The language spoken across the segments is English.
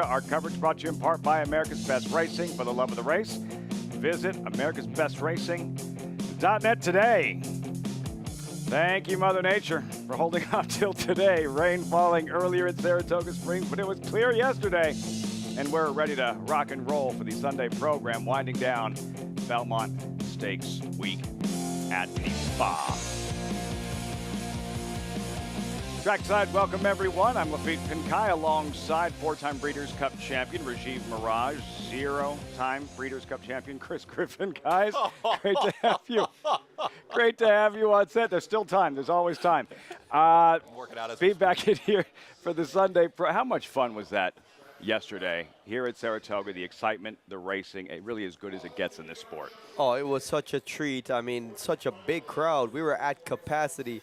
Our coverage brought to you in part by America's Best Racing. For the love of the race, visit americasbestracing.net today. Thank you, Mother Nature, for holding off till today. Rain falling earlier at Saratoga Springs, but it was clear yesterday. And we're ready to rock and roll for the Sunday program, winding down Belmont Stakes week at the Spa. Trackside, welcome everyone. I'm Lafitte Pinkai alongside four-time Breeders' Cup champion Rajiv Mirage, zero-time Breeders' Cup champion Chris Griffin. Guys, great to have you. Great to have you on set. There's still time. There's always time. Working out as be back in here for the Sunday. How much fun was that yesterday here at Saratoga? The excitement, the racing, it really as good as it gets in this sport. Oh, it was such a treat. I mean, such a big crowd. We were at capacity.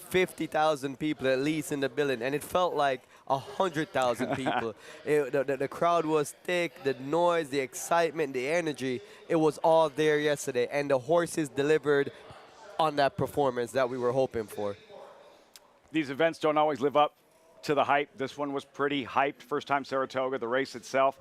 50,000 people at least in the building, and it felt like 100,000 people. The crowd was thick, the noise, the excitement, the energy, it was all there yesterday, and the horses delivered on that performance that we were hoping for. These events don't always live up to the hype. This one was pretty hyped. First time Saratoga, the race itself.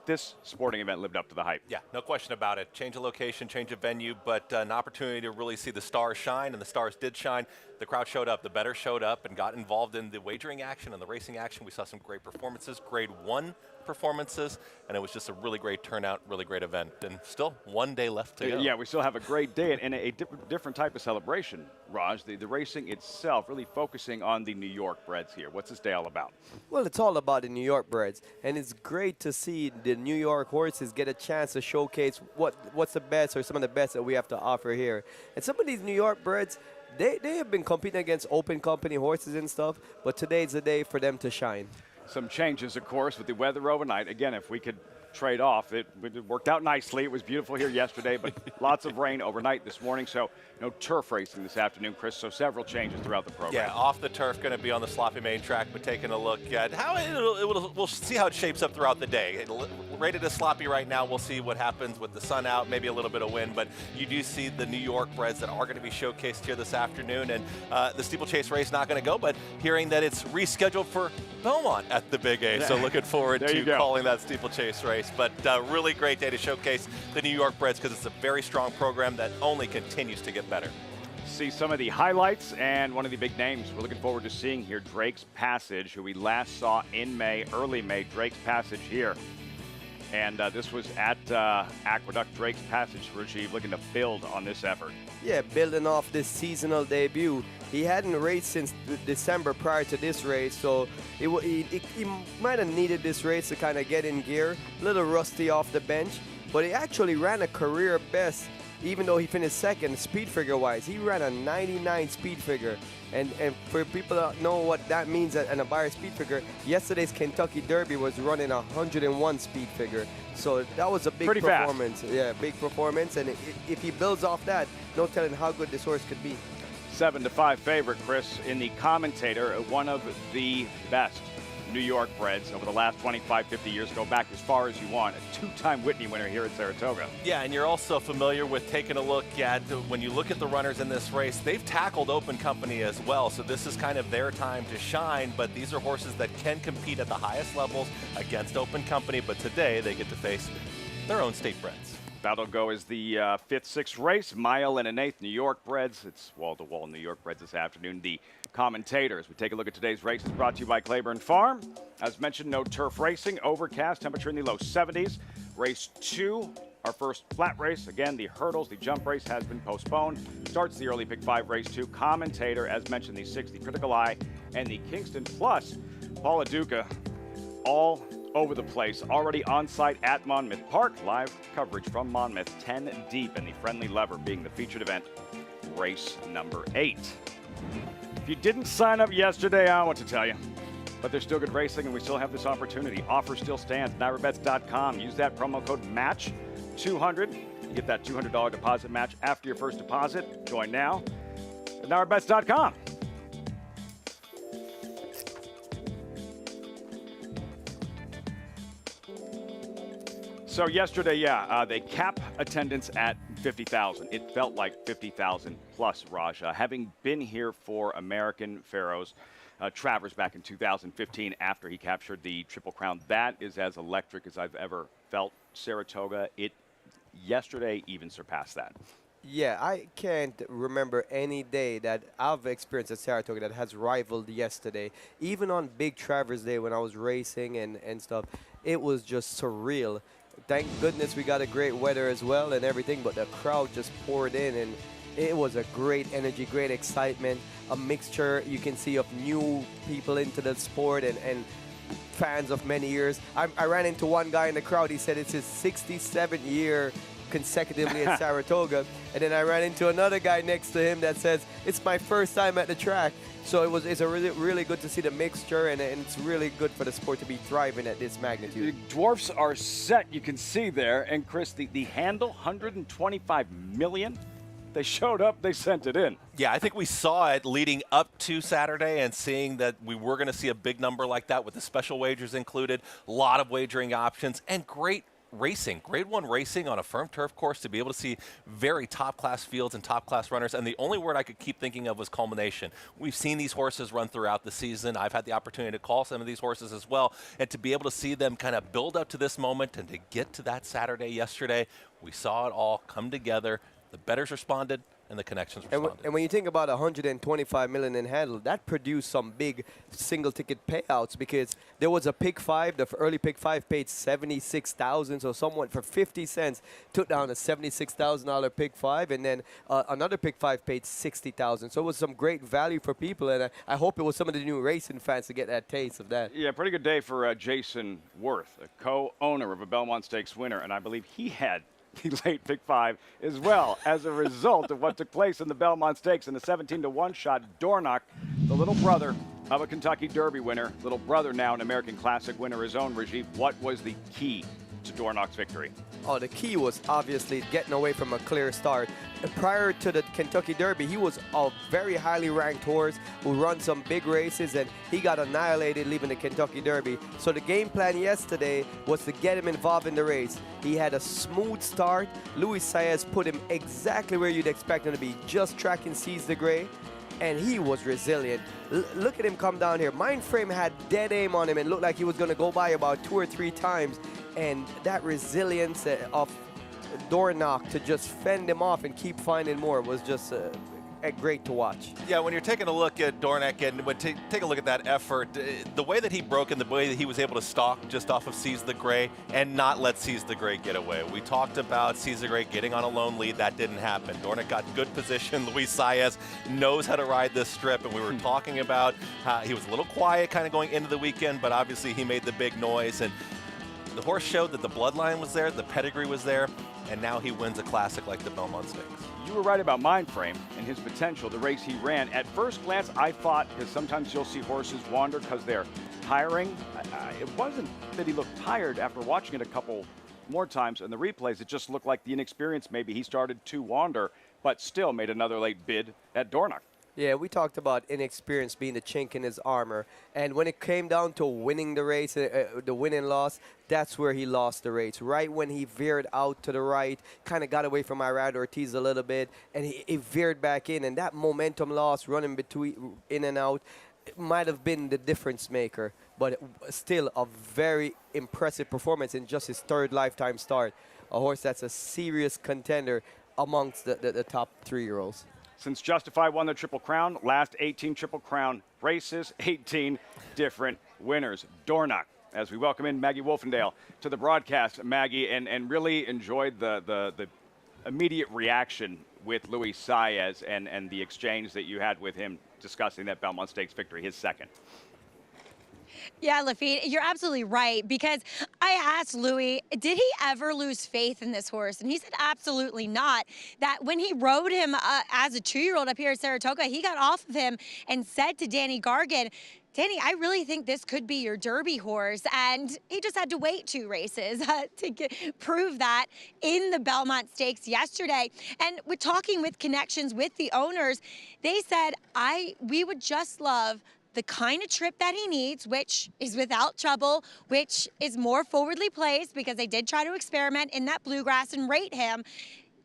This sporting event lived up to the hype. Yeah, no question about it. Change of location, change of venue, but an opportunity to really see the stars shine, and the stars did shine. The crowd showed up, the bettors showed up and got involved in the wagering action and the racing action. We saw some great performances, grade 1 performances, and it was just a really great turnout, really great event. And still one day left to go. Yeah, we still have a great day and a different type of celebration, Raj. The racing itself really focusing on the New York breds here. What's this day all about? Well, it's all about the New York breds, and it's great to see the New York horses get a chance to showcase what's the best or some of the best that we have to offer here. And some of these New York breds, they have been competing against open company horses and stuff, but today's the day for them to shine. Some changes, of course, with the weather overnight. Again, if we could trade off, it worked out nicely. It was beautiful here yesterday, but lots of rain overnight this morning, so no turf racing this afternoon, Chris, so several changes throughout the program. Yeah, off the turf, going to be on the sloppy main track, but taking a look at how we'll see how it shapes up throughout the day. Rated as sloppy right now. We'll see what happens with the sun out, maybe a little bit of wind, but you do see the New York breds that are going to be showcased here this afternoon, and the steeplechase race not going to go, but hearing that it's rescheduled for Belmont at the Big A, so looking forward to calling that steeplechase race. But really great day to showcase the New York breds because it's a very strong program that only continues to get better. See some of the highlights and one of the big names we're looking forward to seeing here, Drake's Passage, who we last saw in May, early May. Drake's Passage here. And this was at Aqueduct. Drake's Passage, Rajiv, looking to build on this effort. Yeah, building off this seasonal debut. He hadn't raced since December prior to this race, so he might have needed this race to kind of get in gear. A little rusty off the bench, but he actually ran a career best, even though he finished second speed figure-wise. He ran a 99 speed figure. And for people that know what that means and a buyer speed figure, yesterday's Kentucky Derby was running a 101 speed figure. So that was a big performance. Fast. Yeah, big performance. And if he builds off that, no telling how good this horse could be. 7-5 favorite, Chris, in the commentator, one of the best New York breds over the last 25, 50 years. Go back as far as you want. A two-time Whitney winner here at Saratoga. Yeah, and you're also familiar with taking a look at, when you look at the runners in this race, they've tackled open company as well. So this is kind of their time to shine, but these are horses that can compete at the highest levels against open company, but today they get to face their own state breds. That'll go as the 5th, 6th race, mile and an 1/8 New York breds. It's wall-to-wall New York breds this afternoon. The commentators, we take a look at today's race. It's brought to you by Claiborne Farm. As mentioned, no turf racing, overcast, temperature in the low 70s. Race 2, our first flat race. Again, the hurdles, the jump race has been postponed. Starts the early pick 5 race 2. Commentator, as mentioned, the 6th, the Critical Eye, and the Kingston Plus. Paula Duca, all over the place, already on site at Monmouth Park. Live coverage from Monmouth, 10 deep, and the Friendly Lever being the featured event, race number 8. If you didn't sign up yesterday, I don't know what to tell you, but there's still good racing and we still have this opportunity. Offer still stands, NYRABets.com. Use that promo code MATCH200. You get that $200 deposit match after your first deposit. Join now at NYRABets.com. So yesterday, they cap attendance at 50,000. It felt like 50,000 plus, Raja. Having been here for American Pharaohs, Travers back in 2015 after he captured the Triple Crown. That is as electric as I've ever felt Saratoga. It yesterday even surpassed that. Yeah, I can't remember any day that I've experienced at Saratoga that has rivaled yesterday. Even on Big Travers Day when I was racing and stuff, it was just surreal. Thank goodness we got a great weather as well and everything, but the crowd just poured in, and it was a great energy, great excitement, a mixture you can see of new people into the sport and fans of many years. I ran into one guy in the crowd. He said it's his 67th year consecutively at Saratoga, and then I ran into another guy next to him that says it's my first time at the track. So it's a really good to see the mixture, and it's really good for the sport to be thriving at this magnitude. The dwarfs are set, you can see there, and Chris, the handle, 125 million. They showed up, they sent it in. Yeah, I think we saw it leading up to Saturday and seeing that we were going to see a big number like that with the special wagers included, a lot of wagering options, and great racing, grade 1 racing on a firm turf course to be able to see very top-class fields and top-class runners. And the only word I could keep thinking of was culmination. We've seen these horses run throughout the season. I've had the opportunity to call some of these horses as well. And to be able to see them kind of build up to this moment and to get to that Saturday yesterday, we saw it all come together. The bettors responded, and the connections responded. And when you think about 125 million in handle, that produced some big single ticket payouts, because there was a pick 5, the early pick 5 paid 76,000, so someone for 50 cents took down a $76,000 pick 5, and then another pick 5 paid 60,000. So it was some great value for people, and I hope it was some of the new racing fans to get that taste of that. Yeah, pretty good day for Jason Worth, a co-owner of a Belmont Stakes winner, and I believe he had the late pick 5 as well as a result of what took place in the Belmont Stakes in the 17-1 shot. Dornoch, the little brother of a Kentucky Derby winner, little brother now an American Classic winner, his own regime. What was the key to Dornoch's victory? Oh, the key was obviously getting away from a clear start. Prior to the Kentucky Derby, he was a very highly ranked horse who run some big races, and he got annihilated leaving the Kentucky Derby. So the game plan yesterday was to get him involved in the race. He had a smooth start. Louis Saez put him exactly where you'd expect him to be, just tracking Saez the Grey, and he was resilient. Look at him come down here. Mindframe had dead aim on him and looked like he was going to go by about 2 or 3 times, and that resilience of Dornoch to just fend him off and keep finding more was just great to watch. Yeah, when you're taking a look at Dornoch and take a look at that effort, the way that he broke and the way that he was able to stalk just off of Saez the Grey and not let Saez the Grey get away. We talked about Saez the Grey getting on a lone lead. That didn't happen. Dornoch got good position. Luis Saez knows how to ride this strip, and we were talking about how he was a little quiet kind of going into the weekend, but obviously he made the big noise, and the horse showed that the bloodline was there, the pedigree was there, and now he wins a classic like the Belmont Stakes. You were right about Mindframe and his potential, the race he ran. At first glance, I thought, because sometimes you'll see horses wander because they're tiring. It wasn't that he looked tired after watching it a couple more times in the replays. It just looked like the inexperience, maybe he started to wander, but still made another late bid at Dornoch. Yeah, we talked about inexperience being the chink in his armor. And when it came down to winning the race, the win and loss, that's where he lost the race. Right when he veered out to the right, kind of got away from Irad Ortiz a little bit, and he veered back in. And that momentum loss, running between in and out, might have been the difference maker. But still a very impressive performance in just his 3rd lifetime start. A horse that's a serious contender amongst the top 3-year-olds. Since Justify won the Triple Crown, last 18 Triple Crown races, 18 different winners. Dornoch, as we welcome in Maggie Wolfendale to the broadcast, Maggie, and really enjoyed the immediate reaction with Luis Saez and the exchange that you had with him discussing that Belmont Stakes victory, his 2nd. Yeah, Lafitte, you're absolutely right, because I asked Louis, did he ever lose faith in this horse? And he said absolutely not. That when he rode him as a 2-year-old up here at Saratoga, he got off of him and said to Danny Gargan, Danny, I really think this could be your Derby horse. And he just had to wait 2 races to prove that in the Belmont Stakes yesterday. And with talking with connections with the owners, they said, we would just love the kind of trip that he needs, which is without trouble, which is more forwardly placed, because they did try to experiment in that bluegrass and rate him,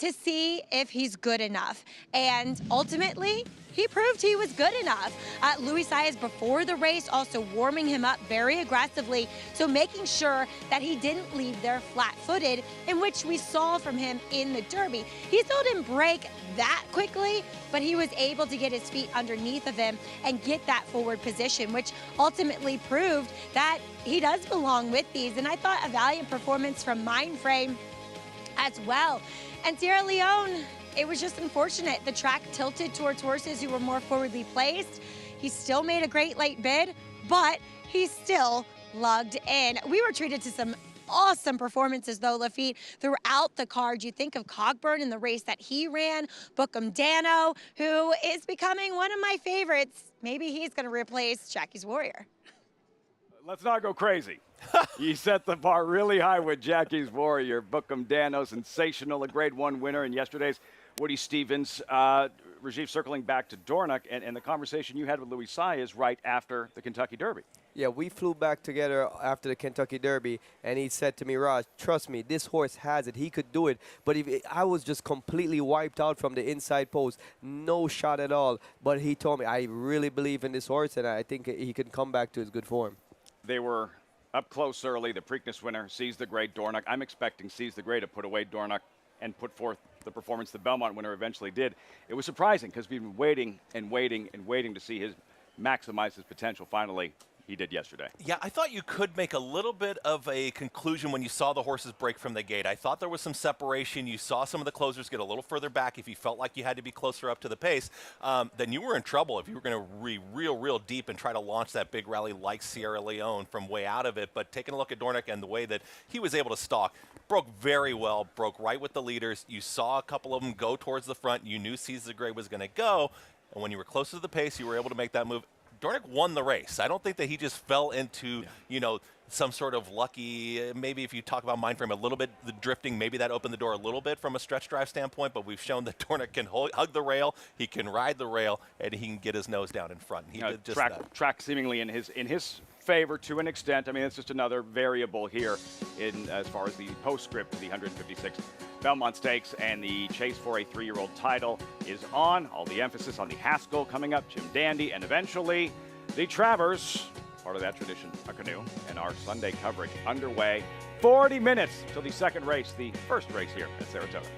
to see if he's good enough. And ultimately, he proved he was good enough. Luis Saez before the race also warming him up very aggressively, so making sure that he didn't leave there flat-footed, in which we saw from him in the Derby. He still didn't break that quickly, but he was able to get his feet underneath of him and get that forward position, which ultimately proved that he does belong with these. And I thought a valiant performance from Mindframe as well. And Sierra Leone, it was just unfortunate. The track tilted towards horses who were more forwardly placed. He still made a great late bid, but he still lugged in. We were treated to some awesome performances, though, Lafitte, throughout the card. You think of Cogburn in the race that he ran, Bookham Dano, who is becoming one of my favorites. Maybe he's going to replace Jackie's Warrior. Let's not go crazy. You set the bar really high with Jackie's Warrior. Bookham Dano, sensational, a Grade 1 winner in yesterday's Woody Stevens. Rajiv, circling back to Dornoch and the conversation you had with Luis Saez right after the Kentucky Derby. Yeah, we flew back together after the Kentucky Derby, and he said to me, Raj, trust me, this horse has it. He could do it. But I was just completely wiped out from the inside post. No shot at all. But he told me, I really believe in this horse, and I think he can come back to his good form. They were up close early. The Preakness winner, Seize the Great Dornoch. I'm expecting Seize the Great to put away Dornoch and put forth the performance the Belmont winner eventually did. It was surprising because we've been waiting and waiting and waiting to see his maximize his potential. Finally, he did yesterday. Yeah, I thought you could make a little bit of a conclusion when you saw the horses break from the gate. I thought there was some separation. You saw some of the closers get a little further back. If you felt like you had to be closer up to the pace, then you were in trouble if you were going to real deep and try to launch that big rally like Sierra Leone from way out of it. But taking a look at Dornoch and the way that he was able to stalk, broke very well, broke right with the leaders. You saw a couple of them go towards the front. You knew Seize the Great was going to go. And when you were closer to the pace, you were able to make that move. Dornoch won the race. I don't think that he just fell into, you know, some sort of lucky, maybe if you talk about Mindframe a little bit, the drifting, maybe that opened the door a little bit from a stretch drive standpoint, but we've shown that Dornoch can hug the rail, he can ride the rail, and he can get his nose down in front. He did just that. Track seemingly in his favor to an extent. I mean, it's just another variable here in as far as the postscript to the 156 Belmont Stakes, and the chase for a 3-year-old title is on. All the emphasis on the Haskell coming up, Jim Dandy, and eventually the Travers, part of that tradition, a canoe, and our Sunday coverage underway. 40 minutes till the second race, the first race here at Saratoga.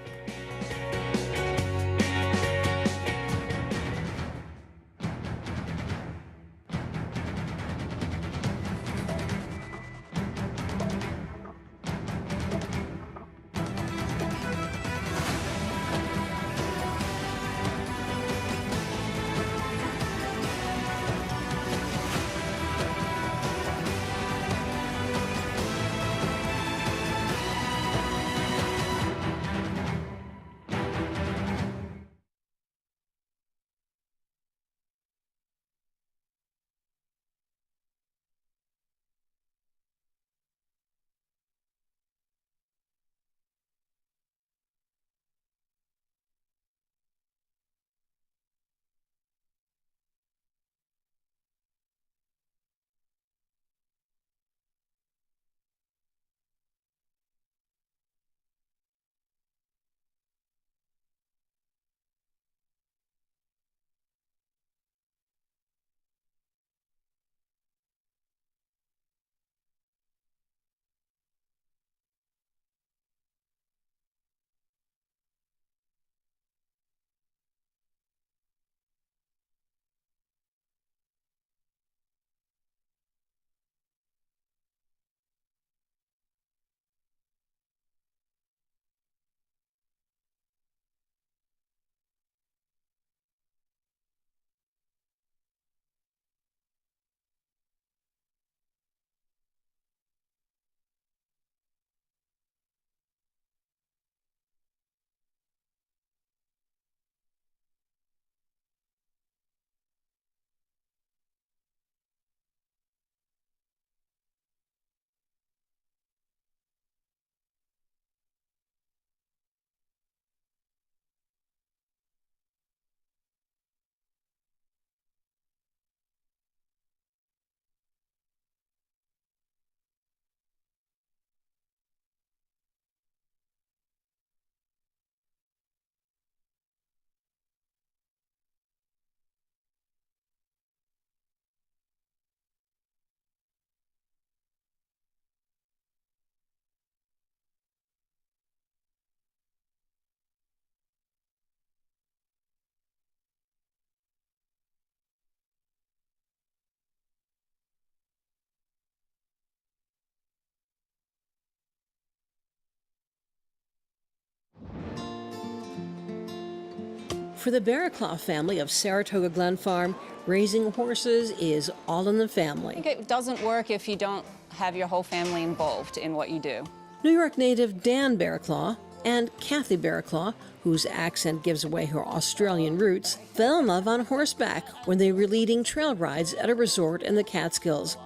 For the Barraclough family of Saratoga Glen Farm, raising horses is all in the family. It doesn't work if you don't have your whole family involved in what you do. New York native Dan Barraclough and Kathy Barraclough, whose accent gives away her Australian roots, fell in love on horseback when they were leading trail rides at a resort in the Catskills.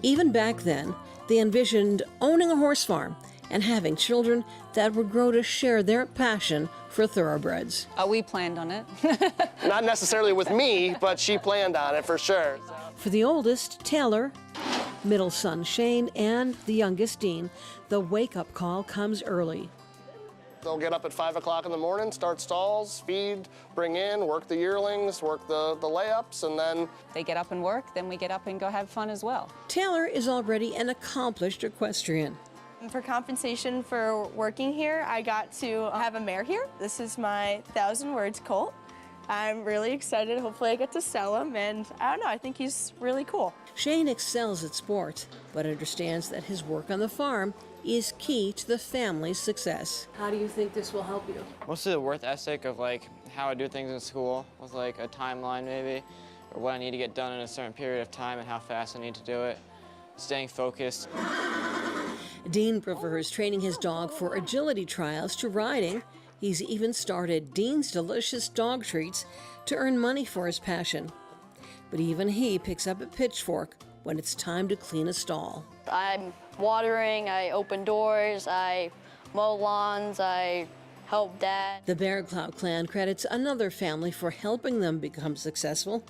Even back then, they envisioned owning a horse farm and having children that would grow to share their passion for thoroughbreds. We planned on it. Not necessarily with me, but she planned on it for sure. For the oldest, Taylor, middle son Shane, and the youngest Dean, the wake-up call comes early. They'll get up at 5 o'clock in the morning, start stalls, feed, bring in, work the yearlings, work the layups, and then... They get up and work, then we get up and go have fun as well. Taylor is already an accomplished equestrian. For compensation for working here, I got to have a mare here. This is my 1,000 words colt. I'm really excited. Hopefully I get to sell him, and I don't know, I think he's really cool. Shane excels at sports, but understands that his work on the farm is key to the family's success. How do you think this will help you? Mostly the work ethic of how I do things in school with a timeline maybe, or what I need to get done in a certain period of time and how fast I need to do it. Staying focused. Dean prefers training his dog for agility trials to riding. He's even started Dean's Delicious Dog Treats to earn money for his passion. But even he picks up a pitchfork when it's time to clean a stall. I'm watering, I open doors, I mow lawns, I help Dad. The Barraclough clan credits another family for helping them become successful,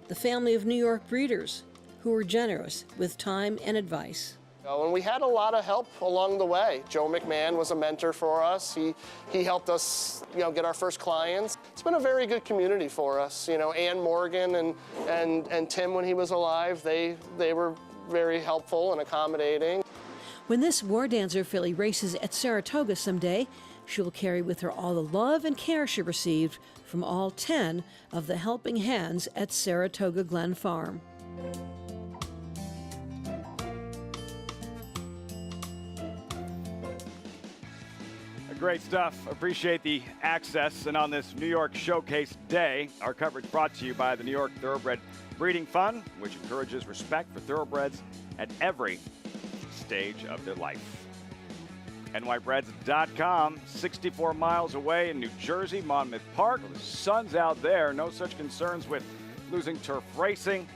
the family of New York breeders, who were generous with time and advice. And we had a lot of help along the way. Joe McMahon was a mentor for us. He helped us, get our first clients. It's been a very good community for us. Ann Morgan and Tim, when he was alive, they were very helpful and accommodating. When this War Dancer filly races at Saratoga someday, she'll carry with her all the love and care she received from all 10 of the helping hands at Saratoga Glen Farm. Great stuff. Appreciate the access. And on this New York Showcase Day, our coverage brought to you by the New York Thoroughbred Breeding Fund, which encourages respect for thoroughbreds at every stage of their life. NYBreds.com, 64 miles away in New Jersey, Monmouth Park. The sun's out there. No such concerns with losing turf racing.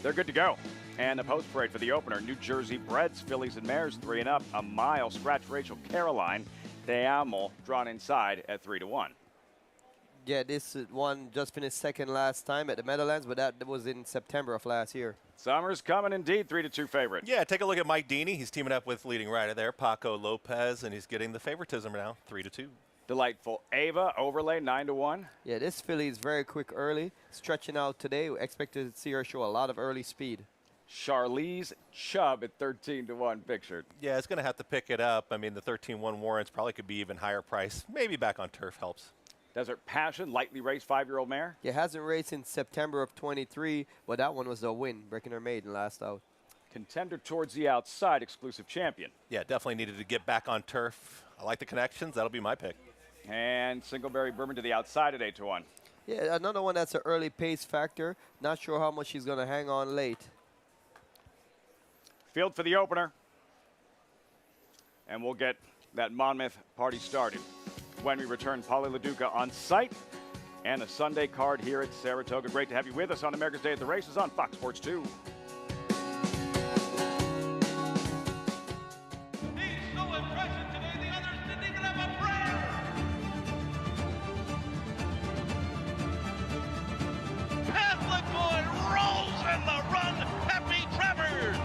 They're good to go. And the post parade for the opener, New Jersey Breds, fillies and mares 3 and up, a mile. Scratch Rachel Caroline. Te Amo drawn inside at 3-1. Yeah, this one just finished second last time at the Meadowlands, but that was in September of last year. Summer's coming indeed, 3-2 favorite. Yeah, take a look at Mike Deeney. He's teaming up with leading rider there, Paco Lopez, and he's getting the favoritism now, 3-2. Delightful Ava, overlay 9-1. Yeah, this filly is very quick early, stretching out today. We expected to see her show a lot of early speed. Charlize Chubb at 13-1 pictured. Yeah, it's going to have to pick it up. I mean, the 13-1 warrants probably could be even higher price. Maybe back on turf helps. Desert Passion, lightly raced 5-year-old mare. Yeah, hasn't raced since September of 23, but that one was a win, breaking her maiden last out. Contender towards the outside, exclusive champion. Yeah, definitely needed to get back on turf. I like the connections. That'll be my pick. And Singleberry Bourbon to the outside at 8-1. Yeah, another one that's an early pace factor. Not sure how much she's going to hang on late. Field for the opener. And we'll get that Monmouth party started when we return. Polly LaDuca on site and a Sunday card here at Saratoga. Great to have you with us on America's Day at the Races on Fox Sports 2. Catholic boy rolls in the run. Happy Travers.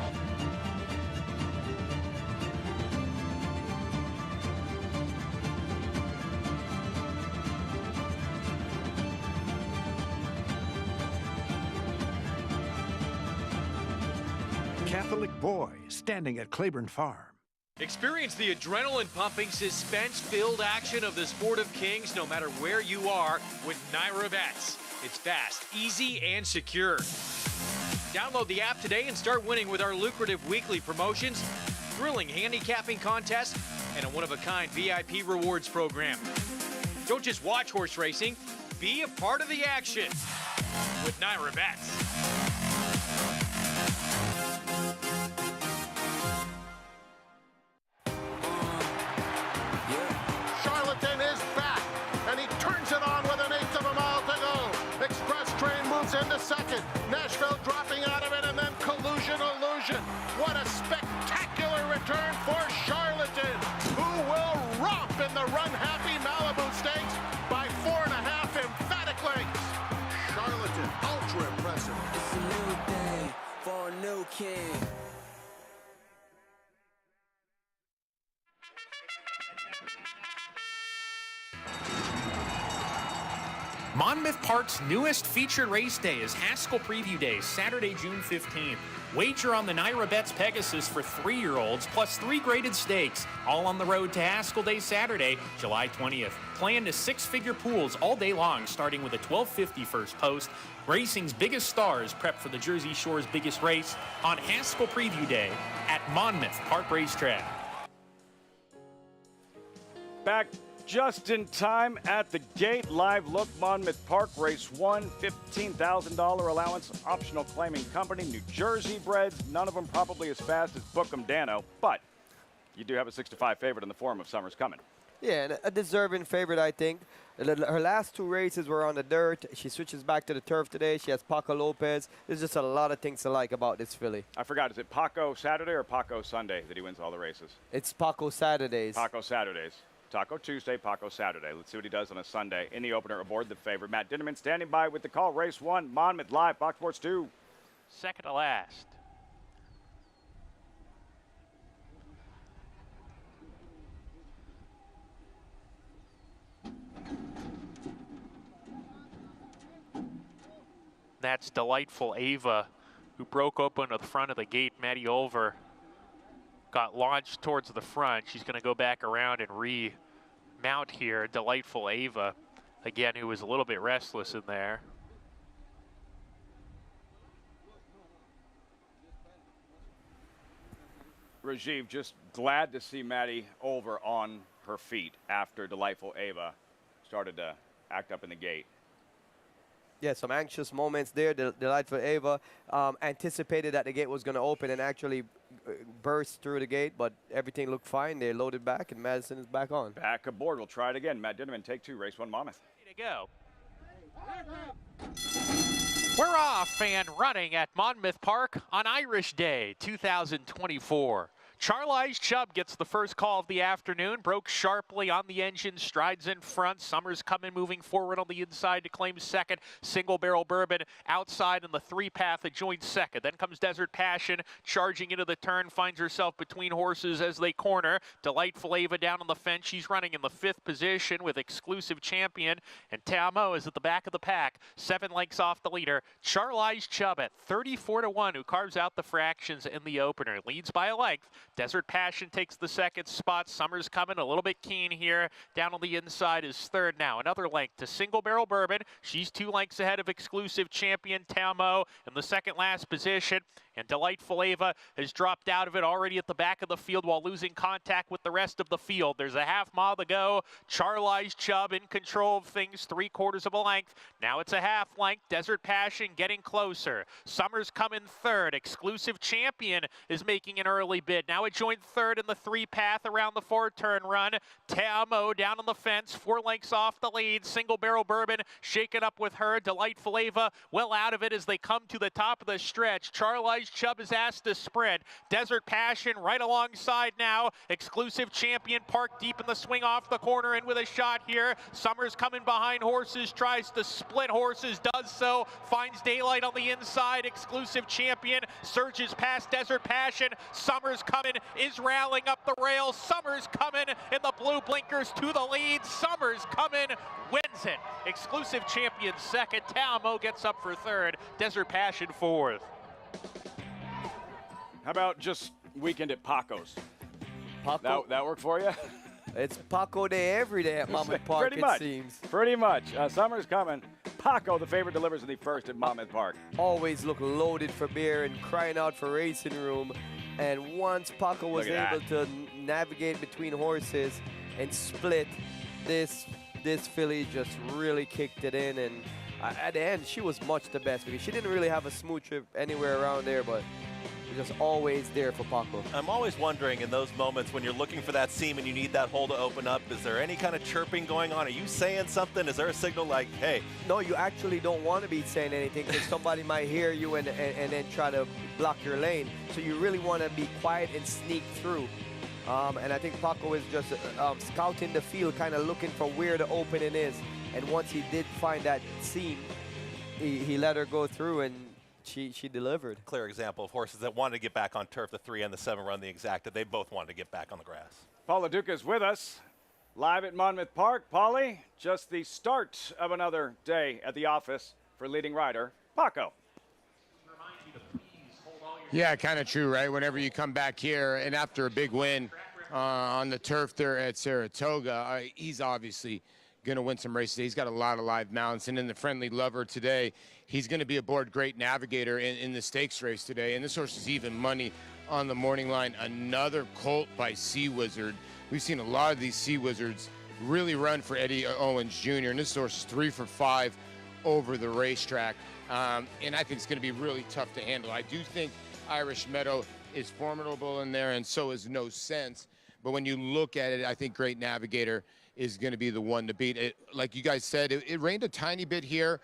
Catholic boy standing at Claiborne Farm. Experience the adrenaline-pumping, suspense-filled action of the Sport of Kings no matter where you are with Naira Bets. It's fast, easy, and secure. Download the app today and start winning with our lucrative weekly promotions, thrilling handicapping contests, and a one-of-a-kind VIP rewards program. Don't just watch horse racing, Be a part of the action with Naira Bets. Charlatan is back, and he turns it on with an eighth of a mile to go. Express Train moves into second. Nashville dropping out of it, and then Collusion Illusion. What a spectacular return for Charlatan, who will romp in the run-happy Malibu Stakes by 4.5 emphatic lengths. Charlatan, ultra impressive. It's a new day for a new king. Monmouth Park's newest featured race day is Haskell Preview Day, Saturday, June 15th. Wager on the Naira Bets Pegasus for 3-year-olds, plus 3 graded stakes, all on the road to Haskell Day Saturday, July 20th. Play into 6-figure pools all day long, starting with a $12.50 first post. Racing's biggest stars prep for the Jersey Shore's biggest race on Haskell Preview Day at Monmouth Park Racetrack. Back just in time at the gate. Live look, Monmouth Park, race 1, $15,000 allowance, optional claiming company, New Jersey breds. None of them probably as fast as Bookham Dano, but you do have a 6-5 favorite in the form of Summers Coming. Yeah, and a deserving favorite, I think. Her last 2 races were on the dirt. She switches back to the turf today. She has Paco Lopez. There's just a lot of things to like about this filly. I forgot, is it Paco Saturday or Paco Sunday that he wins all the races? It's Paco Saturdays. Paco Saturdays. Taco Tuesday, Paco Saturday. Let's see what he does on a Sunday. In the opener, aboard the favorite. Matt Dinnerman standing by with the call. Race 1, Monmouth Live, Fox Sports 2. Second to last. That's Delightful Ava, who broke open at the front of the gate. Maddie Olver got launched towards the front. She's going to go back around and remount here. Delightful Ava, again, who was a little bit restless in there. Rajiv, just glad to see Maddie Olver on her feet after Delightful Ava started to act up in the gate. Yeah, some anxious moments there. Delightful Ava anticipated that the gate was going to open and actually burst through the gate, but everything looked fine. They loaded back, and Madison is back on. Back aboard. We'll try it again. Matt Dinnerman, take 2, race 1, Monmouth. Way to go. We're off and running at Monmouth Park on Irish Day 2024. Charlize Chubb gets the first call of the afternoon, broke sharply on the engine, strides in front. Summers coming, moving forward on the inside to claim second. Single Barrel Bourbon outside in the 3-path, a joint second. Then comes Desert Passion, charging into the turn, finds herself between horses as they corner. Delightful Ava down on the fence. She's running in the 5th position with Exclusive Champion. And Tamo is at the back of the pack, 7 lengths off the leader. Charlize Chubb at 34-1, who carves out the fractions in the opener. Leads by a length. Desert Passion takes the 2nd spot. Summers coming a little bit keen here. Down on the inside is 3rd now. Another length to Single Barrel Bourbon. She's 2 lengths ahead of Exclusive Champion Tamo in the 2nd last position. And Delightful Ava has dropped out of it already at the back of the field while losing contact with the rest of the field. There's a half mile to go. Charlize Chubb in control of things, 3/4 of a length. Now it's a half length. Desert Passion getting closer. Summers coming 3rd. Exclusive Champion is making an early bid. Now a joint 3rd in the 3-path around the 4-turn run. Tamo down on the fence, 4 lengths off the lead. Single Barrel Bourbon shaken up with her. Delightful Ava well out of it as they come to the top of the stretch. Charlize Chubb is asked to sprint. Desert Passion right alongside now. Exclusive Champion parked deep in the swing off the corner and with a shot here. Summers coming behind horses, tries to split horses, does so, finds daylight on the inside. Exclusive Champion surges past Desert Passion. Summers coming, is rallying up the rail. Summers coming in the blue blinkers to the lead. Summers coming, wins it. Exclusive Champion 2nd. Tamo gets up for 3rd. Desert Passion 4th. How about just weekend at Paco's? Paco? That work for you? It's Paco Day every day at Monmouth Park, Pretty much. it seems. Pretty much. Summer's coming. Paco, the favorite, delivers in the 1st at Monmouth Park. Always look loaded for beer and crying out for racing room. And once Paco was able to navigate between horses and split, this this filly just really kicked it in, and at the end, she was much the best because she didn't really have a smooth trip anywhere around there, but just always there for Paco. I'm always wondering in those moments when you're looking for that seam and you need that hole to open up, is there any kind of chirping going on? Are you saying something? Is there a signal like, hey? No, you actually don't want to be saying anything because somebody might hear you and then try to block your lane. So you really want to be quiet and sneak through. And I think Paco is just scouting the field, kind of looking for where the opening is. And once he did find that seam, he let her go through, and she delivered. Clear example of horses that wanted to get back on turf. The 3 and the 7 run the exacta. They both wanted to get back on the grass. Paula Duca is with us, live at Monmouth Park. Paulie, just the start of another day at the office for leading rider Paco. Yeah, kind of true, right? Whenever you come back here and after a big win on the turf there at Saratoga, he's obviously going to win some races. He's got a lot of live mounts, and in the Friendly Lover today, he's going to be aboard Great Navigator in the stakes race today, and this horse is even money on the morning line. Another colt by Sea Wizard. We've seen a lot of these Sea Wizards really run for Eddie Owens Jr., and this horse is 3 for 5 over the racetrack, and I think it's going to be really tough to handle. I do think Irish Meadow is formidable in there, and so is No Sense, but when you look at it, I think Great Navigator is going to be the one to beat. It, like you guys said, it rained a tiny bit here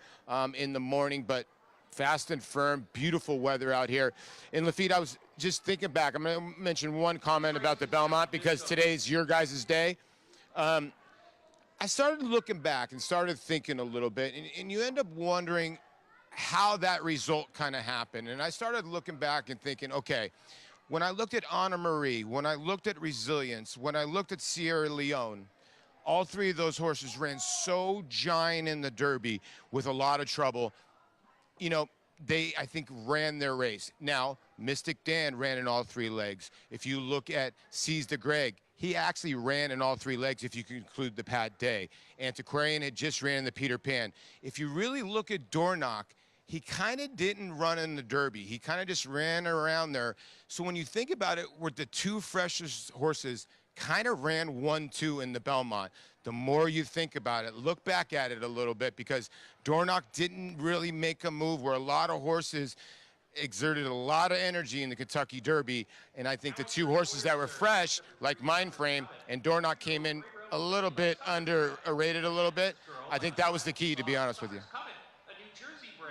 in the morning, but fast and firm, beautiful weather out here. And Lafitte, I was just thinking back. I'm going to mention one comment about the Belmont because today's your guys' day. I started looking back and started thinking a little bit, and you end up wondering how that result kind of happened. And I started looking back and thinking, okay, when I looked at Anna Marie, when I looked at Resilience, when I looked at Sierra Leone, all 3 of those horses ran so giant in the Derby with a lot of trouble. You know, they, I think, ran their race. Now, Mystic Dan ran in all 3 legs. If you look at Seize de Greg, he actually ran in all 3 legs if you include the Pat Day. Antiquarian had just ran in the Peter Pan. If you really look at Dornoch, he kind of didn't run in the Derby. He kind of just ran around there. So when you think about it, with the 2 freshest horses kind of ran 1-2 in the Belmont. The more you think about it, look back at it a little bit, because Dornoch didn't really make a move where a lot of horses exerted a lot of energy in the Kentucky Derby, and I think the 2 horses that were fresh, like Mindframe and Dornoch, came in a little bit underrated a little bit. I think that was the key, to be honest with you.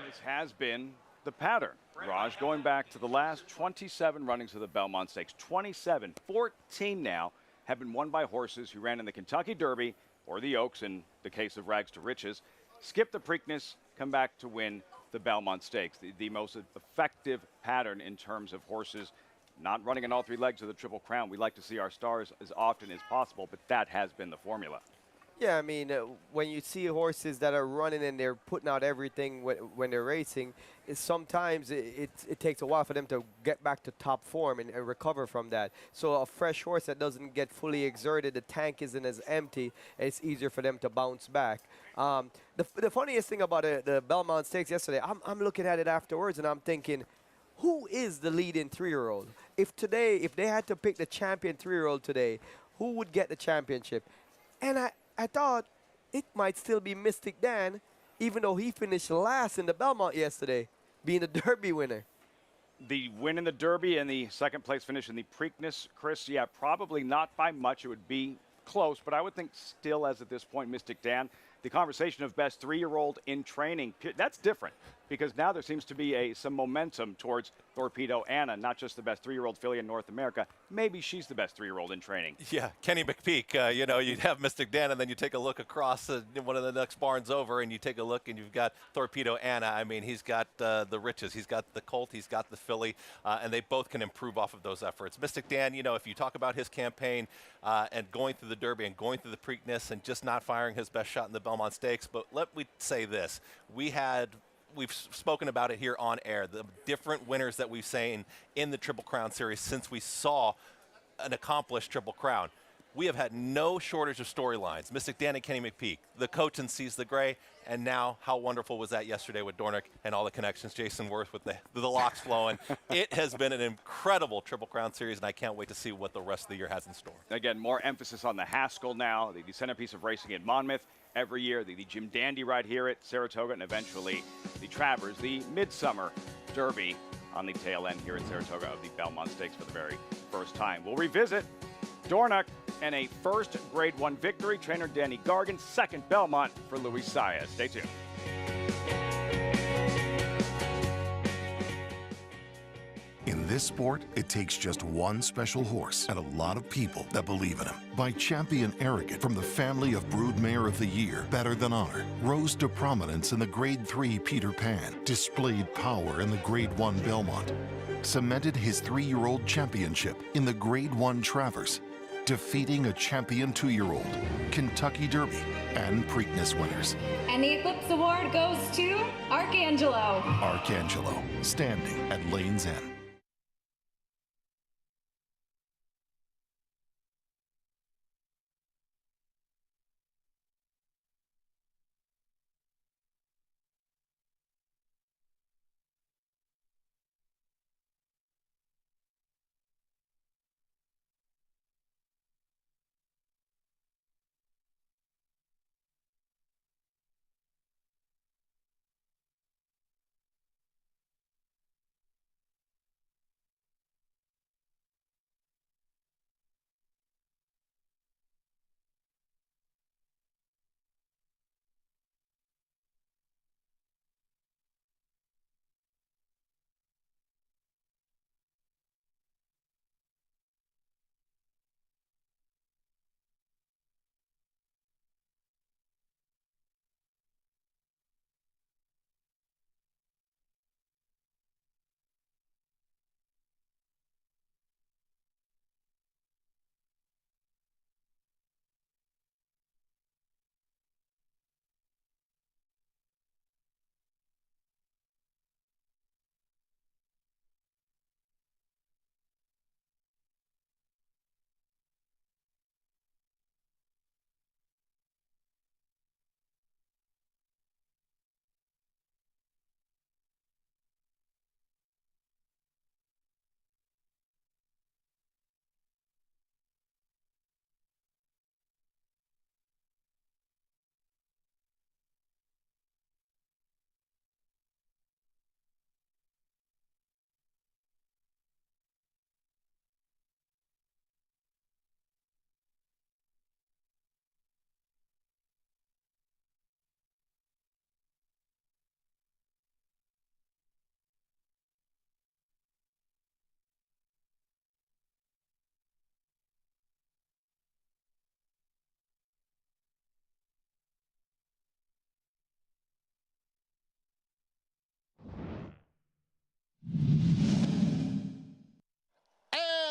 This has been the pattern, Raj, going back to the last 27 runnings of the Belmont Stakes. 27, 14 now have been won by horses who ran in the Kentucky Derby or the Oaks in the case of Rags to Riches, skip the Preakness, come back to win the Belmont Stakes. The most effective pattern in terms of horses not running in all 3 legs of the Triple Crown. We like to see our stars as often as possible, but that has been the formula. Yeah, I mean, when you see horses that are running and they're putting out everything when they're racing, sometimes it takes a while for them to get back to top form and recover from that. So a fresh horse that doesn't get fully exerted, the tank isn't as empty, and it's easier for them to bounce back. The funniest thing about the Belmont Stakes yesterday, I'm looking at it afterwards and I'm thinking, who is the leading 3-year-old? If they had to pick the champion 3-year-old today, who would get the championship? And I thought it might still be Mystic Dan, even though he finished last in the Belmont yesterday, being the Derby winner. The win in the Derby and the second place finish in the Preakness, Chris, yeah, probably not by much. It would be close, but I would think still, as at this point, Mystic Dan, the conversation of best 3-year-old in training, that's different, because now there seems to be some momentum towards Torpedo Anna, not just the best 3-year-old filly in North America. Maybe she's the best 3-year-old in training. Yeah, Kenny McPeak, you know, you'd have Mystic Dan, and then you take a look across one of the next barns over, and you take a look, and you've got Torpedo Anna. I mean, he's got the riches. He's got the colt. He's got the filly, and they both can improve off of those efforts. Mystic Dan, you know, if you talk about his campaign and going through the Derby and going through the Preakness and just not firing his best shot in the Belmont Stakes, but let me say this. We've spoken about it here on air, the different winners that we've seen in the Triple Crown Series since we saw an accomplished Triple Crown. we have had no shortage of storylines. Mystic Dan and Kenny McPeak, the coach and Sees the Gray, and now how wonderful was that yesterday with Dornick and all the connections, Jason Worth with the locks flowing. It has been an incredible Triple Crown series, and I can't wait to see what the rest of the year has in store. Again, more emphasis on the Haskell now, the centerpiece of racing in Monmouth. Every year, the Jim Dandy ride here at Saratoga, and eventually the Travers, the Midsummer Derby on the tail end here at Saratoga of the Belmont Stakes for the very first time. We'll revisit Dornick and a first Grade 1 victory. Trainer Danny Gargan, second Belmont for Louis Saez. Stay tuned. In this sport, it takes just one special horse and a lot of people that believe in him. By Champion Arrogant from the family of Broodmare of the Year, Better Than Honor, rose to prominence in the Grade 3 Peter Pan, displayed power in the Grade 1 Belmont, cemented his 3-year-old championship in the Grade 1 Travers, defeating a champion 2-year-old, Kentucky Derby, and Preakness winners. And the Eclipse Award goes to Arcangelo. Arcangelo, standing at Lane's End.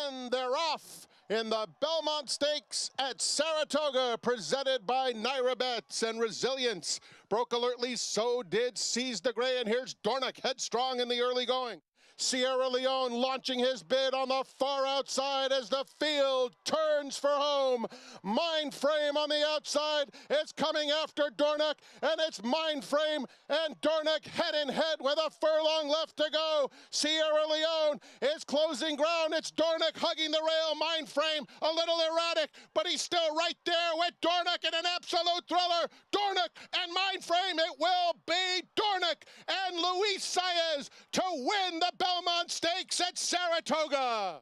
And they're off in the Belmont Stakes at Saratoga, presented by Naira Bets and Resilience. Broke alertly, so did Seize the Gray, and here's Dornick headstrong in the early going. Sierra Leone launching his bid on the far outside as the field turns for home. Mindframe on the outside is coming after Dornick, and it's Mindframe and Dornick head in head with a furlong left to go. Sierra Leone is closing ground. It's Dornick hugging the rail. Mindframe a little erratic, but he's still right there with Dornick in an absolute thriller. Dornick and Mindframe, it will be Dornick and Louis Saez to win the Belmont Stakes at Saratoga.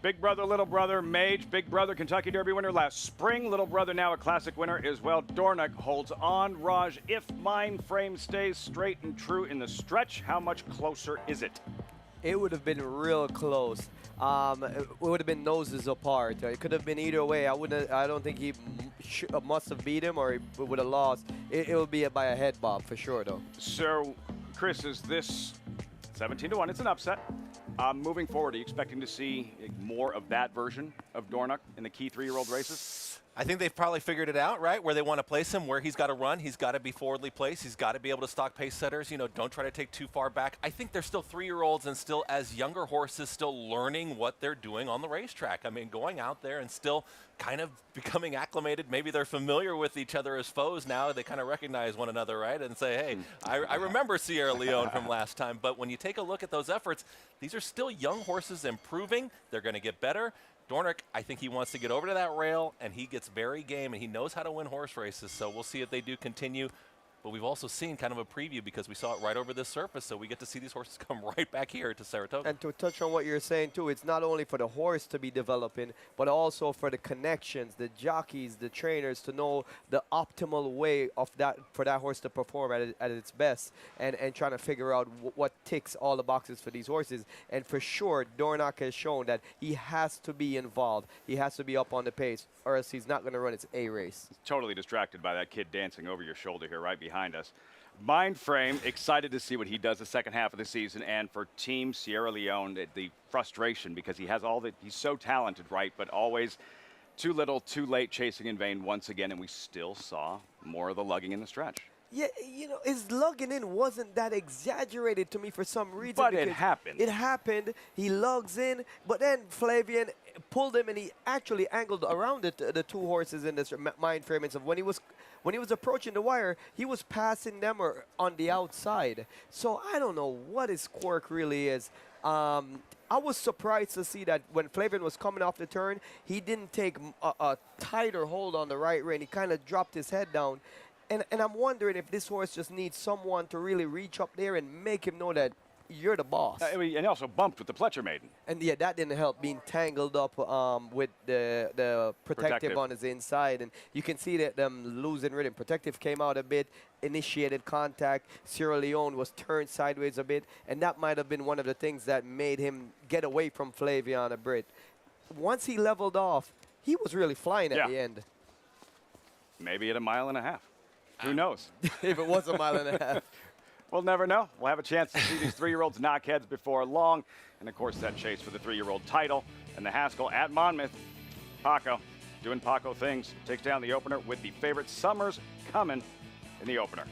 Big brother, little brother, Mage. Big brother, Kentucky Derby winner last spring. Little brother, now a classic winner as well. Dornick holds on. Raj, if Mindframe stays straight and true in the stretch, how much closer is it? It would have been real close. It would have been noses apart. It could have been either way. I don't think he must have beat him, or he would have lost. It would be by a head bob for sure, though. So, Chris, is this 17-1? It's an upset. Moving forward, are you expecting to see more of that version of Dornick in the key 3-year-old races? I think they've probably figured it out, right? Where they want to place him, where he's got to run, he's got to be forwardly placed, he's got to be able to stalk pace setters. You know, don't try to take too far back. I think they're still 3-year-olds and still, as younger horses, still learning what they're doing on the racetrack. I mean, going out there and still kind of becoming acclimated. Maybe they're familiar with each other as foes now. They kind of recognize one another, right? And say, hey, I remember Sierra Leone from last time. But when you take a look at those efforts, these are still young horses improving. They're going to get better. Dornick, I think he wants to get over to that rail, and he gets very game, and he knows how to win horse races, so we'll see if they do continue. But we've also seen kind of a preview because we saw it right over this surface, so we get to see these horses come right back here to Saratoga. And to touch on what you're saying, too, it's not only for the horse to be developing, but also for the connections, the jockeys, the trainers to know the optimal way of that for that horse to perform at its best and trying to figure out what ticks all the boxes for these horses. And for sure, Dornick has shown that he has to be involved. He has to be up on the pace, or else he's not going to run its A race. Totally distracted by that kid dancing over your shoulder here, right behind us. Mind frame, excited to see what he does the second half of the season, and for Team Sierra Leone, the frustration because he has all that. He's so talented, right? But always too little, too late, chasing in vain once again, and we still saw more of the lugging in the stretch. Yeah, you know, his lugging in wasn't that exaggerated to me for some reason. But it happened. It happened. He lugs in, but then Flavien pulled him, and he actually angled around the two horses in this mind frame. And so when he was approaching the wire, he was passing them on the outside. So I don't know what his quirk really is. I was surprised to see that when Flavien was coming off the turn, he didn't take a tighter hold on the right rein. He kind of dropped his head down. And I'm wondering if this horse just needs someone to really reach up there and make him know that you're the boss. And he also bumped with the Pletcher Maiden. And yeah, that didn't help, being tangled up with the protective on his inside. And you can see that them losing rhythm. Protective came out a bit, initiated contact. Sierra Leone was turned sideways a bit. And that might have been one of the things that made him get away from Flavien a bit. Once he leveled off, he was really flying at the end. Maybe at 1.5 miles. Who knows? If it was 1.5 miles. We'll never know. We'll have a chance to see these 3-year-olds knock heads before long. And, of course, that chase for the 3-year-old title. And the Haskell at Monmouth. Paco doing Paco things. Takes down the opener with the favorite Summers coming in the opener.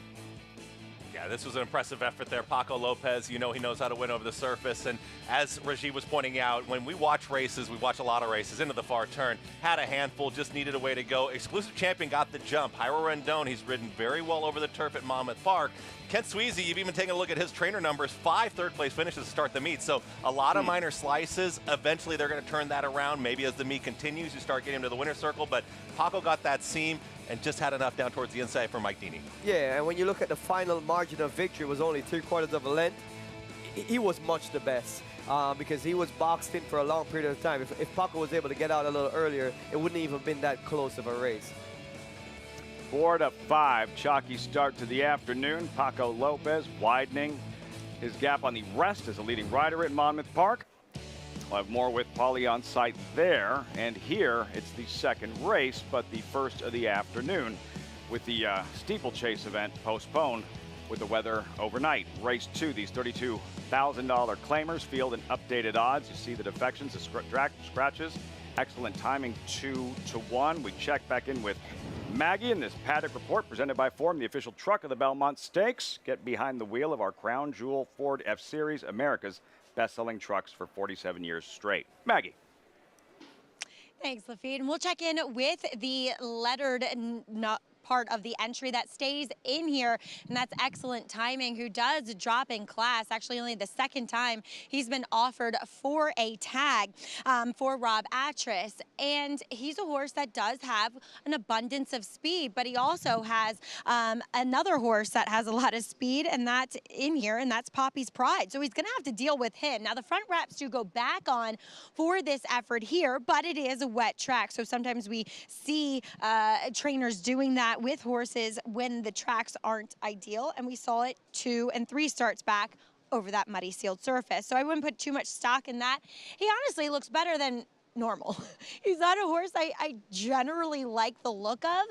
Yeah, this was an impressive effort there. Paco Lopez, you know he knows how to win over the surface. And as Rajiv was pointing out, when we watch races, we watch a lot of races into the far turn, had a handful, just needed a way to go. Exclusive champion got the jump. Jairo Rendon, he's ridden very well over the turf at Monmouth Park. Kent Sweezy, you've even taken a look at his trainer numbers, 5 third-place finishes to start the meet. So a lot of minor slices. Eventually, they're going to turn that around. Maybe as the meet continues, you start getting to the winner's circle. But Paco got that seam and just had enough down towards the inside for Mike Deeney. Yeah, and when you look at the final margin of victory, it was only 3/4 of a length. He was much the best because he was boxed in for a long period of time. If Paco was able to get out a little earlier, it wouldn't even been that close of a race. 4 to 5, chalky start to the afternoon. Paco Lopez widening his gap on the rest as a leading rider at Monmouth Park. We'll have more with Paulie on site there. And here, it's the second race, but the first of the afternoon with the steeplechase event postponed with the weather overnight. Race 2, these $32,000 claimers field and updated odds. You see the defections, the scratches. Excellent timing, 2 to 1. We check back in with Maggie in this Paddock report presented by Ford, the official truck of the Belmont Stakes. Get behind the wheel of our crown jewel Ford F-Series, America's best-selling trucks for 47 years straight. Maggie. Thanks, Lafitte. And we'll check in with the lettered part of the entry that stays in here, and that's Excellent Timing, who does drop in class. Actually, only the second time he's been offered for a tag for Rob Atras. And he's a horse that does have an abundance of speed, but he also has another horse that has a lot of speed, and that's in here, and that's Poppy's Pride. So he's going to have to deal with him. Now, the front wraps do go back on for this effort here, but it is a wet track. So sometimes we see trainers doing that with horses when the tracks aren't ideal, and we saw it 2 and 3 starts back over that muddy sealed surface. So I wouldn't put too much stock in that. He honestly looks better than normal. He's not a horse I generally like the look of,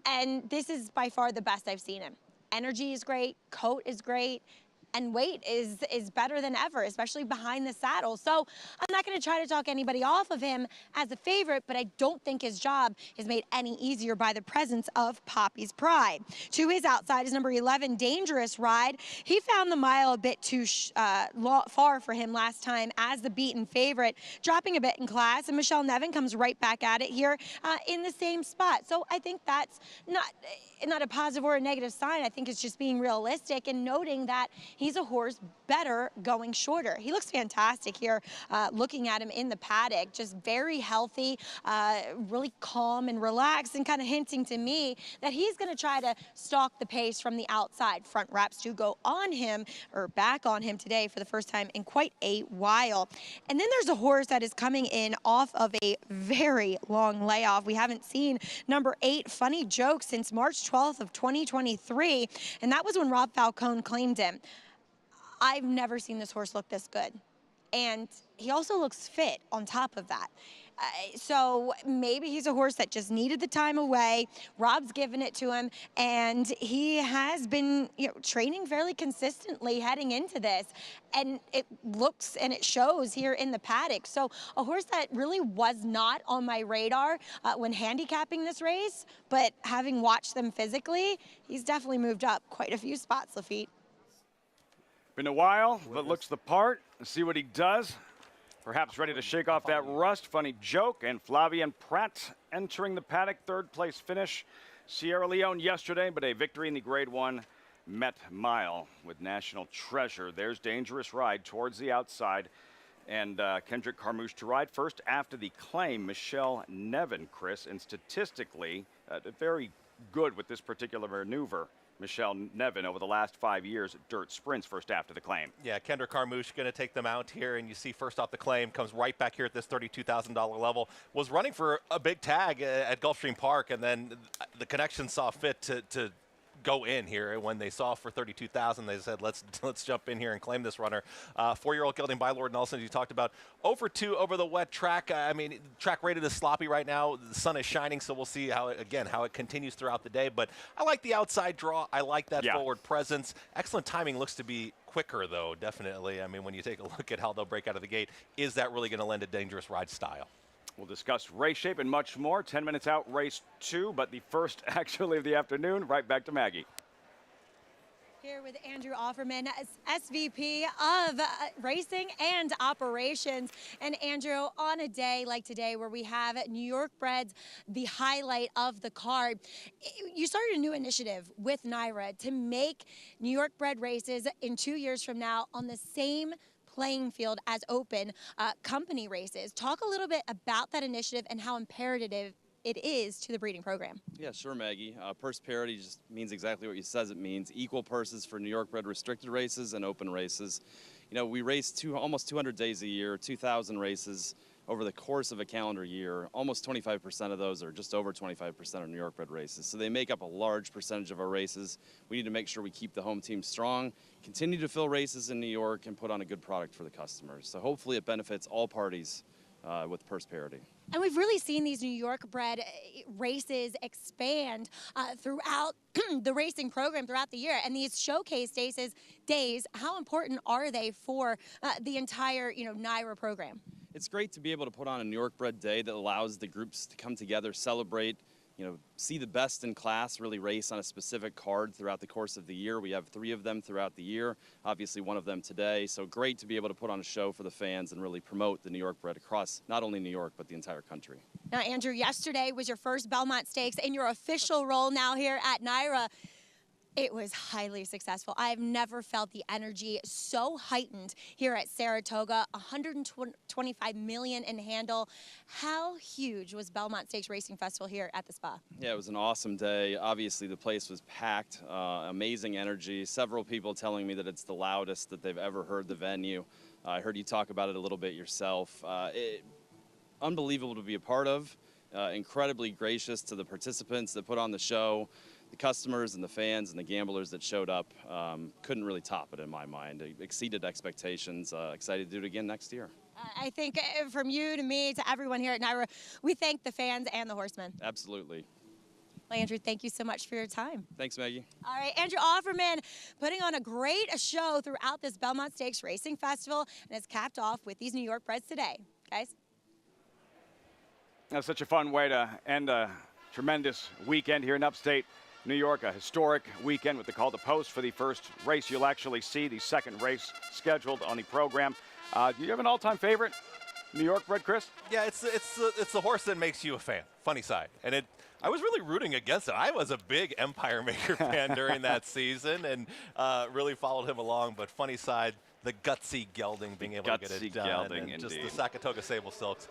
and this is by far the best I've seen him. Energy is great, coat is great, and weight is better than ever, especially behind the saddle. So I'm not going to try to talk anybody off of him as a favorite, but I don't think his job is made any easier by the presence of Poppy's Pride. To his outside is number 11, Dangerous Ride. He found the mile a bit too far for him last time as the beaten favorite, dropping a bit in class, and Michelle Nevin comes right back at it here in the same spot. So I think that's not a positive or a negative sign. I think it's just being realistic and noting that he's a horse better going shorter. He looks fantastic here, looking at him in the paddock, just very healthy, really calm and relaxed, and kind of hinting to me that he's going to try to stalk the pace from the outside. Front wraps do go on him, or back on him today for the first time in quite a while. And then there's a horse that is coming in off of a very long layoff. We haven't seen number 8, Funny Joke, since March 12th of 2023, and that was when Rob Falcone claimed him. I've never seen this horse look this good, and he also looks fit on top of that. So maybe he's a horse that just needed the time away. Rob's given it to him, and he has been, training fairly consistently heading into this, and it looks and it shows here in the paddock. So a horse that really was not on my radar when handicapping this race, but having watched them physically, he's definitely moved up quite a few spots, Lafitte. Been a while, but looks the part. Let's see what he does. Perhaps ready to shake off that rust. Funny Joke and Flavien Prat entering the paddock. Third place finish. Sierra Leone yesterday, but a victory in the Grade 1 Met Mile with National Treasure. There's Dangerous Ride towards the outside. And Kendrick Carmouche to ride first after the claim. Michelle Nevin, Chris, and statistically very good with this particular maneuver. Michelle Nevin over the last 5 years, dirt sprints first after the claim. Yeah, Kendrick Carmouche going to take them out here, and you see first off the claim, comes right back here at this $32,000 level, was running for a big tag at Gulfstream Park, and then the connection saw fit to go in here. When they saw for $32,000, they said, let's jump in here and claim this runner. 4-year-old gelding by Lord Nelson, as you talked about, over 2 over the wet track. I mean, track rated is sloppy right now. The sun is shining, so we'll see how it continues throughout the day. But I like the outside draw. I like that forward presence. Excellent timing. Looks to be quicker, though, definitely. I mean, when you take a look at how they'll break out of the gate, is that really going to lend a Dangerous Ride style? We'll discuss race shape and much more. 10 minutes out, race 2, but the first actually of the afternoon. Right back to Maggie. Here with Andrew Offerman, SVP of Racing and Operations. And Andrew, on a day like today where we have New York Breds, the highlight of the card, you started a new initiative with NYRA to make New York bred races in 2 years from now on the same playing field as open company races. Talk a little bit about that initiative and how imperative it is to the breeding program. Yeah, sure, Maggie. Purse parity just means exactly what you says it means. Equal purses for New York bred restricted races and open races. We race almost 200 days a year, 2,000 races over the course of a calendar year. Almost 25% of those, or just over 25%, are New York bred races. So they make up a large percentage of our races. We need to make sure we keep the home team strong, continue to fill races in New York, and put on a good product for the customers. So hopefully it benefits all parties with purse parity. And we've really seen these New York bred races expand throughout the racing program throughout the year. And these showcase days, how important are they for the entire, NYRA program? It's great to be able to put on a New York bred day that allows the groups to come together, celebrate, see the best in class really race on a specific card throughout the course of the year. We have 3 of them throughout the year, obviously one of them today. So great to be able to put on a show for the fans and really promote the New York bred across not only New York, but the entire country. Now, Andrew, yesterday was your first Belmont Stakes in your official role now here at NYRA. It was highly successful. I have never felt the energy so heightened here at Saratoga. 125 million in handle. How huge was Belmont Stakes Racing Festival here at the spa? Yeah, it was an awesome day. Obviously, the place was packed. Amazing energy. Several people telling me that it's the loudest that they've ever heard the venue. I heard you talk about it a little bit yourself. Unbelievable to be a part of. Incredibly gracious to the participants that put on the show. The customers and the fans and the gamblers that showed up couldn't really top it in my mind. It exceeded expectations. Excited to do it again next year. I think from you to me to everyone here at NYRA, we thank the fans and the horsemen. Absolutely. Well, Andrew, thank you so much for your time. Thanks, Maggie. All right, Andrew Offerman putting on a great show throughout this Belmont Stakes Racing Festival, and it's capped off with these New York Breds today. Guys? That's such a fun way to end a tremendous weekend here in upstate New York, a historic weekend with the call to post for the first race you'll actually see, the second race scheduled on the program. Do you have an all-time favorite New York bred, Chris? Yeah, it's the horse that makes you a fan. Funny side, and I was really rooting against it. I was a big Empire Maker fan during that season, and really followed him along. But funny side, the gutsy gelding being able to get it done, gelding, and just indeed. the Saratoga Sable Silks.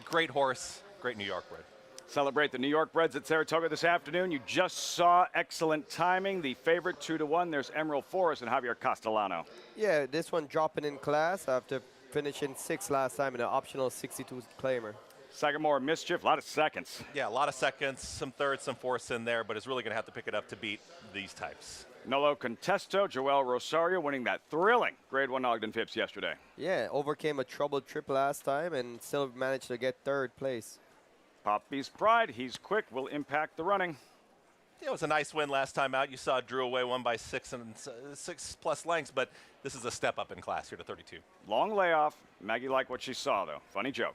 Great horse, great New York bred. Celebrate the New York Breds at Saratoga this afternoon. You just saw excellent timing. The favorite 2-1. There's Emerald Forest and Javier Castellano. Yeah, this one dropping in class after finishing 6th last time in an optional 62 claimer. Sagamore Mischief, a lot of seconds. Yeah, a lot of seconds, some thirds, some fourths in there, but is really going to have to pick it up to beat these types. Nolo Contesto, Joel Rosario winning that thrilling Grade 1 Ogden Phipps yesterday. Yeah, overcame a troubled trip last time and still managed to get 3rd place. Poppy's Pride, he's quick, will impact the running. Yeah, it was a nice win last time out. You saw Drew Away won by 6+ lengths, but this is a step up in class here to 32. Long layoff. Maggie liked what she saw, though. Funny joke.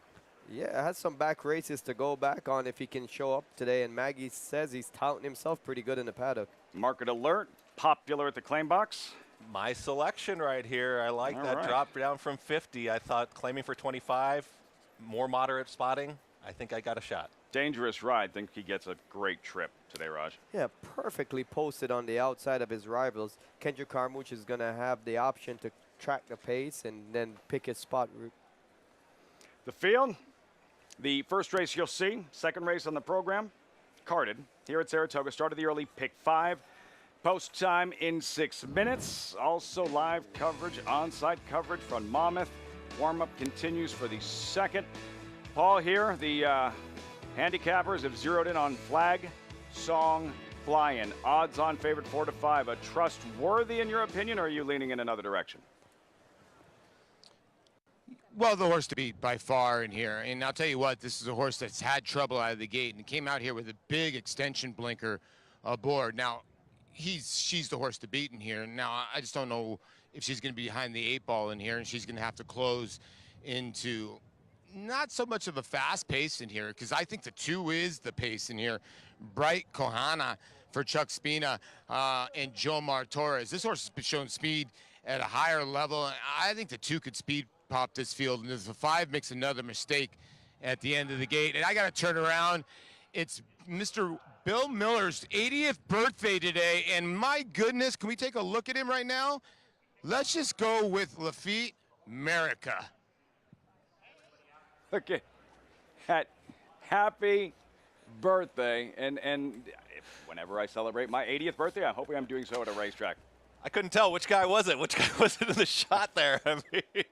Yeah, has some back races to go back on if he can show up today, and Maggie says he's touting himself pretty good in the paddock. Market Alert, popular at the claim box. My selection right here. I like that drop down from 50. I thought claiming for 25, more moderate spotting. I think I got a shot. Dangerous Ride. Think he gets a great trip today, Raj. Yeah, perfectly posted on the outside of his rivals. Kendrick Carmouche is going to have the option to track the pace and then pick his spot route. The field, the first race you'll see, second race on the program, carded here at Saratoga. Started the early pick 5. Post time in 6 minutes. Also live coverage, on-site coverage from Monmouth. Warm-up continues for the second. Paul here, the handicappers have zeroed in on Flag Song Flying. Odds on favorite 4-5. A trustworthy in your opinion, or are you leaning in another direction? Well, the horse to beat by far in here. And I'll tell you what, this is a horse that's had trouble out of the gate and came out here with a big extension blinker aboard. Now, she's the horse to beat in here. Now, I just don't know if she's going to be behind the 8 ball in here, and she's going to have to close into not so much of a fast pace in here, because I think the 2 is the pace in here. Bright Kohana for Chuck Spina and Jomar Torres. This horse has been showing speed at a higher level. I think the 2 could speed pop this field, and if the 5 makes another mistake at the end of the gate, and I got to turn around, it's Mr. Bill Miller's 80th birthday today, and my goodness, can we take a look at him right now? Let's just go with Lafitte America. Okay. Happy birthday. And whenever I celebrate my 80th birthday, I'm hoping I'm doing so at a racetrack. I couldn't tell which guy was it. Which guy was it in the shot there? I mean,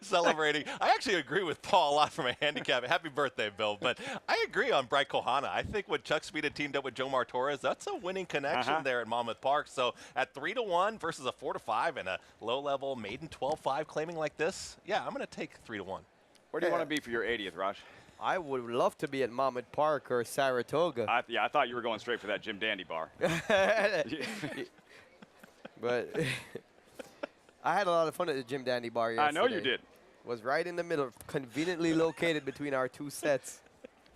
celebrating. I actually agree with Paul a lot from a handicap. Happy birthday, Bill. But I agree on Bright Kohana. I think when Chuck Speed had teamed up with Jomar Torres, that's a winning connection there at Monmouth Park. So at 3-1 versus a 4-5 and a low-level maiden 12-5 claiming like this, yeah, I'm going to take 3-1. Where do you want to be for your 80th, Raj? I would love to be at Monmouth Park or Saratoga. I thought you were going straight for that Jim Dandy bar. But I had a lot of fun at the Jim Dandy bar yesterday. I know you did. Was right in the middle, conveniently located between our 2 sets.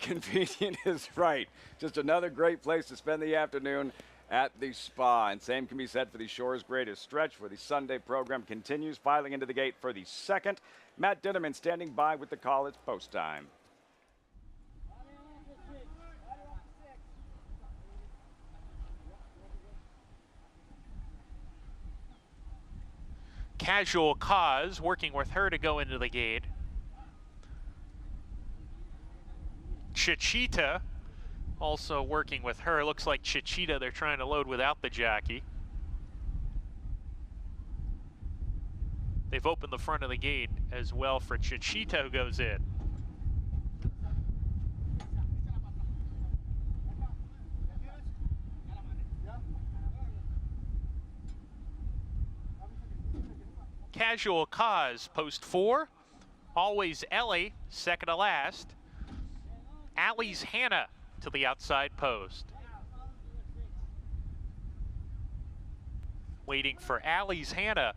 Convenient is right. Just another great place to spend the afternoon at the spa. And same can be said for the Shore's greatest stretch, where the Sunday program continues, filing into the gate for the second. Matt Ditterman standing by with the call. It's post time. Casual Cause working with her to go into the gate. Chichita also working with her. Looks like Chichita they're trying to load without the jockey. They've opened the front of the gate as well for Chichita, who goes in. Casual Cause, post 4. Always Ellie, second to last. Allie's Hannah to the outside post. waiting for Allie's Hannah.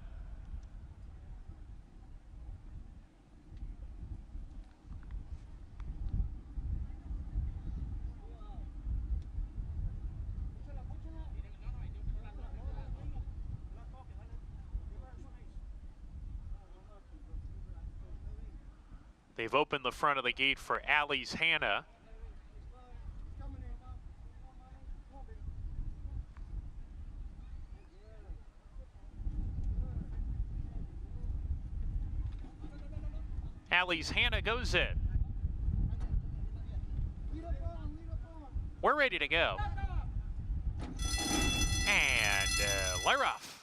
They've opened the front of the gate for Allie's Hannah. Allie's Hannah goes in. We're ready to go. And they're off.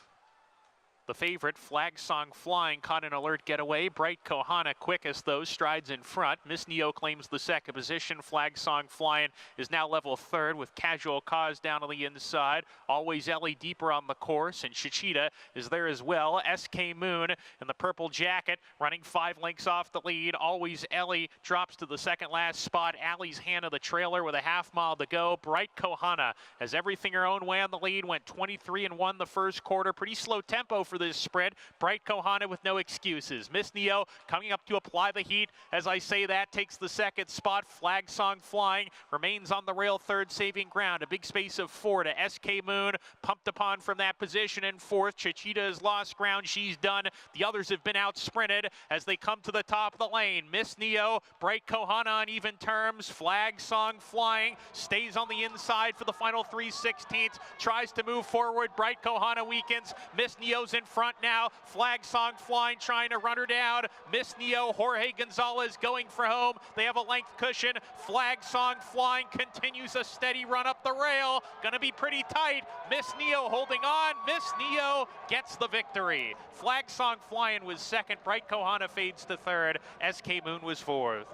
The favorite, Flag Song Flying, caught an alert getaway. Bright Kohana quickest, though, strides in front. Miss Neo claims the second position. Flag Song Flying is now level third with Casual Cause down on the inside. Always Ellie deeper on the course, and Chichita is there as well. SK Moon in the purple jacket, running 5 lengths off the lead. Always Ellie drops to the second last spot. Allie's Hannah, the trailer, with a half mile to go. Bright Kohana has everything her own way on the lead. Went 23-1 the first quarter. Pretty slow tempo for this sprint. Bright Kohana with no excuses. Miss Neo coming up to apply the heat. As I say that, takes the second spot. Flag Song Flying remains on the rail third, saving ground. A big space of 4 to SK Moon, pumped upon from that position in fourth. Chichita has lost ground. She's done. The others have been out sprinted as they come to the top of the lane. Miss Neo, Bright Kohana on even terms. Flag Song Flying stays on the inside for the final 3/16. Tries to move forward. Bright Kohana weakens. Miss Neo's in front now. Flag Song Flying trying to run her down. Miss Neo, Jorge Gonzalez going for home. They have a length cushion. Flag Song Flying continues a steady run up the rail. Gonna be pretty tight. Miss Neo holding on. Miss Neo gets the victory. Flag Song Flying was second. Bright Kohana fades to third. SK Moon was fourth.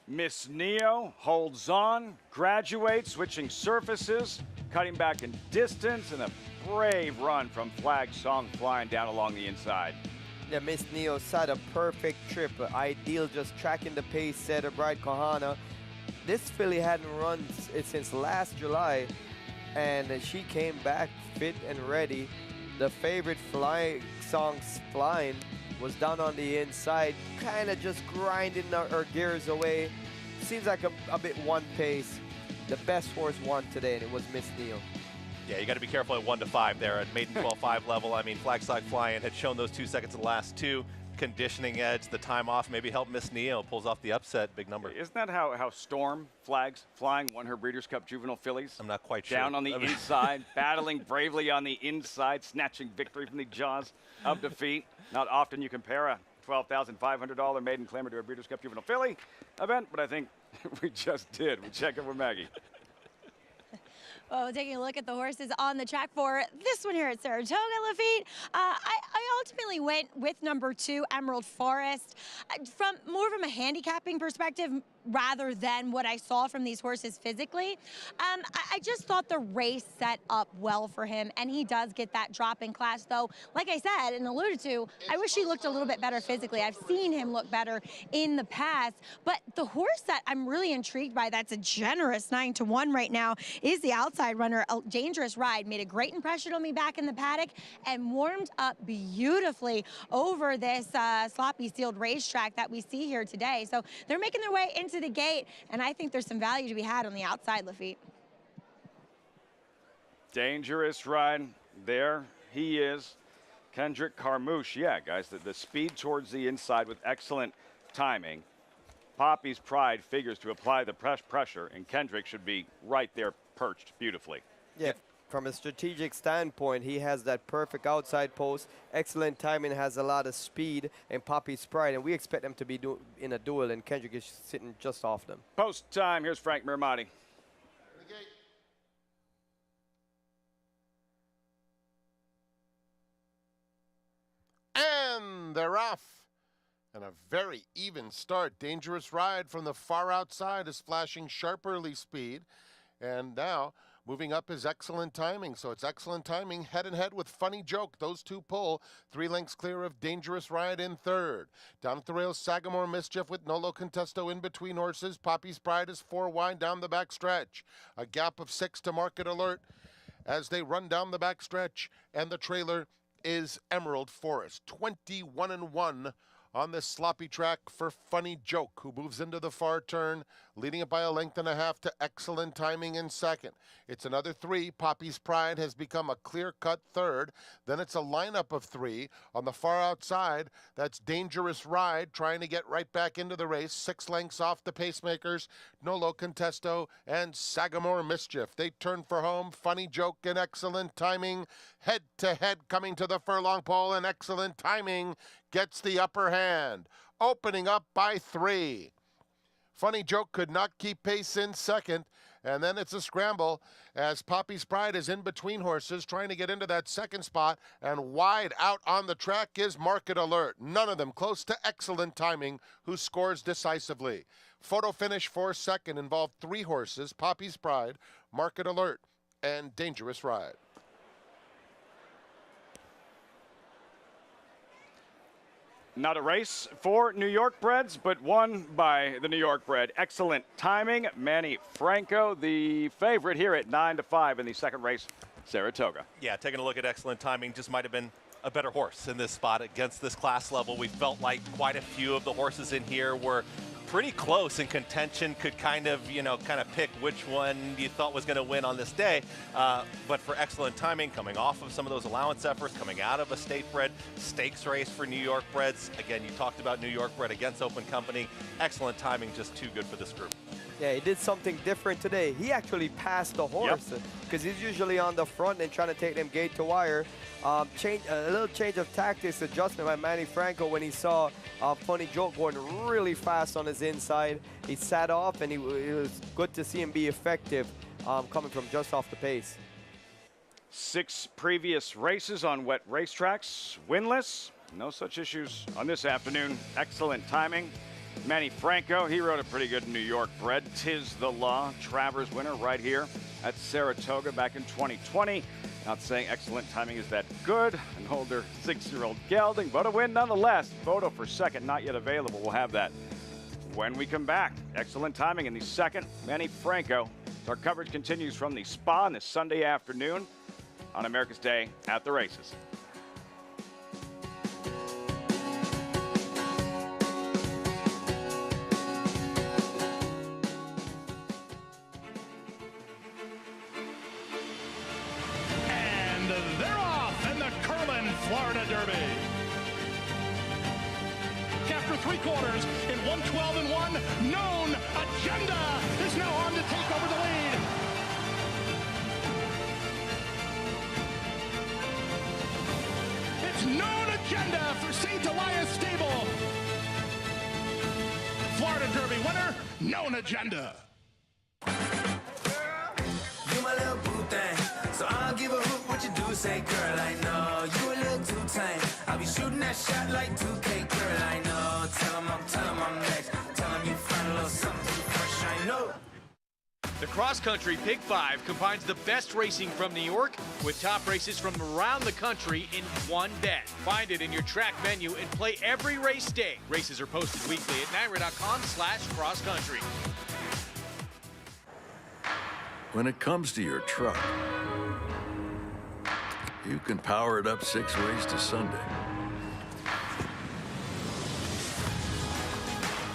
Miss Neo holds on, graduates, switching surfaces, cutting back in distance, and a brave run from Flag Song Flying down along the inside. Yeah, Miss Neo had a perfect trip. Ideal, just tracking the pace set of Bright Kohana. This filly hadn't run since last July, and she came back fit and ready. The favorite, Flag Song Flying, was down on the inside, kind of just grinding her gears away. Seems like a bit one pace. The best horse won today, and it was Miss Neo. Yeah, you got to be careful at 1 to 5 there at maiden 12-5 level. I mean, Flag Song Flying had shown those 2 seconds in the last 2. Conditioning edge, the time off maybe helped Miss Neo. Pulls off the upset, big number. Isn't that how Storm Flags Flying won her Breeders' Cup Juvenile fillies? I'm not quite sure. Down on the inside, battling bravely on the inside, snatching victory from the jaws of defeat. Not often you compare a $12,500 maiden claimer to a Breeders' Cup Juvenile filly event, but I think we just did. We check in with Maggie. Well, taking a look at the horses on the track for this one here at Saratoga, Lafitte. I ultimately went with number 2, Emerald Forest, from a handicapping perspective rather than what I saw from these horses physically. I just thought the race set up well for him, and he does get that drop in class, though. Like I said and alluded to, I wish he looked a little bit better physically. I've seen him look better in the past, but the horse that I'm really intrigued by, that's a generous 9-1 right now, is the outside runner, A Dangerous Ride. Made a great impression on me back in the paddock and warmed up beautifully over this sloppy sealed racetrack that we see here today. So they're making their way into the gate, and I think there's some value to be had on the outside, Lafitte. Dangerous Ride, there he is. Kendrick Carmouche, yeah, guys, the speed towards the inside with excellent timing. Poppy's Pride figures to apply the pressure, and Kendrick should be right there perched beautifully. Yeah, from a strategic standpoint, he has that perfect outside post, excellent timing, has a lot of speed, and Poppy's Pride, and we expect them to be in a duel, and Kendrick is sitting just off them. Post time, here's Frank Mirmati. And they're off. And a very even start. Dangerous Ride from the far outside is flashing sharp early speed. And now moving up is Excellent Timing. So it's Excellent Timing head and head with Funny Joke. Those two pull 3 lengths clear of Dangerous Ride in third. Down at the rails, Sagamore Mischief with Nolo Contesto in between horses. Poppy's Pride is 4 wide down the back stretch. A gap of 6 to Market Alert. as they run down the backstretch, and the trailer is Emerald Forest. 21-1 on this sloppy track for Funny Joke, who moves into the far turn, leading it by a length and a half to Excellent Timing in second. It's another 3. Poppy's Pride has become a clear-cut third. Then it's a lineup of 3. On the far outside, that's Dangerous Ride, trying to get right back into the race. 6 lengths off the pacemakers, Nolo Contesto and Sagamore Mischief. They turn for home. Funny Joke and Excellent Timing head-to-head coming to the furlong pole, and Excellent Timing gets the upper hand, opening up by 3. Funny Joke could not keep pace in second, and then it's a scramble as Poppy's Pride is in between horses trying to get into that second spot, and wide out on the track is Market Alert. None of them close to Excellent Timing, who scores decisively. Photo finish for second involved 3 horses: Poppy's Pride, Market Alert, and Dangerous Ride. Not a race for New York breds, but won by the New York bred. Excellent Timing. Manny Franco, the favorite here at 9-5 in the second race, Saratoga. Yeah, taking a look at Excellent Timing, just might have been a better horse in this spot against this class level. We felt like quite a few of the horses in here were pretty close in contention, could kind of pick which one you thought was going to win on this day. But for Excellent Timing, coming off of some of those allowance efforts, coming out of a state-bred stakes race for New York breds. Again, you talked about New York bred against Open Company. Excellent Timing, just too good for this group. Yeah, he did something different today. He actually passed the horse because he's usually on the front and trying to take them gate to wire. A little change of tactics adjustment by Manny Franco when he saw Funny Joke going really fast on his inside. He sat off, and it was good to see him be effective coming from just off the pace. 6 previous races on wet racetracks, winless. No such issues on this afternoon. Excellent Timing. Manny Franco, he rode a pretty good New York bred. Tis the Law, Travers winner right here at Saratoga back in 2020. Not saying Excellent Timing is that good. An older 6-year-old gelding, but a win nonetheless. Photo for second, not yet available. We'll have that when we come back. Excellent Timing in the second. Manny Franco. Our coverage continues from the spa on this Sunday afternoon on America's Day at the races. Florida Derby. After 3/4 in 112-1, Known Agenda is now on to take over the lead. It's Known Agenda for St. Elias Stable. Florida Derby winner, Known Agenda. You my little boo thing, so I'll give a hoot what you do. Say, girl, I know you a little too tame. I'll be shooting that shot like 2K, girl, I know. Tell him I'm next. Tell him you find a little something too fresh, I know. The Cross Country Pick 5 combines the best racing from New York with top races from around the country in one bet. Find it in your track menu and play every race day. Races are posted weekly at NYRA.com/crosscountry. When it comes to your truck, you can power it up 6 ways to Sunday.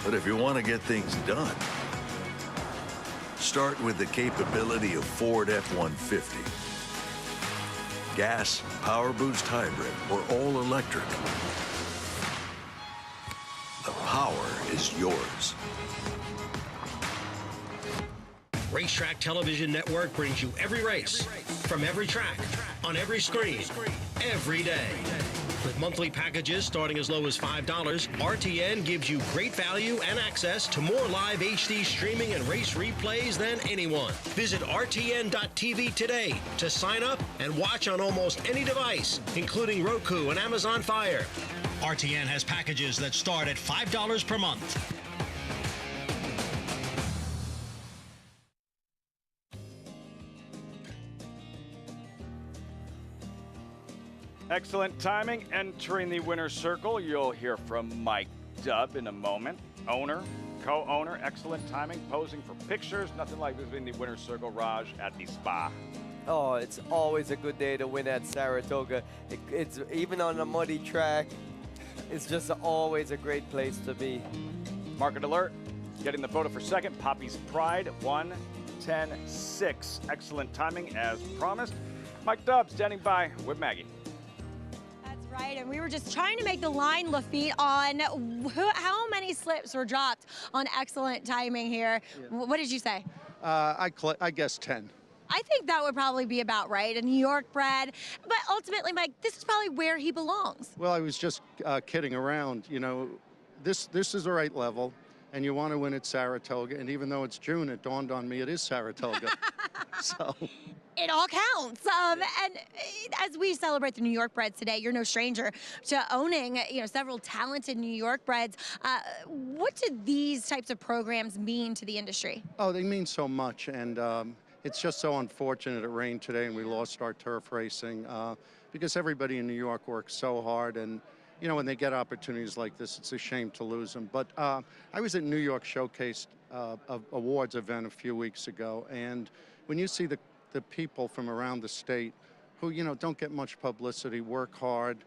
But if you want to get things done, start with the capability of Ford F-150. Gas, power boost hybrid, or all electric. The power is yours. Racetrack Television Network brings you every race, from every track, on every screen, every day. With monthly packages starting as low as $5, RTN gives you great value and access to more live HD streaming and race replays than anyone. Visit RTN.tv today to sign up and watch on almost any device, including Roku and Amazon Fire. RTN has packages that start at $5 per month. Excellent Timing entering the winner's circle. You'll hear from Mike Dubb in a moment. Owner, co-owner, Excellent Timing, posing for pictures. Nothing like visiting the winner's circle, Raj, at the spa. Oh, it's always a good day to win at Saratoga. It's even on a muddy track. It's just always a great place to be. Market alert. Getting the photo for second. Poppy's Pride 1:10.6. Excellent timing as promised. Mike Dubb standing by with Maggie. That's right, and we were just trying to make the line, Lafitte, on how many slips were dropped on excellent timing here. Yeah. What did you say? I guess 10. I think that would probably be about right. A New York bred, but ultimately, Mike, this is probably where he belongs. Well, I was just kidding around. You know, this is the right level, and you want to win at Saratoga. And even though it's June, it dawned on me it is Saratoga. So It all counts. And as we celebrate the New York breds today, you're no stranger to owning, several talented New York breds. What do these types of programs mean to the industry? Oh, they mean so much, and it's just so unfortunate it rained today and we lost our turf racing because everybody in New York works so hard, and when they get opportunities like this, it's a shame to lose them. But I was at New York Showcase Awards event a few weeks ago, and when you see the people from around the state who, don't get much publicity, work hard,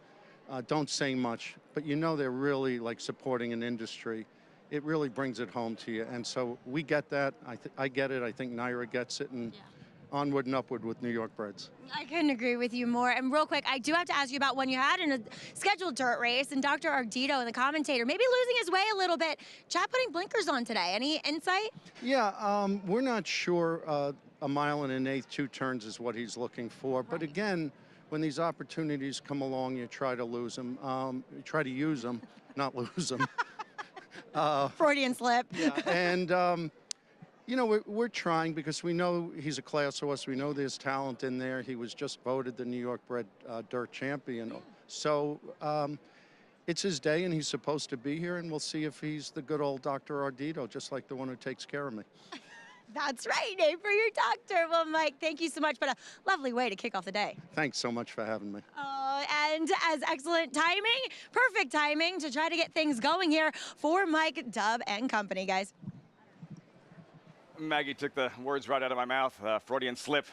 don't say much, but they're really like supporting an industry, it really brings it home to you. And so we get that. I get it. I think Naira gets it. And onward and upward with New York breds. I couldn't agree with you more. And real quick, I do have to ask you about one you had in a scheduled dirt race, and Dr. Ardito and the commentator maybe losing his way a little bit. Chad putting blinkers on today. Any insight? Yeah, we're not sure. A mile and an eighth, 2 turns is what he's looking for. But again, when these opportunities come along, you try to lose them. You try to use them, not lose them. Freudian slip. Yeah, and we're trying because we know he's a class horse. We know there's talent in there. He was just voted the New York bred dirt champion. So it's his day, and he's supposed to be here, and we'll see if he's the good old Dr. Ardito, just like the one who takes care of me. That's right, name for your doctor. Well, Mike, thank you so much, but a lovely way to kick off the day. Thanks so much for having me. And as excellent timing, perfect timing to try to get things going here for Mike Dubb and company, guys. Maggie took the words right out of my mouth. Freudian slip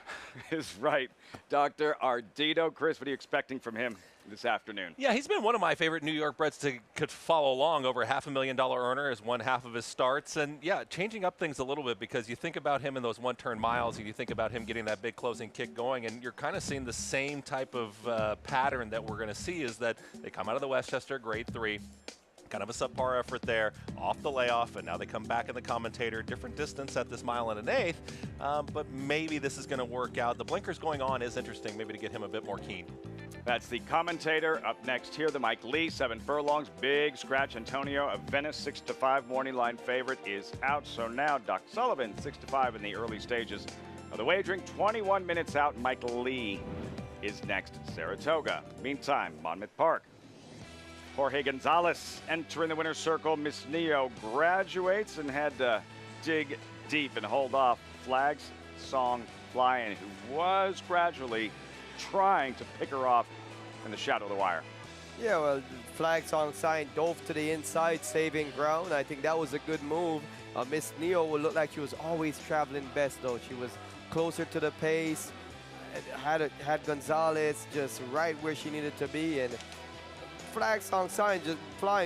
is right. Dr. Ardito. Chris, what are you expecting from him this afternoon? Yeah, he's been one of my favorite New York breds to could follow along. Over $500,000 earner is one half of his starts. And yeah, changing up things a little bit because you think about him in those one-turn miles and you think about him getting that big closing kick going, and you're kind of seeing the same type of pattern that we're going to see is that they come out of the Westchester Grade 3. Kind of a subpar effort there, off the layoff, and now they come back in the commentator. Different distance at this mile and an eighth, but maybe this is going to work out. The blinkers going on is interesting, maybe to get him a bit more keen. That's the commentator. Up next here, the Mike Lee, 7 furlongs, big scratch. Antonio of Venice, 6-5 morning line favorite is out. So now Doc Sullivan, 6-5 in the early stages of the wagering. 21 minutes out, Mike Lee is next. Saratoga. Meantime, Monmouth Park. Jorge Gonzalez entering the winner's circle. Miss Neo graduates and had to dig deep and hold off Flags Song Flying, who was gradually trying to pick her off in the shadow of the wire. Yeah, well, Flag Song Sign dove to the inside, saving ground. I think that was a good move. Miss Neo would look like she was always traveling best, though. She was closer to the pace, had Gonzalez just right where she needed to be, and Flag Song Sign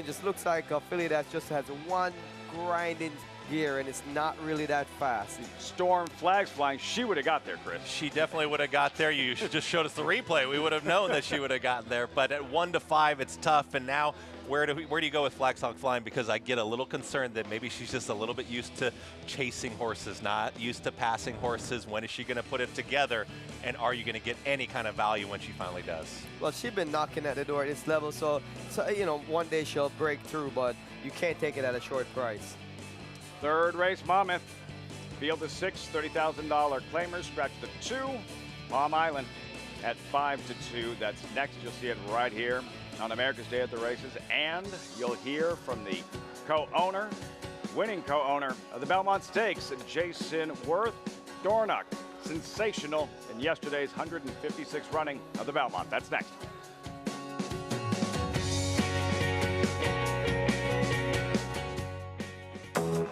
just looks like a filly that just has one grinding gear, and it's not really that fast. Storm Flags Flying, she would have got there, Chris. She definitely would have got there. You just showed us the replay. We would have known that she would have gotten there. But at 1-5, it's tough. And now, where do you go with Flag Song Flying? Because I get a little concerned that maybe she's just a little bit used to chasing horses, not used to passing horses. When is she going to put it together? And are you going to get any kind of value when she finally does? Well, she's been knocking at the door at this level, so one day she'll break through, but you can't take it at a short price. Third race, Monmouth. Field of 6, $30,000 claimers. Scratch the 2. Palm Island at 5-2. That's next. You'll see it right here on America's Day at the Races. And you'll hear from the co-owner, winning co-owner of the Belmont Stakes, Jason Worth. Dornock, sensational in yesterday's 156th running of the Belmont. That's next.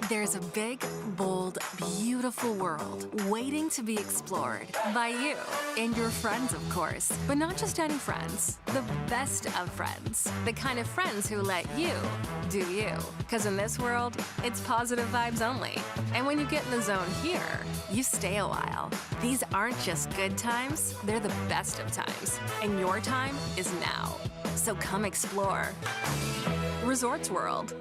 There's a big, bold, beautiful world waiting to be explored by you and your friends, of course. But not just any friends, the best of friends. The kind of friends who let you do you. Because in this world, it's positive vibes only. And when you get in the zone here, you stay a while. These aren't just good times, they're the best of times. And your time is now. So come explore. Resorts World.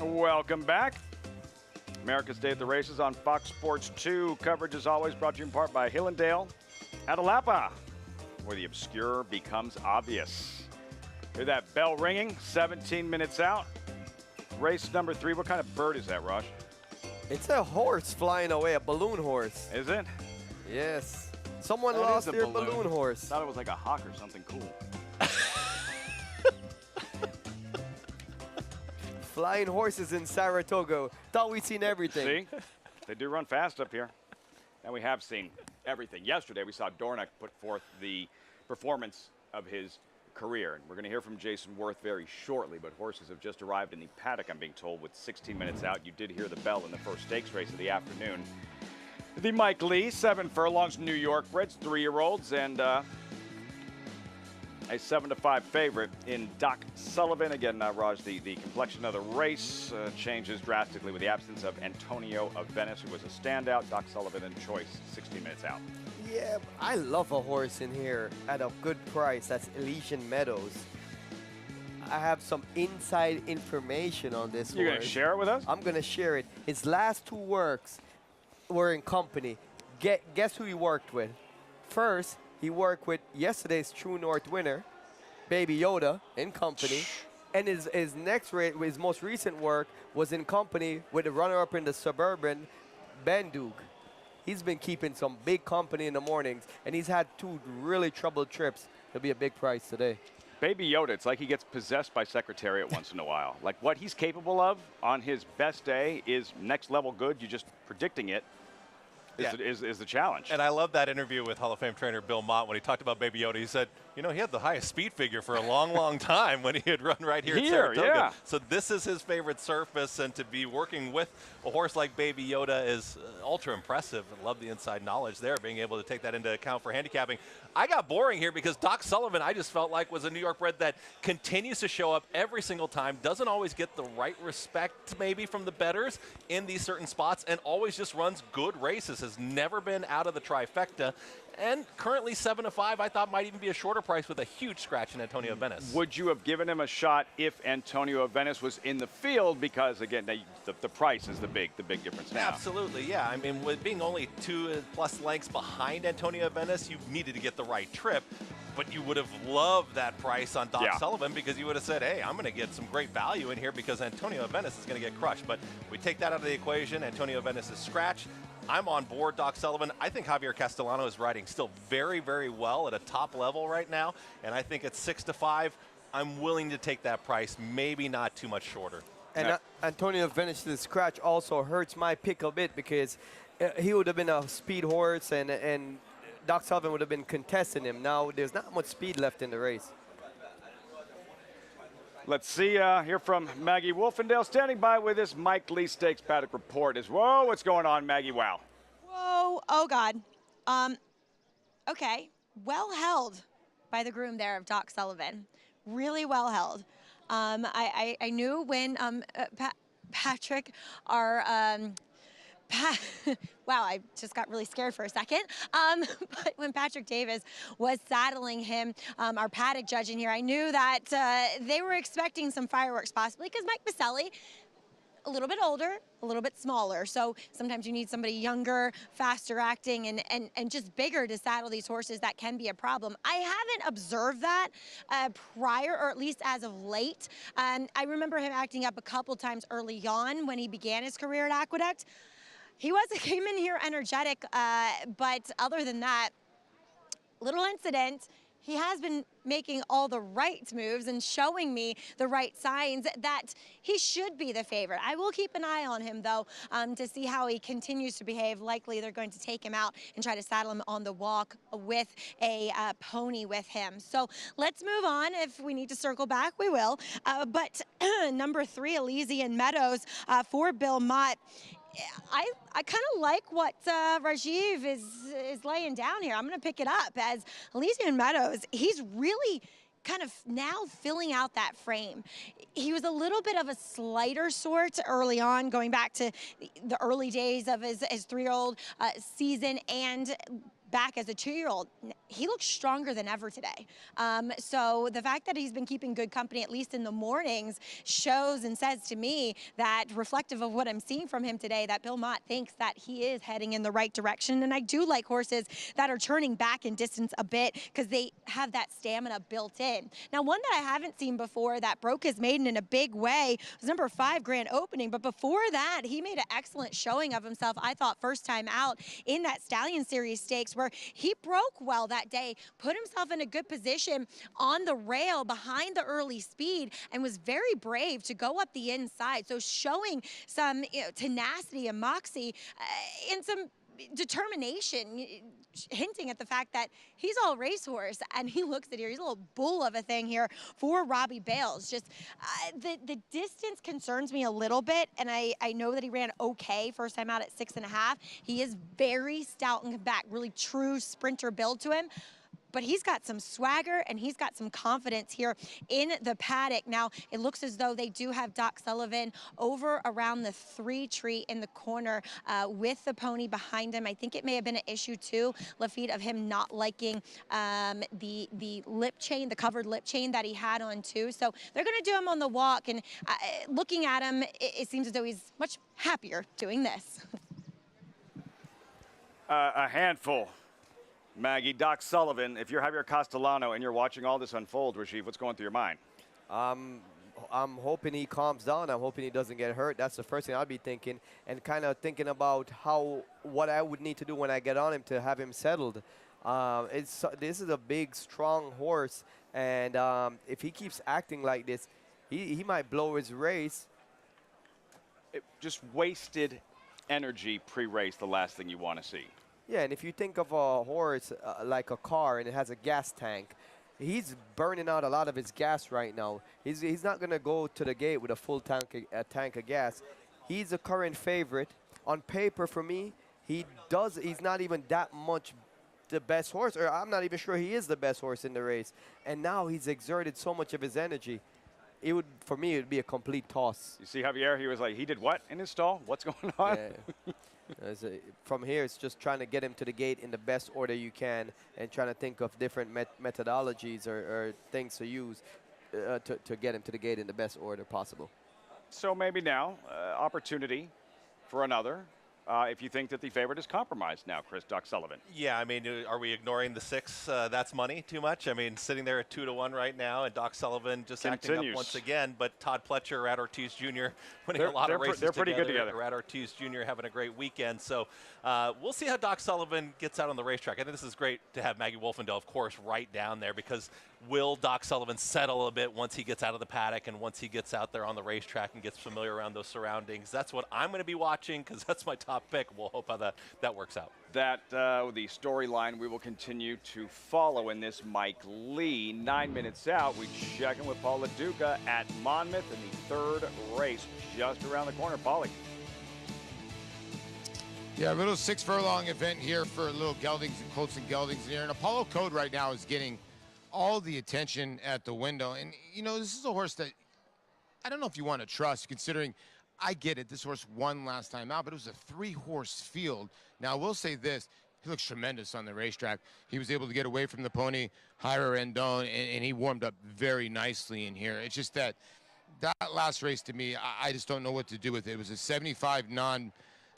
Welcome back. America's Day at the Races on Fox Sports 2. Coverage is always brought to you in part by Hillendale Atalapa, where the obscure becomes obvious. Hear that bell ringing, 17 minutes out. Race number 3. What kind of bird is that, Raj? It's a horse flying away, a balloon horse. Is it? Yes. Someone That lost is a their balloon horse. Thought it was like a hawk or something cool. Flying horses in Saratoga. Thought we'd seen everything. See? They do run fast up here. And we have seen everything. Yesterday, we saw Dornoch put forth the performance of his career. And we're going to hear from Jason Worth very shortly, but horses have just arrived in the paddock, I'm being told, with 16 minutes out. You did hear the bell in the first stakes race of the afternoon. The Mike Lee, 7 furlongs, New York breds, 3-year-olds, and a 7-5 favorite in Doc Sullivan. Again, Raj, the complexion of the race changes drastically with the absence of Antonio of Venice, who was a standout. Doc Sullivan in choice, 16 minutes out. Yeah, I love a horse in here at a good price. That's Elysian Meadows. I have some inside information on this horse. You're going to share it with us? I'm going to share it. His last 2 works were in company. Guess who he worked with? First, he worked with yesterday's True North winner, Baby Yoda, in company. And his most recent work was in company with the runner-up in the Suburban, Bandug. He's been keeping some big company in the mornings, and he's had 2 really troubled trips. He'll be a big price today. Baby Yoda, it's like he gets possessed by Secretariat once in a while. Like what he's capable of on his best day is next level good. You're just predicting it. Is the challenge. And I love that interview with Hall of Fame trainer Bill Mott when he talked about Baby Yoda. He said, You know, he had the highest speed figure for a long, long time when he had run right here at Here, Saratoga. yeah. So this is his favorite surface, and to be working with a horse like Baby Yoda is ultra impressive. I love the inside knowledge there, being able to take that into account for handicapping. I got boring here because Doc Sullivan, I just felt like, was a New York bred that continues to show up every single time, doesn't always get the right respect maybe from the bettors in these certain spots, and always just runs good races, has never been out of the trifecta. And currently 7-5, I thought might even be a shorter price with a huge scratch in Antonio Venice. Would you have given him a shot if Antonio Venice was in the field? Because again, the price is the big difference now. Absolutely, yeah. I mean, with being only 2+ lengths behind Antonio Venice, you needed to get the right trip. But you would have loved that price on Doc Sullivan, because you would have said, hey, I'm going to get some great value in here because Antonio Venice is going to get crushed. But we take that out of the equation. Antonio Venice is scratched. I'm on board Doc Sullivan. I think Javier Castellano is riding still very, very well at a top level right now. And I think at 6-5, I'm willing to take that price, maybe not too much shorter. And Antonio Venice's scratch also hurts my pick a bit, because he would have been a speed horse, and Doc Sullivan would have been contesting him. Now there's not much speed left in the race. Let's see, hear from Maggie Wolfendale, standing by with this Mike Lee Stakes Paddock report. Whoa, what's going on, Maggie? Wow. Whoa, oh God. Okay, well held by the groom there of Doc Sullivan. Really well held. I knew when Patrick, our wow, I just got really scared for a second. But when Patrick Davis was saddling him, our paddock judge in here, I knew that they were expecting some fireworks possibly, because Mike Maselli, a little bit older, a little bit smaller. So sometimes you need somebody younger, faster acting, and just bigger to saddle these horses. That can be a problem. I haven't observed that prior, or at least as of late. I remember him acting up a couple times early on when he began his career at Aqueduct. He came in here energetic, but other than that, little incident. He has been making all the right moves and showing me the right signs that he should be the favorite. I will keep an eye on him, though, to see how he continues to behave. Likely they're going to take him out and try to saddle him on the walk with a pony with him. So let's move on. If we need to circle back, we will. But number 3, Elysian Meadows for Belmont. I kind of like what Rajiv is laying down here. I'm going to pick it up as Elysian Meadows. He's really kind of now filling out that frame. He was a little bit of a slighter sort early on, going back to the early days of his 3-year-old season, and back as a 2-year-old. He looks stronger than ever today. So the fact that he's been keeping good company, at least in the mornings, shows and says to me that, reflective of what I'm seeing from him today, that Bill Mott thinks that he is heading in the right direction. And I do like horses that are turning back in distance a bit, because they have that stamina built in. Now, one that I haven't seen before that broke his maiden in a big way was number 5, Grand Opening. But before that, he made an excellent showing of himself, I thought, first time out in that Stallion Series Stakes, where he broke well that day, put himself in a good position on the rail behind the early speed, and was very brave to go up the inside. So showing some tenacity and moxie and some determination, hinting at the fact that he's all racehorse, and he looks at here, he's a little bull of a thing here for Robbie Bales. Just the distance concerns me a little bit, and I know that he ran okay first time out at 6.5. He is very stout and back, really true sprinter build to him. But he's got some swagger, and he's got some confidence here in the paddock. Now, it looks as though they do have Doc Sullivan over around the 3 tree in the corner with the pony behind him. I think it may have been an issue, too, Lafitte, of him not liking the lip chain, the covered lip chain that he had on, too. So they're going to do him on the walk, and looking at him, it seems as though he's much happier doing this. A handful. Maggie, Doc Sullivan, if you're Javier Castellano and you're watching all this unfold, Rajiv, what's going through your mind? I'm hoping he calms down. I'm hoping he doesn't get hurt. That's the first thing I'd be thinking, and kind of thinking about what I would need to do when I get on him to have him settled. This is a big, strong horse, and if he keeps acting like this, he might blow his race. It just wasted energy pre-race, the last thing you want to see. Yeah, and if you think of a horse like a car, and it has a gas tank, he's burning out a lot of his gas right now. He's not going to go to the gate with a full tank of gas. He's a current favorite. On paper, for me, he's not even that much the best horse, or I'm not even sure he is the best horse in the race. And now he's exerted so much of his energy. For me, it would be a complete toss. You see Javier, he was like, he did what in his stall? What's going on? Yeah. From here, it's just trying to get him to the gate in the best order you can and trying to think of different methodologies or things to use to get him to the gate in the best order possible. So maybe now, opportunity for another. If you think that the favorite is compromised now, Chris Doc Sullivan. Yeah, I mean, are we ignoring the 6? That's money too much. I mean, sitting there at 2-1 right now, and Doc Sullivan just acting up once again. But Todd Pletcher, Rad Ortiz Jr. winning a lot of races. They're pretty good together. Rad Ortiz Jr. having a great weekend. So we'll see how Doc Sullivan gets out on the racetrack. I think this is great to have Maggie Wolfendale, of course, right down there, because will Doc Sullivan settle a bit once he gets out of the paddock and once he gets out there on the racetrack and gets familiar around those surroundings? That's what I'm going to be watching, because that's my top pick. We'll hope how that works out. That the storyline we will continue to follow in this Mike Lee. 9 minutes out, we check in with Paul LaDuca at Monmouth in the 3rd race just around the corner. Paulie. Yeah, a little 6 furlong event here for little geldings and colts and geldings here. And Apollo Code right now is getting all the attention at the window. And, you know, this is a horse that I don't know if you want to trust, considering I get it. This horse won last time out, but it was a 3-horse field. Now, I will say this. He looks tremendous on the racetrack. He was able to get away from the pony, Jairo Rendon, and he warmed up very nicely in here. It's just that last race, to me, I just don't know what to do with it. It was a 75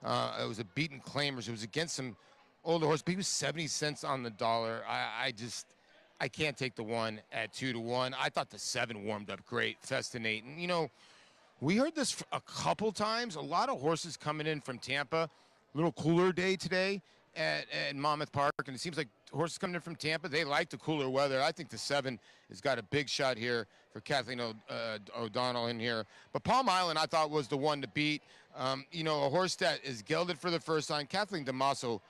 it was a beaten claimers. It was against some older horse, but he was 70 cents on the dollar. I can't take the 1 at 2-1. I thought the 7 warmed up great, Festinate. And, you know, we heard this a couple times. A lot of horses coming in from Tampa. A little cooler day today at Monmouth Park, and it seems like horses coming in from Tampa, they like the cooler weather. I think the 7 has got a big shot here for Kathleen O'Donnell in here. But Palm Island, I thought, was the one to beat. You know, a horse that is gelded for the first time. Kathleen DeMasso,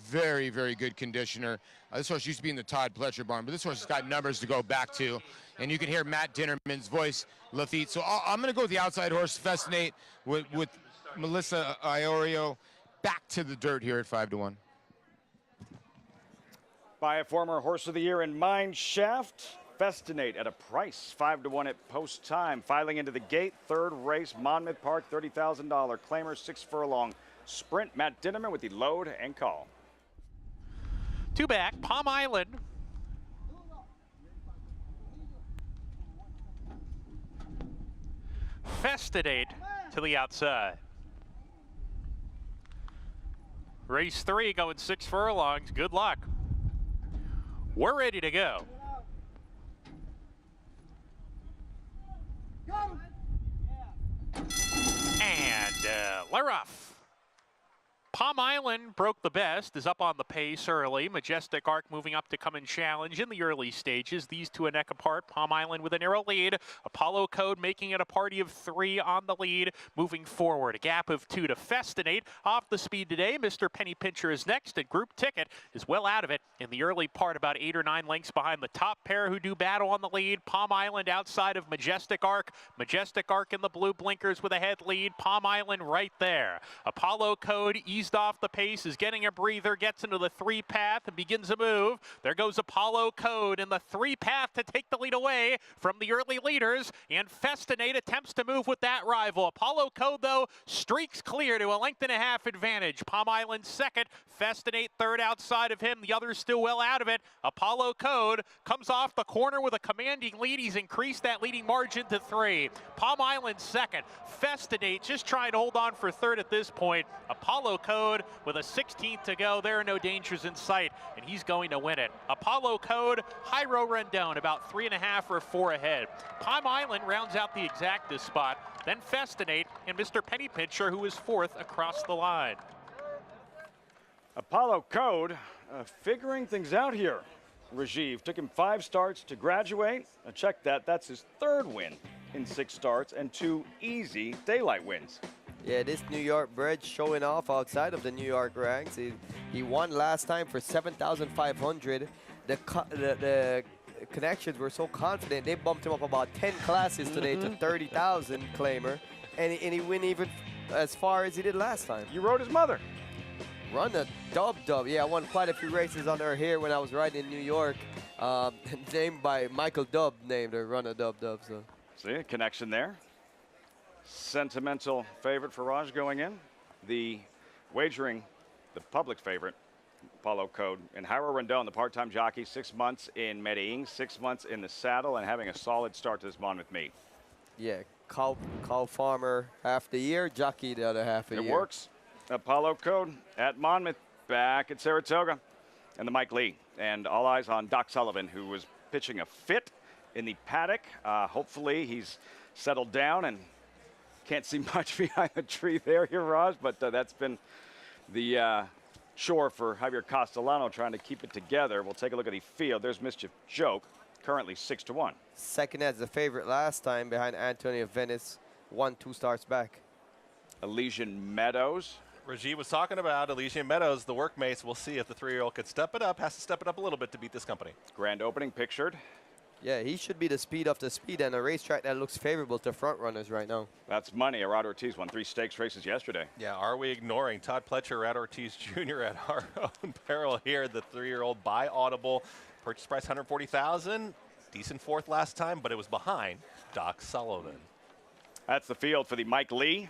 very, very good conditioner. This horse used to be in the Todd Pletcher barn, but this horse has got numbers to go back to. And you can hear Matt Dinnerman's voice, Lafitte. So I'm going to go with the outside horse, Festinate, with Melissa Iorio. Back to the dirt here at 5-1. By a former Horse of the Year in Mine Shaft, Festinate at a price 5-1 at post time. Filing into the gate, 3rd race, Monmouth Park, $30,000. Claimer, 6 furlong sprint. Matt Dinnerman with the load and call. 2 back, Palm Island. Festinate to the outside. Race 3 going 6 furlongs. Good luck. We're ready to go. And we're off. Palm Island broke the best, is up on the pace early. Majestic Arc moving up to come and challenge in the early stages. These two a neck apart. Palm Island with a narrow lead. Apollo Code making it a party of 3 on the lead. Moving forward, a gap of 2 to Festinate. Off the speed today, Mr. Penny Pincher is next, and Group Ticket is well out of it in the early part, about 8 or 9 lengths behind the top pair who do battle on the lead. Palm Island outside of Majestic Arc. Majestic Arc in the blue blinkers with a head lead. Palm Island right there. Apollo Code eased off the pace, is getting a breather, gets into the 3 path and begins a move. There goes Apollo Code in the 3 path to take the lead away from the early leaders, and Festinate attempts to move with that rival. Apollo Code, though, streaks clear to a 1.5 length advantage. Palm Island second, Festinate third outside of him. The others still well out of it. Apollo Code comes off the corner with a commanding lead. He's increased that leading margin to 3. Palm Island second. Festinate just trying to hold on for third at this point. Apollo Code with a 16th to go. There are no dangers in sight, and he's going to win it. Apollo Code, Jairo Rendon about 3.5 or 4 ahead. Palm Island rounds out the exacta spot. Then Festinate and Mr. Penny Pincher, who is 4th across the line. Apollo Code figuring things out here. Rajiv took him 5 starts to graduate. Check that. That's his 3rd win in 6 starts and 2 easy daylight wins. Yeah, this New York bred showing off outside of the New York ranks. He won last time for $7,500. The connections were so confident, they bumped him up about 10 classes today to 30,000 claimer, and he went even as far as he did last time. You rode his mother. Run a dub. Yeah, I won quite a few races under her here when I was riding in New York. Named by Michael Dubb, named her Run a Dub. So. See a connection there. Sentimental favorite for Raj going in. The wagering, the public favorite, Apollo Code. And Hiro Rendon, the part-time jockey, 6 months in Medellin, 6 months in the saddle, and having a solid start to this Monmouth meet. Yeah, cow farmer half the year, jockey the other half the year. It works. Apollo Code at Monmouth, back at Saratoga. And the Mike Lee. And all eyes on Doc Sullivan, who was pitching a fit in the paddock. Hopefully he's settled down and can't see much behind the tree there here, Raj, but that's been the chore for Javier Castellano, trying to keep it together. We'll take a look at the field. There's Mischief Joke, currently 6-1. Second as the favorite last time behind Antonio Venice, 1-2 starts back. Elysian Meadows. Rajiv was talking about Elysian Meadows, the workmates. We'll see if the 3-year-old could step it up. Has to step it up a little bit to beat this company. Grand opening pictured. Yeah, he should be the speed of the speed and a racetrack that looks favorable to front runners right now. That's money. Arad Ortiz won 3 stakes races yesterday. Yeah, are we ignoring Todd Pletcher, Arad Ortiz Jr. at our own peril here? The 3-year-old by Audible. Purchase price $140,000. Decent fourth last time, but it was behind Doc Sullivan. That's the field for the Mike Lee.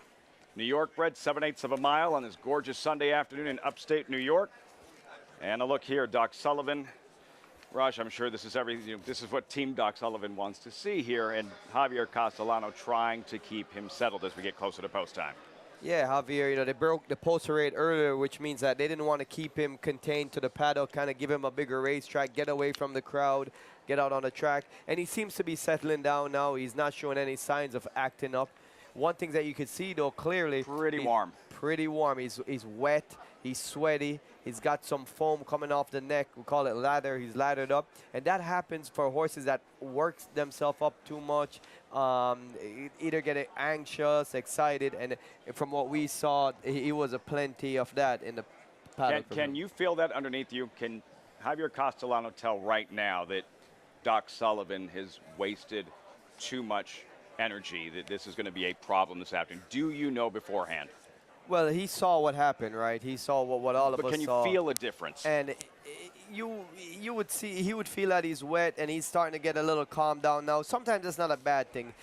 New York bred, 7/8 of a mile on this gorgeous Sunday afternoon in upstate New York. And a look here, Doc Sullivan. Raj, I'm sure this is this is what Team Doc Sullivan wants to see here, and Javier Castellano trying to keep him settled as we get closer to post time. Yeah, Javier, they broke the poster rate earlier, which means that they didn't want to keep him contained to the paddock, kind of give him a bigger racetrack, get away from the crowd, get out on the track. And he seems to be settling down now. He's not showing any signs of acting up. One thing that you can see, though, clearly. Pretty warm. Pretty warm. He's wet. He's sweaty. He's got some foam coming off the neck. We call it lather. He's lathered up. And that happens for horses that work themselves up too much, either get anxious, excited. And from what we saw, he was a plenty of that in the paddock. Can you feel that underneath you? Can Javier Castellano tell right now that Doc Sullivan has wasted too much energy, that this is going to be a problem this afternoon? Do you know beforehand? Well, he saw what happened, right? He saw what all of us saw. But can you feel a difference? And you would see, he would feel that he's wet and he's starting to get a little calmed down now. Sometimes that's not a bad thing.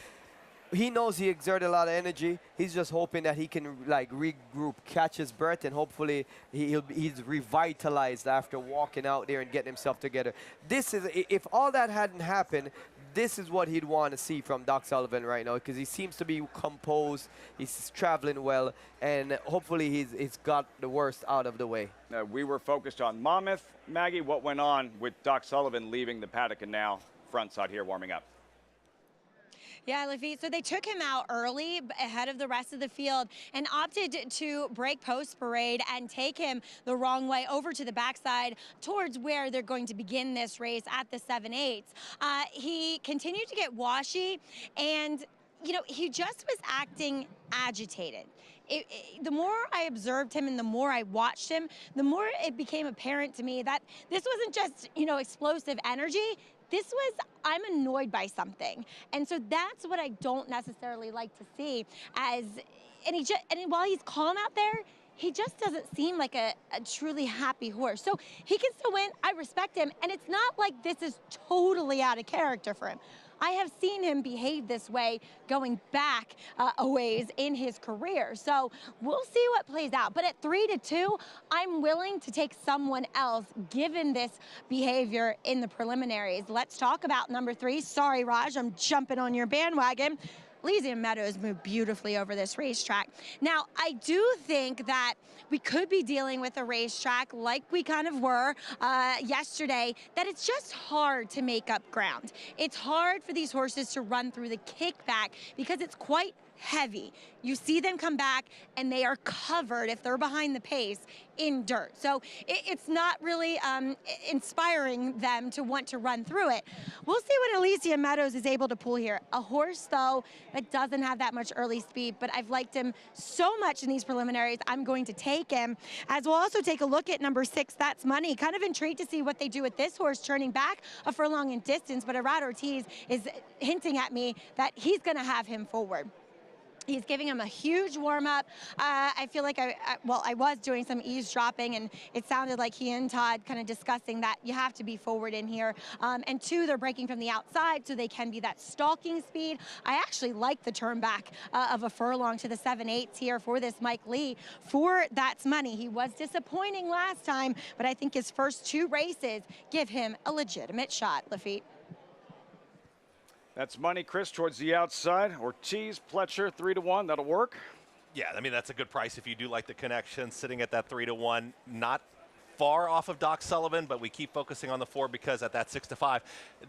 He knows he exerted a lot of energy. He's just hoping that he can like regroup, catch his breath, and hopefully he's revitalized after walking out there and getting himself together. This is, if all that hadn't happened, this is what he'd want to see from Doc Sullivan right now, because he seems to be composed, he's traveling well, and hopefully he's got the worst out of the way. We were focused on Monmouth. Maggie, what went on with Doc Sullivan leaving the paddock and now front side here warming up? Yeah, Lafitte, so they took him out early ahead of the rest of the field and opted to break post parade and take him the wrong way over to the backside towards where they're going to begin this race at the 7/8. He continued to get washy, and, you know, he just was acting agitated. The more I observed him and the more I watched him, the more it became apparent to me that this wasn't just, you know, explosive energy. This was, I'm annoyed by something. And so that's what I don't necessarily like to see. And while he's calm out there, he just doesn't seem like a truly happy horse. So he can still win. I respect him. And it's not like this is totally out of character for him. I have seen him behave this way going back a ways in his career. So we'll see what plays out. But at 3-2, I'm willing to take someone else given this behavior in the preliminaries. Let's talk about number 3. Sorry, Raj, I'm jumping on your bandwagon. Elysian Meadows moved beautifully over this racetrack. Now, I do think that we could be dealing with a racetrack like we kind of were yesterday, that it's just hard to make up ground. It's hard for these horses to run through the kickback because it's quite heavy. You see them come back and they are covered, if they're behind the pace, in dirt. So it's not really inspiring them to want to run through it. We'll see what Elysian Meadows is able to pull here. A horse, though, that doesn't have that much early speed, but I've liked him so much in these preliminaries, I'm going to take him. As we'll also take a look at number 6, That's Money. Kind of intrigued to see what they do with this horse turning back a furlong in distance, but Arad Ortiz is hinting at me that he's going to have him forward. He's giving him a huge warm-up. I feel like I was doing some eavesdropping, and it sounded like he and Todd kind of discussing that you have to be forward in here. And 2, they're breaking from the outside, so they can be that stalking speed. I actually like the turn back of a furlong to the 7/8 here for this Mike Lee for That's Money. He was disappointing last time, but I think his first 2 races give him a legitimate shot, Lafitte. That's Money, Chris, towards the outside. Ortiz, Pletcher, 3-1. That'll work. Yeah, I mean, that's a good price if you do like the connection, sitting at that 3-1. Not far off of Doc Sullivan, but we keep focusing on the 4 because at that 6-5,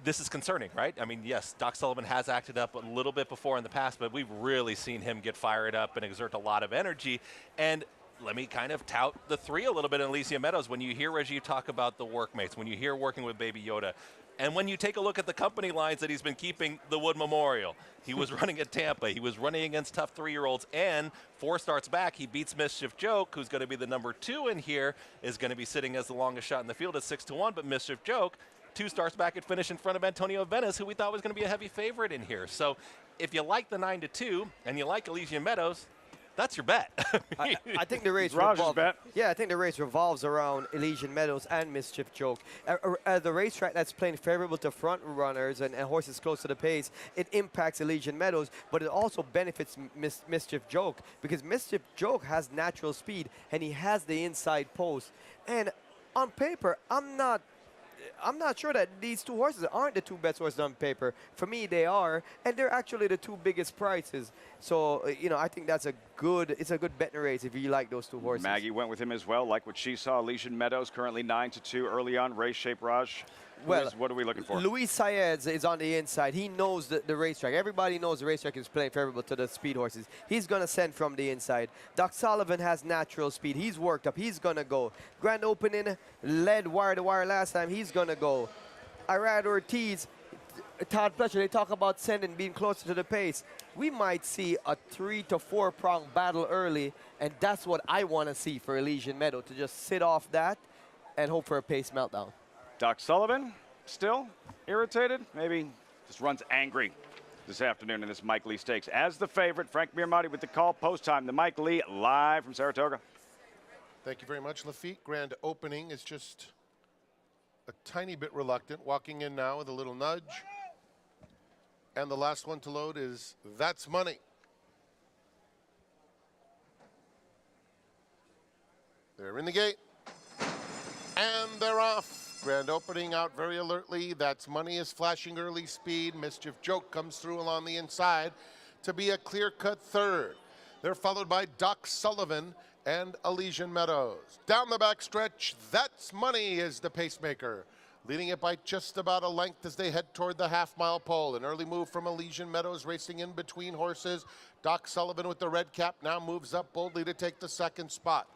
this is concerning, right? I mean, yes, Doc Sullivan has acted up a little bit before in the past, but we've really seen him get fired up and exert a lot of energy. And let me kind of tout the 3 a little bit in Elysian Meadows. When you hear Reggie talk about the workmates, when you hear working with Baby Yoda, and when you take a look at the company lines that he's been keeping, the Wood Memorial, he was running at Tampa, he was running against tough 3-year-olds, and 4 starts back, he beats Mischief Joke, who's going to be the number 2 in here, is going to be sitting as the longest shot in the field at 6-1, but Mischief Joke, 2 starts back at finish in front of Antonio Venice, who we thought was going to be a heavy favorite in here. So if you like the 9-2 and you like Elysian Meadows, that's your bet. I think the race bet. Yeah, I think the race revolves around Elysian Meadows and Mischief Joke. The racetrack that's playing favorable to front runners and horses close to the pace, it impacts Elysian Meadows, but it also benefits Mischief Joke because Mischief Joke has natural speed and he has the inside post. And on paper, I'm not sure that these 2 horses aren't the 2 best horses on paper. For me, they are, and they're actually the 2 biggest prices. So, you know, I think it's a good betting race if you like those 2 horses. Maggie went with him as well, like what she saw. Elysian Meadows currently 9-2 early on. Race shape, Raj. Well, what are we looking for? Luis Saez is on the inside. He knows the racetrack. Everybody knows the racetrack is playing favorable to the speed horses. He's going to send from the inside. Doc Sullivan has natural speed. He's worked up. He's going to go. Grand opening, led wire to wire last time. He's going to go. Arad Ortiz, Todd Pletcher, they talk about sending, being closer to the pace. We might see a 3 to 4 prong battle early, and that's what I want to see for Elysian Meadow, to just sit off that and hope for a pace meltdown. Doc Sullivan, still irritated? Maybe just runs angry this afternoon in this Mike Lee Stakes. As the favorite, Frank Mirmati with the call. Post time, the Mike Lee live from Saratoga. Thank you very much, Lafitte. Grand opening is just a tiny bit reluctant. Walking in now with a little nudge. And the last one to load is That's Money. They're in the gate. And they're off. Grand opening out very alertly. That's Money is flashing early speed. Mischief Joke comes through along the inside to be a clear-cut 3rd. They're followed by Doc Sullivan and Elysian Meadows. Down the back stretch, That's Money is the pacemaker, leading it by just about a length as they head toward the half-mile pole. An early move from Elysian Meadows racing in between horses. Doc Sullivan with the red cap now moves up boldly to take the 2nd spot.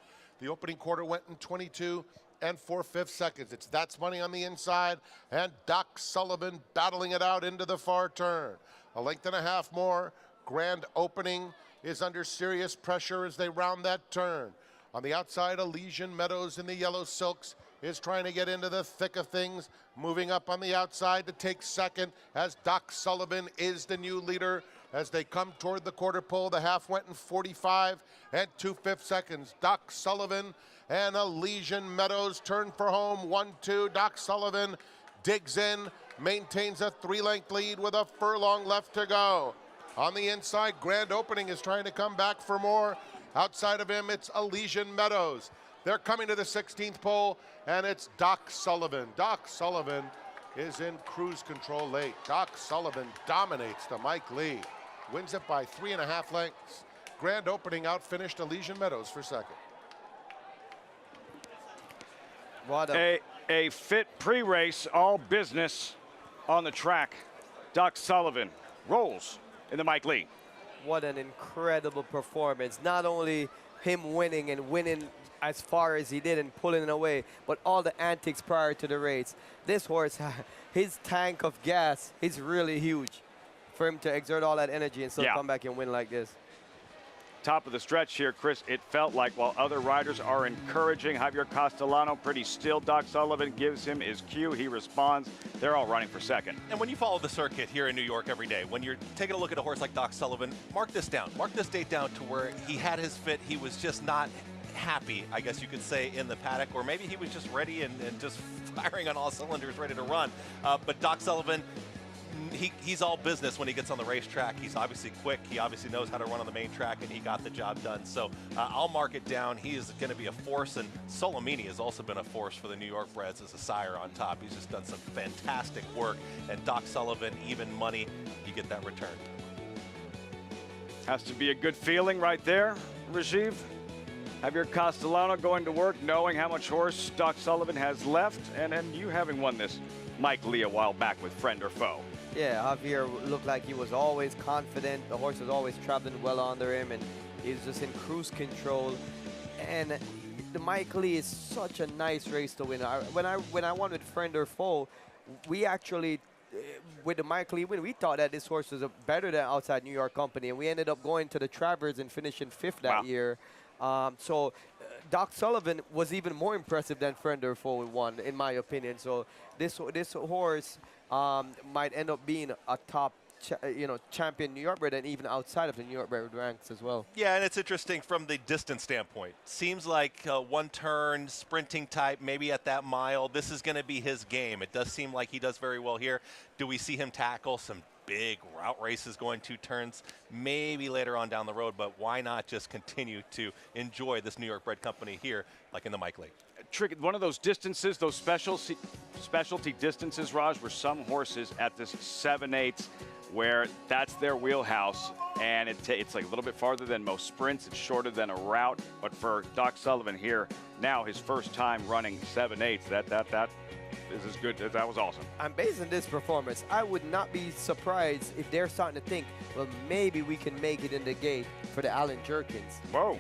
The opening quarter went in 22 and 4/5 seconds. It's That's Money on the inside, and Doc Sullivan battling it out into the far turn. A length and a half more. Grand opening is under serious pressure as they round that turn. On the outside, Elysian Meadows in the yellow silks is trying to get into the thick of things, moving up on the outside to take 2nd as Doc Sullivan is the new leader. As they come toward the quarter pole, the half went in 45 and 2/5 seconds. Doc Sullivan and Elysian Meadows turn for home. 1-2. Doc Sullivan digs in, maintains a 3-length lead with a furlong left to go. On the inside, Grand Opening is trying to come back for more. Outside of him, it's Elysian Meadows. They're coming to the 16th pole, and it's Doc Sullivan. Doc Sullivan is in cruise control late. Doc Sullivan dominates the Mike Lee. Wins it by 3.5 lengths. Grand Opening outfinished Elysian Meadows for 2nd. A fit pre-race, all business on the track. Doc Sullivan rolls in the Mike Lee. What an incredible performance. Not only him winning and winning as far as he did and pulling it away, but all the antics prior to the race. This horse, his tank of gas is really huge for him to exert all that energy and still come back and win like this. Top of the stretch here, Chris, it felt like while other riders are encouraging Javier Castellano, pretty still. Doc Sullivan gives him his cue. He responds. They're all running for second. And when you follow the circuit here in New York every day, when you're taking a look at a horse like Doc Sullivan, mark this down. Mark this date down to where he had his fit. He was just not happy, I guess you could say, in the paddock, or maybe he was just ready and just firing on all cylinders, ready to run. But Doc Sullivan, he's all business when he gets on the racetrack. He's obviously quick. He obviously knows how to run on the main track, and he got the job done. So I'll mark it down. He is going to be a force, and Solomini has also been a force for the New York Breds as a sire on top. He's just done some fantastic work. And Doc Sullivan, even money, you get that return. Has to be a good feeling right there, Rajiv. Javier Castellano going to work knowing how much horse Doc Sullivan has left, and then you having won this Mike Lee a while back with Friend or Foe. Yeah, Javier looked like he was always confident. The horse was always traveling well under him, and he was just in cruise control. And the Mike Lee is such a nice race to win. When I won with Friend or Foe, we actually, with the Mike Lee win, we thought that this horse was better than Outside New York Company, and we ended up going to the Travers and finishing 5th that year. So Doc Sullivan was even more impressive than Friend or Foe won, in my opinion. So this horse might end up being a top champion New York bred, and even outside of the New York bred ranks as well. Yeah, and it's interesting from the distance standpoint. Seems like one turn, sprinting type, maybe at that mile. This is going to be his game. It does seem like he does very well here. Do we see him tackle some big route races going 2 turns? Maybe later on down the road, but why not just continue to enjoy this New York bred company here, like in the Mike Lee? One of those distances, those specialty distances, Raj, where some horses at this 7/8, where that's their wheelhouse, and it's like a little bit farther than most sprints. It's shorter than a route, but for Doc Sullivan here, now his first time running 7/8, that is as good. That was awesome. And based on this performance, I would not be surprised if they're starting to think, well, maybe we can make it in the gate for the Allen Jerkins. Whoa.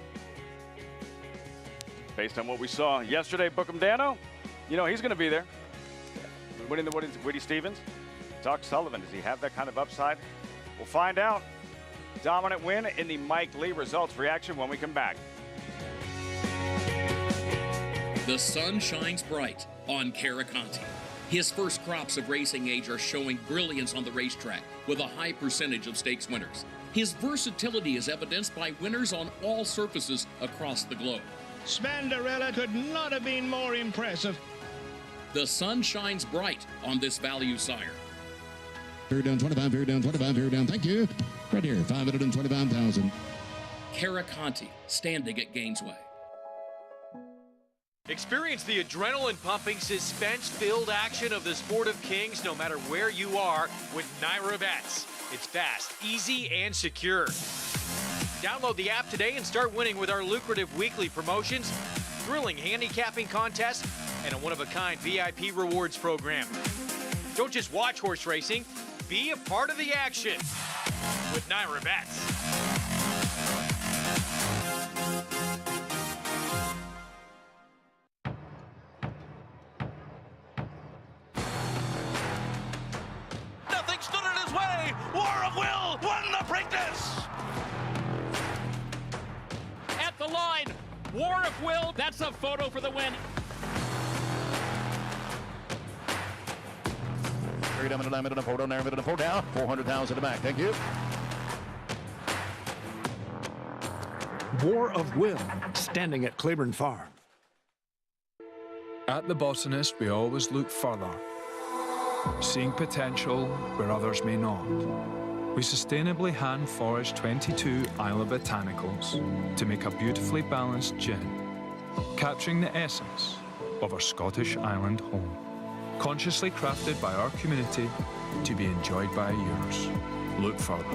Based on what we saw yesterday, Bookham Dano, he's going to be there. Winning the Woody Stevens. Doc Sullivan, does he have that kind of upside? We'll find out. Dominant win in the Mike Lee results reaction when we come back. The sun shines bright on Caraconte. His first crops of racing age are showing brilliance on the racetrack with a high percentage of stakes winners. His versatility is evidenced by winners on all surfaces across the globe. Spandarella could not have been more impressive. The sun shines bright on this value sire. Fair down 25, fair down 25, fair down. Thank you. Right here, 525,000. Caraconte, standing at Gainesway. Experience the adrenaline-pumping, suspense-filled action of the Sport of Kings no matter where you are with Naira Bets. It's fast, easy, and secure. Download the app today and start winning with our lucrative weekly promotions, thrilling handicapping contests, and a one-of-a-kind VIP rewards program. Don't just watch horse racing, be a part of the action with Naira Bets. Nothing stood in his way. War of Will won the Preakness. At the line, War of Will. That's a photo for the win. Straight down, middle down, 4 down, there, middle 4 down, 400,000 to back. Thank you. War of Will, standing at Claiborne Farm. At The Botanist, we always look further, seeing potential where others may not. We sustainably hand forage 22 Isla Botanicals to make a beautifully balanced gin, capturing the essence of our Scottish island home. Consciously crafted by our community to be enjoyed by yours. Look further.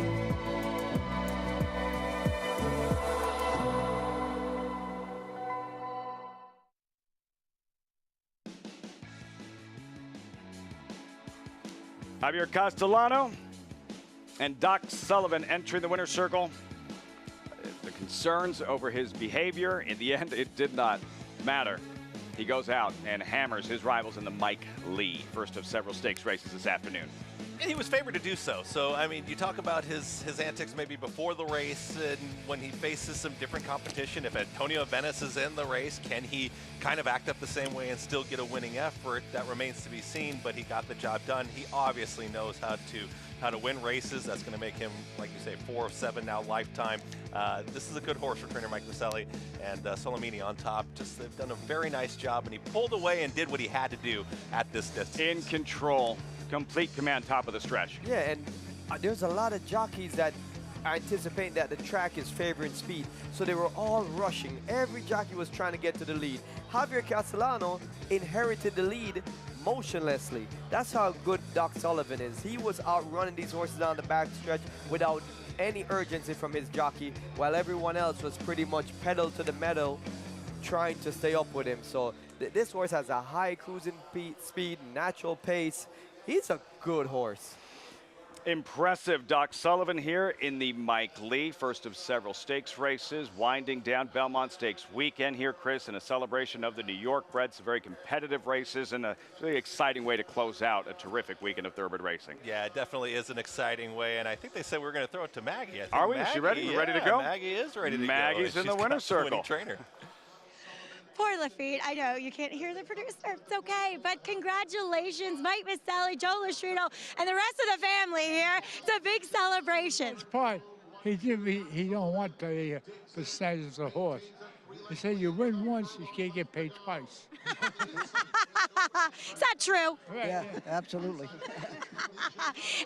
Javier Castellano And Doc Sullivan entering the winner's circle. The concerns over his behavior, in the end, it did not matter. He goes out and hammers his rivals in the Mike Lee, first of several stakes races this afternoon. And he was favored to do so. So, I mean, you talk about his antics maybe before the race and when he faces some different competition. If Antonio Venice is in the race, can he kind of act up the same way and still get a winning effort? That remains to be seen, but he got the job done. He obviously knows how to win races. That's going to make him, like you say, 4 of 7 now lifetime. This is a good horse for trainer Mike Maselli, and Solomini on top. Just they've done a very nice job, and he pulled away and did what he had to do at this distance. In control. Complete command, top of the stretch. Yeah, and there's a lot of jockeys that are anticipating that the track is favoring speed, so they were all rushing. Every jockey was trying to get to the lead. Javier Castellano inherited the lead motionlessly. That's how good Doc Sullivan is. He was outrunning these horses down the back stretch without any urgency from his jockey, while everyone else was pretty much pedal to the metal trying to stay up with him. So this horse has a high cruising speed, natural pace. He's a good horse. Impressive Doc Sullivan here in the Mike Lee, first of several stakes races, winding down Belmont Stakes weekend here, Chris, in a celebration of the New York Breds, very competitive races, and a really exciting way to close out a terrific weekend of thoroughbred racing. Yeah, it definitely is an exciting way, and I think they said we were going to throw it to Maggie. I think Are we? Maggie, is she ready? yeah, Ready to go? Maggie is ready to go. Maggie's in the winner's circle. Trainer. Poor Lafitte. I know you can't hear the producer. It's okay. But congratulations, Mike Maselli, Joe Lustrino, and the rest of the family here. It's a big celebration. Part, he don't want the percentage of the horse. He said you win once, you can't get paid twice. Is that true? Yeah, absolutely.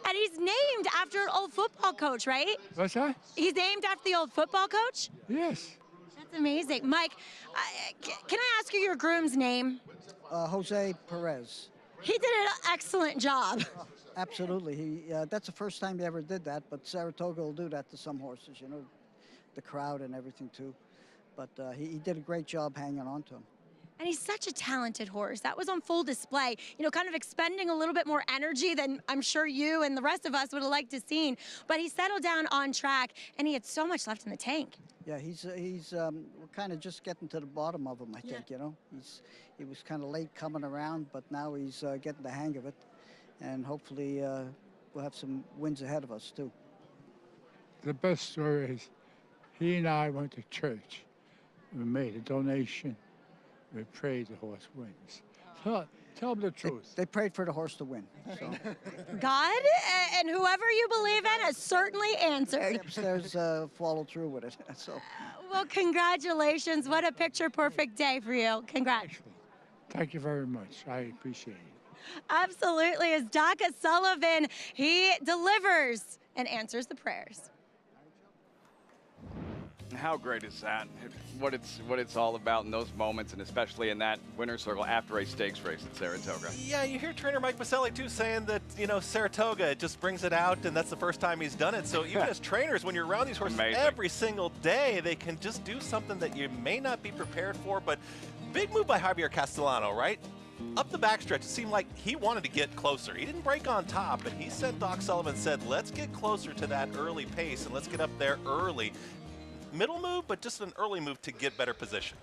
And he's named after an old football coach, right? What's that? He's named after the old football coach? Yes. That's amazing. Mike, can I ask you your groom's name? Jose Perez. He did an excellent job. Absolutely. That's the first time he ever did that, but Saratoga will do that to some horses, you know, the crowd and everything too. But he did a great job hanging on to him. And he's such a talented horse. That was on full display, you know, kind of expending a little bit more energy than I'm sure you and the rest of us would have liked to seen. But he settled down on track, and he had so much left in the tank. Yeah, we're kind of just getting to the bottom of him, I think, you know. He was kind of late coming around, but now he's getting the hang of it. And hopefully we'll have some wins ahead of us, too. The best story is he and I went to church. We made a donation. We prayed the horse wins. Tell them the truth. They prayed for the horse to win. So. God and whoever you believe in has certainly answered. Upstairs followed through with it. So. Well, congratulations. What a picture-perfect day for you. Congrats. Thank you very much. I appreciate it. Absolutely. As Doc Sullivan, he delivers and answers the prayers. How great is that? What it's all about in those moments, and especially in that winner's circle after a stakes race at Saratoga. Yeah, you hear trainer Mike Maselli too saying that, you know, Saratoga just brings it out, and that's the first time he's done it. So even as trainers, when you're around these horses every single day, they can just do something that you may not be prepared for. But big move by Javier Castellano, right? Up the backstretch, it seemed like he wanted to get closer. He didn't break on top, and he sent Doc Sullivan, said, let's get closer to that early pace, and let's get up there early. Middle move, but just an early move to get better position.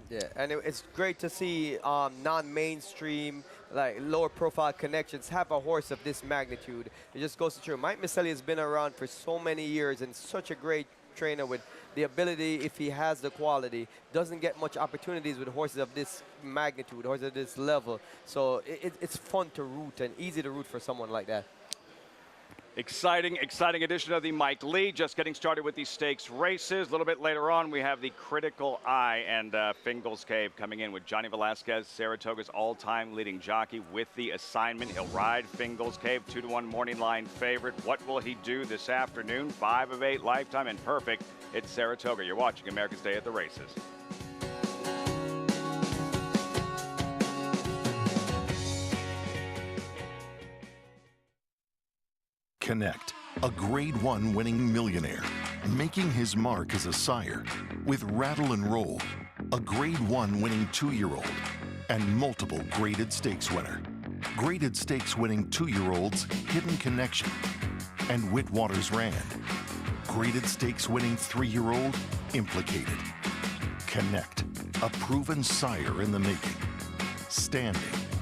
Yeah, and it's great to see non-mainstream, like lower profile connections have a horse of this magnitude. It just goes to show Mike Maselli has been around for so many years and such a great trainer with the ability, if he has the quality, doesn't get much opportunities with horses of this magnitude, horses of this level. So it's fun to root and easy to root for someone like that. Exciting edition of the Mike Lee. Just getting started with these stakes races. A little bit later on, we have the Critical Eye and Fingal's Cave coming in with Johnny Velasquez, Saratoga's all-time leading jockey, with the assignment. He'll ride Fingal's Cave, 2-to-1 morning line favorite. What will he do this afternoon? 5 of 8 lifetime and perfect. It's Saratoga. You're watching America's Day at the Races. Connect, a Grade 1 winning millionaire, making his mark as a sire with Rattle and Roll, a Grade 1 winning 2-year-old, and multiple graded stakes winner. Graded stakes winning 2-year-olds, Hidden Connection, and Whitwater's Rand. Graded stakes winning 3-year-old implicated. Connect, a proven sire in the making. Standing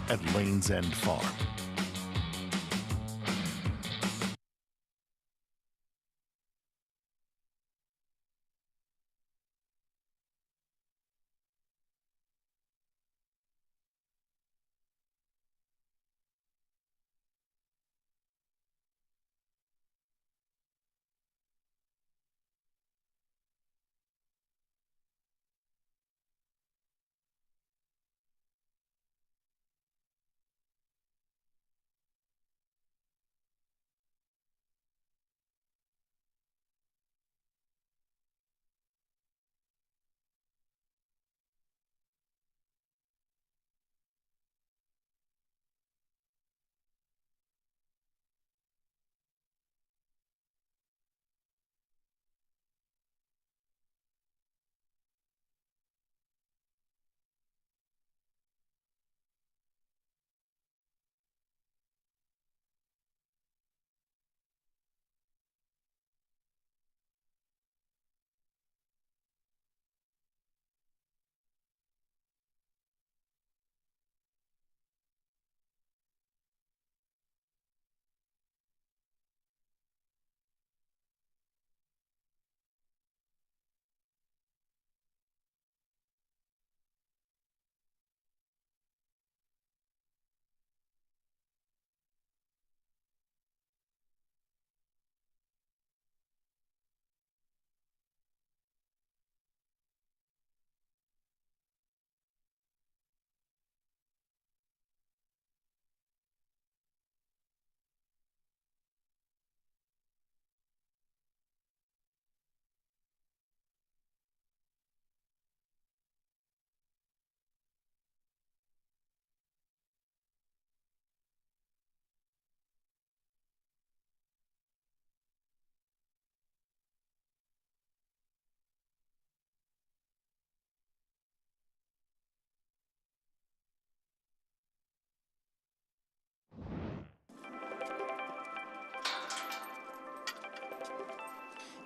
at Lane's End Farm.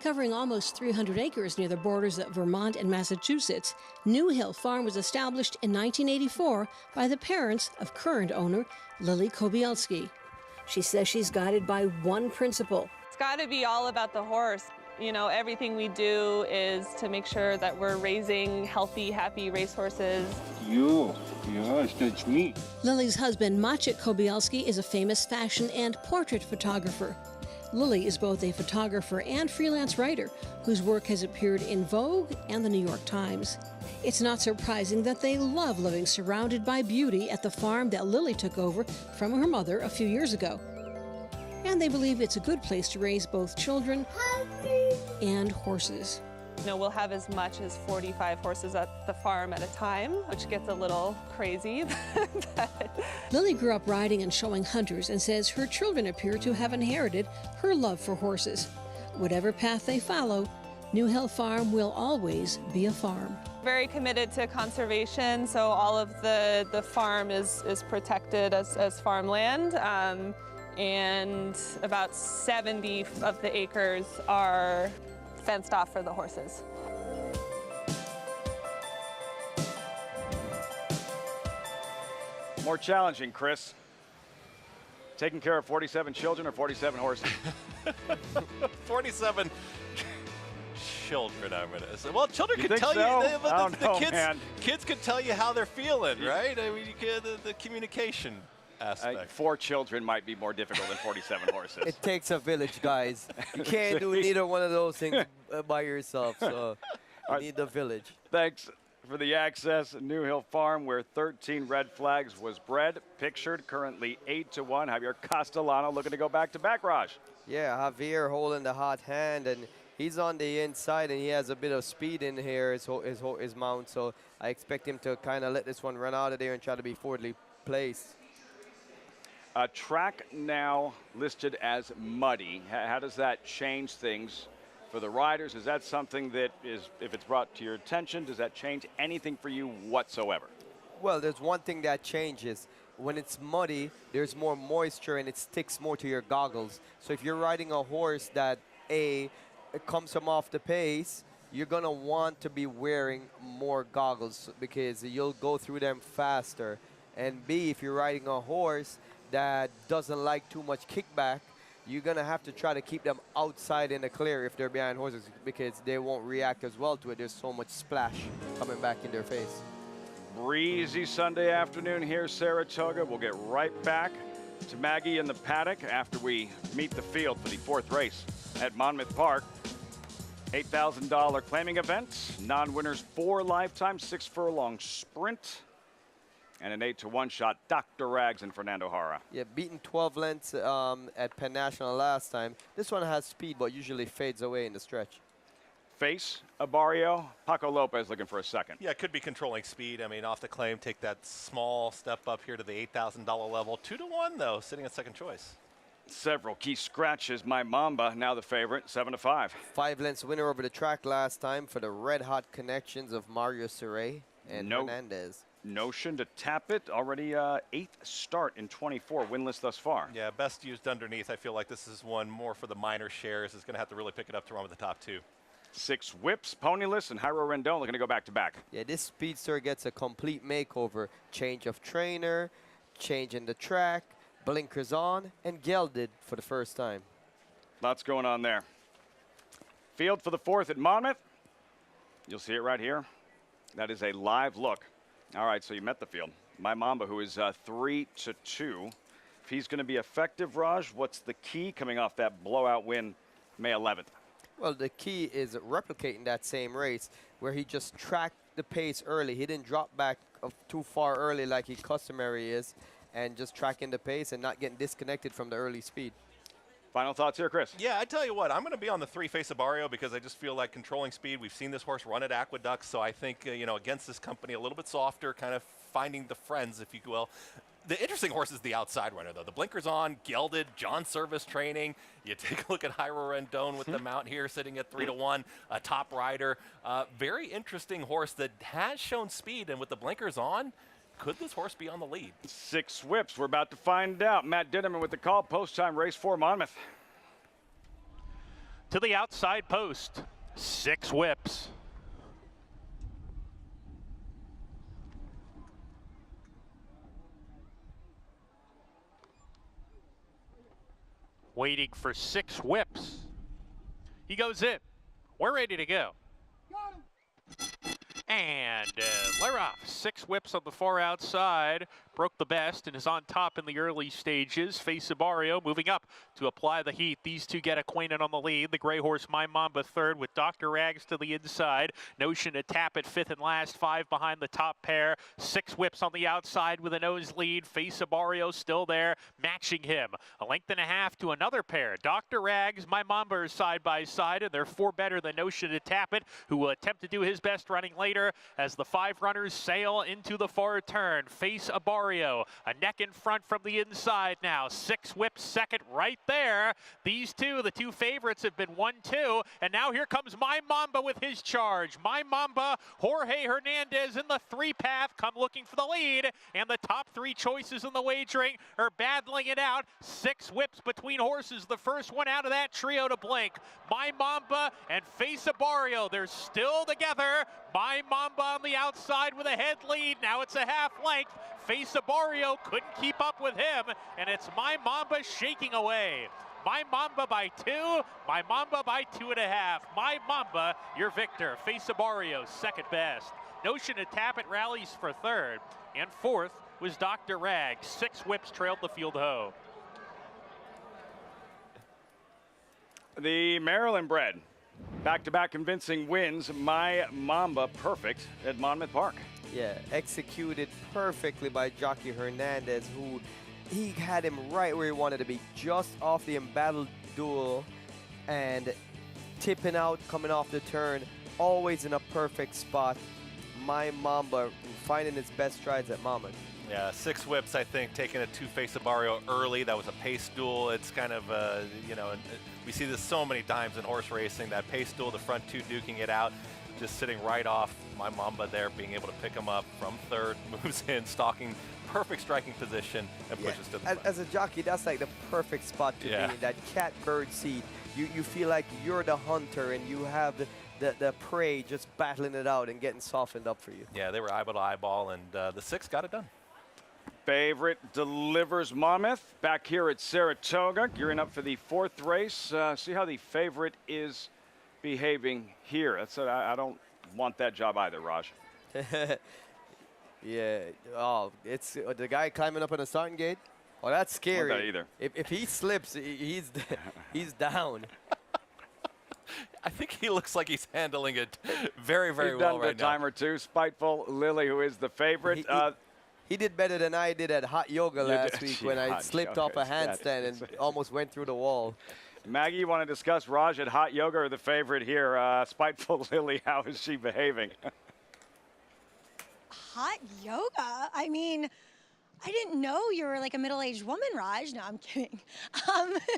Covering almost 300 acres near the borders of Vermont and Massachusetts, New Hill Farm was established in 1984 by the parents of current owner Lily Kobielski. She says she's guided by one principle. It's got to be all about the horse. You know, everything we do is to make sure that we're raising healthy, happy racehorses. Yes, that's me. Lily's husband, Maciek Kobielski, is a famous fashion and portrait photographer. Lily is both a photographer and freelance writer whose work has appeared in Vogue and the New York Times. It's not surprising that they love living surrounded by beauty at the farm that Lily took over from her mother a few years ago. And they believe it's a good place to raise both children and horses. You know, we'll have as much as 45 horses at the farm at a time, which gets a little crazy. Lily grew up riding and showing hunters and says her children appear to have inherited her love for horses. Whatever path they follow, New Hill Farm will always be a farm. Very committed to conservation, so all of the farm is protected as farmland. And about 70 of the acres are fenced off for the horses. More challenging, Chris. Taking care of 47 children or 47 horses? 47 children, I'm going to say. Well, children You can think tell so? you, I don't know, kids can tell you how they're feeling, right? I mean, you can, the communication aspect. 4 children might be more difficult than 47 horses. It takes a village, guys. You can't do neither one of those things by yourself, so you need the village. Thanks for the access. New Hill Farm, where 13 red flags was bred, pictured currently 8-1. Javier Castellano looking to go back-to-back, Raj. Yeah, Javier holding the hot hand, and he's on the inside, and he has a bit of speed in here, his mount, so I expect him to kind of let this one run out of there and try to be forwardly placed. A track now listed as muddy. How does that change things for the riders? Is that something that is, if it's brought to your attention, does that change anything for you whatsoever? Well, there's one thing that changes. when it's muddy, there's more moisture and it sticks more to your goggles. So if you're riding a horse that, it comes from off the pace, you're going to want to be wearing more goggles because you'll go through them faster. And B, if you're riding a horse that doesn't like too much kickback, you're going to have to try to keep them outside in the clear if they're behind horses because they won't react as well to it. There's so much splash coming back in their face. Breezy Sunday afternoon here, Saratoga. We'll get right back to Maggie in the paddock after we meet the field for the 4th race at Monmouth Park. $8,000 claiming event. Non-winners 4 lifetime, 6 furlong sprint, and an 8-to-1 shot. Dr. Rags and Fernando Hara. Yeah, beaten 12 lengths at Penn National last time. This one has speed, but usually fades away in the stretch. Face Abarrio. Paco Lopez looking for a second. Yeah, could be controlling speed. I mean, off the claim, take that small step up here to the $8,000 level. 2-to-1 though, sitting at second choice. Several key scratches. My Mamba, now the favorite, 7-5. 5 lengths winner over the track last time for the red-hot connections of Mario Serre and Hernandez. Notion to tap it. Already 8th start in 24, winless thus far. Yeah, best used underneath. I feel like this is one more for the minor shares. Is going to have to really pick it up to run with the top 2. 6 whips, Ponyless and Jairo Rendon looking to go back-to-back. Yeah, this speedster gets a complete makeover. Change of trainer, change in the track, blinkers on, and gelded for the first time. Lots going on there. Field for the 4th at Monmouth. You'll see it right here. That is a live look. All right, so you met the field. My Mamba, who is 3-2. If he's going to be effective, Raj, what's the key coming off that blowout win May 11th? Well, the key is replicating that same race where he just tracked the pace early. He didn't drop back too far early like he customary is, and just tracking the pace and not getting disconnected from the early speed. Final thoughts here, Chris? Yeah, I tell you what, I'm going to be on the 3 Face Abarrio because I just feel like controlling speed. We've seen this horse run at Aqueduct, so I think, you know, against this company, a little bit softer, kind of finding the friends, if you will. The interesting horse is the outside runner, though. The blinkers on, gelded, John Service training. You take a look at Jairo Rendon with the mount here, sitting at 3-to-1, a top rider. Very interesting horse that has shown speed, and with the blinkers on, could this horse be on the lead? 6 whips. We're about to find out. Matt Dinnerman with the call. Post-time race 4 Monmouth. To the outside post, 6 whips. Waiting for 6 whips. He goes in. We're ready to go. And they're off. 6 whips on the far outside. Broke the best and is on top in the early stages. Face Abarrio moving up to apply the heat. These two get acquainted on the lead. The gray horse My Mamba 3rd with Dr. Rags to the inside. Notion to tap at 5th and last. 5 behind the top pair. 6 whips on the outside with a nose lead. Face Abarrio still there, matching him. 1.5 lengths to another pair. Dr. Rags, My Mamba are side by side, and they're 4 better than Notion to tap it, who will attempt to do his best running later as the 5 runners sail into the far turn. Face Abarrio, a neck in front from the inside now. 6 whips second right there. These two, the 2 favorites, have been 1-2, and now here comes My Mamba with his charge. My Mamba, Jorge Hernandez in the 3 path come looking for the lead, and the top 3 choices in the wagering are battling it out. 6 whips between horses, the first one out of that trio to blink. My Mamba and Face Abarrio, they're still together. My Mamba on the outside with a head lead. Now it's a half length. Face Abarrio couldn't keep up with him, and it's My Mamba shaking away. My Mamba by 2, My Mamba by 2.5. My Mamba, your victor. Face Abarrio, second best. Notion to tap it rallies for 3rd, and 4th was Dr. Rags. 6 whips trailed the field hoe. The Maryland bred. Back-to-back convincing wins. My Mamba perfect at Monmouth Park. Yeah, executed perfectly by Jockey Hernandez, who he had him right where he wanted to be, just off the embattled duel and tipping out, coming off the turn, always in a perfect spot. My Mamba finding his best strides at Monmouth. Yeah, 6 whips, I think, taking a 2 Face Abarrio early. That was a pace duel. It's kind of, you know, we see this so many times in horse racing, that pace duel, the front 2 duking it out, just sitting right off my Mamba there being able to pick him up from third, moves in, stalking, perfect striking position, and pushes to the front. As a jockey, that's like the perfect spot to be in, that cat-bird seat. You feel like you're the hunter and you have the prey just battling it out and getting softened up for you. Yeah, they were eyeball to eyeball, and the 6 got it done. Favorite delivers Monmouth back here at Saratoga, gearing up for the 4th race. See how the favorite is behaving here. That's I don't want that job either, Raj. Yeah. Oh, it's the guy climbing up on the starting gate. Oh, that's scary. I don't want that either. If he slips, he's down. I think he looks like he's handling it very, very He's well done right a time or two. Spiteful Lily, who is the favorite. He did better than I did at hot yoga last week when I hot slipped yoga, off a handstand and almost went through the wall. Maggie, you want to discuss Raj at hot yoga or the favorite here? Spiteful Lily, how is she behaving? Hot yoga? I mean, I didn't know you were like a middle-aged woman, Raj. No, I'm kidding.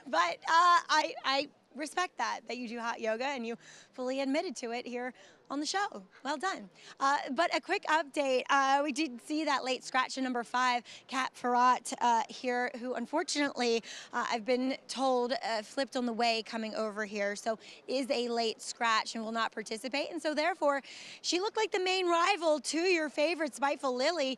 But I respect that you do hot yoga and you fully admitted to it here on the show. Well done. But a quick update. We did see that late scratch in number 5, Kat Farrat here, who unfortunately I've been told flipped on the way coming over here, so is a late scratch and will not participate. And so therefore, she looked like the main rival to your favorite, Spiteful Lily,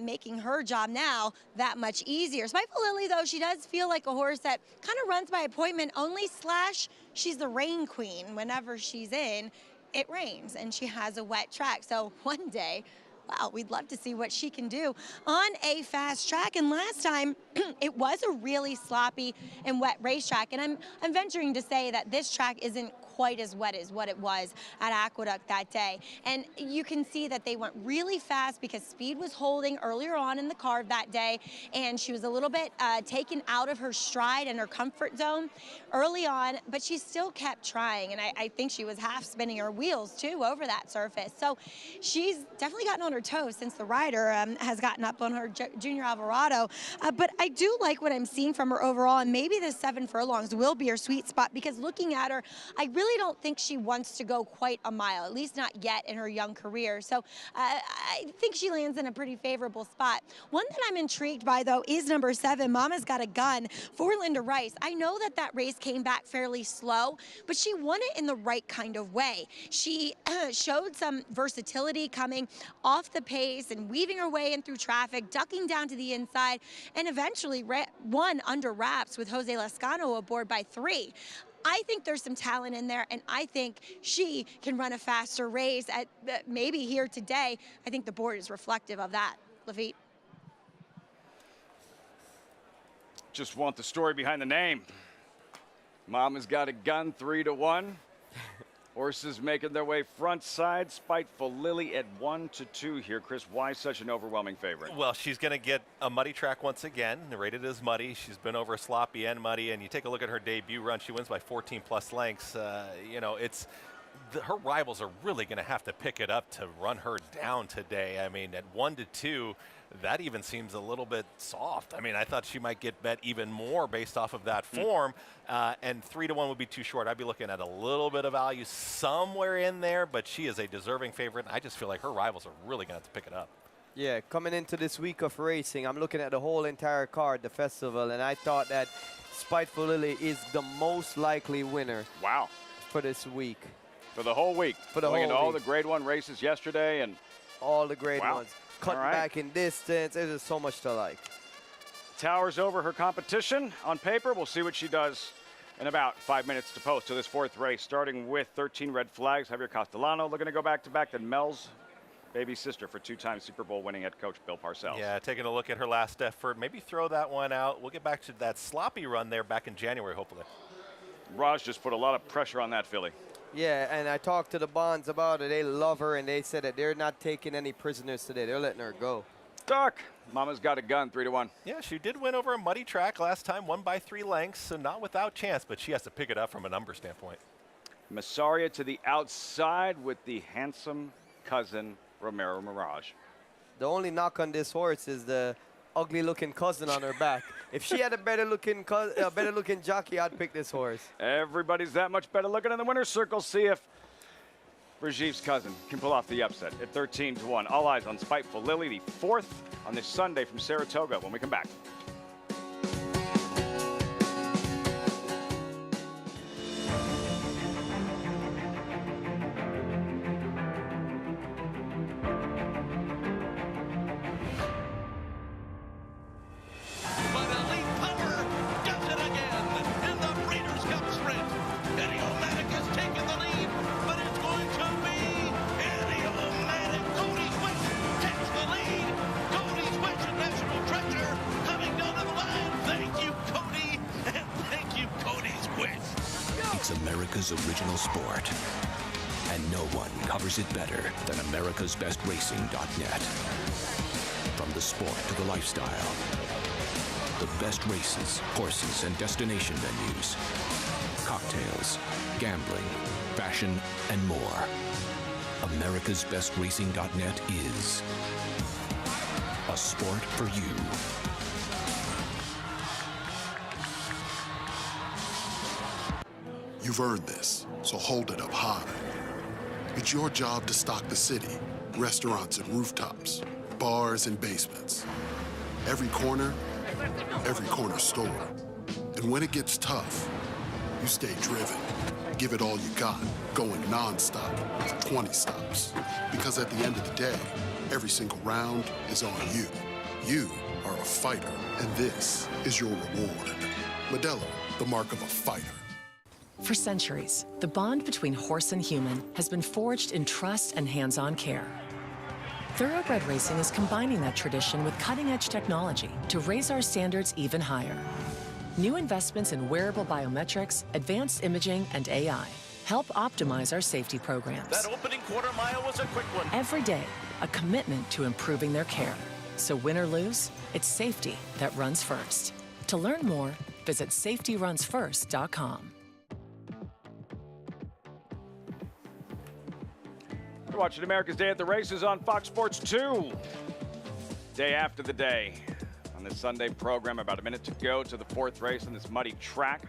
making her job now that much easier. Spiteful Lily, though, she does feel like a horse that kind of runs by appointment only, / she's the rain queen. Whenever she's in, it rains and she has a wet track. So one day, wow, we'd love to see what she can do on a fast track. And last time, it was a really sloppy and wet racetrack. And I'm venturing to say that this track isn't quite as wet as what it was at Aqueduct that day. And you can see that they went really fast because speed was holding earlier on in the card that day, and she was a little bit taken out of her stride and her comfort zone early on, but she still kept trying, and I think she was half spinning her wheels too over that surface. So she's definitely gotten on her toes since the rider has gotten up on her Junior Alvarado, but I do like what I'm seeing from her overall, and maybe the 7 furlongs will be her sweet spot, because looking at her, I really don't think she wants to go quite a mile, at least not yet in her young career. So I think she lands in a pretty favorable spot. One that I'm intrigued by, though, is number 7, Mama's Got a Gun, for Linda Rice. I know that race came back fairly slow, but she won it in the right kind of way. She showed some versatility coming off the pace and weaving her way in through traffic, ducking down to the inside, and eventually won under wraps with Jose Lascano aboard by 3. I think there's some talent in there, and I think she can run a faster race at maybe here today. I think the board is reflective of that. Lafitte. Just want the story behind the name. Mama's Got a Gun, 3-1. Horses making their way front side. Spiteful Lily at 1-2 here. Chris, why such an overwhelming favorite? Well, she's going to get a muddy track once again, rated as muddy. She's been over sloppy and muddy, and you take a look at her debut run. She wins by 14+ lengths. You know, her rivals are really going to have to pick it up to run her down today. I mean, at 1-2, that even seems a little bit soft. I mean, I thought she might get bet even more based off of that form, and 3-1 would be too short. I'd be looking at a little bit of value somewhere in there, but she is a deserving favorite. I just feel like her rivals are really going to have to pick it up. Yeah, coming into this week of racing, I'm looking at the whole entire card, the festival, and I thought that Spiteful Lily is the most likely winner. Wow. For this week. For the whole week. For the whole week. week. All the grade 1 races yesterday and all the grade ones. Cut right. back in distance. There's just so much to like. Towers over her competition on paper. We'll see what she does in about 5 minutes to post to this 4th race, starting with 13 red flags. Javier Castellano looking to go back-to-back. Then Mel's baby sister for 2-time Super Bowl winning head coach Bill Parcells. Yeah, taking a look at her last effort. Maybe throw that one out. We'll get back to that sloppy run there back in January, hopefully. Raj just put a lot of pressure on that filly. Yeah, and I talked to the Bonds about it. They love her, and they said that they're not taking any prisoners today. They're letting her go. Doc, Mama's Got a Gun, 3-1. Yeah, she did win over a muddy track last time, won by 3 lengths, so not without chance, but she has to pick it up from a number standpoint. Massaria to the outside with the handsome cousin, Romero Mirage. The only knock on this horse is the ugly-looking cousin on her back. If she had a better-looking jockey, I'd pick this horse. Everybody's that much better looking in the winner's circle. See if Brajiv's cousin can pull off the upset at 13-1. All eyes on Spiteful Lily, the 4th on this Sunday from Saratoga when we come back. America's original sport. And no one covers it better than americasbestracing.net. From the sport to the lifestyle, the best races, horses, and destination venues, cocktails, gambling, fashion, and more. americasbestracing.net is a sport for you. You've earned this, so hold it up high. It's your job to stock the city, restaurants and rooftops, bars and basements. Every corner store. And when it gets tough, you stay driven. Give it all you got, going nonstop for 20 stops. Because at the end of the day, every single round is on you. You are a fighter, and this is your reward. Modelo, the mark of a fighter. For centuries, the bond between horse and human has been forged in trust and hands-on care. Thoroughbred racing is combining that tradition with cutting-edge technology to raise our standards even higher. New investments in wearable biometrics, advanced imaging, and AI help optimize our safety programs. That opening quarter mile was a quick one. Every day, a commitment to improving their care. So win or lose, it's safety that runs first. To learn more, visit safetyrunsfirst.com. You're watching America's Day at the Races on Fox Sports 2. Day after the day. On this Sunday program, about a minute to go to the 4th race on this muddy track.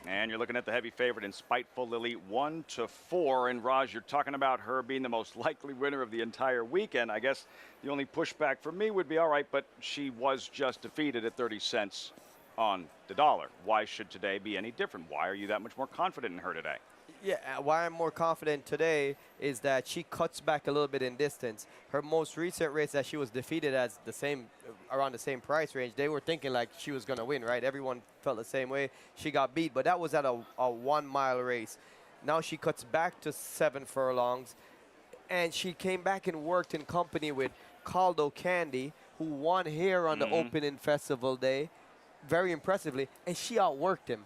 And you're looking at the heavy favorite in Spiteful Lily, 1-4. And Raj, you're talking about her being the most likely winner of the entire weekend. I guess the only pushback for me would be, all right, but she was just defeated at 30 cents on the dollar. Why should today be any different? Why are you that much more confident in her today? Yeah, why I'm more confident today is that she cuts back a little bit in distance. Her most recent race that she was defeated as around the same price range, they were thinking like she was going to win, right? Everyone felt the same way. She got beat, but that was at a 1 mile race. Now she cuts back to 7 furlongs, and she came back and worked in company with Caldo Candy, who won here on the opening festival day, very impressively, and she outworked him.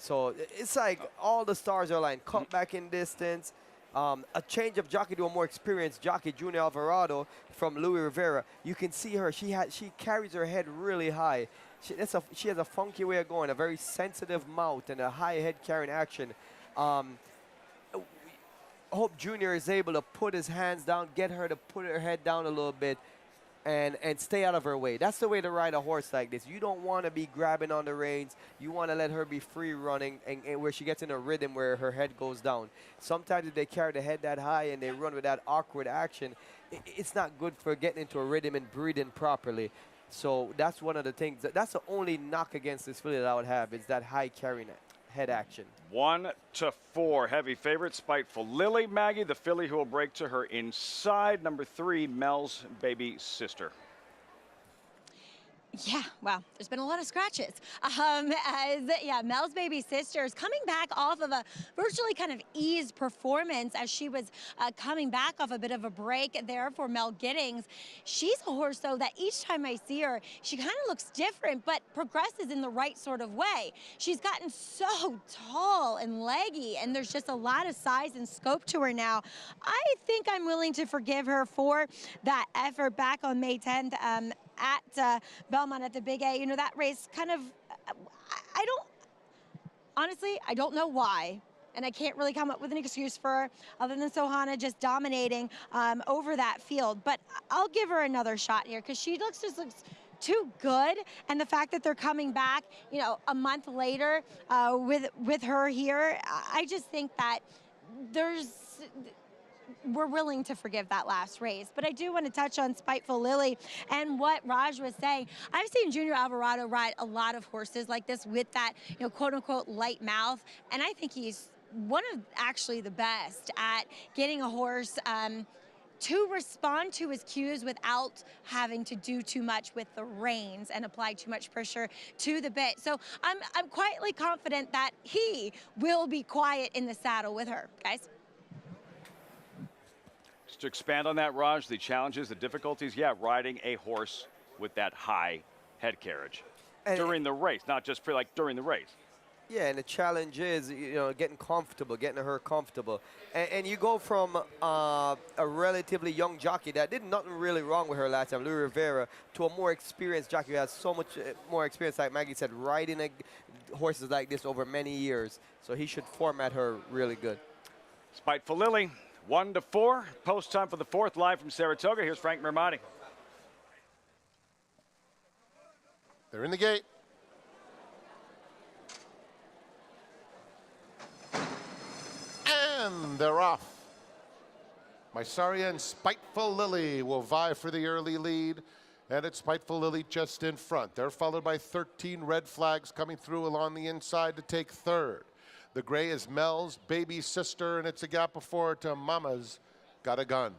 So it's like all the stars are aligned. Cut back in distance, a change of jockey to a more experienced jockey, Junior Alvarado from Louis Rivera. You can see her. She carries her head really high. She has a funky way of going, a very sensitive mouth and a high head carrying action. I hope Junior is able to put his hands down, get her to put her head down a little bit, and stay out of her way. That's the way to ride a horse like this. You don't want to be grabbing on the reins. You want to let her be free running and where she gets in a rhythm where her head goes down. Sometimes if they carry the head that high and they run with that awkward action, it's not good for getting into a rhythm and breathing properly. So that's one of the things. That's the only knock against this filly that I would have is that high carrying head action. 1-4, heavy favorite, Spiteful Lily. Maggie, the filly who will break to her inside. Number 3, Mel's baby sister. Yeah, wow, there's been a lot of scratches. Mel's baby sister is coming back off of a virtually kind of eased performance as she was coming back off a bit of a break there for Mel Giddings. She's a horse, though, that each time I see her, she kind of looks different, but progresses in the right sort of way. She's gotten so tall and leggy, and there's just a lot of size and scope to her now. I think I'm willing to forgive her for that effort back on May 10th. At Belmont at the Big A. You know, that race kind of, I don't know why. And I can't really come up with an excuse for her other than Sohana just dominating over that field. But I'll give her another shot here because she just looks too good. And the fact that they're coming back, you know, a month later with her here, I just think that we're willing to forgive that last race. But I do want to touch on Spiteful Lily and what Raj was saying. I've seen Junior Alvarado ride a lot of horses like this with that, quote unquote light mouth, and I think he's one of actually the best at getting a horse to respond to his cues without having to do too much with the reins and apply too much pressure to the bit. So I'm quietly confident that he will be quiet in the saddle with her, guys. Just to expand on that, Raj, the challenges, the difficulties, riding a horse with that high head carriage during the race, not just during the race. Yeah, and the challenge is, getting comfortable, getting her comfortable. And you go from a relatively young jockey that did nothing really wrong with her last time, Louis Rivera, to a more experienced jockey who has so much more experience, like Maggie said, riding horses like this over many years. So he should format her really good. Spiteful Lily, 1-4. Post time for the 4th, live from Saratoga. Here's Frank Mermati. They're in the gate. And they're off. Mysaria and Spiteful Lily will vie for the early lead, and it's Spiteful Lily just in front. They're followed by 13 red flags coming through along the inside to take third. The gray is Mel's Baby Sister, and it's a gap of 4 to Mama's Got a Gun.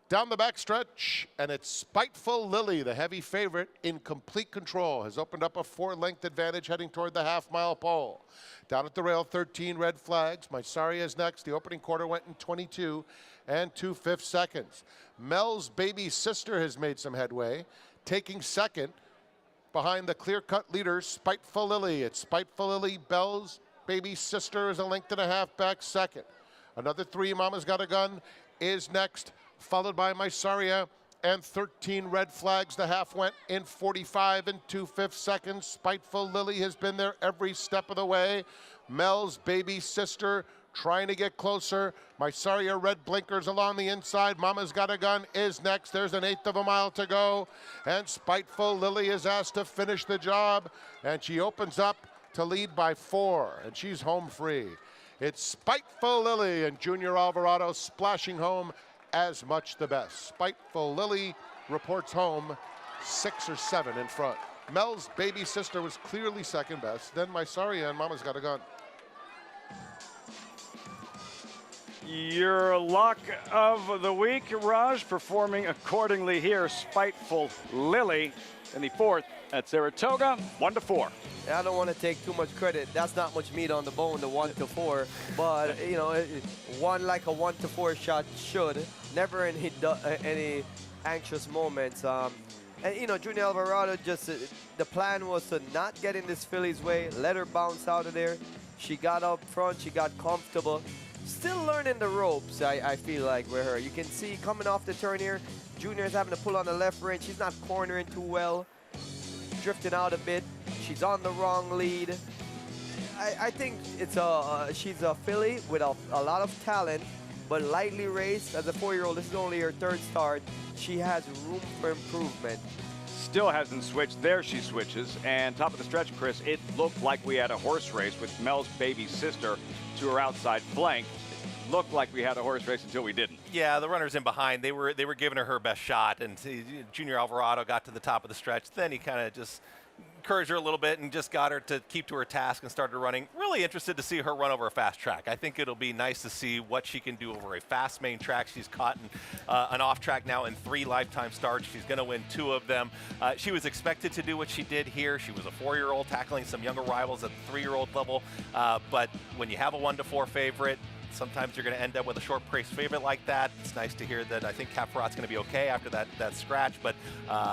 Down the backstretch, and it's Spiteful Lily, the heavy favorite, in complete control, has opened up a 4-length advantage heading toward the half-mile pole. Down at the rail, 13 red flags. Mysaria is next. The opening quarter went in 22 and 2/5 seconds. Mel's Baby Sister has made some headway, taking second behind the clear-cut leader, Spiteful Lily. It's Spiteful Lily, Belle's Baby Sister is a length and a half back second. Another 3, Mama's Got a Gun, is next, followed by Mysaria and 13 red flags. The half went in 45 and 2/5 seconds. Spiteful Lily has been there every step of the way. Mel's Baby Sister trying to get closer. Mysaria red blinkers along the inside. Mama's Got a Gun is next. There's an 1/8 of a mile to go. And Spiteful Lily is asked to finish the job. And she opens up to lead by 4. And she's home free. It's Spiteful Lily and Junior Alvarado splashing home as much the best. Spiteful Lily reports home 6 or 7 in front. Mel's Baby Sister was clearly second best. Then Mysaria and Mama's Got a Gun. Your lock of the week, Raj, performing accordingly here. Spiteful Lily in the 4th at Saratoga, 1-4. I don't want to take too much credit. That's not much meat on the bone, the 1-4. But, one like a 1-4 shot should. Never any anxious moments. And, Junior Alvarado just, the plan was to not get in this filly's way, let her bounce out of there. She got up front, she got comfortable. Still learning the ropes, I feel like, with her. You can see coming off the turn here, Junior's having to pull on the left rein. She's not cornering too well, drifting out a bit. She's on the wrong lead. I think she's a filly with a lot of talent, but lightly raced. As a 4-year-old, this is only her 3rd start. She has room for improvement. Still hasn't switched. There she switches. And top of the stretch, Chris, it looked like we had a horse race with Mel's Baby Sister to her outside flank. It looked like we had a horse race until we didn't. Yeah, the runners in behind, they were giving her best shot, and Junior Alvarado got to the top of the stretch. Then he kind of just encouraged her a little bit and just got her to keep to her task and started running. Really interested to see her run over a fast track. I think it'll be nice to see what she can do over a fast main track. She's caught in, an off track now in 3 lifetime starts. She's going to win 2 of them. She was expected to do what she did here. She was a 4-year-old tackling some younger rivals at the 3-year-old level. But when you have a 1-4 favorite, sometimes you're going to end up with a short price favorite like that. It's nice to hear that I think Caferat's going to be okay after that scratch, but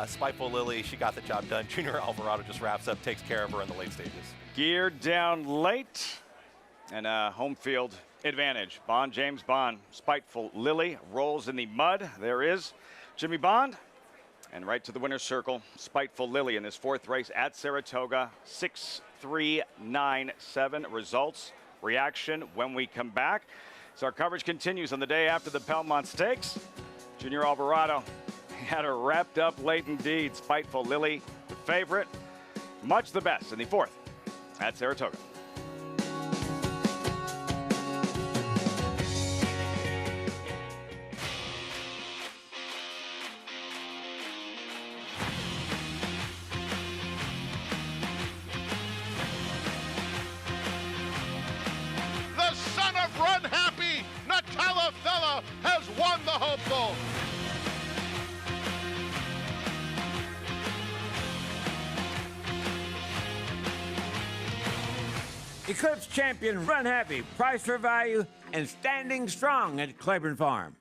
Spiteful Lily, she got the job done. Junior Alvarado just wraps up, takes care of her in the late stages. Geared down late, and home field advantage. James Bond, Spiteful Lily rolls in the mud. There is Jimmy Bond, and right to the winner's circle, Spiteful Lily in this 4th race at Saratoga, 6-3-9-7 results. Reaction when we come back. So our coverage continues on the day after the Belmont Stakes. Junior Alvarado had her wrapped up late indeed. Spiteful Lily, the favorite, much the best in the 4th at Saratoga. Eclipse champion Run Happy, priced for value and standing strong at Claiborne Farm.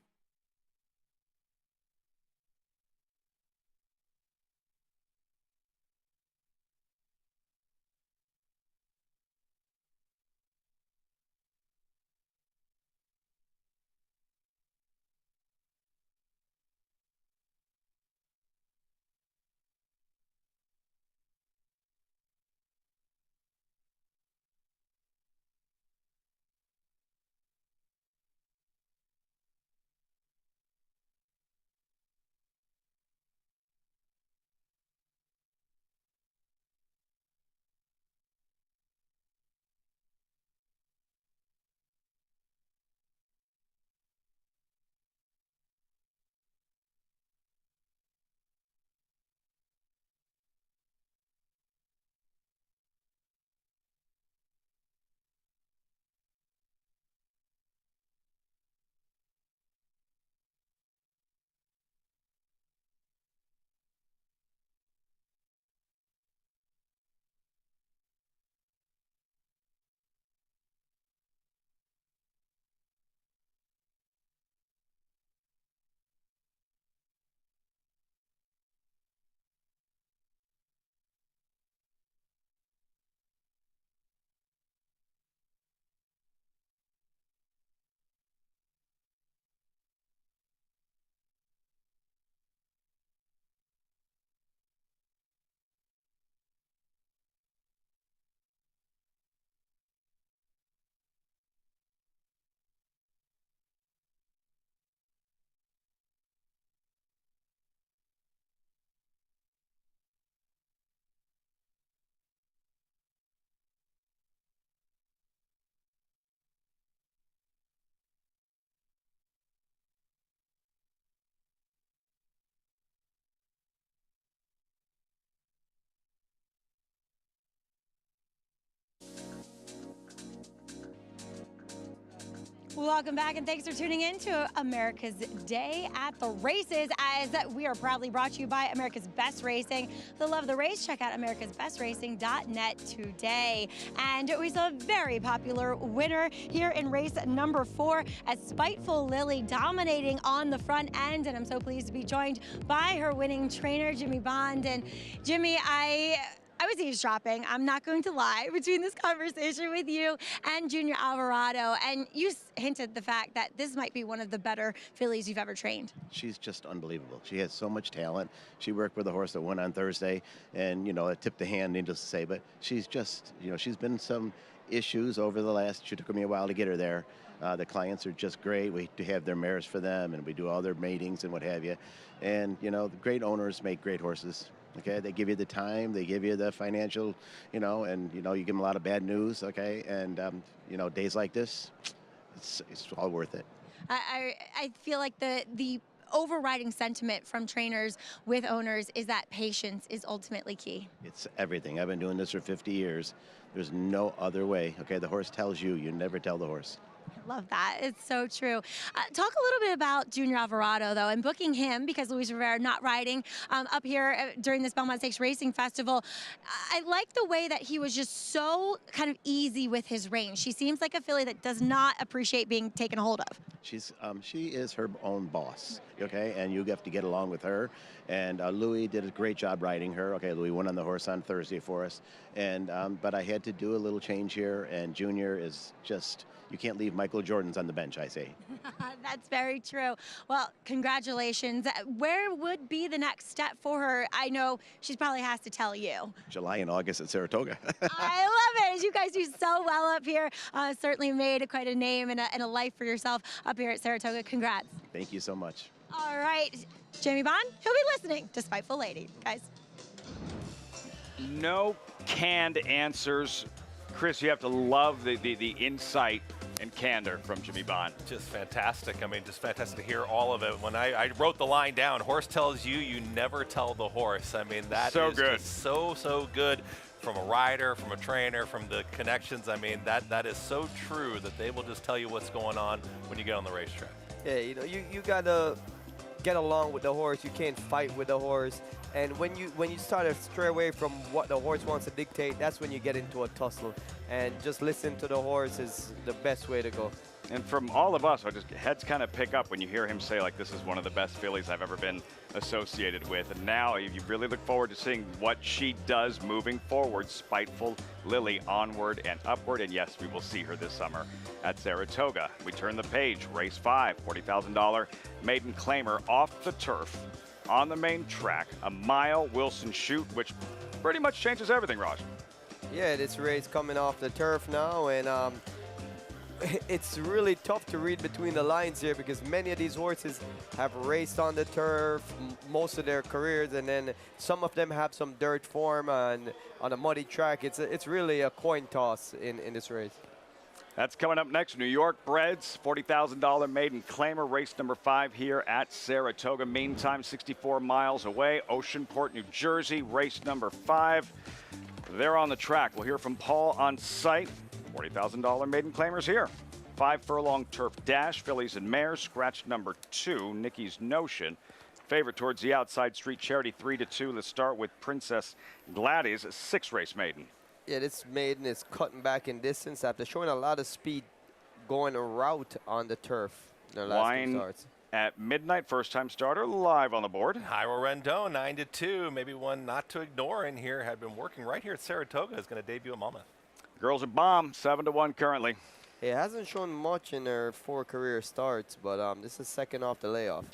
Welcome back, and thanks for tuning in to America's Day at the Races, as we are proudly brought to you by America's Best Racing. For the love of the race, check out americasbestracing.net today. And we saw a very popular winner here in race number 4, as Spiteful Lily dominating on the front end. And I'm so pleased to be joined by her winning trainer, Jimmy Bond. And Jimmy, I was eavesdropping, I'm not going to lie, between this conversation with you and Junior Alvarado, and you hinted the fact that this might be one of the better fillies you've ever trained. She's just unbelievable. She has so much talent. She worked with a horse that won on Thursday, and, you know, it tipped the hand, needless to say, but she's just, you know, she's been some issues over the last, it took me a while to get her there. The clients are just great. We have their mares for them, and we do all their matings and what have you. And, you know, the great owners make great horses. Okay, they give you the time, they give you the financial, you know, and, you know, you give them a lot of bad news, okay? And, you know, days like this, it's all worth it. I feel like the overriding sentiment from trainers with owners is that patience is ultimately key. It's everything. I've been doing this for 50 years. There's no other way, okay? The horse tells you, you never tell the horse. I love that. It's so true. Talk a little bit about Junior Alvarado, though, and booking him because Luis Rivera not riding up here during this Belmont Stakes Racing Festival. I like the way that he was just so kind of easy with his reins. She seems like a filly that does not appreciate being taken a hold of. She is her own boss, okay, and you have to get along with her. And Louis did a great job riding her. Okay, Louis won on the horse on Thursday for us, and but I had to do a little change here. And Junior is just, you can't leave Michael Jordan's on the bench, I say. That's very true. Well, congratulations. Where would be the next step for her? I know she probably has to tell you. July and August at Saratoga. I love it. You guys do so well up here. Certainly made quite a name and a life for yourself up here at Saratoga. Congrats. Thank you so much. All right, Jamie Bond, he'll be listening to Spiteful Lady, guys. No canned answers. Chris, you have to love the insight and candor from Jimmy Bond. Just fantastic. I mean, just fantastic to hear all of it. When I wrote the line down, horse tells you, you never tell the horse. I mean, that so is good. Just so good from a rider, from a trainer, from the connections. I mean, that is so true that they will just tell you what's going on when you get on the racetrack. Yeah, you know, you gotta get along with the horse. You can't fight with the horse. And when you start to stray away from what the horse wants to dictate, that's when you get into a tussle. And just listen to the horse is the best way to go. And from all of us, our just heads kind of pick up when you hear him say, like, this is one of the best fillies I've ever been associated with. And now you really look forward to seeing what she does moving forward. Spiteful Lily, onward and upward. And yes, we will see her this summer at Saratoga. We turn the page. Race 5, $40,000 maiden claimer off the turf on the main track. A mile Wilson Shoot, which pretty much changes everything, Raj. Yeah, this race coming off the turf now, and it's really tough to read between the lines here because many of these horses have raced on the turf most of their careers, and then some of them have some dirt form on a muddy track. It's really a coin toss in this race. That's coming up next. New York Breds, $40,000 maiden claimer, race number 5 here at Saratoga. Meantime, 64 miles away, Oceanport, New Jersey, race number 5. They're on the track. We'll hear from Paul on site. $40,000 maiden claimers here. 5 furlong turf dash, fillies and mares. Scratch number 2, Nikki's Notion. Favorite towards the outside, Street Charity 3-2. Let's start with Princess Gladys, 6-race maiden. Yeah, this maiden is cutting back in distance after showing a lot of speed going a route on the turf in their last two starts. At midnight, first-time starter, live on the board. Jairo Rendon, 9-2, maybe one not to ignore in here. Had been working right here at Saratoga. Is going to debut at Monmouth. Girls at Bomb, 7-1 currently. It hasn't shown much in her 4 career starts, but this is second off the layoff.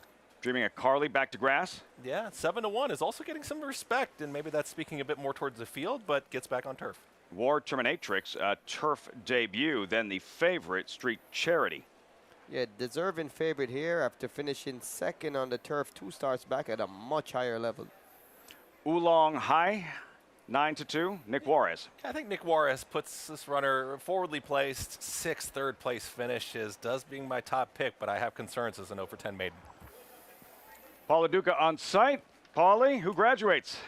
Dreaming of Carly back to grass. Yeah, 7-1 is also getting some respect, and maybe that's speaking a bit more towards the field, but gets back on turf. War Terminatrix, a turf debut, then the favorite, Street Charity. Yeah, deserving favorite here after finishing second on the turf 2 starts back at a much higher level. Oolong High, 9-2, Nick Juarez. I think Nick Juarez puts this runner forwardly placed, 6th, third-place finishes, does being my top pick, but I have concerns as an 0-for-10 maiden. Paula Duca on site. Paulie, who graduates?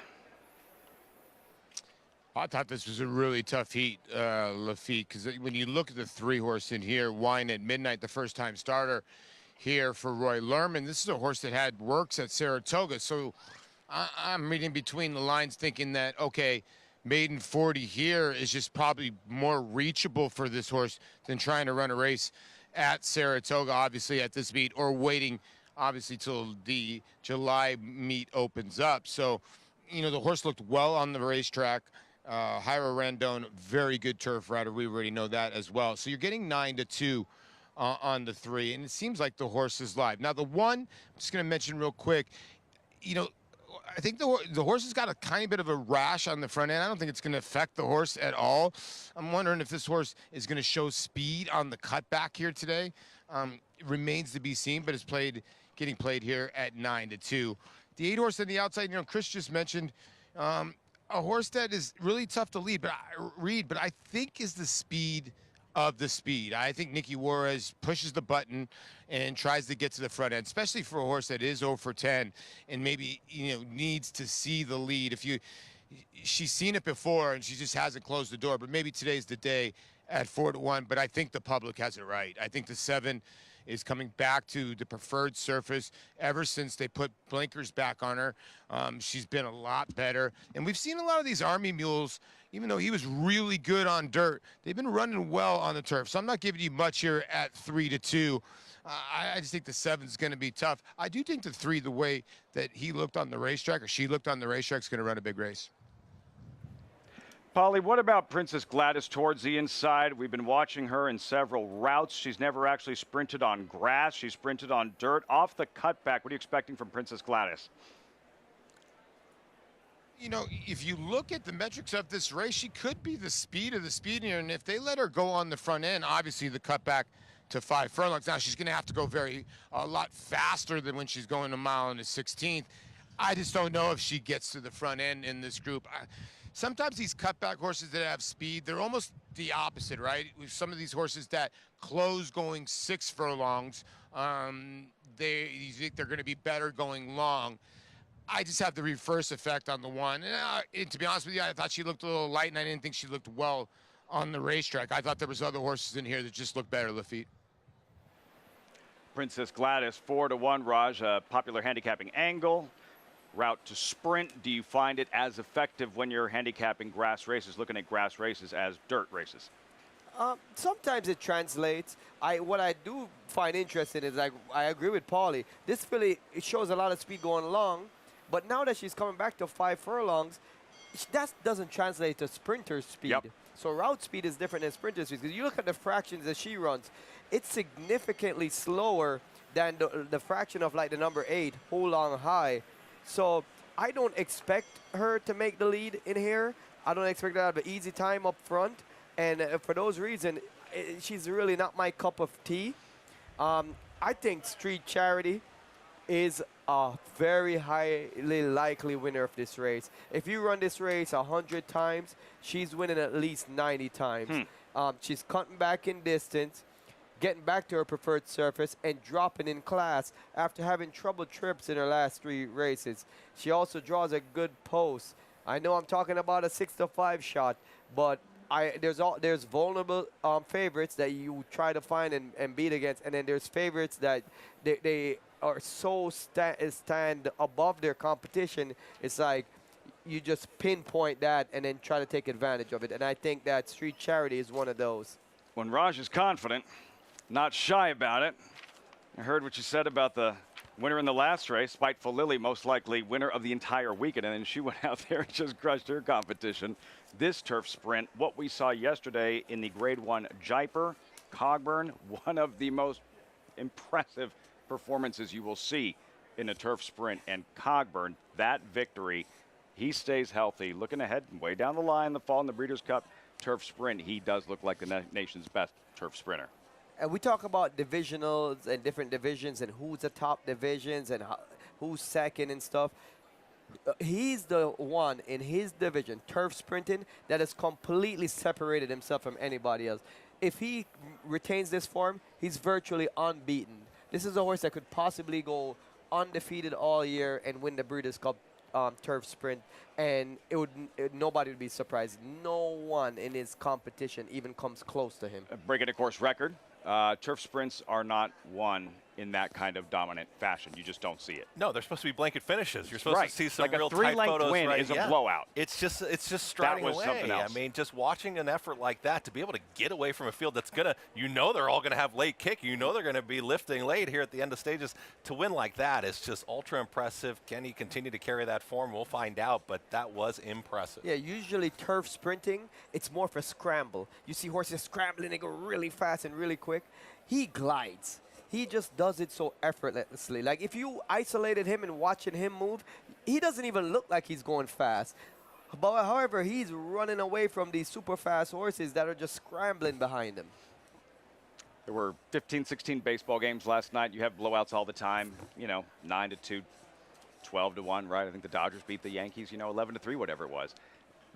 I thought this was a really tough heat, Lafitte, because when you look at the 3-horse in here, Wine at Midnight, the first-time starter here for Roy Lerman. This is a horse that had works at Saratoga, so I'm reading between the lines thinking that, okay, maiden 40 here is just probably more reachable for this horse than trying to run a race at Saratoga, obviously, at this meet, or waiting obviously till the July meet opens up. So, you know, the horse looked well on the racetrack. Jairo Rendon, very good turf rider. We already know that as well. So you're getting 9-2 on the 3, and it seems like the horse is live. Now, the 1, I'm just going to mention real quick, you know, I think the horse has got a tiny bit of a rash on the front end. I don't think it's going to affect the horse at all. I'm wondering if this horse is going to show speed on the cutback here today. It remains to be seen, but it's getting played here at 9-2. The 8-horse on the outside, you know, Chris just mentioned a horse that is really tough to lead, but I think is the speed of the speed. I think Nicky Juarez pushes the button and tries to get to the front end, especially for a horse that is 0-for-10 and maybe, you know, needs to see the lead. She's seen it before and she just hasn't closed the door, but maybe today's the day at 4-1, but I think the public has it right. I think the 7 is coming back to the preferred surface ever since they put blinkers back on her. She's been a lot better. And we've seen a lot of these Army mules, even though he was really good on dirt, they've been running well on the turf. So I'm not giving you much here at 3-2. I just think the 7 is going to be tough. I do think the 3, the way that he looked on the racetrack, or she looked on the racetrack, is going to run a big race. Polly, what about Princess Gladys towards the inside? We've been watching her in several routes. She's never actually sprinted on grass. She's sprinted on dirt. Off the cutback, what are you expecting from Princess Gladys? You know, if you look at the metrics of this race, she could be the speed of the speed here. And if they let her go on the front end, obviously the cutback to 5 furlongs. Now, she's going to have to go a lot faster than when she's going a mile and a 16th. I just don't know if she gets to the front end in this group. Sometimes these cutback horses that have speed, they're almost the opposite, right? With some of these horses that close going 6 furlongs, you think they're going to be better going long. I just have the reverse effect on the 1. And to be honest with you, I thought she looked a little light, and I didn't think she looked well on the racetrack. I thought there was other horses in here that just looked better, Lafitte. Princess Gladys, 4-1. Raj, a popular handicapping angle. Route to sprint. Do you find it as effective when you're handicapping grass races, looking at grass races as dirt races? Sometimes it translates. What I do find interesting is I agree with Paulie. This filly, it shows a lot of speed going along, but now that she's coming back to 5 furlongs, that doesn't translate to sprinter speed. Yep. So route speed is different than sprinter speed. Because you look at the fractions that she runs, it's significantly slower than the fraction of like the number 8, Hold On High. So I don't expect her to make the lead in here. I don't expect her to have an easy time up front. And for those reasons, she's really not my cup of tea. I think Street Charity is a very highly likely winner of this race. If you run this race 100 times, she's winning at least 90 times. She's cutting back in distance, getting back to her preferred surface, and dropping in class after having trouble trips in her last 3 races. She also draws a good post. I know I'm talking about a 6-5 shot, but there's vulnerable favorites that you try to find and beat against, and then there's favorites that they are so stand above their competition. It's like you just pinpoint that and then try to take advantage of it. And I think that Street Charity is one of those. When Raj is confident, not shy about it. I heard what you said about the winner in the last race, Spiteful Lily, most likely winner of the entire weekend, and then she went out there and just crushed her competition. This turf sprint, what we saw yesterday in the Grade 1 Jaipur, Cogburn, one of the most impressive performances you will see in a turf sprint. And Cogburn, that victory, he stays healthy. Looking ahead, way down the line, the fall in the Breeders' Cup turf sprint, he does look like the nation's best turf sprinter. And we talk about divisionals and different divisions and who's the top divisions and who's second and stuff. He's the one in his division, turf sprinting, that has completely separated himself from anybody else. If he retains this form, he's virtually unbeaten. This is a horse that could possibly go undefeated all year and win the Breeders' Cup turf sprint, and nobody would be surprised. No one in his competition even comes close to him. Breaking a course record. Turf sprints are not won in that kind of dominant fashion. You just don't see it. No, they're supposed to be blanket finishes. You're supposed to see some like real a 3-length tight photos. win right? is a blowout. It's just striding was away. something else. I mean, just watching an effort like that to be able to get away from a field that's gonna, they're all gonna have late kick. They're gonna be lifting late here at the end of stages. To win like that is just ultra impressive. Can he continue to carry that form? We'll find out. But that was impressive. Yeah, usually turf sprinting, it's more for scramble. You see horses scrambling, they go really fast and really quick. He glides. He just does it so effortlessly. Like if you isolated him and watching him move, he doesn't even look like he's going fast. But however, he's running away from these super fast horses that are just scrambling behind him. There were 15, 16 baseball games last night. You have blowouts all the time, 9-2, 12-1, right? I think the Dodgers beat the Yankees, 11-3, whatever it was.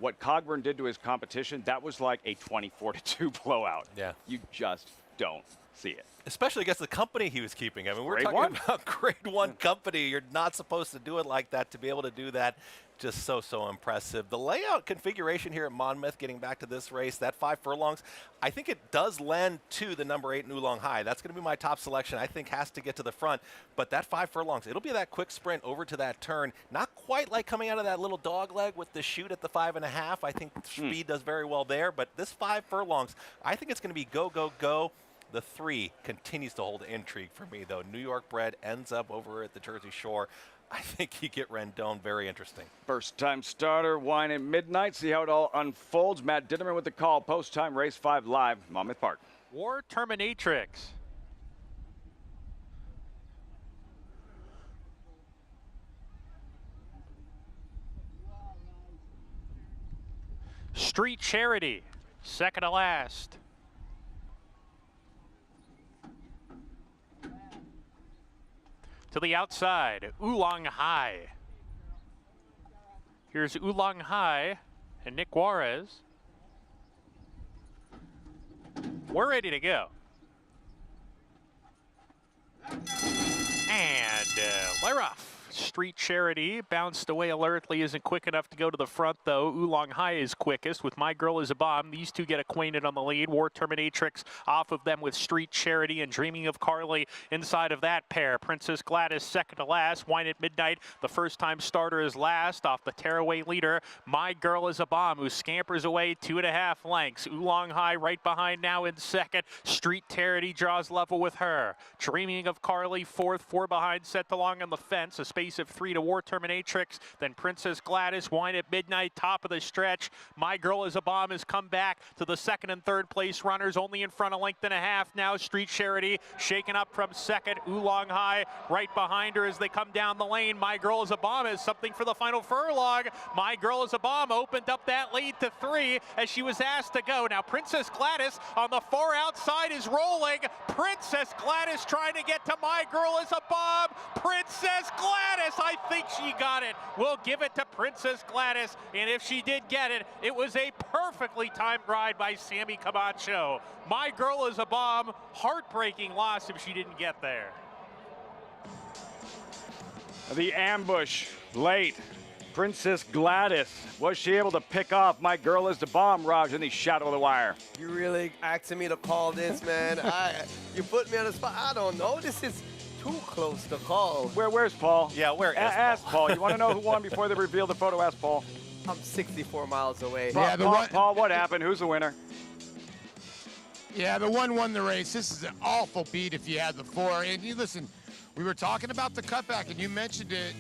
What Cogburn did to his competition, that was like a 24-2 blowout. Yeah. You just don't see it. Especially against the company he was keeping. I mean, we're Grade talking 1. about Grade 1 company. You're not supposed to do it like that. To be able to do that, just so impressive. The layout configuration here at Monmouth, getting back to this race, that 5 furlongs, I think it does lend to the number 8 Oolong High. That's going to be my top selection. I think has to get to the front. But that 5 furlongs, it'll be that quick sprint over to that turn. Not quite like coming out of that little dog leg with the chute at the 5.5. I think speed does very well there. But this 5 furlongs, I think it's going to be go, go, go. The 3 continues to hold intrigue for me, though. New York bred ends up over at the Jersey Shore. I think you get Rendon very interesting. First time starter, wine at midnight. See how it all unfolds. Matt Ditterman with the call. Post time, race 5 live, Monmouth Park. War Terminatrix. Street Charity, second to last. To the outside, Oolong High. Here's Oolong High and Nick Juarez. We're ready to go. And we're off. Street Charity bounced away alertly, isn't quick enough to go to the front, though. Oolong High is quickest with My Girl Is a Bomb. These two get acquainted on the lead. War Terminatrix off of them with Street Charity and Dreaming of Carly inside of that pair. Princess Gladys second to last. Wine at Midnight, the first-time starter, is last off the tearaway leader. My Girl Is a Bomb, who scampers away 2.5 lengths. Oolong High right behind now in second. Street Charity draws level with her. Dreaming of Carly fourth, 4 behind, set along on the fence. A space of 3 to War Terminatrix. Then Princess Gladys, Wine at Midnight, top of the stretch. My Girl Is a Bomb has come back to the second and third place runners, only in front a length and a half now. Street Charity shaken up from second. Oolong High right behind her as they come down the lane. My Girl Is a Bomb has something for the final furlong. My Girl Is a Bomb opened up that lead to 3 as she was asked to go. Now Princess Gladys on the far outside is rolling. Princess Gladys trying to get to My Girl Is a Bomb. Princess Gladys, I think she got it. We'll give it to Princess Gladys, and if she did get it, it was a perfectly timed ride by Sammy Camacho. My Girl Is a Bomb, heartbreaking loss if she didn't get there. The ambush late. Princess Gladys, was she able to pick off My Girl Is the Bomb, Raj, in the shadow of the wire? You really asking me to call this, man? You put me on the spot. I don't know. This is too close to call. Where's Paul? Yeah, where is Ask Paul. You want to know who won before they reveal the photo? Ask Paul. I'm 64 miles away. Paul, what happened? Who's the winner? Yeah, the 1 won the race. This is an awful beat if you had the 4. And you listen, we were talking about the cutback, and you mentioned it,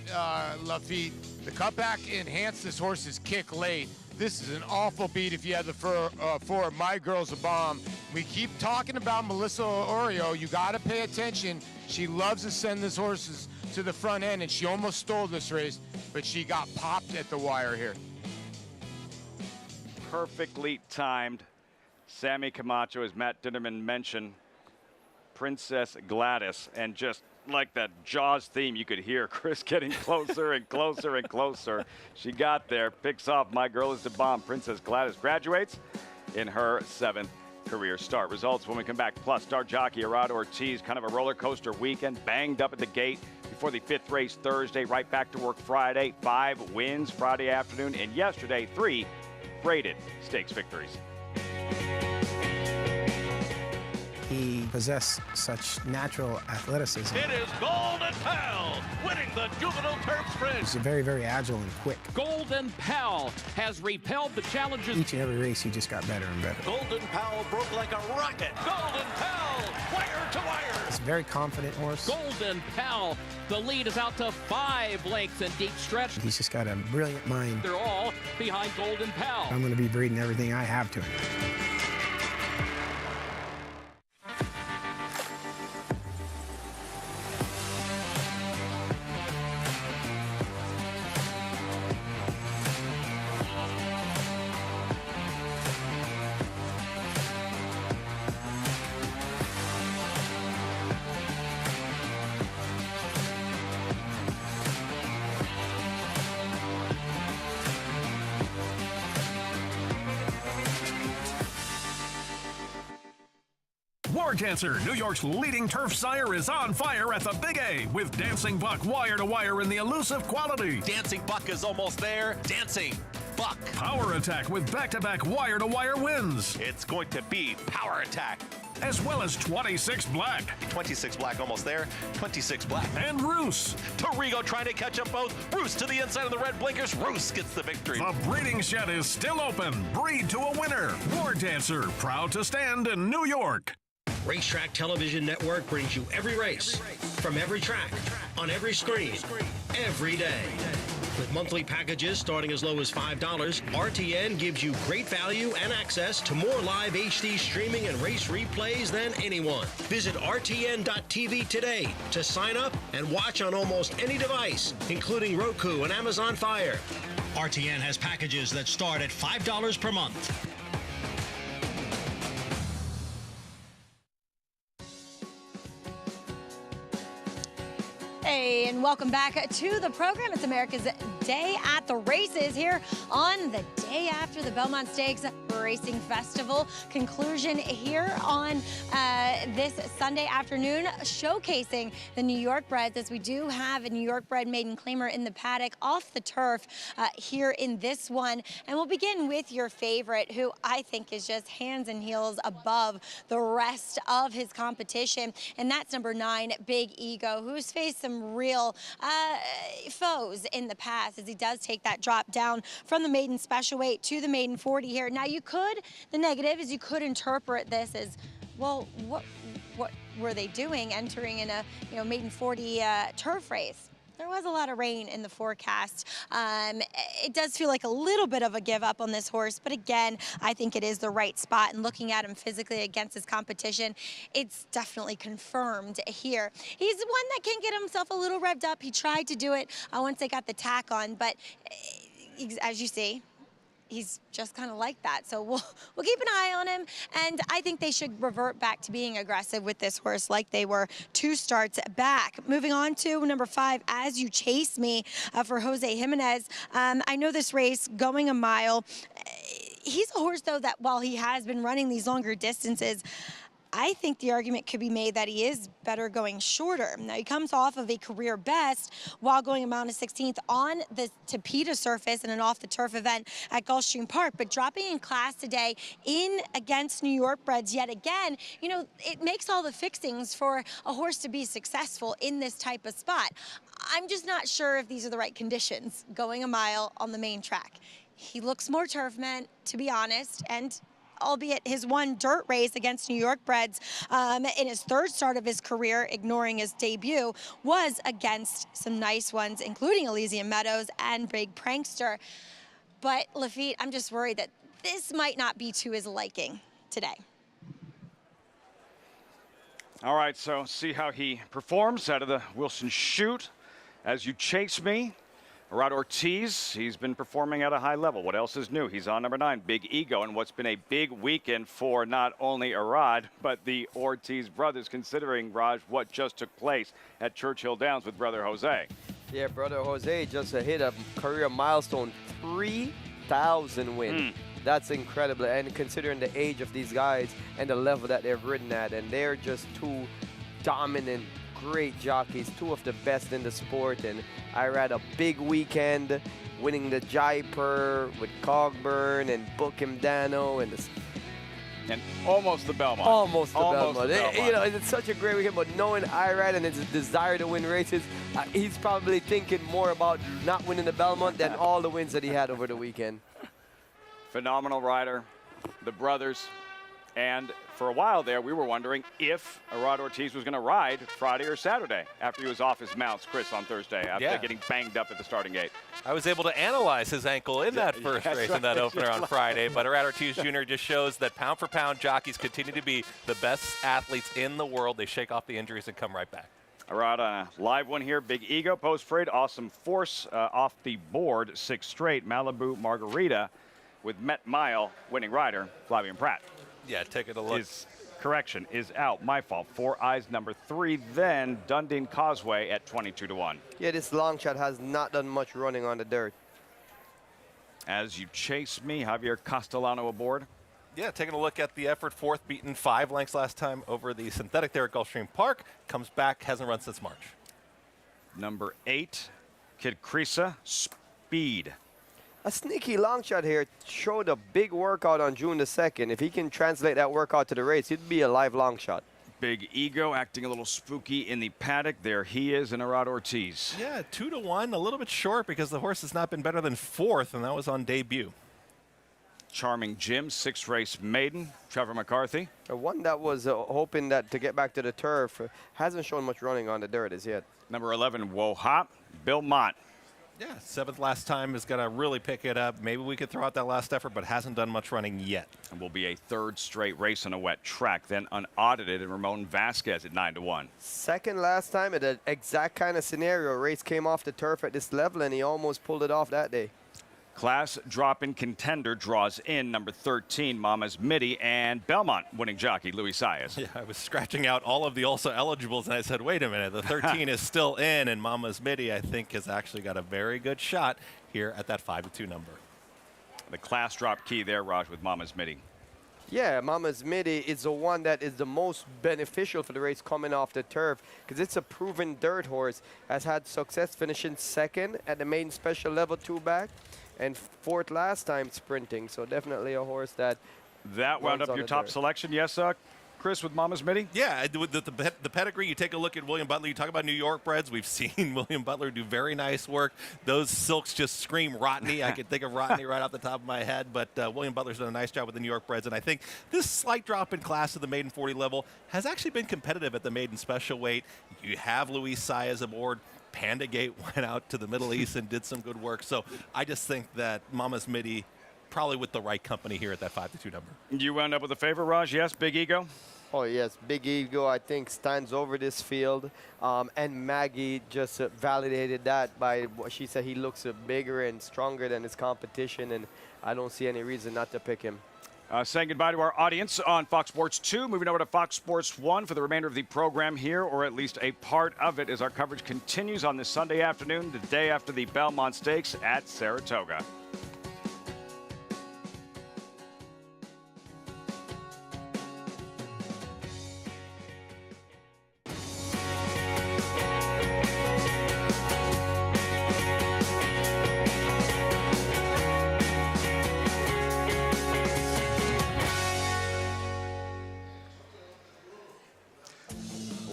Lafitte. The cutback enhanced this horse's kick late. This is an awful beat if you had the 4. My Girl's a Bomb. We keep talking about Melissa Oreo. You got to pay attention. She loves to send these horses to the front end, and she almost stole this race, but she got popped at the wire here. Perfectly timed. Sammy Camacho, as Matt Dinnerman mentioned, Princess Gladys, and just like that Jaws theme, you could hear Chris getting closer and closer and closer. She got there, picks off My Girl Is the Bomb. Princess Gladys graduates in her 7th career start. Results when we come back. Plus, star jockey Arad Ortiz, kind of a roller coaster weekend, banged up at the gate before the 5th race Thursday, right back to work Friday. 5 wins Friday afternoon, and yesterday 3 graded stakes victories. He possessed such natural athleticism. It is Golden Pal winning the Juvenile Turf Sprint. He's very, very agile and quick. Golden Pal has repelled the challenges. Each and every race, he just got better and better. Golden Pal broke like a rocket. Golden Pal, wire to wire. He's a very confident horse. Golden Pal, the lead is out to 5 lengths in deep stretch. He's just got a brilliant mind. They're all behind Golden Pal. I'm going to be breeding everything I have to him. War Dancer, New York's leading turf sire, is on fire at the Big A with Dancing Buck wire to wire in the elusive quality. Dancing Buck is almost there. Dancing Buck. Power Attack with back-to-back wire to wire wins. It's going to be Power Attack. As well as 26 Black. 26 Black almost there. 26 Black. And Roos. Torrigo trying to catch up both. Roos to the inside of the red blinkers. Roos gets the victory. The breeding shed is still open. Breed to a winner. War Dancer, proud to stand in New York. Racetrack Television Network brings you every race, from every track, on every screen, every day. With monthly packages starting as low as $5, RTN gives you great value and access to more live HD streaming and race replays than anyone. Visit RTN.tv today to sign up and watch on almost any device, including Roku and Amazon Fire. RTN has packages that start at $5 per month. Hey, Hi, and welcome back to the program. It's America's Day at the Races here on the day after the Belmont Stakes Racing Festival. Conclusion here on this Sunday afternoon, showcasing the New York breds, as we do have a New York bred maiden claimer in the paddock off the turf here in this one. And we'll begin with your favorite, who I think is just hands and heels above the rest of his competition, and that's number 9, Big Ego, who's faced some real foes in the past as he does take that drop down from the maiden special weight to the maiden 40 here. Now the negative is you could interpret this as, well, what were they doing entering in a maiden 40 turf race? There was a lot of rain in the forecast. It does feel like a little bit of a give up on this horse, but again, I think it is the right spot, and looking at him physically against his competition, it's definitely confirmed here. He's one that can get himself a little revved up. He tried to do it once they got the tack on, but as you see, he's just kind of like that. So we'll keep an eye on him, and I think they should revert back to being aggressive with this horse like they were 2 starts back. Moving on to number 5, As You Chase Me, for Jose Jimenez. I know this race, going a mile. He's a horse, though, that while he has been running these longer distances, I think the argument could be made that he is better going shorter. Now, he comes off of a career best while going a mile and a 16th on the Tapeta surface in an off-the-turf event at Gulfstream Park, but dropping in class today in against New York breds yet again, it makes all the fixings for a horse to be successful in this type of spot. I'm just not sure if these are the right conditions going a mile on the main track. He looks more turf meant, to be honest, and albeit his one dirt race against New York breds in his 3rd start of his career, ignoring his debut, was against some nice ones, including Elysian Meadows and Big Prankster. But Lafitte, I'm just worried that this might not be to his liking today. All right, so see how he performs out of the Wilson chute. As You Chase Me. Rod Ortiz, he's been performing at a high level. What else is new? He's on number 9, Big Ego, and what's been a big weekend for not only Arad, but the Ortiz brothers, considering, Raj, what just took place at Churchill Downs with brother Jose. Yeah, brother Jose just hit a career milestone, 3,000 win. That's incredible, and considering the age of these guys and the level that they've ridden at, and they're just 2 dominant, great jockeys, 2 of the best in the sport. And I had a big weekend, winning the Jaipur with Cogburn and Book Him Dano and almost the Belmont. Almost the Belmont. Belmont. It's such a great weekend, but knowing Irad and his desire to win races, he's probably thinking more about not winning the Belmont than all the wins that he had over the weekend. Phenomenal rider, the brothers. And for a while there, we were wondering if Arad Ortiz was going to ride Friday or Saturday after he was off his mounts, Chris, on Thursday, after getting banged up at the starting gate. I was able to analyze his ankle in that first race in that opener on Friday, but Arad Ortiz Jr. just shows that pound for pound jockeys continue to be the best athletes in the world. They shake off the injuries and come right back. Arad on a live one here. Big Ego, Post Parade, Awesome Force off the board, 6 straight. Malibu Margarita with Met Mile winning rider, Flavien Prat. Yeah, taking a look. Correction, is out. My fault. 4 Eyes number 3, then Dundee Causeway at 22-1. Yeah, this long shot has not done much running on the dirt. As You Chase Me, Javier Castellano aboard. Yeah, taking a look at the effort. 4th, beaten 5 lengths last time over the synthetic there at Gulfstream Park. Comes back, hasn't run since March. Number 8, Kid Creasa, Speed. A sneaky long shot here showed a big workout on June the 2nd. If he can translate that workout to the race, it'd be a live long shot. Big Ego acting a little spooky in the paddock. There he is in Arad Ortiz. Yeah, 2-1, a little bit short because the horse has not been better than 4th, and that was on debut. Charming Jim, 6th race maiden, Trevor McCarthy. One that was hoping that to get back to the turf, hasn't shown much running on the dirt as yet. Number 11, Woe Hop, Bill Mott. Yeah, 7th last time is going to really pick it up. Maybe we could throw out that last effort, but hasn't done much running yet. And will be a 3rd straight race on a wet track, then unaudited, and Ramon Vasquez at 9-1. 2nd last time at the exact kind of scenario. Race came off the turf at this level, and he almost pulled it off that day. Class drop-in contender draws in number 13, Mama's Midi, and Belmont winning jockey Louis Saez. Yeah, I was scratching out all of the also eligibles, and I said, wait a minute, the 13 is still in, and Mama's Midi, I think, has actually got a very good shot here at that 5-2 number. The class drop key there, Raj, with Mama's Midi. Yeah, Mama's Midi is the one that is the most beneficial for the race coming off the turf because it's a proven dirt horse. Has had success finishing second at the maiden special level 2 back and fourth last time sprinting. So definitely a horse that wound up your top selection, yes, Chris, with Mama's Midi? Yeah, with the pedigree, you take a look at William Butler. You talk about New York breds. We've seen William Butler do very nice work. Those silks just scream Rodney. I can think of Rodney right off the top of my head, but William Butler's done a nice job with the New York breds. And I think this slight drop in class of the maiden 40 level has actually been competitive at the maiden special weight. You have Louis Saez aboard. Panda Gate went out to the Middle East and did some good work. So I just think that Mama's Midi probably with the right company here at that 5-2 number. You wound up with a favorite, Raj? Yes, Big Ego? Oh, yes. Big Ego, I think, stands over this field. And Maggie just validated that by what she said. He looks bigger and stronger than his competition, and I don't see any reason not to pick him. Saying goodbye to our audience on Fox Sports 2. Moving over to Fox Sports 1 for the remainder of the program here, or at least a part of it, as our coverage continues on this Sunday afternoon, the day after the Belmont Stakes at Saratoga.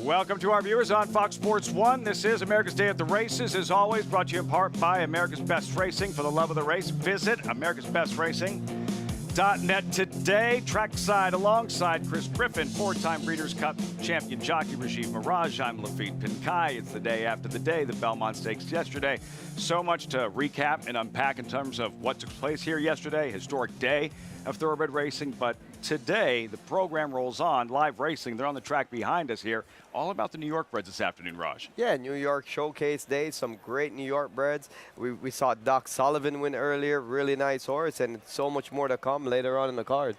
Welcome to our viewers on Fox Sports 1. This is America's Day at the Races, as always, brought to you in part by America's Best Racing. For the love of the race, visit americasbestracing.net today. Trackside alongside Chris Griffin, four-time Breeders' Cup champion jockey Rajiv Mirage. I'm Lafitte Pinkai. It's the day after the day, the Belmont Stakes yesterday. So much to recap and unpack in terms of what took place here yesterday. Historic day of thoroughbred racing, but today the program rolls on. Live racing, they're on the track behind us here. All about the New York breds this afternoon, Raj. Yeah, New York Showcase Day, some great New York breds. We saw Doc Sullivan win earlier, really nice horse, and so much more to come later on in the card.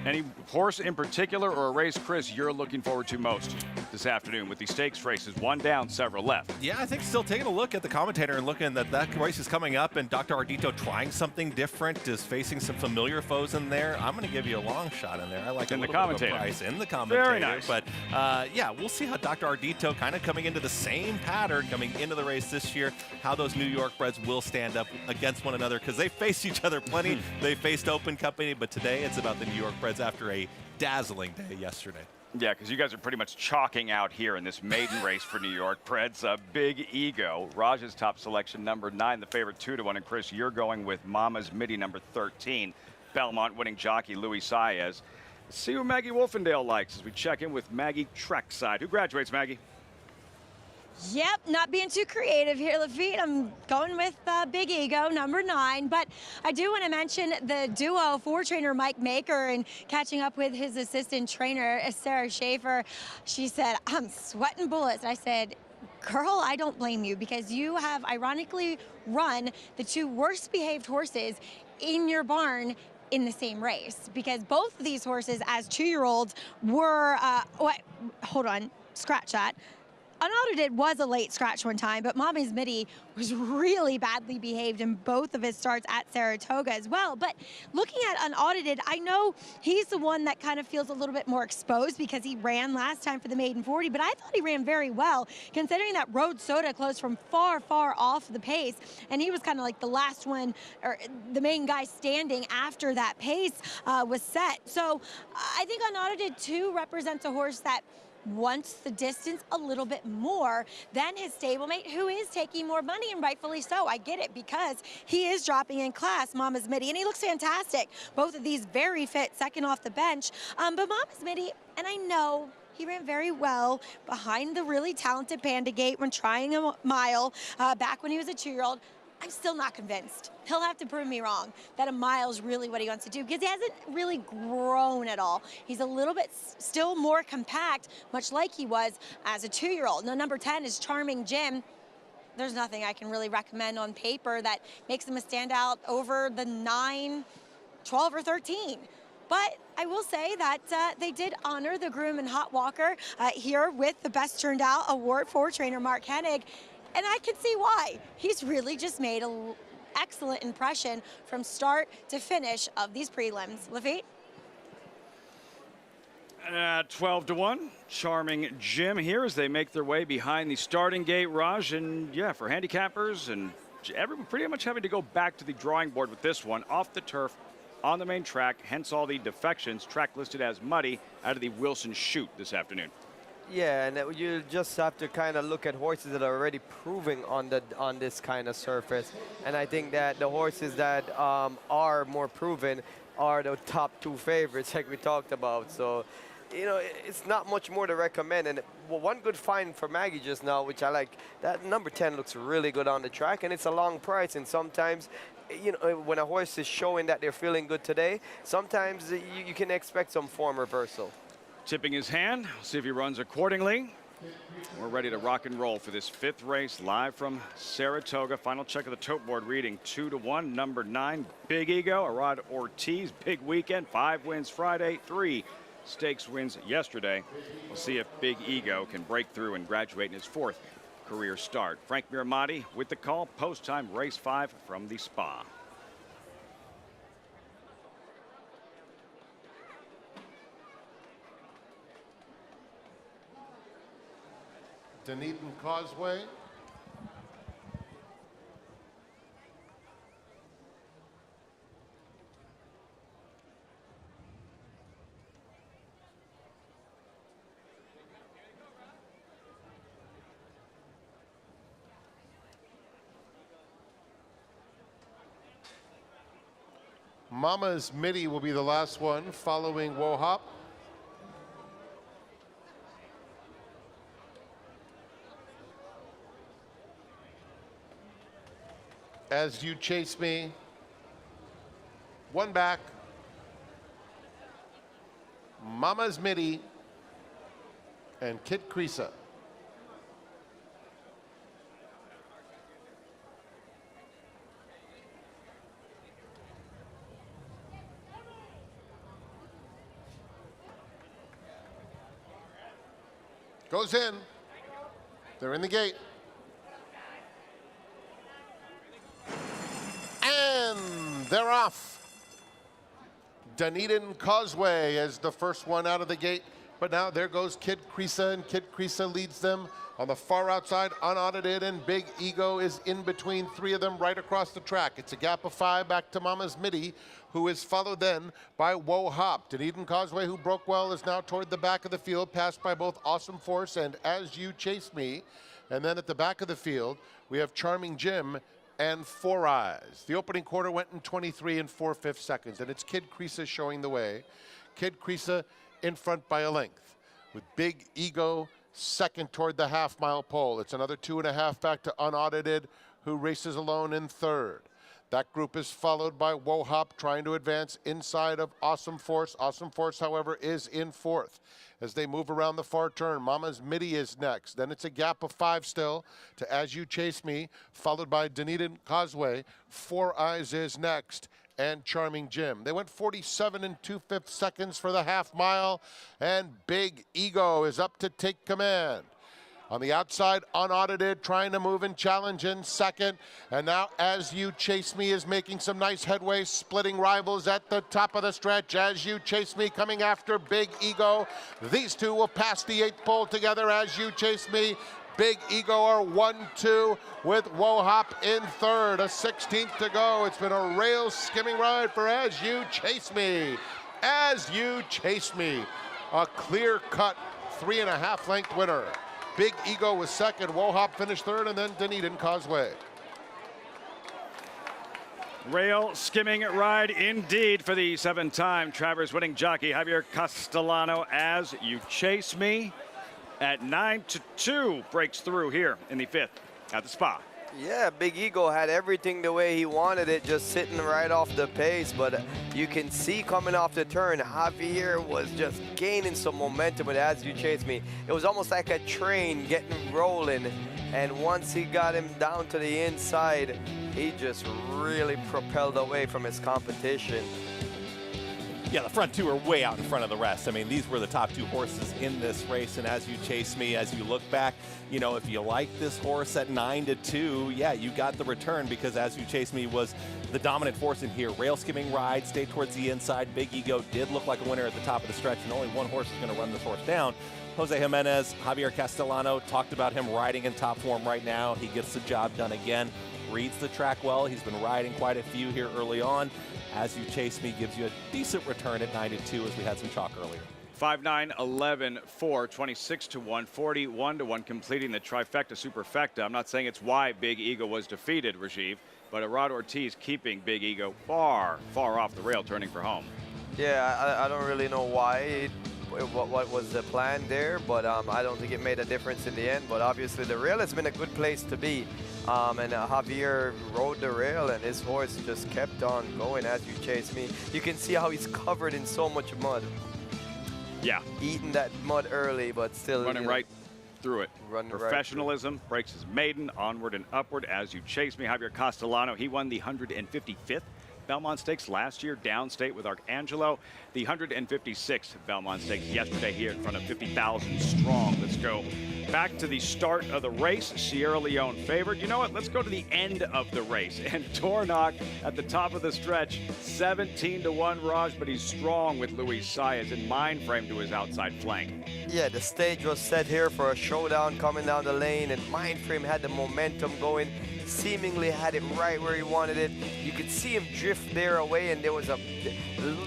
Any horse in particular or a race, Chris, you're looking forward to most this afternoon with the stakes races? One down, several left. Yeah, I think still taking a look at the commentator and looking that race is coming up and Dr. Ardito trying something different, is facing some familiar foes in there. I'm going to give you a long shot in there. I like in a the little commentator. bit of a price in the commentator. Very nice. But yeah, we'll see how Dr. Ardito kind of coming into the same pattern coming into the race this year, how those New York breds will stand up against one another because they faced each other plenty. They faced Open Company, but today it's about the New York breds after a dazzling day yesterday. Yeah, because you guys are pretty much chalking out here in this maiden race for New York breds. Big Ego, Raj's top selection, number 9, the favorite 2-1. And Chris, you're going with Mama's Midi, number 13. Belmont winning jockey Louis Saez. Let's see who Maggie Wolfendale likes as we check in with Maggie Trackside. Who graduates, Maggie? Yep, not being too creative here, Lafitte. I'm going with Big Ego, number 9. But I do want to mention the duo for trainer Mike Maker and catching up with his assistant trainer, Sarah Schaefer. She said, I'm sweating bullets. I said, girl, I don't blame you because you have ironically run the 2 worst behaved horses in your barn in the same race because both of these horses as 2-year-olds were, hold on, scratch that. Unaudited was a late scratch one time, but Mama's Midi was really badly behaved in both of his starts at Saratoga as well. But looking at Unaudited, I know he's the one that kind of feels a little bit more exposed because he ran last time for the maiden 40, but I thought he ran very well considering that Road Soda closed from far, far off the pace, and he was kind of like the last one, or the main guy standing after that pace was set. So I think Unaudited too represents a horse that wants the distance a little bit more than his stablemate, who is taking more money, and rightfully so. I get it because he is dropping in class, Mama's Midi, and he looks fantastic. Both of these very fit, second off the bench. But Mama's Midi, and I know he ran very well behind the really talented Panda Gate when trying a mile back when he was a 2-year-old. I'm still not convinced. He'll have to prove me wrong that a mile is really what he wants to do because he hasn't really grown at all. He's a little bit still more compact, much like he was as a 2-year-old. Now, number 10 is Charming Jim. there's nothing I can really recommend on paper that makes them a standout over the 9, 12, or 13. But I will say that they did honor the groom and Hot Walker here with the Best Turned Out award for trainer Mark Hennig. And I can see why. He's really just made an excellent impression from start to finish of these prelims. Lafitte? 12-1, Charming Jim here as they make their way behind the starting gate, Raj. And yeah, for handicappers and everyone pretty much having to go back to the drawing board with this one, off the turf, on the main track, hence all the defections. Track listed as muddy out of the Wilson Chute this afternoon. Yeah, and you just have to kind of look at horses that are already proving on this kind of surface. And I think that the horses that are more proven are the top 2 favorites, like we talked about. So, you know, it's not much more to recommend. And one good find for Maggie just now, which I like, that number 10 looks really good on the track, and it's a long price. And sometimes, you know, when a horse is showing that they're feeling good today, sometimes you can expect some form reversal. Tipping his hand, see if he runs accordingly. We're ready to rock and roll for this 5th race live from Saratoga. Final check of the tote board reading 2-1. Number 9, Big Ego, Arad Ortiz. Big weekend, 5 wins Friday, 3 stakes wins yesterday. We'll see if Big Ego can break through and graduate in his 4th career start. Frank Miramati with the call. Post time, race 5 from the Spa. Dunedin Causeway. Mama's Midi will be the last one, following Wohop. As You Chase Me, 1 back, Mama's Midi, and Kid Creasa. Goes in. They're in the gate. And they're off. Dunedin Causeway as the first one out of the gate. But now there goes Kid Creasa, and Kid Creasa leads them on the far outside, unaudited, and Big Ego is in between 3 of them right across the track. It's a gap of 5 back to Mama's Midi, who is followed then by Wohop. Dunedin Causeway, who broke well, is now toward the back of the field, passed by both Awesome Force and As You Chase Me. And then at the back of the field, we have Charming Jim and 4 Eyes. The opening quarter went in 23 and 4/5 seconds, and it's Kid Creasa showing the way. Kid Creasa in front by a length, with Big Ego second toward the half-mile pole. It's another 2.5 back to Unaudited, who races alone in 3rd. That group is followed by Wohop trying to advance inside of Awesome Force. Awesome Force, however, is in 4th. As they move around the far turn, Mama's Midi is next. Then it's a gap of 5 still to As You Chase Me, followed by Dunedin Causeway. 4 Eyes is next, and Charming Jim. They went 47 and 2/5 seconds for the half mile, and Big Ego is up to take command. On the outside, Unaudited, trying to move and challenge in 2nd. And now As You Chase Me is making some nice headway, splitting rivals at the top of the stretch. As You Chase Me coming after Big Ego. These 2 will pass the 8th pole together. As You Chase Me, Big Ego are 1-2 with Wohop in 3rd. A 16th to go. It's been a rail skimming ride for As You Chase Me. As You Chase Me, a clear-cut 3.5 length winner. Big Ego was 2nd, Wohop finished 3rd, and then Dunedin Causeway. Rail skimming ride indeed for the 7-time Travers winning jockey Javier Castellano. As You Chase Me at 9-2 breaks through here in the 5th at the Spa. Yeah, Big Ego had everything the way he wanted it, just sitting right off the pace. But you can see coming off the turn, Javier was just gaining some momentum with As You Chase Me. It was almost like a train getting rolling. And once he got him down to the inside, he just really propelled away from his competition. Yeah, the front two are way out in front of the rest. I mean, these were the top two horses in this race, and As You Chase Me, as you look back, you know, if you like this horse at 9-2, yeah, you got the return, because As You Chase Me was the dominant force in here. Rail skimming ride, stayed towards the inside. Big Ego did look like a winner at the top of the stretch, and only one horse is going to run this horse down. Jose Jimenez, Javier Castellano, talked about him riding in top form right now. He gets the job done again, reads the track well. He's been riding quite a few here early on. As You Chase Me gives you a decent return at 9-2, as we had some chalk earlier. 5-9, 11-4, 26-1, 41-1, completing the trifecta superfecta. I'm not saying it's why Big Ego was defeated, Rajiv, but Rod Ortiz keeping Big Ego far, far off the rail, turning for home. Yeah, I don't really know why, what was the plan there, but I don't think it made a difference in the end. But obviously the rail has been a good place to be. And Javier rode the rail, and his horse just kept on going. As You Chase Me, you can see how he's covered in so much mud. Yeah. Eating that mud early, but still running right through it. Running Professionalism, right, breaks his maiden, onward and upward. As You Chase Me, Javier Castellano, he won the 155th Belmont Stakes last year, downstate with Arcangelo. The 156th Belmont Stakes yesterday here in front of 50,000 strong. Let's go back to the start of the race. Sierra Leone favored. You know what? Let's go to the end of the race. And Dornoch at the top of the stretch, 17-1 Raj, but he's strong with Luis Saez in mind frame to his outside flank. Yeah, the stage was set here for a showdown coming down the lane, and Mindframe had the momentum going, seemingly had it right where he wanted it. You could see him drift there away, and there was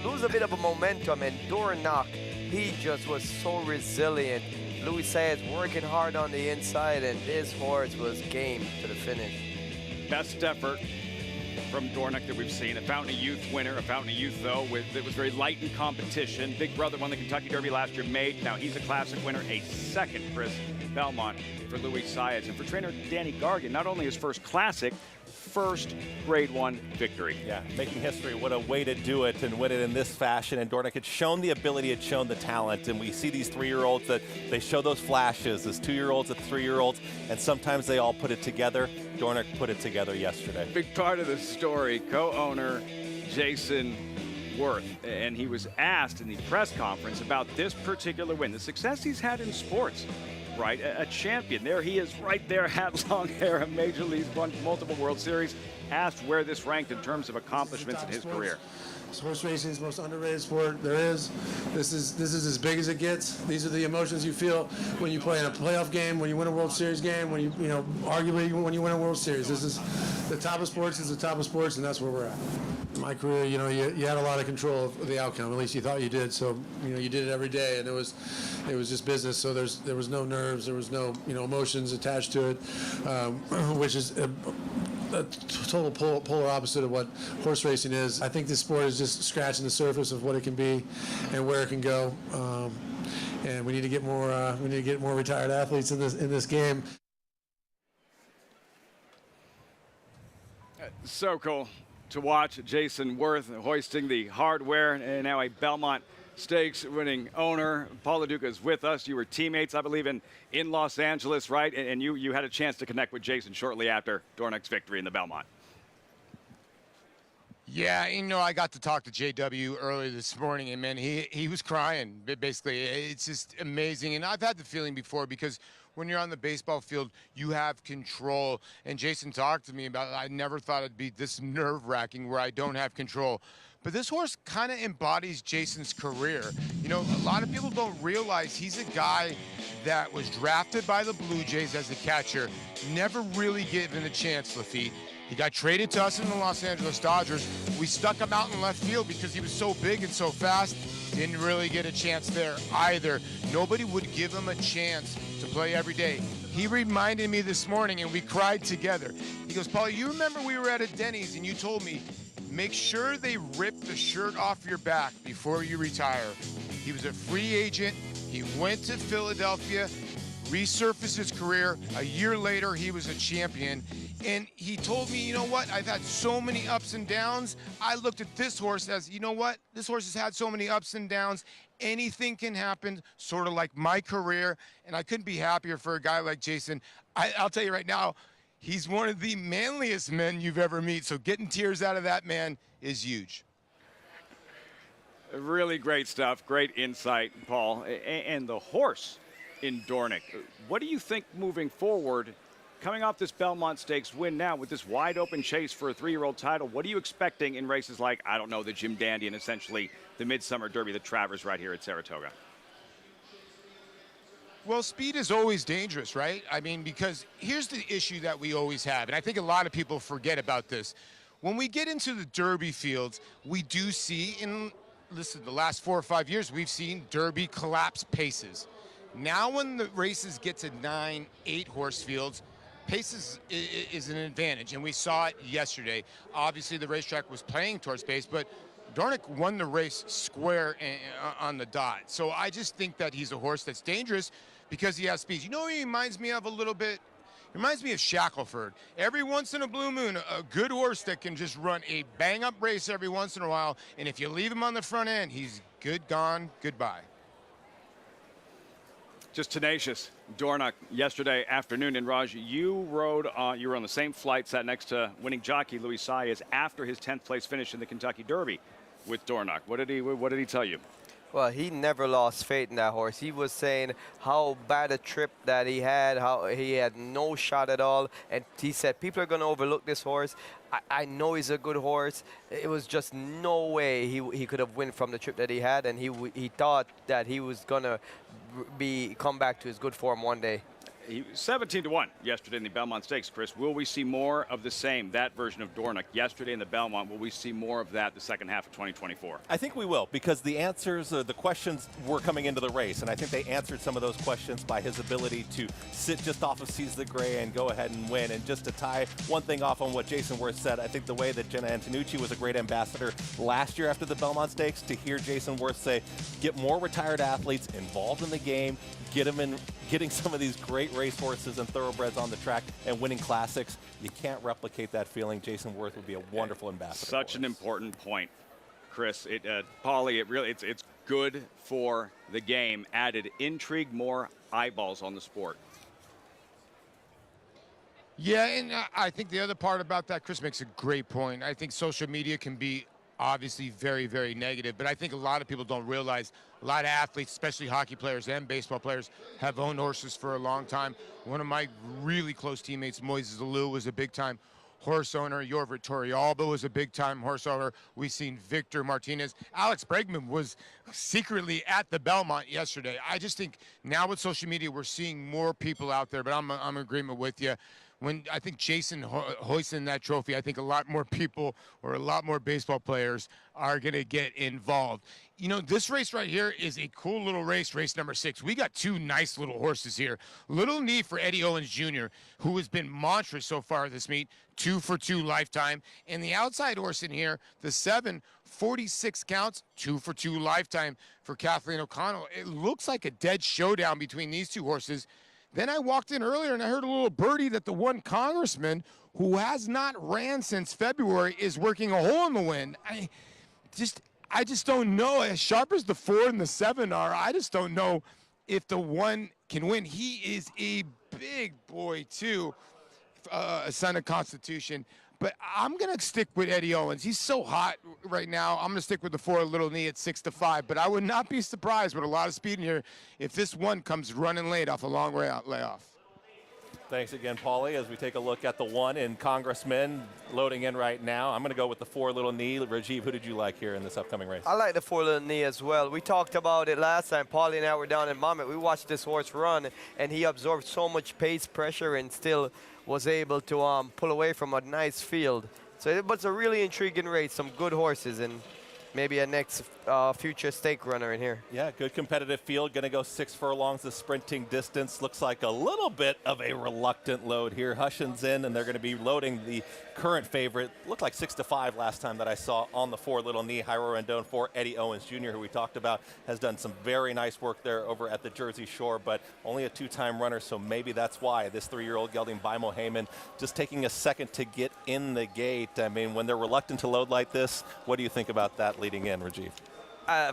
lose a bit of a momentum, and Dornoch, he just was so resilient. Luis Saez working hard on the inside, and this horse was game to the finish. Best effort from Dornoch that we've seen. A Fountain of Youth winner, a Fountain of Youth, though, that was very light in competition. Big Brother won the Kentucky Derby last year, made. Now he's a classic winner, a second Chris Belmont for Luis Saez. And for trainer Danny Gargan, not only his first classic, first Grade 1 victory. Yeah, making history. What a way to do it, and win it in this fashion. And Dornoch had shown the ability, had shown the talent. And we see these 3-year-olds that they show those flashes, those 2-year-olds and 3-year-olds, and sometimes they all put it together. Dornoch put it together yesterday. Big part of the story, co-owner Jason Worth, and he was asked in the press conference about this particular win, the success he's had in sports. Right, a champion. There he is right there, had long hair, a major league, won multiple World Series. Asked where this ranked in terms of accomplishments in his career. Horse racing is the most underrated sport there is. This is as big as it gets. These are the emotions you feel when you play in a playoff game, when you win a World Series game, when you arguably when you win a World Series. This is the top of sports. Is the top of sports, and that's where we're at. In my career, you had a lot of control of the outcome. At least you thought you did. So you did it every day, and it was just business. So there was no nerves, there was no emotions attached to it, which is a total polar opposite of what horse racing is. I think this sport is just scratching the surface of what it can be and where it can go. And we need to get more. We need to get more retired athletes in this game. So cool to watch Jason Worth hoisting the hardware, and now a Belmont Stakes winning owner. Paul LaDuca is with us. You were teammates, I believe, in Los Angeles, right? And you had a chance to connect with Jason shortly after Dornoch's victory in the Belmont. Yeah, I got to talk to JW earlier this morning, and man, he was crying. Basically, it's just amazing. And I've had the feeling before, because when you're on the baseball field, you have control. And Jason talked to me about it. I never thought it'd be this nerve-wracking where I don't have control. But this horse kind of embodies Jason's career. A lot of people don't realize he's a guy that was drafted by the Blue Jays as a catcher, never really given a chance, Lafitte. He got traded to us in the Los Angeles Dodgers. We stuck him out in left field because he was so big and so fast. Didn't really get a chance there either. Nobody would give him a chance to play every day. He reminded me this morning, and we cried together. He goes, Paul, you remember we were at a Denny's and you told me, make sure they rip the shirt off your back before you retire. He was a free agent. He went to Philadelphia, resurfaced his career. A year later, he was a champion. And he told me, you know what, I've had so many ups and downs. I looked at this horse as, you know what, this horse has had so many ups and downs. Anything can happen, sort of like my career. And I couldn't be happier for a guy like Jason. I'll tell you right now, he's one of the manliest men you've ever met. So getting tears out of that man is huge. Really great stuff. Great insight, Paul. And the horse in Dornick. What do you think moving forward? Coming off this Belmont Stakes win now with this wide open chase for a 3-year-old title, what are you expecting in races like, I don't know, the Jim Dandy and essentially the Midsummer Derby, the Travers right here at Saratoga? Well, speed is always dangerous, right? I mean, because here's the issue that we always have, and I think a lot of people forget about this. When we get into the Derby fields, we do see, listen, the last 4 or 5 years, we've seen Derby collapse paces. Now when the races get to 9, 8 horse fields, pace is an advantage, and we saw it yesterday. Obviously, the racetrack was playing towards pace, but Dornick won the race square on the dot. So I just think that he's a horse that's dangerous because he has speed. You know what he reminds me of a little bit? He reminds me of Shackelford. Every once in a blue moon, a good horse that can just run a bang-up race every once in a while, and if you leave him on the front end, he's good, gone, goodbye. Just tenacious. Dornock yesterday afternoon. And Raj, you were on the same flight, sat next to winning jockey Louis Saez after his 10th place finish in the Kentucky Derby with Dornock. What did he tell you? Well, he never lost faith in that horse. He was saying how bad a trip that he had, how he had no shot at all. And he said, people are going to overlook this horse. I know he's a good horse. It was just no way he could have won from the trip that he had. And he thought that he was going to come back to his good form one day. He was 17-1 yesterday in the Belmont Stakes, Chris. Will we see more of the same, that version of Dornock yesterday in the Belmont? Will we see more of that the second half of 2024? I think we will, because the answers, the questions were coming into the race, and I think they answered some of those questions by his ability to sit just off of Seize the Gray and go ahead and win. And just to tie one thing off on what Jason Worth said, I think the way that Jenna Antonucci was a great ambassador last year after the Belmont Stakes, to hear Jason Worth say, get more retired athletes involved in the game, get them in, getting some of these great racehorses and thoroughbreds on the track and winning classics. You can't replicate that feeling. Jason Worth would be a wonderful ambassador. Such an important point, Chris. Paulie, it's good for the game. Added intrigue, more eyeballs on the sport. Yeah, and I think the other part about that, Chris makes a great point. I think social media can be obviously very, very negative, but I think a lot of people don't realize a lot of athletes, especially hockey players and baseball players, have owned horses for a long time. One of my really close teammates, Moises Alou, was a big-time horse owner. Jorvik Torrealba was a big-time horse owner. We've seen Victor Martinez. Alex Bregman was secretly at the Belmont yesterday. I just think now with social media, we're seeing more people out there, but I'm in agreement with you. When I think Jason hoisting that trophy, I think a lot more people or a lot more baseball players are going to get involved. You know, this race right here is a cool little race, race number 6. We got 2 nice little horses here. Little knee for Eddie Owens Jr., who has been monstrous so far this meet, 2 for 2 lifetime. And the outside horse in here, the 7, 46 counts, 2 for 2 lifetime for Kathleen O'Connell. It looks like a dead showdown between these 2 horses. Then I walked in earlier and I heard a little birdie that the one congressman who has not ran since February is working a hole in the wind. I just don't know. As sharp as the 4 and the 7 are, I just don't know if the 1 can win. He is a big boy too, a son of Constitution. But I'm going to stick with Eddie Owens. He's so hot right now. I'm going to stick with the 4 Little Knee at 6-5. But I would not be surprised with a lot of speed in here if this 1 comes running late off a long layoff. Thanks again, Paulie, as we take a look at the 1 in Congressman loading in right now. I'm going to go with the 4 Little Knee. Rajiv, who did you like here in this upcoming race? I like the 4 Little Knee as well. We talked about it last time. Paulie and I were down in Monmouth. We watched this horse run, and he absorbed so much pace, pressure, and still was able to pull away from a nice field. So it was a really intriguing race, some good horses, and maybe a next future stake runner in here. Yeah, good competitive field. Going to go 6 furlongs the sprinting distance. Looks like a little bit of a reluctant load here. Hushin's in, and they're going to be loading the current favorite. Looked like 6-5 last time that I saw on the 4 Little Knee. Hyro Rendon for Eddie Owens Jr., who we talked about, has done some very nice work there over at the Jersey Shore, but only a 2-time runner, so maybe that's why this 3-year-old gelding by Mohayman just taking a second to get in the gate. I mean, when they're reluctant to load like this, what do you think about that leading in, Rajiv?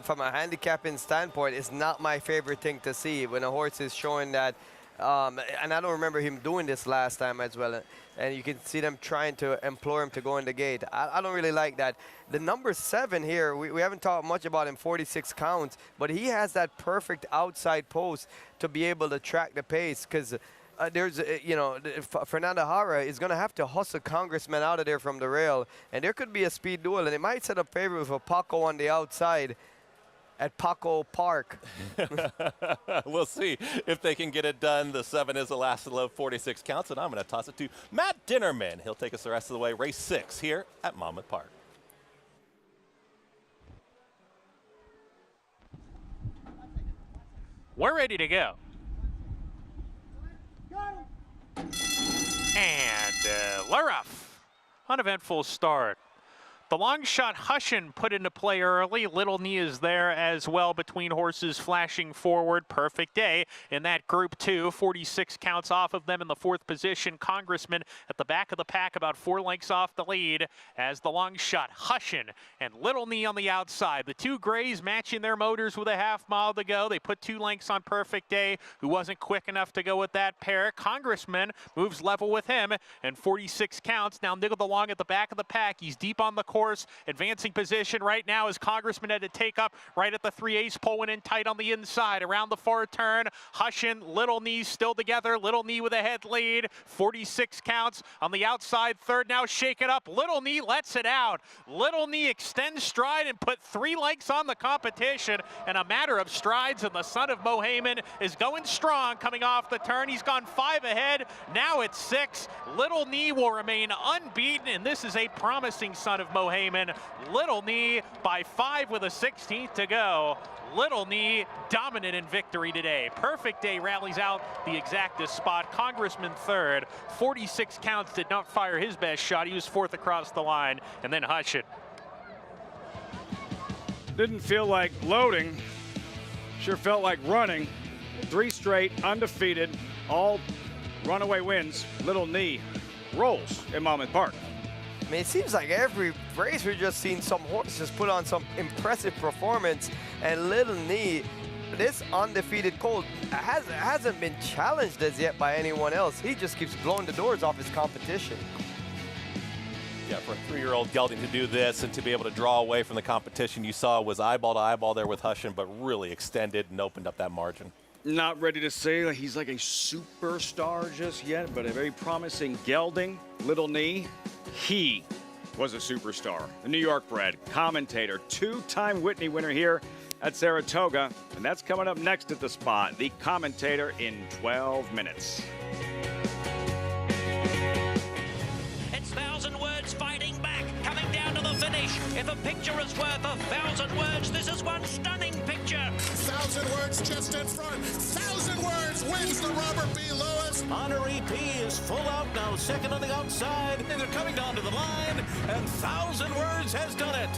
From a handicapping standpoint, it's not my favorite thing to see when a horse is showing that, and I don't remember him doing this last time as well, and you can see them trying to implore him to go in the gate. I don't really like that. The number 7 here, we haven't talked much about him, 46 counts, but he has that perfect outside post to be able to track the pace, because Fernando Jara is going to have to hustle Congressman out of there from the rail, and there could be a speed duel, and it might set up favor with a Paco on the outside at Paco Park. We'll see if they can get it done. The 7 is the last of the load, 46 counts, and I'm going to toss it to Matt Dinnerman. He'll take us the rest of the way, race 6 here at Monmouth Park. We're ready to go. And Laruff, uneventful start. The long shot Hushin put into play early. Little Knee is there as well between horses flashing forward. Perfect day in that group 2. 46 counts off of them in the 4th position. Congressman at the back of the pack about 4 lengths off the lead as the long shot Hushin and Little Knee on the outside. The 2 grays matching their motors with a half mile to go. They put 2 lengths on Perfect Day, who wasn't quick enough to go with that pair. Congressman moves level with him and 46 counts. Now niggled along at the back of the pack. He's deep on the course. Advancing position right now as Congressman had to take up right at the 3/8 pole, went in tight on the inside around the far turn. Hushin, Little Knee still together. Little Knee with a head lead. 46 counts on the outside third. Now shake it up. Little Knee lets it out. Little Knee extends stride and put 3 lengths on the competition, and a matter of strides, and the son of Mohayman is going strong coming off the turn. He's gone 5 ahead. Now it's 6. Little Knee will remain unbeaten, and this is a promising son of Mohayman. Little Knee by 5 with a 16th to go. Little Knee dominant in victory today. Perfect Day rallies out the exactest spot. Congressman 3rd. 46 counts, did not fire his best shot. He was 4th across the line, and then Hushin. Didn't feel like loading. Sure felt like running. 3 straight, undefeated, all runaway wins. Little Knee rolls in Monmouth Park. I mean, it seems like every race we're just seeing some horses put on some impressive performance, and Little Knee, this undefeated colt, hasn't been challenged as yet by anyone else. He just keeps blowing the doors off his competition. Yeah, for a 3-year-old gelding to do this and to be able to draw away from the competition you saw was eyeball to eyeball there with Hushin, but really extended and opened up that margin. Not ready to say he's like a superstar just yet, but a very promising gelding. Little Knee, he was a superstar. The New York bred commentator, 2-time Whitney winner here at Saratoga, and that's coming up next at the spot. The commentator in 12 minutes. It's 1,000 words fighting back, coming down to the finish. If a picture is worth 1,000 words, this is one stunning picture. 1,000 words just in front. 1,000 words wins the Robert B. Lewis. Honoree P is full out now, second on the outside. And they're coming down to the line, and 1,000 words has done it.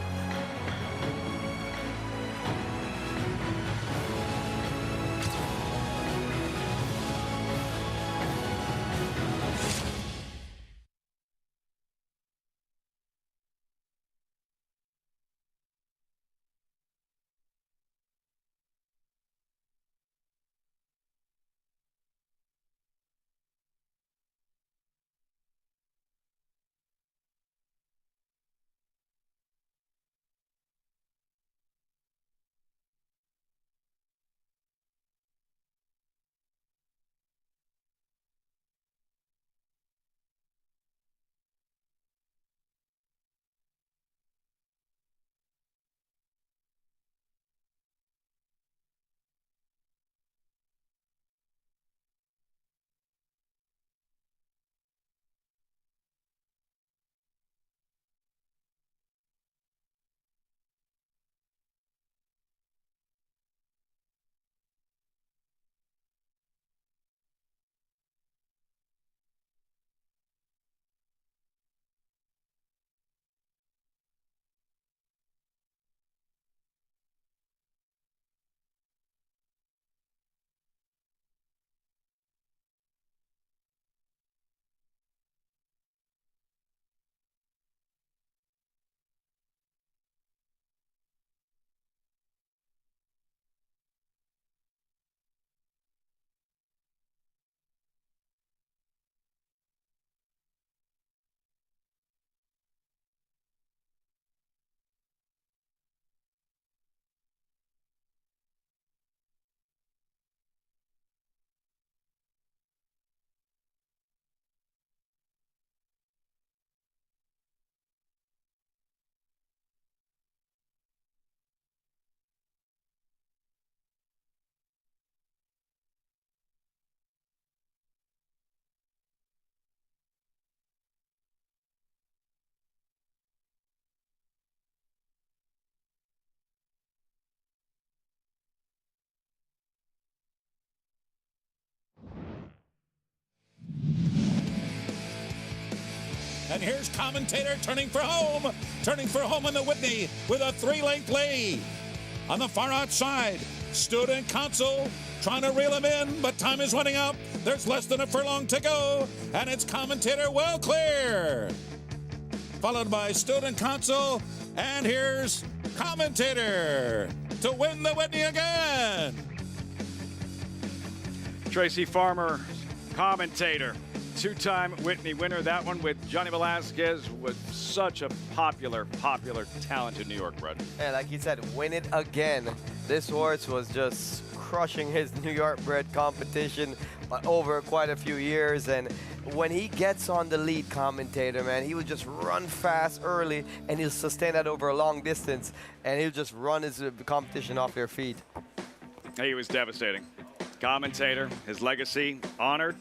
And here's Commentator turning for home in the Whitney with a 3-length lead. On the far outside, Student Council trying to reel him in, but time is running up. There's less than a furlong to go, and it's Commentator well clear. Followed by Student Council, and here's Commentator to win the Whitney again. Tracy Farmer, Commentator, 2-time Whitney winner. That one with Johnny Velasquez was such a popular, talented New York bred. And like he said, win it again. This horse was just crushing his New York bred competition over quite a few years. And when he gets on the lead, Commentator, man, he will just run fast early and he'll sustain that over a long distance. And he'll just run his competition off their feet. He was devastating. Commentator, his legacy honored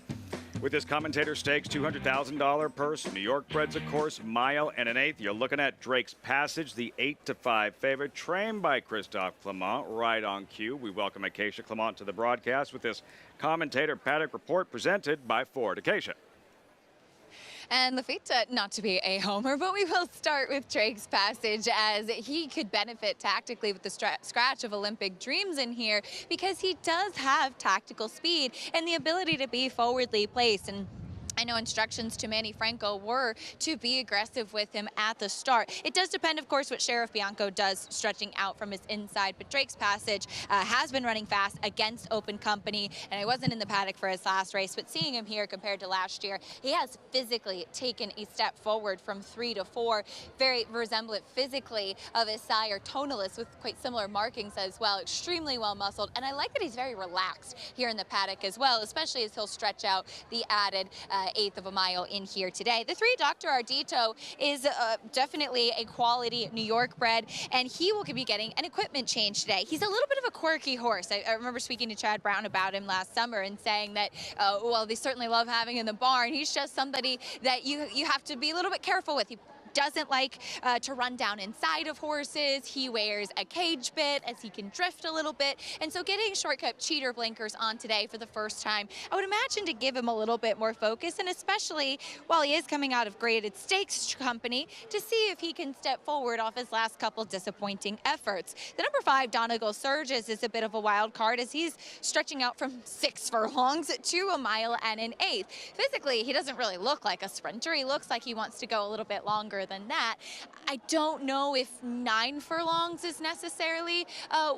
with this Commentator Stakes, $200,000 purse. New York breds, of course, mile and an eighth. You're looking at Drake's Passage, the 8-5 favorite, trained by Christophe Clement, right on cue. We welcome Acacia Clement to the broadcast with this Commentator Paddock report presented by Ford. Acacia. And Lafitte, not to be a homer, but we will start with Drake's Passage, as he could benefit tactically with the scratch of Olympic Dreams in here, because he does have tactical speed and the ability to be forwardly placed. And I know instructions to Manny Franco were to be aggressive with him at the start. It does depend, of course, what Sheriff Bianco does stretching out from his inside, but Drake's Passage has been running fast against open company, and I wasn't in the paddock for his last race, but seeing him here compared to last year, he has physically taken a step forward from 3 to 4, very resemblant physically of his sire Tonalist, with quite similar markings as well, extremely well muscled, and I like that he's very relaxed here in the paddock as well, especially as he'll stretch out the added eighth of a mile in here today. The 3, Dr. Ardito, is definitely a quality New York bred, and he will be getting an equipment change today. He's a little bit of a quirky horse. I remember speaking to Chad Brown about him last summer and saying that, well, they certainly love having in the barn. He's just somebody that you have to be a little bit careful with. He doesn't like to run down inside of horses. He wears a cage bit as he can drift a little bit. And so getting shortcut cheater blinkers on today for the first time, I would imagine to give him a little bit more focus, and especially while he is coming out of graded stakes company, to see if he can step forward off his last couple disappointing efforts. The number 5, Donegal Surges, is a bit of a wild card as he's stretching out from 6 furlongs to a mile and an eighth. Physically, he doesn't really look like a sprinter. He looks like he wants to go a little bit longer than that. I don't know if 9 furlongs is necessarily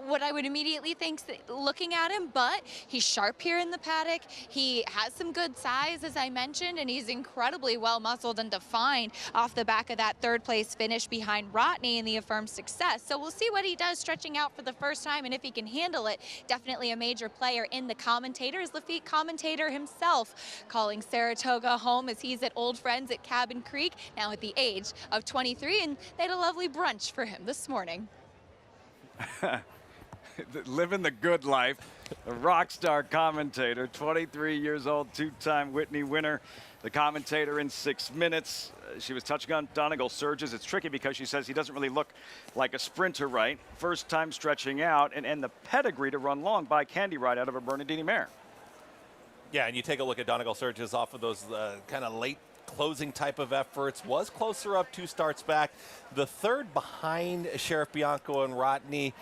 what I would immediately think looking at him, but he's sharp here in the paddock. He has some good size, as I mentioned, and he's incredibly well muscled and defined off the back of that 3rd place finish behind Rotney in the Affirmed Success. So we'll see what he does stretching out for the first time, and if he can handle it. Definitely a major player in the Commentators. Lafitte Commentator himself calling Saratoga home, as he's at old friends at Cabin Creek, now at the age of 23, and they had a lovely brunch for him this morning. Living the good life, the rock star Commentator, 23 years old, 2-time Whitney winner. The Commentator in 6 minutes. She was touching on Donegal Surges. It's tricky because she says he doesn't really look like a sprinter, right? First time stretching out, and the pedigree to run long by Candy Ride out of a Bernardini mare. Yeah, and you take a look at Donegal Surges off of those kind of late closing type of efforts, was closer up 2 starts back. The 3rd behind Sheriff Bianco and Rotney.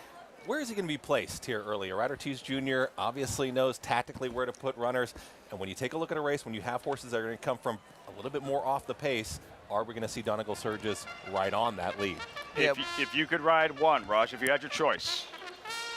Where is he going to be placed here earlier? Ryder Tees Jr. obviously knows tactically where to put runners. And when you take a look at a race, when you have horses that are going to come from a little bit more off the pace, are we going to see Donegal Surges right on that lead? If you could ride one, Raj, if you had your choice.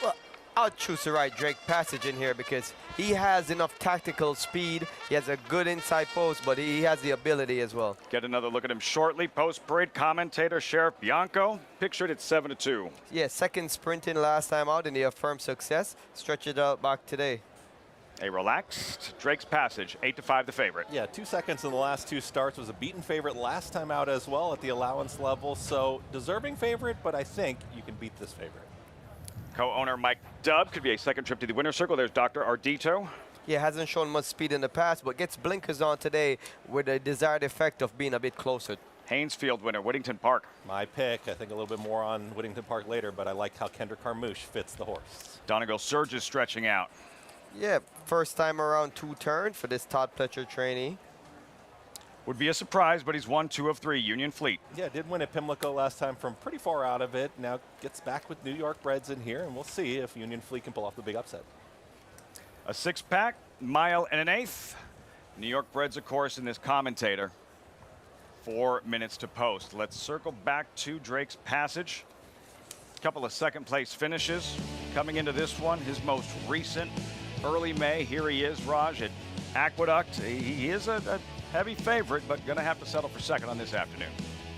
Well, I'll choose to ride Drake Passage in here because he has enough tactical speed. He has a good inside post, but he has the ability as well. Get another look at him shortly. Post-parade Commentator Sheriff Bianco, pictured at 7-2. Yeah, 2nd sprinting last time out in the Affirmed Success. Stretch it out back today. A relaxed Drake's Passage, 8-5 the favorite. Yeah, 2 seconds in the last 2 starts. Was a beaten favorite last time out as well at the allowance level. So deserving favorite, but I think you can beat this favorite. Co-owner Mike Dubb could be a 2nd trip to the winner's circle. There's Dr. Ardito. Yeah, hasn't shown much speed in the past, but gets blinkers on today with the desired effect of being a bit closer. Haynesfield winner, Whittington Park. My pick. I think a little bit more on Whittington Park later, but I like how Kendrick Carmouche fits the horse. Donegal Surges stretching out. Yeah, first time around 2 turn for this Todd Pletcher trainee. Would be a surprise, but he's won 2 of 3. Union Fleet. Yeah, did win at Pimlico last time from pretty far out of it. Now gets back with New York breds in here, and we'll see if Union Fleet can pull off the big upset. A 6-pack, mile and an eighth. New York breds, of course, in this commentator. 4 minutes to post. Let's circle back to Drake's Passage. A couple of second-place finishes coming into this one. His most recent, early May. Here he is, Raj, at Aqueduct. He is a heavy favorite, but going to have to settle for second on this afternoon.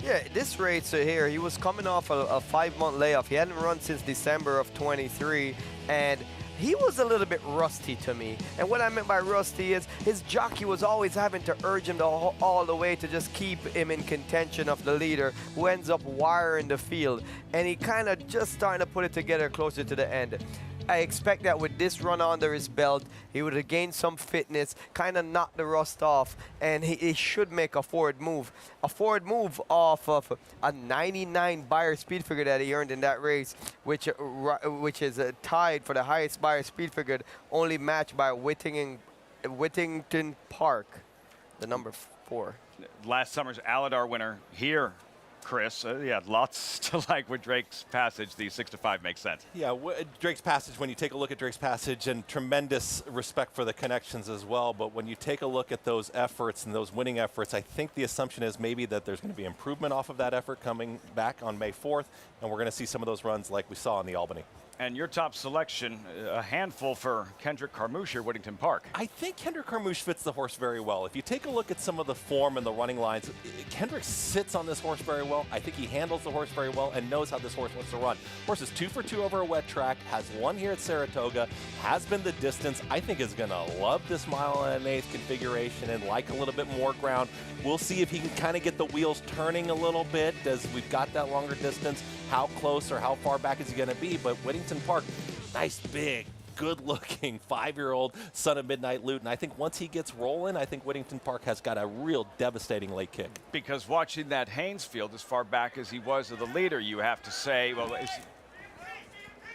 Yeah, this race here, he was coming off a 5-month layoff. He hadn't run since December of 23, and he was a little bit rusty to me. And what I meant by rusty is his jockey was always having to urge him all the way to just keep him in contention of the leader, who ends up wiring the field. And he kind of just starting to put it together closer to the end. I expect that with this run under his belt, he would have gained some fitness, kind of knocked the rust off, and he should make a forward move. A forward move off of a 99 Beyer speed figure that he earned in that race, which is tied for the highest Beyer speed figure, only matched by Whittington Park, the number 4. Last summer's Aladar winner here, Chris. Yeah, lots to like with Drake's Passage. The 6-5 makes sense. Yeah, Drake's Passage, when you take a look at Drake's Passage, and tremendous respect for the connections as well, but when you take a look at those efforts and those winning efforts, I think the assumption is maybe that there's going to be improvement off of that effort coming back on May 4th, and we're going to see some of those runs like we saw in the Albany. And your top selection, a handful for Kendrick Carmouche here, Whittington Park. I think Kendrick Carmouche fits the horse very well. If you take a look at some of the form and the running lines, Kendrick sits on this horse very well. I think he handles the horse very well and knows how this horse wants to run. Horse is 2 for 2 over a wet track, has won here at Saratoga, has been the distance. I think is going to love this mile and an eighth configuration and like a little bit more ground. We'll see if he can kind of get the wheels turning a little bit as we've got that longer distance. How close or how far back is he going to be? But Whittington Park, nice, big, good-looking 5-year-old son of Midnight Luton. I think once he gets rolling, I think Whittington Park has got a real devastating late kick. Because watching that Haynesfield as far back as he was of the leader, you have to say, well,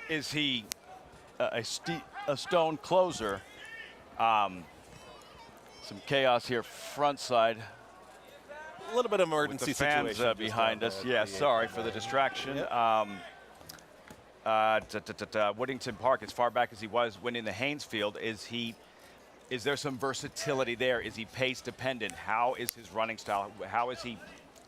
is he a stone closer? Some chaos here front side. A little bit of emergency with the fans situation behind us. Yeah, sorry for the distraction. Whittington Park, as far back as he was winning the Haynesfield, is there some versatility there? Is he pace dependent? How is his running style? How is he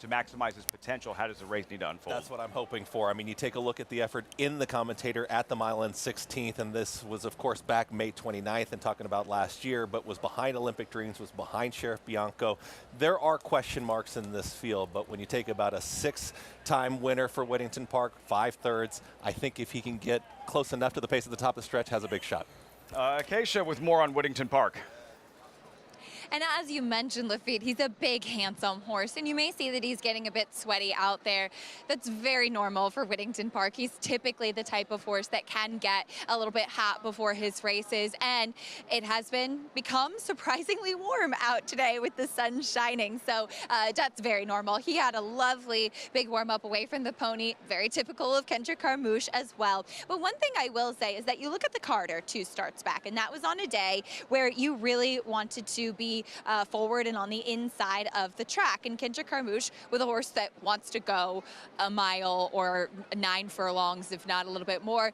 to maximize his potential? How does the race need to unfold? That's what I'm hoping for. I mean, you take a look at the effort in the commentator at the mile and 16th, and this was, of course, back May 29th and talking about last year, but was behind Olympic Dreams, was behind Sheriff Bianco. There are question marks in this field, but when you take about a 6-time winner for Whittington Park, 5/3, I think if he can get close enough to the pace at the top of the stretch, has a big shot. Acacia with more on Whittington Park. And as you mentioned, Lafitte, he's a big, handsome horse, and you may see that he's getting a bit sweaty out there. That's very normal for Whittington Park. He's typically the type of horse that can get a little bit hot before his races, and it has become surprisingly warm out today with the sun shining, so that's very normal. He had a lovely big warm-up away from the pony, very typical of Kendrick Carmouche as well. But one thing I will say is that you look at the Carter 2 starts back, and that was on a day where you really wanted to be forward and on the inside of the track. And Kendrick Carmouche, with a horse that wants to go a mile or 9 furlongs, if not a little bit more,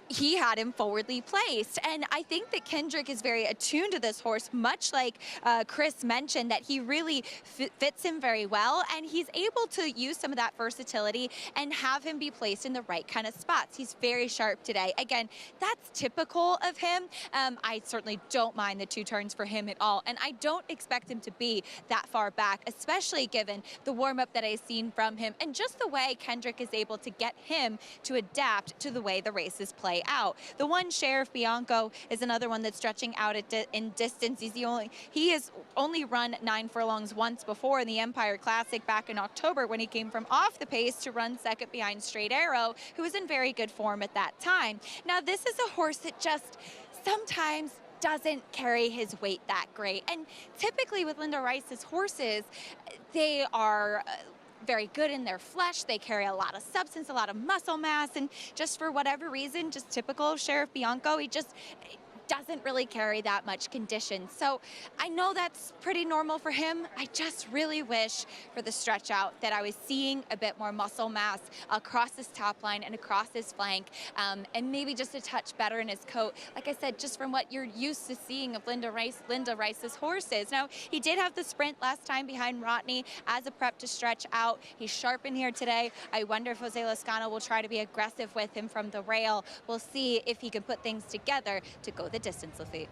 he had him forwardly placed. And I think that Kendrick is very attuned to this horse, much like Chris mentioned, that he really fits him very well. And he's able to use some of that versatility and have him be placed in the right kind of spots. He's very sharp today. Again, that's typical of him. I certainly don't mind the 2 turns for him at all. And I don't expect him to be that far back, especially given the warm-up that I've seen from him and just the way Kendrick is able to get him to adapt to the way the races play out. The one Sheriff Bianco is another one that's stretching out in distance. He has only run 9 furlongs once before in the Empire Classic back in October when he came from off the pace to run second behind Straight Arrow, who was in very good form at that time. Now, this is a horse that just sometimes doesn't carry his weight that great. And typically with Linda Rice's horses, they are very good in their flesh. They carry a lot of substance, a lot of muscle mass, and just for whatever reason, just typical of Sheriff Bianco, he just doesn't really carry that much condition. So I know that's pretty normal for him. I just really wish for the stretch out that I was seeing a bit more muscle mass across his top line and across his flank, and maybe just a touch better in his coat. Like I said, just from what you're used to seeing of Linda Rice's horses. Now, he did have the sprint last time behind Rodney as a prep to stretch out. He's sharp in here today. I wonder if Jose Lezcano will try to be aggressive with him from the rail. We'll see if he can put things together to go the distance, Lafitte.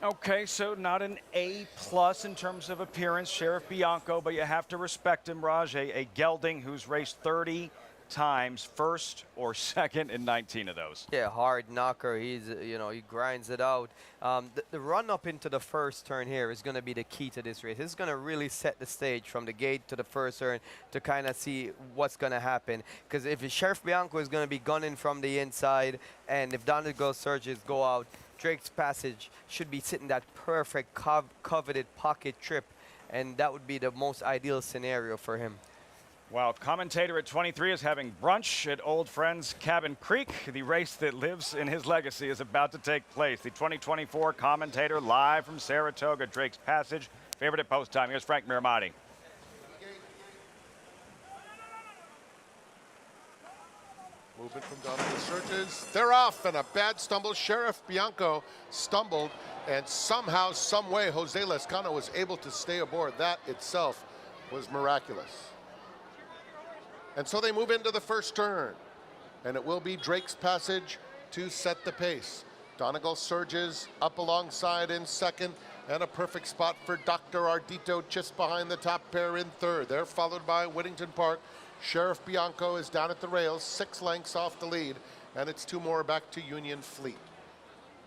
Okay, so not an A+ in terms of appearance, Sheriff Bianco, but you have to respect him, Raj. A gelding who's raced 30 times, first or second in 19 of those. Yeah, hard knocker. He's, he grinds it out. The run up into the first turn here is going to be the key to this race. This is going to really set the stage from the gate to the first turn to kind of see what's going to happen. Because if Sheriff Bianco is going to be gunning from the inside, and if Donegal Surges go out, Drake's Passage should be sitting that perfect coveted pocket trip, and that would be the most ideal scenario for him. Well, commentator at 23 is having brunch at Old Friends Cabin Creek. The race that lives in his legacy is about to take place. The 2024 commentator live from Saratoga, Drake's Passage. Favorite at post time. Here's Frank Miramati. Movement from Donegal Surges. They're off, and a bad stumble. Sheriff Bianco stumbled, and somehow, some way, Jose Lezcano was able to stay aboard. That itself was miraculous. And so they move into the first turn, and it will be Drake's Passage to set the pace. Donegal Surges up alongside in second, and a perfect spot for Dr. Ardito just behind the top pair in third. They're followed by Whittington Park. Sheriff Bianco is down at the rails, 6 lengths off the lead, and it's 2 more back to Union Fleet.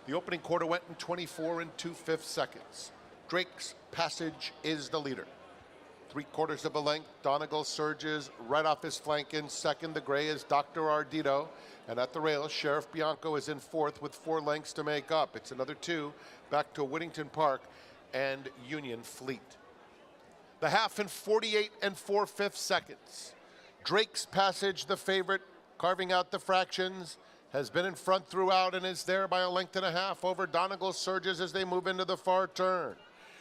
The opening quarter went in 24 2/5 seconds. Drake's Passage is the leader. 3/4 of a length, Donegal Surges right off his flank in second. The gray is Dr. Ardito, and at the rails, Sheriff Bianco is in fourth with 4 lengths to make up. It's another 2 back to Whittington Park and Union Fleet. The half in 48 4/5 seconds. Drake's Passage, the favorite, carving out the fractions, has been in front throughout and is there by a length and a half over Donegal Surges as they move into the far turn.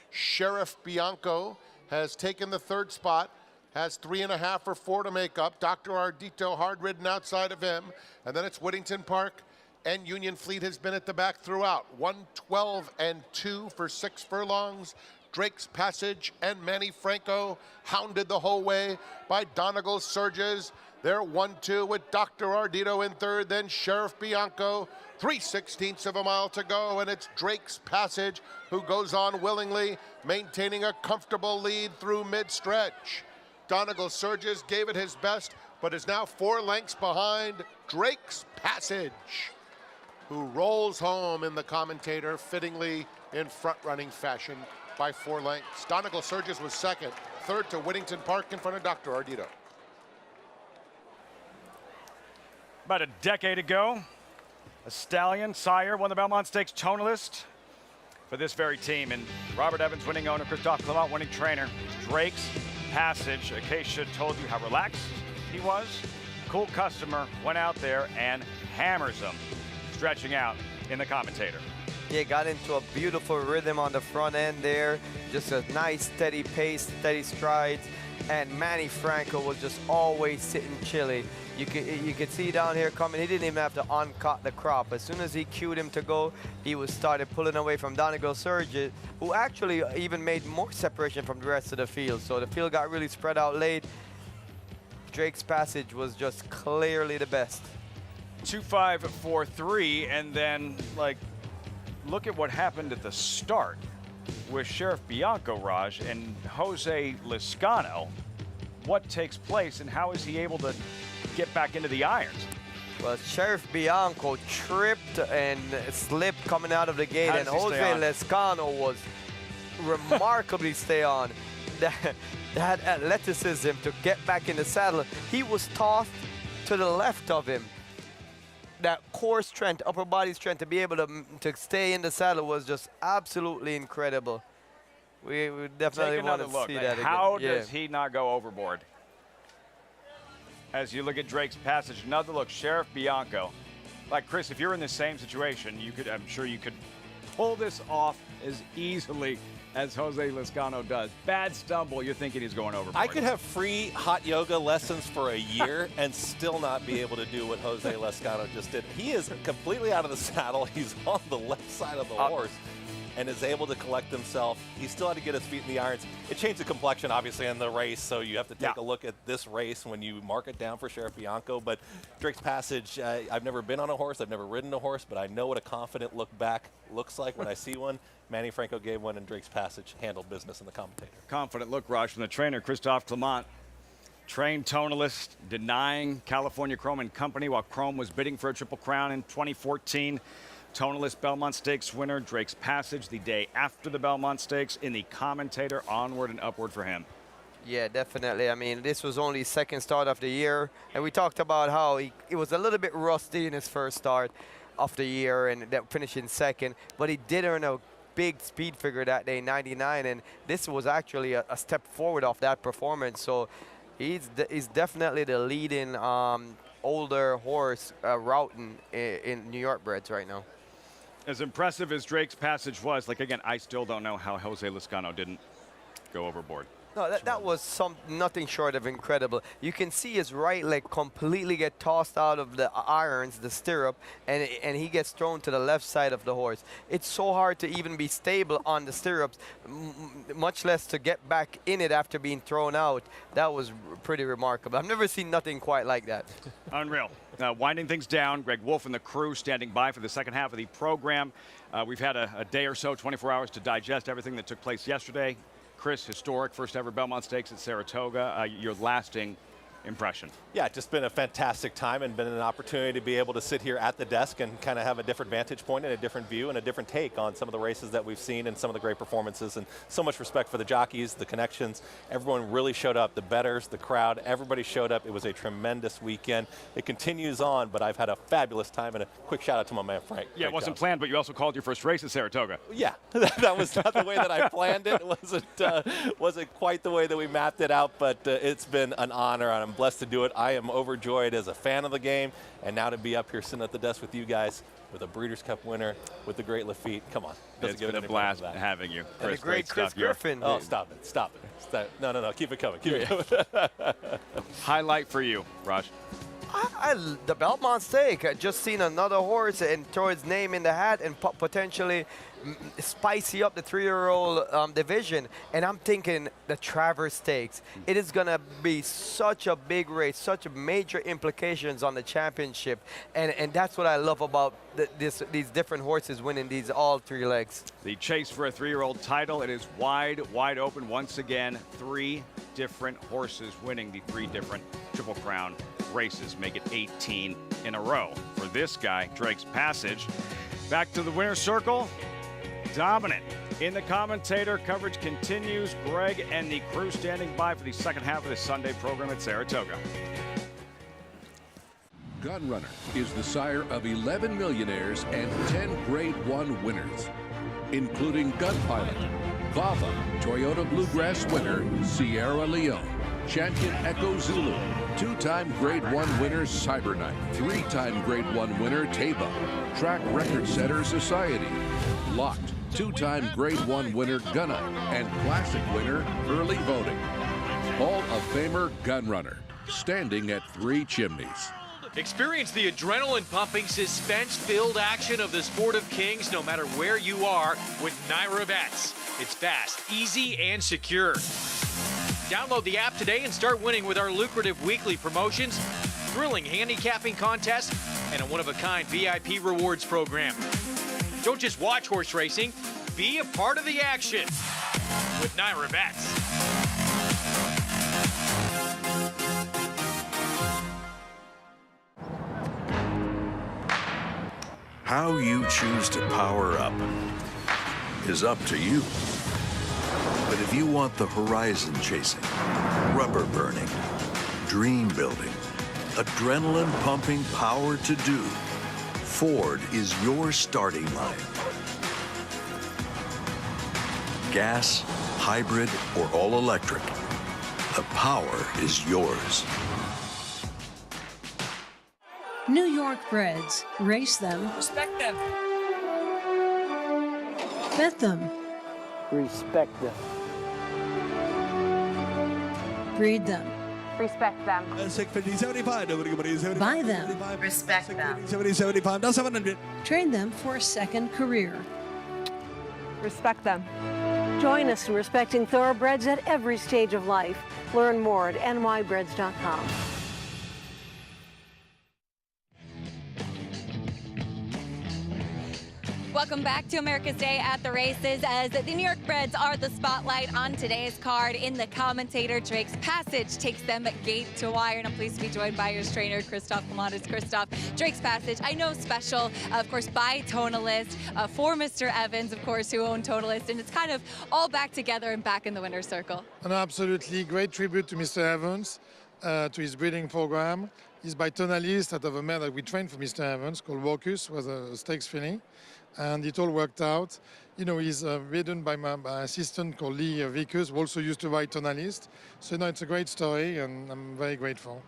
Sheriff Bianco has taken the third spot, has 3.5 or 4 to make up. Dr. Ardito hard-ridden outside of him, and then it's Whittington Park, and Union Fleet has been at the back throughout. 1:12 2 for 6 furlongs. Drake's Passage and Manny Franco hounded the whole way by Donegal Surges. They're 1-2 with Dr. Ardito in third, then Sheriff Bianco. 3/16 of a mile to go, and it's Drake's Passage who goes on willingly, maintaining a comfortable lead through mid-stretch. Donegal Surges gave it his best, but is now 4 lengths behind Drake's Passage, who rolls home in the commentator, fittingly in front-running fashion by 4 lengths. Donegal Surges was second, third to Whittington Park in front of Dr. Ardito. About a decade ago, a stallion sire won the Belmont Stakes tonalist for this very team, and Robert Evans, winning owner, Christophe Clement, winning trainer. Drake's Passage. Acacia told you how relaxed he was. Cool customer, went out there and hammers him, stretching out in the commentator. Yeah, got into a beautiful rhythm on the front end there. Just a nice steady pace, steady strides. And Manny Franco was just always sitting chilly. You could see down here coming, he didn't even have to uncut the crop. As soon as he cued him to go, he was started pulling away from Donegal Surges, who actually even made more separation from the rest of the field. So the field got really spread out late. Drake's Passage was just clearly the best. 2-5-4-3, and then, like, look at what happened at the start with Sheriff Bianco, Raj, and Jose Lezcano. What takes place, and how is he able to get back into the irons? Well, Sheriff Bianco tripped and slipped coming out of the gate, and Jose Lezcano was remarkably stay on. That athleticism to get back in the saddle. He was tossed to the left of him. That core strength, upper body strength, to be able to stay in the saddle was just absolutely incredible. We definitely want to see that again. How does he not go overboard? As you look at Drake's Passage, another look, Sheriff Bianco. Like, Chris, if you're in the same situation, I'm sure you could pull this off as easily as Jose Lezcano does. Bad stumble, you're thinking he's going overboard. I could have free hot yoga lessons for a year and still not be able to do what Jose Lezcano just did. He is completely out of the saddle. He's on the left side of the horse and is able to collect himself. He still had to get his feet in the irons. It changed the complexion, obviously, in the race, so you have to take a look at this race when you mark it down for Sheriff Bianco. But Drake's Passage, I've never been on a horse, I've never ridden a horse, but I know what a confident look back looks like when I see one. Manny Franco gave one, and Drake's Passage handled business in the commentator. Confident look, Raj, from the trainer, Christophe Clement. Trained tonalist, denying California Chrome and Company while Chrome was bidding for a Triple Crown in 2014. Tonalist Belmont Stakes winner, Drake's Passage, the day after the Belmont Stakes. In the commentator, onward and upward for him. Yeah, definitely. I mean, this was only his second start of the year, and we talked about how he was a little bit rusty in his first start of the year and that finishing second, but he did earn a big speed figure that day, 99, and this was actually a step forward of that performance. So he's definitely the leading older horse routing in New York breds right now. As impressive as Drake's Passage was, like, again, I still don't know how Jose Lezcano didn't go overboard. No, that was nothing short of incredible. You can see his right leg completely get tossed out of the irons, the stirrup, and he gets thrown to the left side of the horse. It's so hard to even be stable on the stirrups, much less to get back in it after being thrown out. That was pretty remarkable. I've never seen nothing quite like that. Unreal. Winding things down, Greg Wolf and the crew standing by for the second half of the program. We've had a day or so, 24 hours, to digest everything that took place yesterday. Chris, historic first ever Belmont Stakes at Saratoga. Your lasting impression? Yeah, just been a fantastic time and been an opportunity to be able to sit here at the desk and kind of have a different vantage point and a different view and a different take on some of the races that we've seen and some of the great performances, and so much respect for the jockeys, the connections. Everyone really showed up, the bettors, the crowd, everybody showed up. It was a tremendous weekend. It continues on, but I've had a fabulous time, and a quick shout out to my man Frank. Yeah, it wasn't planned, but you also called your first race at Saratoga. Yeah, that was not the way that I planned it. It wasn't quite the way that we mapped it out, but it's been an honor, and I'm blessed to do it. I am overjoyed as a fan of the game, and now to be up here sitting at the desk with you guys, with a Breeders' Cup winner, with the great Lafitte. Come on. It's been a blast having you. And the great Chris Griffin. Oh, stop it. No. Keep it coming. Keep it coming. Highlight for you, Raj. The Belmont Stake. I just seen another horse and throw his name in the hat and potentially spicy up the 3-year-old division. And I'm thinking the Travers Stakes. It is going to be such a big race, such major implications on the championship. And that's what I love about these different horses winning these all 3 legs. The chase for a 3-year-old title. It is wide open once again. 3 different horses winning the 3 different Triple Crown races. Make it 18 in a row for this guy, Drake's Passage. Back to the winner's circle. Dominant in the commentator. Coverage continues. Greg and the crew standing by for the second half of the Sunday program at Saratoga. Gunrunner is the sire of 11 millionaires and 10 Grade 1 winners, including Gun Pilot, Vava, Toyota Bluegrass winner Sierra Leone, Champion Echo Zulu, 2-time Grade 1 winner Cyberknight, 3-time Grade 1 winner Taba, Track Record Setter Society, Locked, 2-time Grade 1 winner Gunite, and Classic winner Early Voting. Hall of Famer Gunrunner, standing at 3 chimneys. Experience the adrenaline-pumping, suspense-filled action of the Sport of Kings no matter where you are with Naira Bets. It's fast, easy, and secure. Download the app today and start winning with our lucrative weekly promotions, thrilling handicapping contests, and a one-of-a-kind VIP rewards program. Don't just watch horse racing, be a part of the action with Naira Bets. How you choose to power up is up to you. But if you want the horizon chasing, rubber burning, dream building, adrenaline pumping power to do, Ford is your starting line. Gas, hybrid, or all electric, the power is yours. New York breds. Race them. Respect them. Bet them. Respect them. Breed them. Respect them. 75. Buy them. Respect them. 75. That's 700. Train them for a second career. Respect them. Join us in respecting thoroughbreds at every stage of life. Learn more at nybreds.com. Welcome back to America's Day at the Races, as the New York Breds are the spotlight on today's card. In the commentator, Drake's Passage takes them gate to wire, and I'm pleased to be joined by his trainer, Christoph Clematis. Christoph, Drake's Passage, I know special, of course, by Tonalist, for Mr. Evans, of course, who owned Tonalist, and it's kind of all back together and back in the winner's circle. An absolutely great tribute to Mr. Evans, to his breeding program. He's by Tonalist out of a mare that we trained for Mr. Evans called Wocus, was a stakes filly. And it all worked out. You know, he's ridden by my assistant called Lee Vickers, who also used to ride Tonalist. So, no, it's a great story, and I'm very grateful.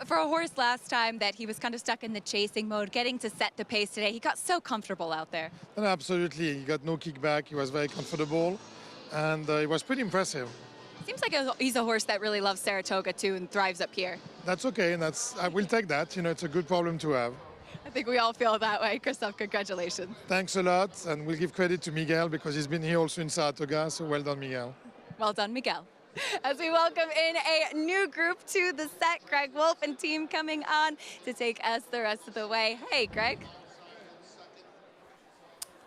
For a horse last time that he was kind of stuck in the chasing mode, getting to set the pace today, he got so comfortable out there. And absolutely, he got no kickback. He was very comfortable, and it was pretty impressive. Seems like he's a horse that really loves Saratoga, too, and thrives up here. That's okay, and I will take that. You know, it's a good problem to have. I think we all feel that way. Christoph, congratulations. Thanks a lot, and we'll give credit to Miguel because he's been here also in Saratoga, so well done, Miguel. Well done, Miguel. As we welcome in a new group to the set, Greg Wolf and team coming on to take us the rest of the way. Hey, Greg.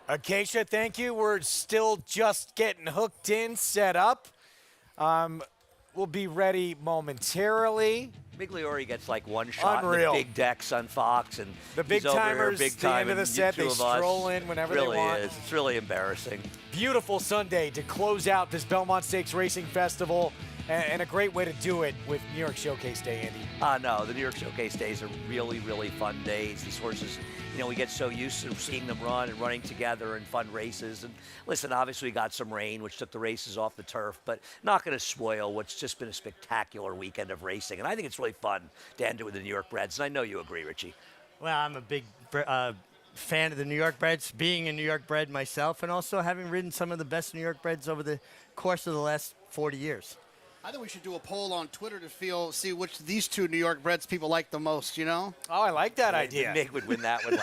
Acacia, thank you. We're still just getting hooked in, set up. We'll be ready momentarily. Migliori gets like one shot Unreal. in the big decks on Fox, and the big he's over here, timers, big the time, end of the and set, two they of us. stroll in whenever It really they want. is. It's really embarrassing. Beautiful Sunday to close out this Belmont Stakes Racing Festival, and a great way to do it with New York Showcase Day, Andy. No, the New York Showcase days are really, really fun days. These horses, you know, we get so used to seeing them run and running together in fun races. And listen, obviously we got some rain, which took the races off the turf, but not going to spoil what's just been a spectacular weekend of racing. And I think it's really fun to end it with the New York Breds. And I know you agree, Richie. Well, I'm a big fan of the New York Breds, being a New York bred myself, and also having ridden some of the best New York Breds over the course of the last 40 years. I think we should do a poll on Twitter to see which these two New York Breds people like the most, you know? Oh, I like that idea. Mick would win that one.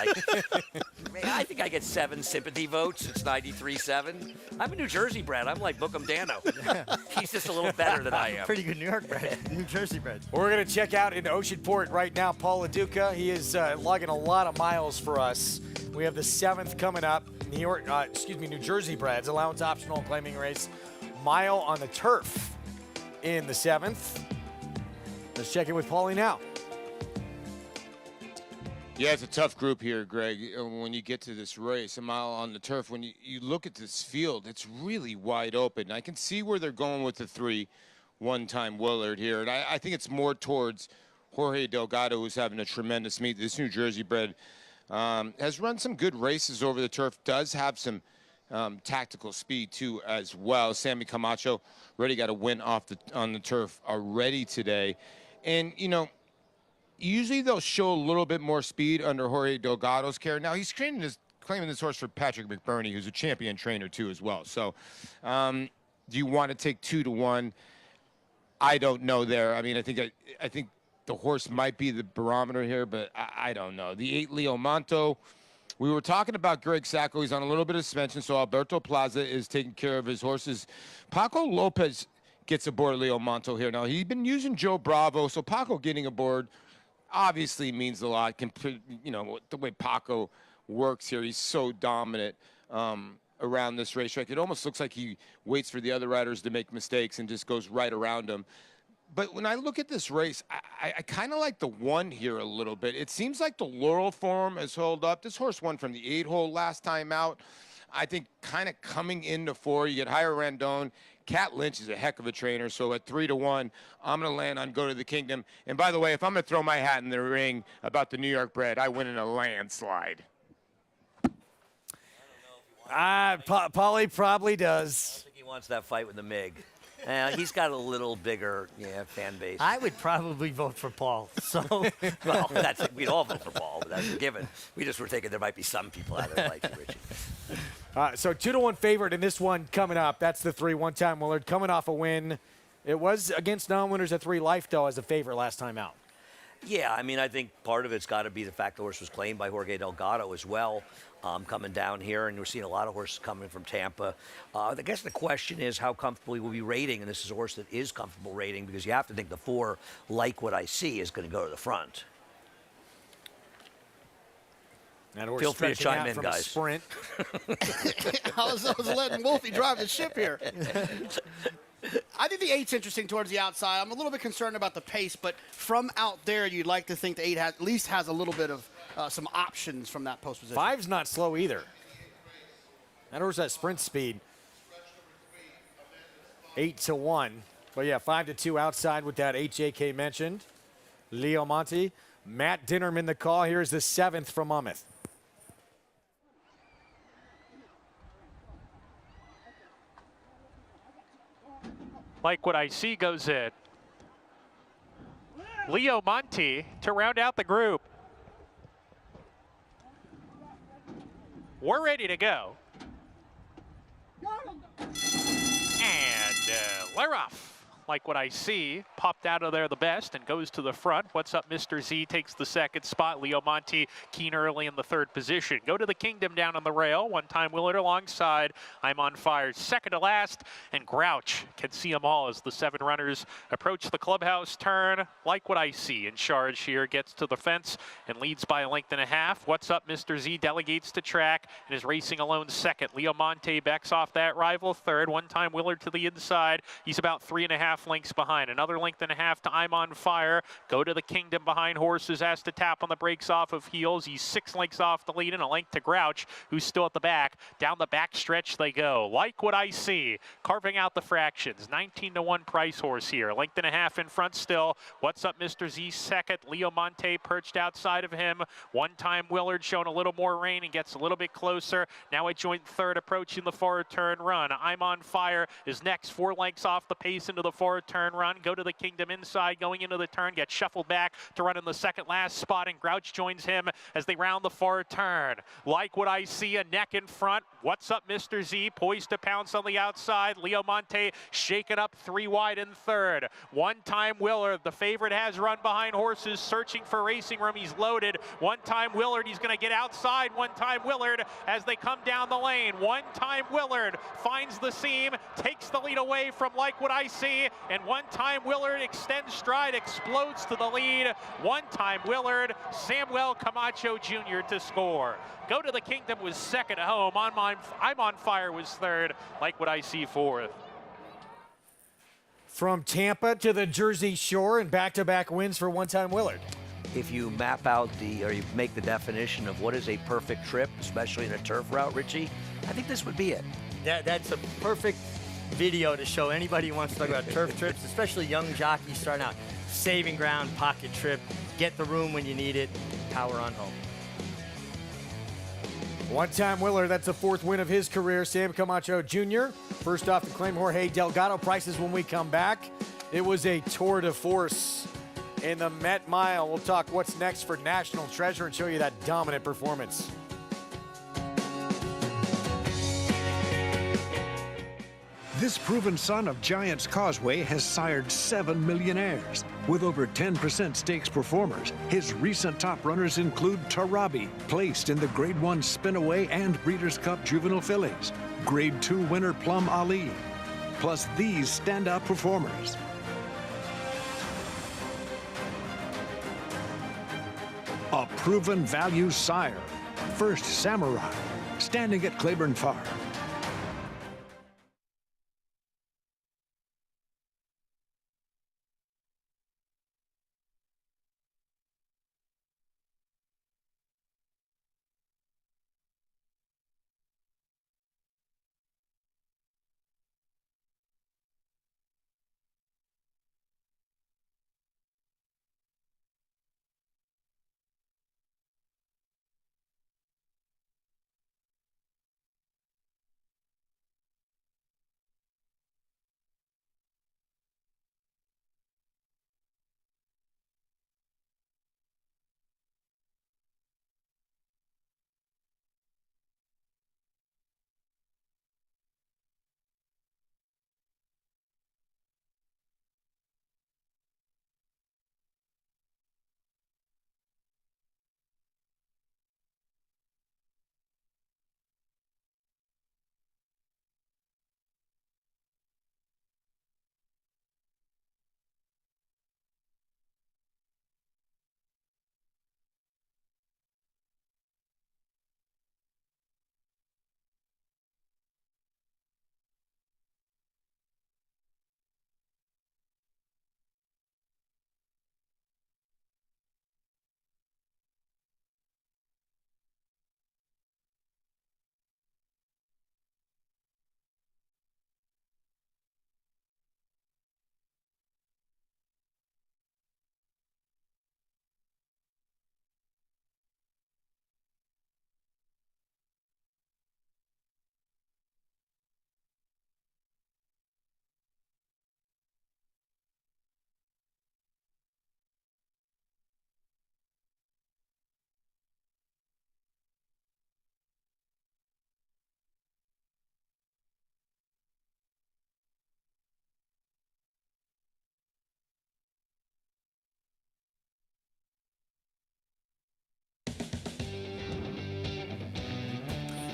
I think I get 7 sympathy votes. It's 93-7. I'm a New Jersey bred. I'm like Bookham Dano. He's just a little better than I am. Pretty good New York bred, New Jersey bred. We're going to check out in Oceanport right now Paul LaDuca. He is logging a lot of miles for us. We have the 7th coming up. New Jersey breds, allowance optional claiming race. Mile on the turf in the 7th. Let's check in with Paulie now. Yeah, it's a tough group here, Greg. When you get to this race, a mile on the turf, when you look at this field, it's really wide open. I can see where they're going with the 3 one-time Willard here, and I think it's more towards Jorge Delgado, who's having a tremendous meet. This New Jersey bred has run some good races over the turf, does have some tactical speed too as well. Sammy Camacho already got a win on the turf already today, and you know, usually they'll show a little bit more speed under Jorge Delgado's care. Now he's claiming this horse for Patrick McBurney, who's a champion trainer too as well. So do you want to take 2 to 1? I don't know there. I mean, I think the horse might be the barometer here, but I don't know. The 8 Leo Monto. We were talking about Greg Sacco. He's on a little bit of suspension, so Alberto Plaza is taking care of his horses. Paco Lopez gets aboard Leo Monto here. Now, he's been using Joe Bravo, so Paco getting aboard obviously means a lot. You know, the way Paco works here, he's so dominant around this racetrack. It almost looks like he waits for the other riders to make mistakes and just goes right around them. But when I look at this race, I kind of like the 1 here a little bit. It seems like the Laurel form has held up. This horse won from the 8-hole last time out. I think kind of coming into 4, you get higher Randone. Cat Lynch is a heck of a trainer, so at 3 to 1, I'm going to land on Go to the Kingdom. And by the way, if I'm going to throw my hat in the ring about the New York bred, I win in a landslide. Paulie probably does. I think he wants that fight with the MiG. He's got a little bigger fan base. I would probably vote for Paul. So, well, we'd all vote for Paul, but that's a given. We just were thinking there might be some people out there like you, Richie. So 2-1 favorite in this one coming up. That's the 3 one-time Willard coming off a win. It was against non-winners at 3 life, though, as a favorite last time out. Yeah, I mean, I think part of it's got to be the fact the horse was claimed by Jorge Delgado as well, coming down here, and we're seeing a lot of horses coming from Tampa. I guess the question is how comfortable he will be rating, and this is a horse that is comfortable rating because you have to think the 4, Like What I See, is going to go to the front. Feel free to chime in, guys. Sprint. I was letting Wolfie drive the ship here. I think the 8's interesting towards the outside. I'm a little bit concerned about the pace, but from out there, you'd like to think the 8 at least has a little bit of some options from that post position. 5's not slow either. That horse has sprint speed. 8-1. But yeah, 5-2 outside with that HJK mentioned. Leo Monte. Matt Dinnerman the call. Here's the 7th from Monmouth. Like What I See goes in. Leo Monte to round out the group. We're ready to go. And we're off. Like What I See, popped out of there the best and goes to the front. What's Up, Mr. Z takes the 2nd spot. Leo Monte keen early in the 3rd position. Go to the Kingdom down on the rail. One-time Willard alongside. I'm on Fire 2nd to last. And Grouch can see them all as the 7 runners approach the clubhouse turn. Like What I See in charge here. Gets to the fence and leads by a length and a half. What's Up, Mr. Z delegates to track and is racing alone 2nd. Leo Monte backs off that rival 3rd. One-time Willard to the inside. He's about 3.5 lengths behind. Another length and a half to I'm on Fire. Go to the Kingdom behind horses. Has to tap on the brakes off of heels. He's 6 lengths off the lead and a length to Grouch, who's still at the back. Down the back stretch they go. Like What I See. Carving out the fractions. 19-1 price horse here. Length and a half in front still. What's Up, Mr. Z 2nd. Leo Monte perched outside of him. One-time Willard showing a little more rain and gets a little bit closer. Now a joint 3rd approaching the forward turn run. I'm on Fire is next. 4 lengths off the pace into the forward turn run. Go to the Kingdom inside, going into the turn, gets shuffled back to run in the 2nd last spot, and Grouch joins him as they round the forward turn. Like What I See, a neck in front. What's Up, Mr. Z, poised to pounce on the outside. Leo Monte shaken up 3 wide in 3rd. One-time Willard, the favorite, has run behind horses, searching for racing room. He's loaded. One-time Willard, he's going to get outside. One-time Willard as they come down the lane. One-time Willard finds the seam, takes the lead away from Like What I See, and One-time Willard extends stride, explodes to the lead. One-time Willard, Samuel Camacho Jr. to score. Go to the Kingdom was 2nd at home. I'm on Fire was 3rd. Like What I See 4th. From Tampa to the Jersey Shore and back-to-back wins for One-time Willard. If you map out or you make the definition of what is a perfect trip, especially in a turf route, Richie, I think this would be it. That's a perfect video to show anybody who wants to talk about turf trips, especially young jockeys starting out. Saving ground, pocket trip, get the room when you need it, power on home. One-time Willard, that's the 4th win of his career. Sam Camacho Jr. First off, to claim Jorge Delgado prices when we come back. It was a tour de force in the Met Mile. We'll talk what's next for National Treasure and show you that dominant performance. This proven son of Giants Causeway has sired 7 millionaires. With over 10% stakes performers, his recent top runners include Tarabi, placed in the Grade 1 Spinaway and Breeders' Cup Juvenile Fillies, Grade 2 winner Plum Ali, plus these standout performers. A proven value sire, First Samurai, standing at Claiborne Farm.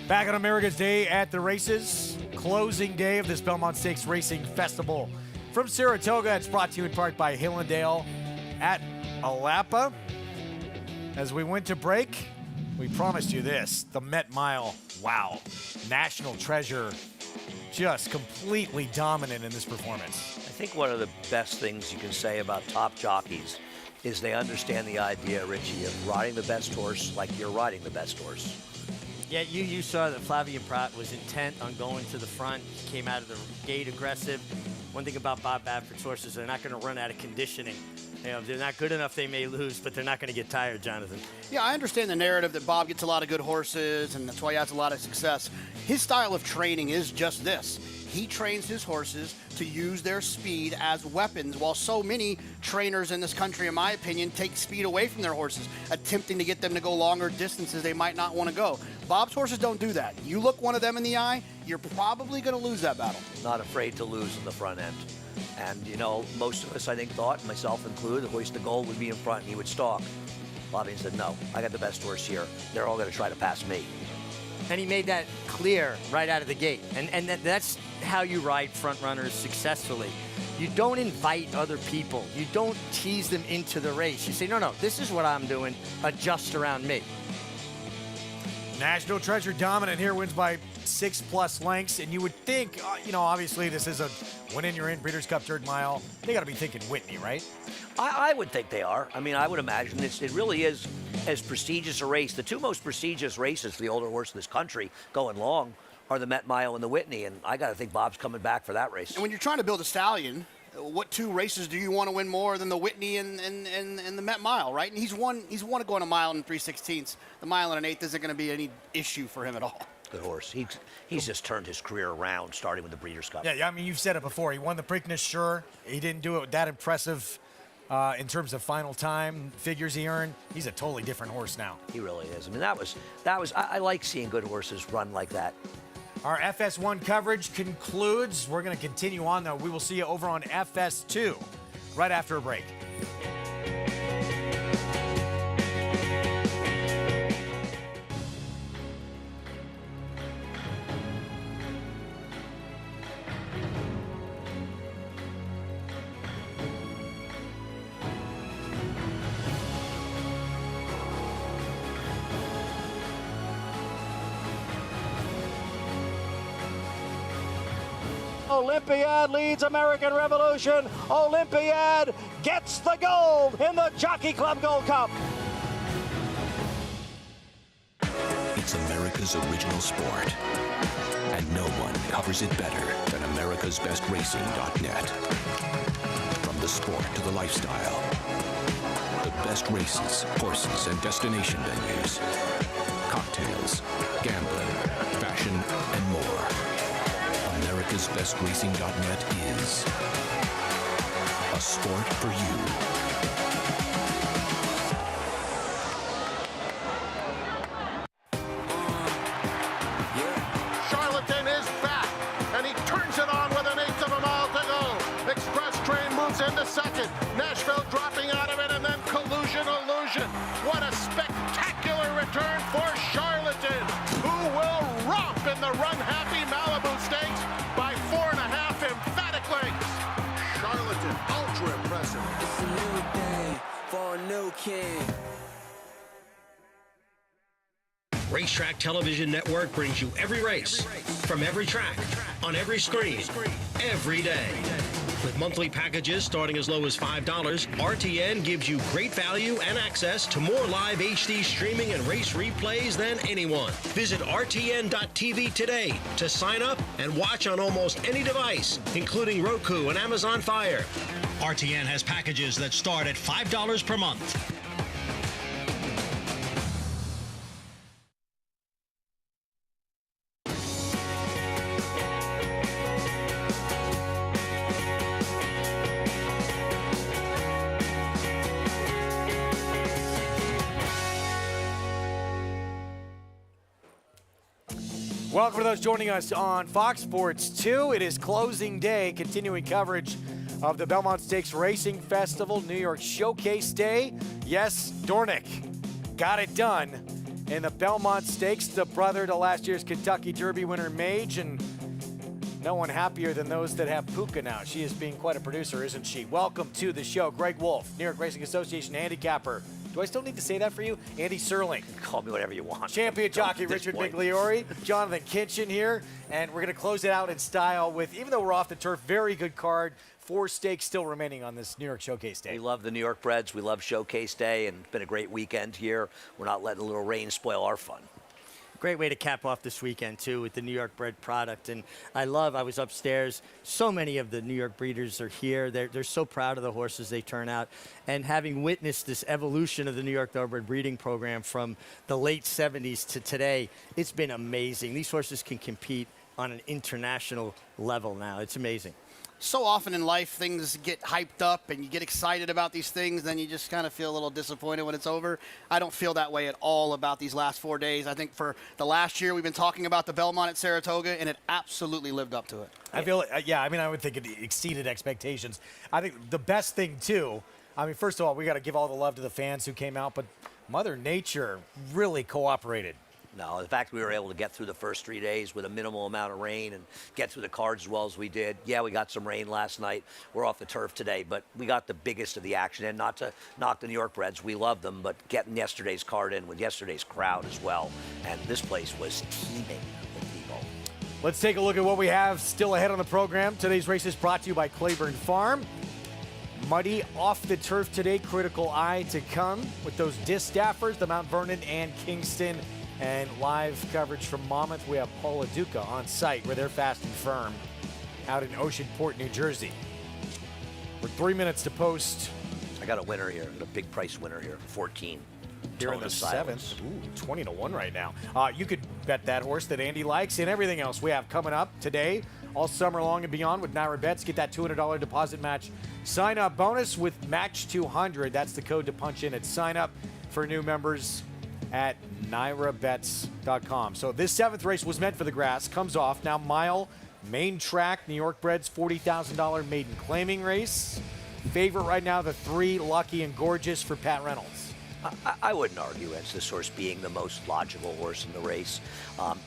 Back on America's Day at the races, closing day of this Belmont Stakes Racing Festival. From Saratoga, it's brought to you in part by Hillendale at Alapa. As we went to break, we promised you this, the Met Mile, wow. National treasure, just completely dominant in this performance. I think one of the best things you can say about top jockeys is they understand the idea, Richie, of riding the best horse like you're riding the best horse. Yeah, you saw that Flavien Prat was intent on going to the front. He came out of the gate aggressive. One thing about Bob Baffert's horses, they're not going to run out of conditioning. You know, if they're not good enough, they may lose, but they're not going to get tired, Jonathan. Yeah, I understand the narrative that Bob gets a lot of good horses, and that's why he has a lot of success. His style of training is just this. He trains his horses to use their speed as weapons, while so many trainers in this country, in my opinion, take speed away from their horses, attempting to get them to go longer distances they might not want to go. Bob's horses don't do that. You look one of them in the eye, you're probably going to lose that battle. Not afraid to lose in the front end. And, you know, most of us, I think, thought, myself included, the Hoist of Gold would be in front and he would stalk. Bobby said, no, I got the best horse here. They're all going to try to pass me. And he made that clear right out of the gate. And that's how you ride front runners successfully. You don't invite other people. You don't tease them into the race. You say, no, this is what I'm doing. Adjust around me. National treasure dominant here, wins by 6+ lengths. And you would think, you know, obviously this is a win in your in Breeders' Cup Dirt Mile. They got to be thinking Whitney, right? I would think they are. I mean, I would imagine it really is as prestigious a race. The two most prestigious races for the older horse in this country going long are the Met Mile and the Whitney, and I got to think Bob's coming back for that race. And when you're trying to build a stallion, what two races do you want to win more than the Whitney and the Met Mile, right? And he's won going a mile and 3/16. The mile and an eighth isn't going to be any issue for him at all. Good horse. He's just turned his career around, starting with the Breeders' Cup. Yeah, I mean, you've said it before. He won the Preakness, sure. He didn't do it that impressive in terms of final time figures he earned. He's a totally different horse now. He really is. I mean, that was. I like seeing good horses run like that. Our FS1 coverage concludes. We're going to continue on, though. We will see you over on FS2 right after a break. Olympiad leads American Revolution. Olympiad gets the gold in the Jockey Club Gold Cup. It's America's original sport, and no one covers it better than americasbestracing.net. From the sport to the lifestyle, the best races, horses, and destination venues, cocktails, gambling, fashion, and more. AmericasBestRacing.net is a sport for you. Charlatan is back, and he turns it on with an eighth of a mile to go. Express Train moves into second. Nashville dropping out of it, and then Collusion Illusion. What a spectacular return for Charlatan, who will romp in the run-happy Malibu Stakes by 4.5 emphatic lengths. Charlatan, ultra impressive. It's a new day for a new king. Racetrack Television Network brings you every race, from every track, on every screen, every day. With monthly packages starting as low as $5, RTN gives you great value and access to more live HD streaming and race replays than anyone. Visit RTN.tv today to sign up and watch on almost any device, including Roku and Amazon Fire. RTN has packages that start at $5 per month. Welcome to those joining us on Fox Sports 2. It is closing day, continuing coverage of the Belmont Stakes Racing Festival, New York Showcase Day. Yes, Dornick got it done. in the Belmont Stakes, the brother to last year's Kentucky Derby winner Mage, and no one happier than those that have Puka now. She is being quite a producer, isn't she? Welcome to the show, Greg Wolf, New York Racing Association handicapper. Do I still need to say that for you? Andy Serling. Call me whatever you want. Champion jockey Richard Migliori, Jonathan Kinchin here, and we're going to close it out in style with, even though we're off the turf, very good card. 4 stakes still remaining on this New York Showcase Day. We love the New York Breds. We love Showcase Day, and it's been a great weekend here. We're not letting a little rain spoil our fun. Great way to cap off this weekend, too, with the New York bred product. And I was upstairs. So many of the New York breeders are here. They're so proud of the horses they turn out. And having witnessed this evolution of the New York Thoroughbred breeding program from the late 70s to today, it's been amazing. These horses can compete on an international level now. It's amazing. So often in life, things get hyped up and you get excited about these things, then you just kind of feel a little disappointed when it's over. I don't feel that way at all about these last 4 days. I think for the last year, we've been talking about the Belmont at Saratoga, and it absolutely lived up to it. I feel, I would think it exceeded expectations. I think the best thing, too, first of all, we got to give all the love to the fans who came out, but Mother Nature really cooperated. No, the fact we were able to get through the first 3 days with a minimal amount of rain and get through the cards as well as we did. Yeah, we got some rain last night. We're off the turf today, but we got the biggest of the action. And not to knock the New York Breds, we love them, but getting yesterday's card in with yesterday's crowd as well. And this place was teeming with people. Let's take a look at what we have still ahead on the program. Today's race is brought to you by Claiborne Farm. Muddy off the turf today. Critical Eye to come with those Distaffers, the Mount Vernon and Kingston. And live coverage from Monmouth, we have Paula Duca on site where they're fast and firm out in Oceanport, New Jersey. We're 3 minutes to post. I got a winner here, a big price winner here, 14. Here in the 7th. Ooh, 20-1 right now. You could bet that horse that Andy likes and everything else we have coming up today, all summer long and beyond with Naira Bets. Get that $200 deposit match sign-up bonus with Match 200. That's the code to punch in at sign-up for new members at NairaBets.com. So this 7th race was meant for the grass. Comes off now. Mile, main track, New York Breds $40,000 maiden claiming race. Favorite right now, the 3 Lucky and Gorgeous for Pat Reynolds. I wouldn't argue against this horse being the most logical horse in the race.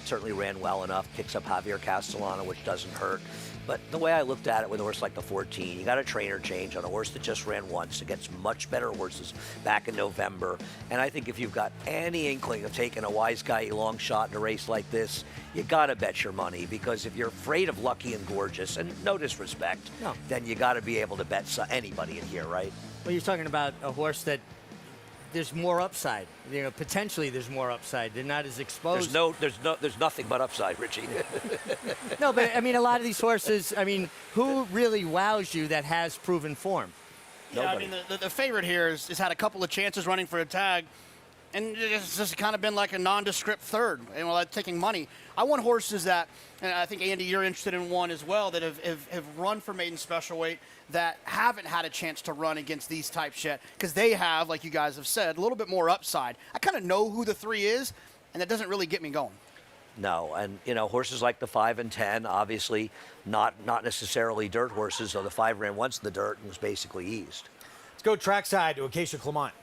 Certainly ran well enough, picks up Javier Castellano, which doesn't hurt. But the way I looked at it with a horse like the 14, you got a trainer change on a horse that just ran once against much better horses back in November. And I think if you've got any inkling of taking a Wise Guy long shot in a race like this, you got to bet your money, because if you're afraid of Lucky and Gorgeous, and no disrespect, then you got to be able to bet anybody in here, right? Well, you're talking about a horse that there's more upside. Potentially there's more upside. They're not as exposed. There's nothing but upside, Richie. No, but a lot of these horses, who really wows you that has proven form? Yeah, the favorite here has had a couple of chances running for a tag, and it's just kind of been like a nondescript third, taking money. I want horses that, and I think, Andy, you're interested in one as well, that have run for maiden special weight, that haven't had a chance to run against these types yet, because they have, like you guys have said, a little bit more upside. I kind of know who the 3 is, and that doesn't really get me going. No, and horses like the 5 and 10, obviously not necessarily dirt horses. So the 5 ran once in the dirt and was basically eased. Let's go trackside to Acacia Clement.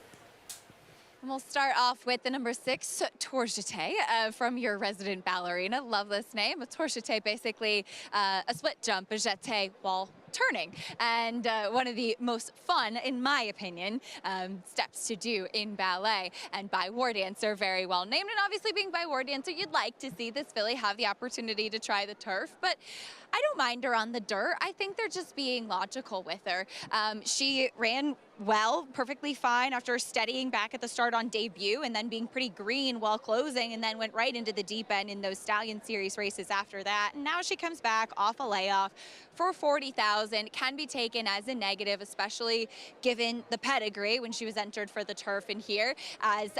And we'll start off with the number 6, Tour Jeté, from your resident ballerina. Love this name. A Tour Jeté, basically a split jump, a jeté while turning, and one of the most fun, in my opinion, steps to do in ballet. And by War Dancer, very well named, and obviously being by War Dancer, you'd like to see this filly have the opportunity to try the turf, but I don't mind her on the dirt. I think they're just being logical with her. She ran well, perfectly fine after steadying back at the start on debut and then being pretty green while closing, and then went right into the deep end in those Stallion Series races after that. And now she comes back off a layoff for 40,000. Can be taken as a negative, especially given the pedigree when she was entered for the turf in here, as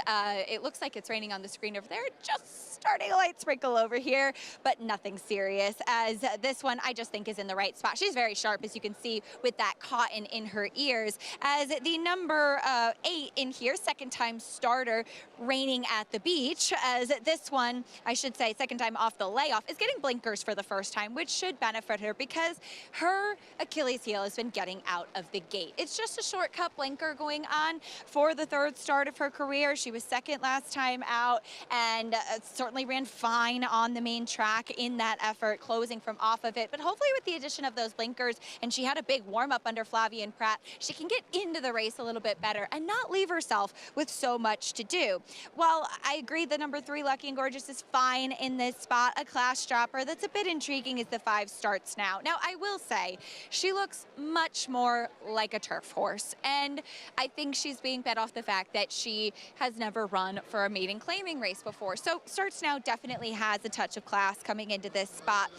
it looks like it's raining on the screen over there. Just starting a light sprinkle over here, but nothing serious, as this one I just think is in the right spot. She's very sharp, as you can see, with that cotton in her ears, as as the number 8 in here, second-time starter, Reigning at the Beach, as this one, I should say, second time off the layoff, is getting blinkers for the first time, which should benefit her because her Achilles heel has been getting out of the gate. It's just a shortcut blinker going on for the third start of her career. She was second last time out and certainly ran fine on the main track in that effort, closing from off of it. But hopefully with the addition of those blinkers, and she had a big warm-up under Flavien Prat, she can get into the race a little bit better and not leave herself with so much to do. While I agree the number 3, Lucky and Gorgeous, is fine in this spot, a class dropper that's a bit intriguing is the 5 Starts Now. Now, I will say, she looks much more like a turf horse, and I think she's being bet off the fact that she has never run for a maiden claiming race before. So Starts Now definitely has a touch of class coming into this spot.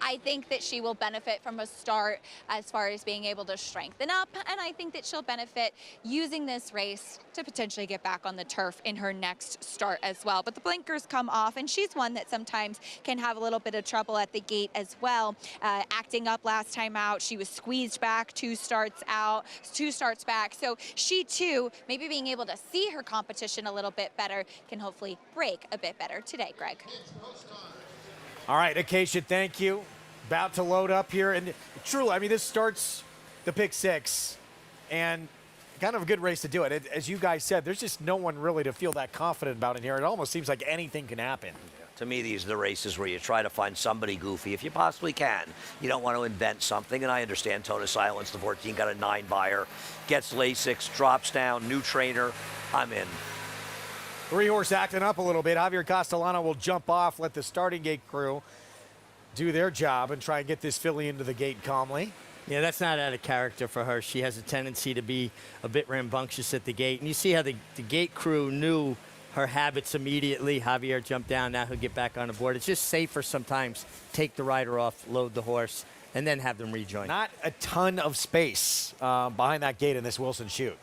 I think that she will benefit from a start as far as being able to strengthen up, and I think that she'll benefit using this race to potentially get back on the turf in her next start as well. But the blinkers come off, and she's one that sometimes can have a little bit of trouble at the gate as well. Acting up last time out, she was squeezed back 2 starts back. So she too, maybe being able to see her competition a little bit better, can hopefully break a bit better today, Greg. All right, Acacia, thank you. About to load up here, and truly, I mean, this starts the pick 6, and kind of a good race to do it. As you guys said, there's just no one really to feel that confident about in here. It almost seems like anything can happen. To me, these are the races where you try to find somebody goofy if you possibly can. You don't want to invent something, and I understand Tone of Silence, the 14, got a 9 buyer, gets Lasix, drops down, new trainer. I'm in. 3-horse acting up a little bit. Javier Castellano will jump off, let the starting gate crew do their job and try and get this filly into the gate calmly. Yeah, that's not out of character for her. She has a tendency to be a bit rambunctious at the gate. And you see how the gate crew knew her habits immediately. Javier jumped down, now he'll get back on the board. It's just safer sometimes. Take the rider off, load the horse, and then have them rejoin. Not a ton of space behind that gate in this Wilson chute.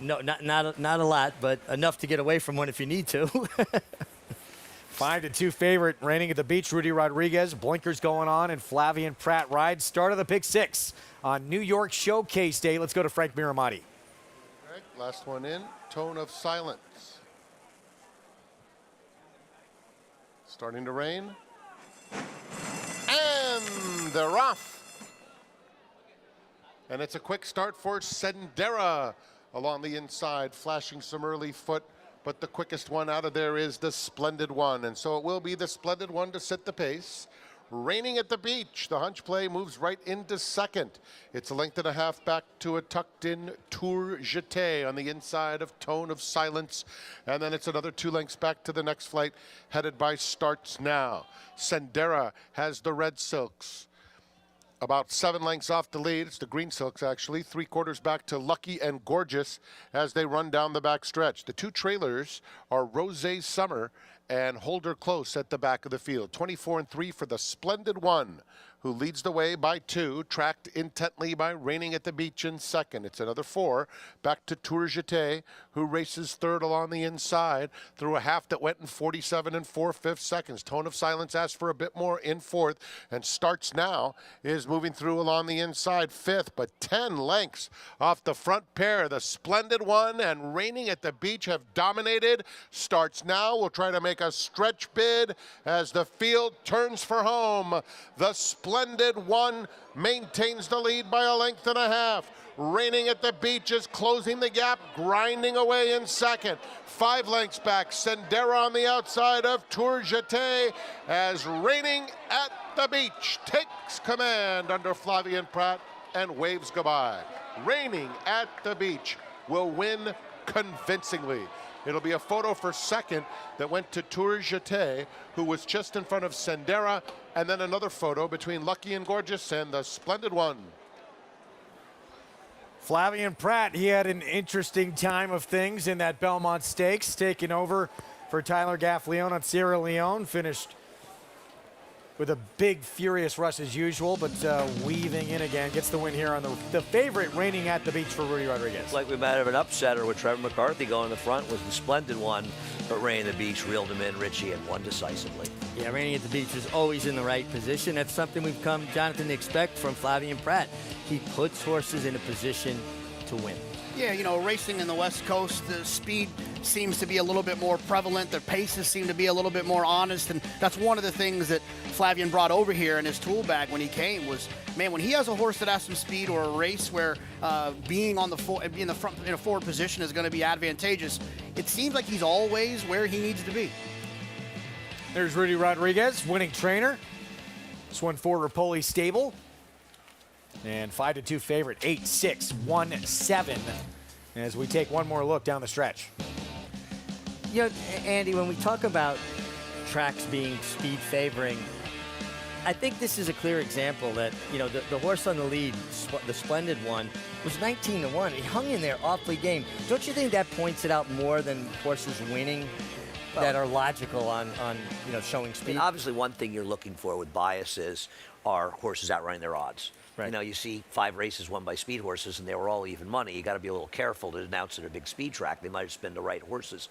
No, not a lot, but enough to get away from one if you need to. 5-2 favorite, Reigning at the Beach, Rudy Rodriguez. Blinkers going on, and Flavien Prat rides. Start of the pick 6 on New York Showcase Day. Let's go to Frank Miramati. All right, last one in, Tone of Silence. Starting to rain. And they're off. And it's a quick start for Sendera along the inside, flashing some early foot. But the quickest one out of there is the Splendid One. And so it will be the Splendid One to set the pace. Reigning at the Beach, the hunch play moves right into second. It's a length and a half back to a tucked-in Tour Jeté on the inside of Tone of Silence. And then it's another 2 lengths back to the next flight, headed by Starts Now. Sendera has the Red Silks. About 7 lengths off the lead. It's the Green Silks, actually. 3/4 back to Lucky and Gorgeous as they run down the back stretch. The 2 trailers are Rosé Summer and Hold Her Close at the back of the field. 24 and 3 for the Splendid One, who leads the way by 2, tracked intently by Reigning at the Beach in second. It's another 4 back to Tour Jeté, who races third along the inside through a half that went in 47 and 4/5 seconds. Tone of Silence asks for a bit more in 4th, and Starts Now is moving through along the inside 5th, but 10 lengths off the front pair. The Splendid One and Reigning at the Beach have dominated. Starts Now will try to make a stretch bid as the field turns for home. The Splendid One maintains the lead by a length and a half. Reigning at the Beach is closing the gap, grinding away in second. 5 lengths back, Sendera on the outside of Tour Jeté as Reigning at the Beach takes command under Flavien Prat and waves goodbye. Reigning at the Beach will win convincingly. It'll be a photo for second that went to Tour Jeté, who was just in front of Sendera, and then another photo between Lucky and Gorgeous and the Splendid One. Flavien Prat, he had an interesting time of things in that Belmont Stakes, taking over for Tyler Gaffleone on Sierra Leone. Finished with a big, furious rush as usual, but weaving in again. Gets the win here on the favorite, Reigning at the Beach for Rudy Rodriguez. Like we might have an upsetter with Trevor McCarthy going in the front was the Splendid One, but Reigning at the Beach reeled him in, Richie, and won decisively. Yeah, Reigning at the Beach is always in the right position. That's something we've come, Jonathan, to expect from Flavien Prat. He puts horses in a position to win. Yeah, you know, racing in the West Coast, the speed seems to be a little bit more prevalent. The paces seem to be a little bit more honest, and that's one of the things that Flavien brought over here in his tool bag when he came was, man, when he has a horse that has some speed or a race where being in the front in a forward position is going to be advantageous, it seems like he's always where he needs to be. There's Rudy Rodriguez, winning trainer. This one for Rapoli Stable. And 5-2 favorite, 8-6, 1-7. As we take one more look down the stretch. You know, Andy, when we talk about tracks being speed favoring, I think this is a clear example that, you know, the horse on the lead, the Splendid one, was 19-1. He hung in there awfully game. Don't you think that points it out more than horses winning that are logical on you know, showing speed? I mean, obviously, one thing you're looking for with biases are horses outrunning their odds. Right. You know, you see 5 races won by speed horses, and they were all even money. You got to be a little careful to announce at a big speed track. They might have been the right horses.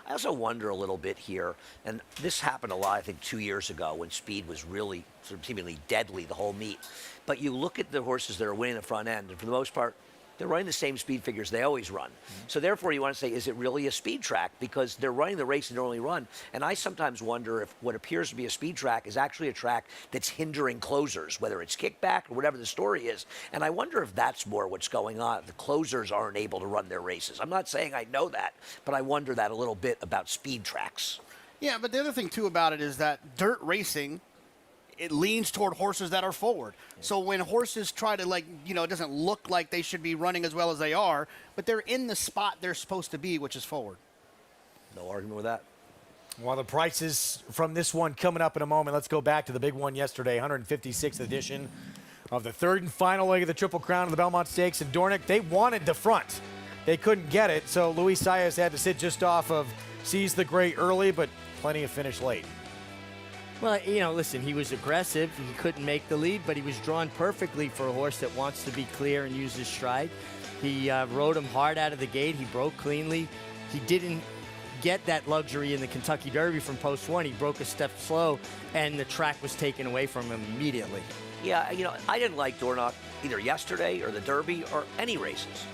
I also wonder a little bit here, and this happened a lot, I think, 2 years ago when speed was really sort of seemingly deadly, the whole meet. But you look at the horses that are winning the front end, and for the most part, they're running the same speed figures they always run. So therefore, you want to say, is it really a speed track? Because they're running the race they normally run. And I sometimes wonder if what appears to be a speed track is actually a track that's hindering closers, whether it's kickback or whatever the story is. And I wonder if that's more what's going on. The closers aren't able to run their races. I'm not saying I know that, but I wonder that a little bit about speed tracks. Yeah, but the other thing, too, about it is that dirt racing, it leans toward horses that are forward. So when horses try to, like, you know, it doesn't look like they should be running as well as they are, but they're in the spot they're supposed to be, which is forward. No argument with that. Well, the prices from this one coming up in a moment. Let's go back to the big one yesterday, 156th edition of the third and final leg of the Triple Crown of the Belmont Stakes. And Dornick, they wanted the front. They couldn't get it, so Luis Saez had to sit just off of Saez the Great early, but plenty of finish late. Well, you know, listen, he was aggressive. He couldn't make the lead, but he was drawn perfectly for a horse that wants to be clear and use his stride. He rode him hard out of the gate. He broke cleanly. He didn't get that luxury in the Kentucky Derby from post one. He broke a step slow, and the track was taken away from him immediately. Yeah, you know, I didn't like Dornoch either yesterday or the Derby or any races.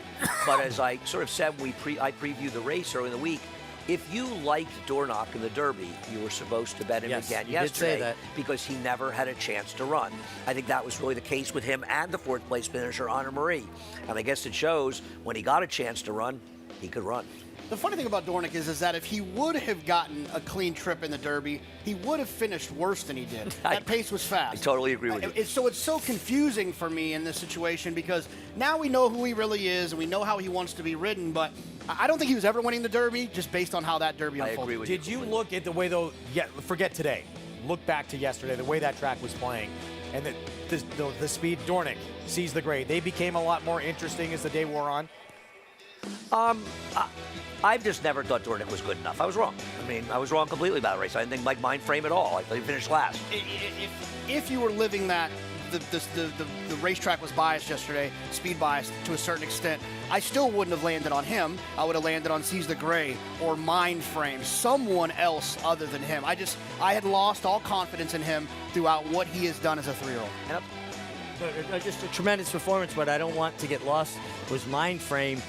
But as I sort of said, I previewed the race early in the week. If you liked Dornoch in the Derby, you were supposed to bet him again yesterday, did say that. Because he never had a chance to run. I think that was really the case with him and the fourth place finisher, Honor Marie. And I guess it shows when he got a chance to run, he could run. The funny thing about Dornick is that if he would have gotten a clean trip in the Derby, he would have finished worse than he did. That pace was fast. I totally agree with you. So it's so confusing for me in this situation because now we know who he really is and we know how he wants to be ridden, but I don't think he was ever winning the Derby just based on how that Derby unfolded. I agree with Did you look at the way, though, forget today, look back to yesterday, the way that track was playing, and the speed Dornick, Saez the Great, they became a lot more interesting as the day wore on? I've just never thought Dornick was good enough. I was wrong. I mean, I was wrong completely about the race. I didn't think Mike Mind Frame at all. I thought he finished last. If you were living that, the racetrack was biased yesterday, speed biased to a certain extent, I still wouldn't have landed on him. I would have landed on Saez the Grey or Mind Frame, someone else other than him. I had lost all confidence in him throughout what he has done as a 3-year-old. Just a tremendous performance, but I don't want to get lost was Mind Frame.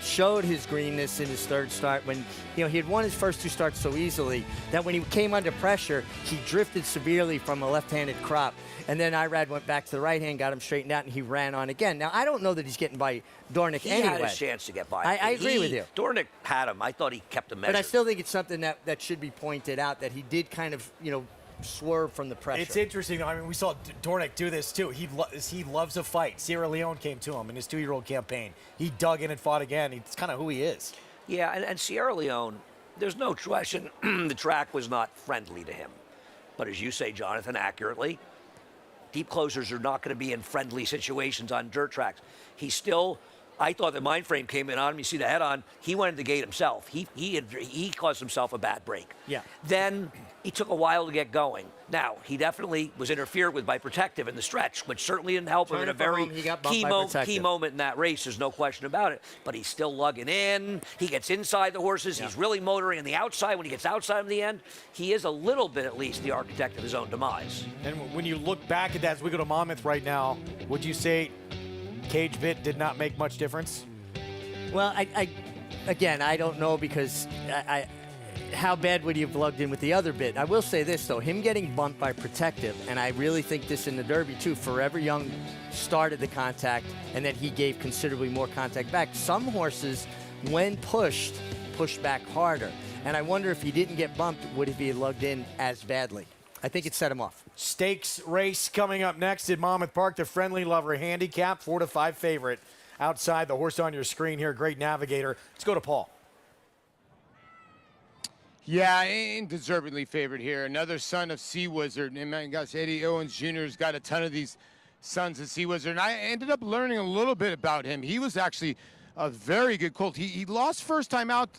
Showed his greenness in his third start when, you know, he had won his first 2 starts so easily that when he came under pressure, he drifted severely from a left-handed crop. And then Irad went back to the right hand, got him straightened out, and he ran on again. Now, I don't know that he's getting by Dornick anyway. He had his chance to get by. I agree with you. Dornick had him. I thought he kept him measured. But I still think it's something that should be pointed out, that he did kind of, you know, swerve from the pressure. It's interesting, though. I mean, we saw Dornick do this, too. He loves a fight. Sierra Leone came to him in his 2-year-old campaign. He dug in and fought again. It's kind of who he is. Yeah, and Sierra Leone, there's no question the track was not friendly to him. But as you say, Jonathan, accurately, deep closers are not going to be in friendly situations on dirt tracks. I thought the Mind Frame came in on him. You see the head on. He went in the gate himself. He caused himself a bad break. Yeah. Then he took a while to get going. Now, he definitely was interfered with by Protective in the stretch, which certainly didn't help him in a very key moment in that race. There's no question about it. But he's still lugging in. He gets inside the horses. Yeah. He's really motoring on the outside. When he gets outside in the end, he is a little bit, at least, the architect of his own demise. And when you look back at that, as we go to Monmouth right now, would you say Cage Bit did not make much difference? Well, again, I don't know because how bad would you have lugged in with the other bit? I will say this, though. Him getting bumped by Protective, and I really think this in the Derby, too. Forever Young started the contact, and then he gave considerably more contact back. Some horses, when pushed back harder. And I wonder if he didn't get bumped, would he be lugged in as badly? I think it set him off. Stakes race coming up next at Monmouth Park. The Friendly Lover Handicap, 4-5 favorite. Outside, the horse on your screen here, Great Navigator. Let's go to Paul. Yeah, and deservedly favored here. Another son of Sea Wizard. And my gosh, Eddie Owens Jr. has got a ton of these sons of Sea Wizard. And I ended up learning a little bit about him. He was actually a very good colt. He lost first time out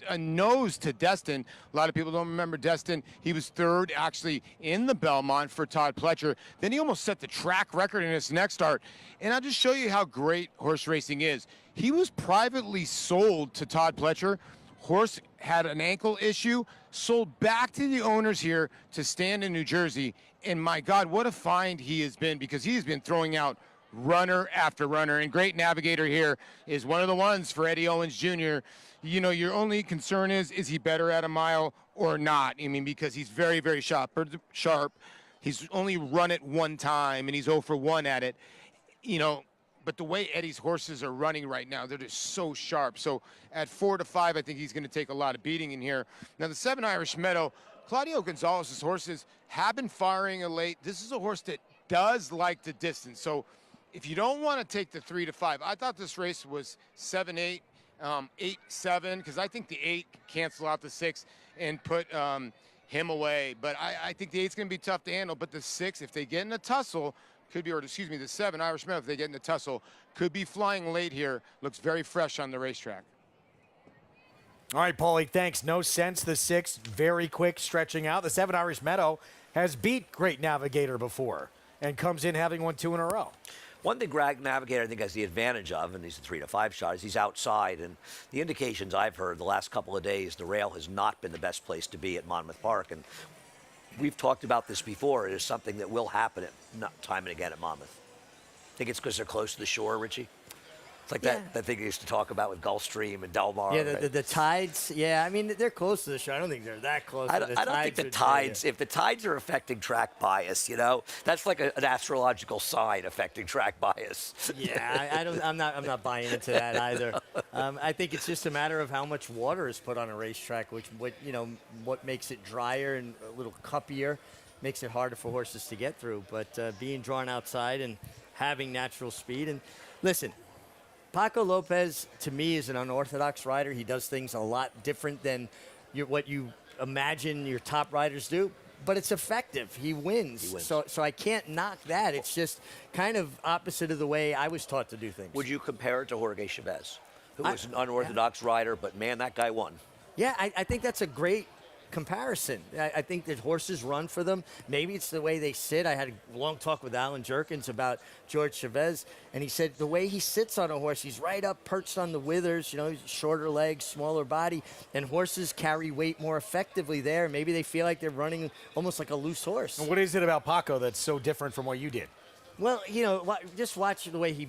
a nose to Destin. A lot of people don't remember Destin. He was third actually in the Belmont for Todd Pletcher. Then he almost set the track record in his next start. And I'll just show you how great horse racing is. He was privately sold to Todd Pletcher. Horse had an ankle issue, sold back to the owners here to stand in New Jersey. And my God, what a find he has been, because he has been throwing out runner after runner. And Great Navigator here is one of the ones for Eddie Owens Jr. You know, your only concern is he better at a mile or not? I mean, because he's very, very sharp. He's only run it one time, and he's 0 for 1 at it. You know, but the way Eddie's horses are running right now, they're just so sharp. So at 4-5, I think he's going to take a lot of beating in here. Now, the 7 Irish Meadow, Claudio Gonzalez's horses have been firing late. This is a horse that does like the distance. So if you don't want to take the 3-5, I thought this race was 7-8, 8-7, because I think the 8 can cancel out the 6 and put him away. But I think the 8's going to be tough to handle. But the 6, if they get in a tussle, could be, or excuse me, the 7 Irish Meadow, if they get in the tussle, could be flying late here. Looks very fresh on the racetrack. All right, Paulie, thanks. No Sense, the 6, very quick, stretching out. The 7 Irish Meadow has beat Great Navigator before and comes in having won 2 in a row. One thing Great Navigator, I think, has the advantage of, and he's a 3-5 shot, is he's outside. And the indications I've heard the last couple of days, the rail has not been the best place to be at Monmouth Park. And we've talked about this before. It is something that will happen time and again at Monmouth. I think it's because they're close to the shore, Richie. It's like that thing they used to talk about with Gulfstream and Del Mar. Yeah, the tides. Yeah, I mean, they're close to the shore. I don't think they're that close. I don't think the tides, if the tides are affecting track bias, you know, that's like an astrological sign affecting track bias. Yeah, I'm not buying into that either. I think it's just a matter of how much water is put on a racetrack, what makes it drier and a little cuppier, makes it harder for horses to get through. But being drawn outside and having natural speed, and listen, Paco Lopez, to me, is an unorthodox rider. He does things a lot different than what you imagine your top riders do, but it's effective. He wins. So I can't knock that. It's just kind of opposite of the way I was taught to do things. Would you compare it to Jorge Chavez, who was an unorthodox rider, but, man, that guy won? Yeah, I think that's a great comparison. I think that horses run for them. Maybe it's the way they sit. I had a long talk with Alan Jerkins about George Chavez, and he said the way he sits on a horse, he's right up, perched on the withers, shorter legs, smaller body, and horses carry weight more effectively there. Maybe they feel like they're running almost like a loose horse. And what is it about Paco that's so different from what you did? Well, just watch the way he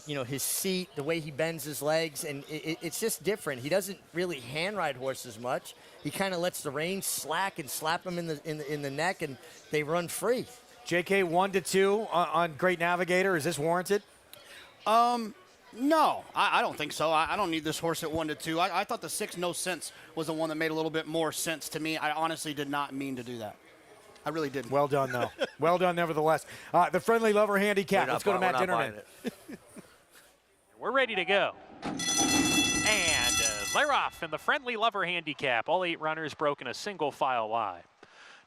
his seat, the way he bends his legs, and it's just different. He doesn't really hand ride horses much. He kind of lets the reins slack and slap them in the neck, and they run free. JK, 1-2 on Great Navigator. Is this warranted? No, I don't think so. I don't need this horse at 1-2. I thought the 6 No Sense was the one that made a little bit more sense to me. I honestly did not mean to do that. I really didn't. Well done, though. Well done, nevertheless. The Friendly Lover Handicap. Let's go to Matt Dinnerman. We're ready to go. And they're off in the Friendly Lover Handicap. All 8 runners broken a single file line.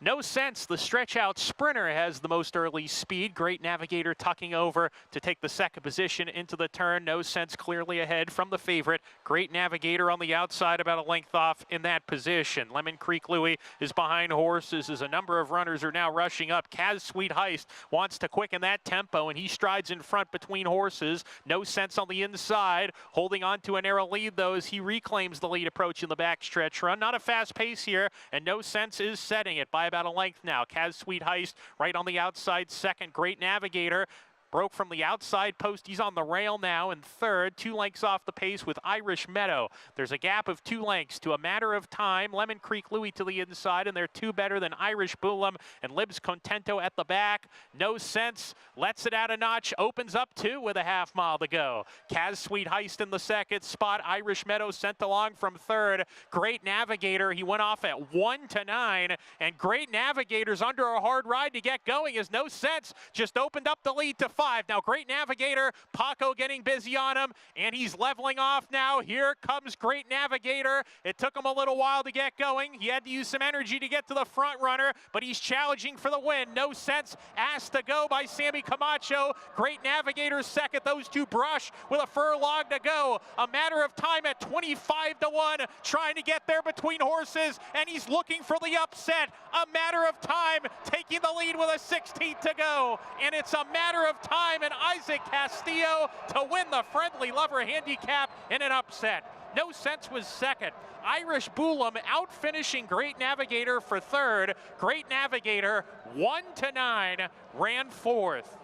No Sense, the stretch-out sprinter, has the most early speed. Great Navigator tucking over to take the second position into the turn. No Sense clearly ahead from the favorite. Great Navigator on the outside, about a length off in that position. Lemon Creek Louie is behind horses as a number of runners are now rushing up. Kaz Sweet Heist wants to quicken that tempo, and he strides in front between horses. No Sense on the inside, holding on to a narrow lead, though, as he reclaims the lead approaching the backstretch run. Not a fast pace here, and No Sense is setting it by about a length now. Kaz Sweet Heist right on the outside second. Great Navigator Broke from the outside post. He's on the rail now in third. 2 lengths off the pace with Irish Meadow. There's a gap of 2 lengths to A Matter of Time. Lemon Creek Louie to the inside, and they're 2 better than Irish Boolam and Libs Contento at the back. No Sense lets it out a notch. Opens up 2 with a half mile to go. Kaz Sweet Heist in the second spot. Irish Meadow sent along from third. Great Navigator. He went off at 1 to 9, and Great Navigator's under a hard ride to get going. Is No Sense just opened up the lead to 5. Now Great Navigator, Paco getting busy on him, and he's leveling off now. Here comes Great Navigator. It took him a little while to get going. He had to use some energy to get to the front runner, but he's challenging for the win. No Sense asked to go by Sammy Camacho. Great Navigator second. Those two brush with a furlong to go. A Matter of Time at 25 to 1, trying to get there between horses, and he's looking for the upset. A Matter of Time taking the lead with a 16th to go, and it's A Matter of Time and Isaac Castillo to win the Friendly Lover Handicap in an upset. No Sense was second. Irish Boolam out finishing Great Navigator for third. Great Navigator 1 to 9 ran fourth.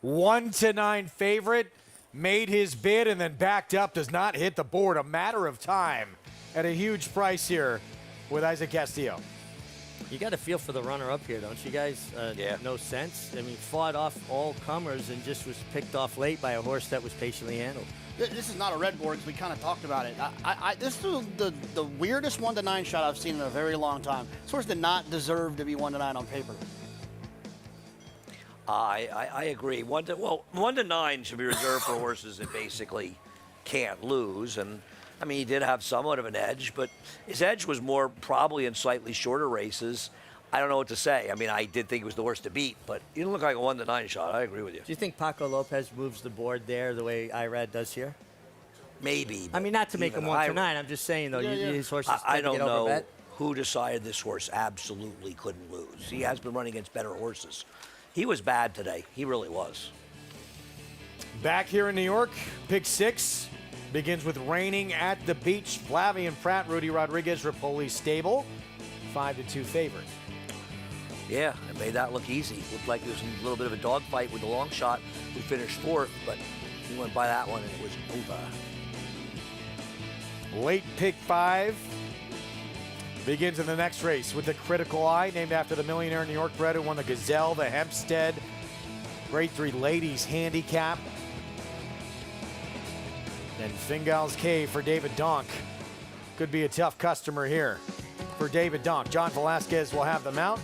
1 to 9 favorite, made his bid and then backed up, does not hit the board. A Matter of Time at a huge price here with Isaac Castillo. You got to feel for the runner-up here, don't you guys? Yeah. No Sense. I mean, fought off all comers and just was picked off late by a horse that was patiently handled. This is not a red board, because we kind of talked about it. This is the weirdest 1 to 9 shot I've seen in a very long time. This horse did not deserve to be 1 to 9 on paper. I agree. 1 to 9 should be reserved for horses that basically can't lose. And I mean, he did have somewhat of an edge, but his edge was more probably in slightly shorter races. I don't know what to say. I mean, I did think he was the horse to beat, but he didn't look like a 1 to 9 shot. I agree with you. Do you think Paco Lopez moves the board there the way Irad does here? Maybe. I mean, not to make him 1 to 9. I'm just saying, though, these horses I don't get know overbet. who decided this horse absolutely couldn't lose. He has been running against better horses. He was bad today. He really was. Back here in New York, pick 6 begins with Raining at the Beach. Flavian Pratt, Rudy Rodriguez, Ripoli stable. 5 to 2 favorite. Yeah, it made that look easy. Looked like it was a little bit of a dogfight with the long shot, who finished 4th, but he went by that one and it was over. Late pick 5 begins in the next race with the Critical Eye, named after the millionaire New York bred who won the Gazelle, the Hempstead Grade 3 Ladies Handicap. And Fingal's Cave for David Donk. Could be a tough customer here for David Donk. John Velasquez will have the mount.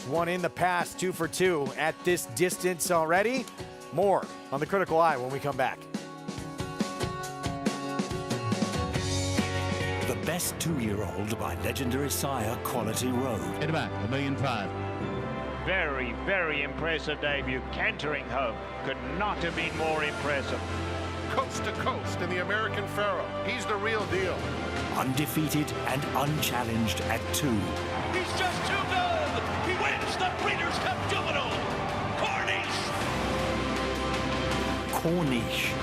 One in the past, 2 for 2 at this distance already. More on the Critical Eye when we come back. The Best 2-Year-Old by legendary sire Quality Road. Head back, $1.5 million. Very, very impressive debut. Cantering home. Could not have been more impressive. Coast to coast in the American Pharaoh. He's the real deal. Undefeated and unchallenged at 2. He's just too good. He wins the Breeders' Cup Juvenile. Corniche.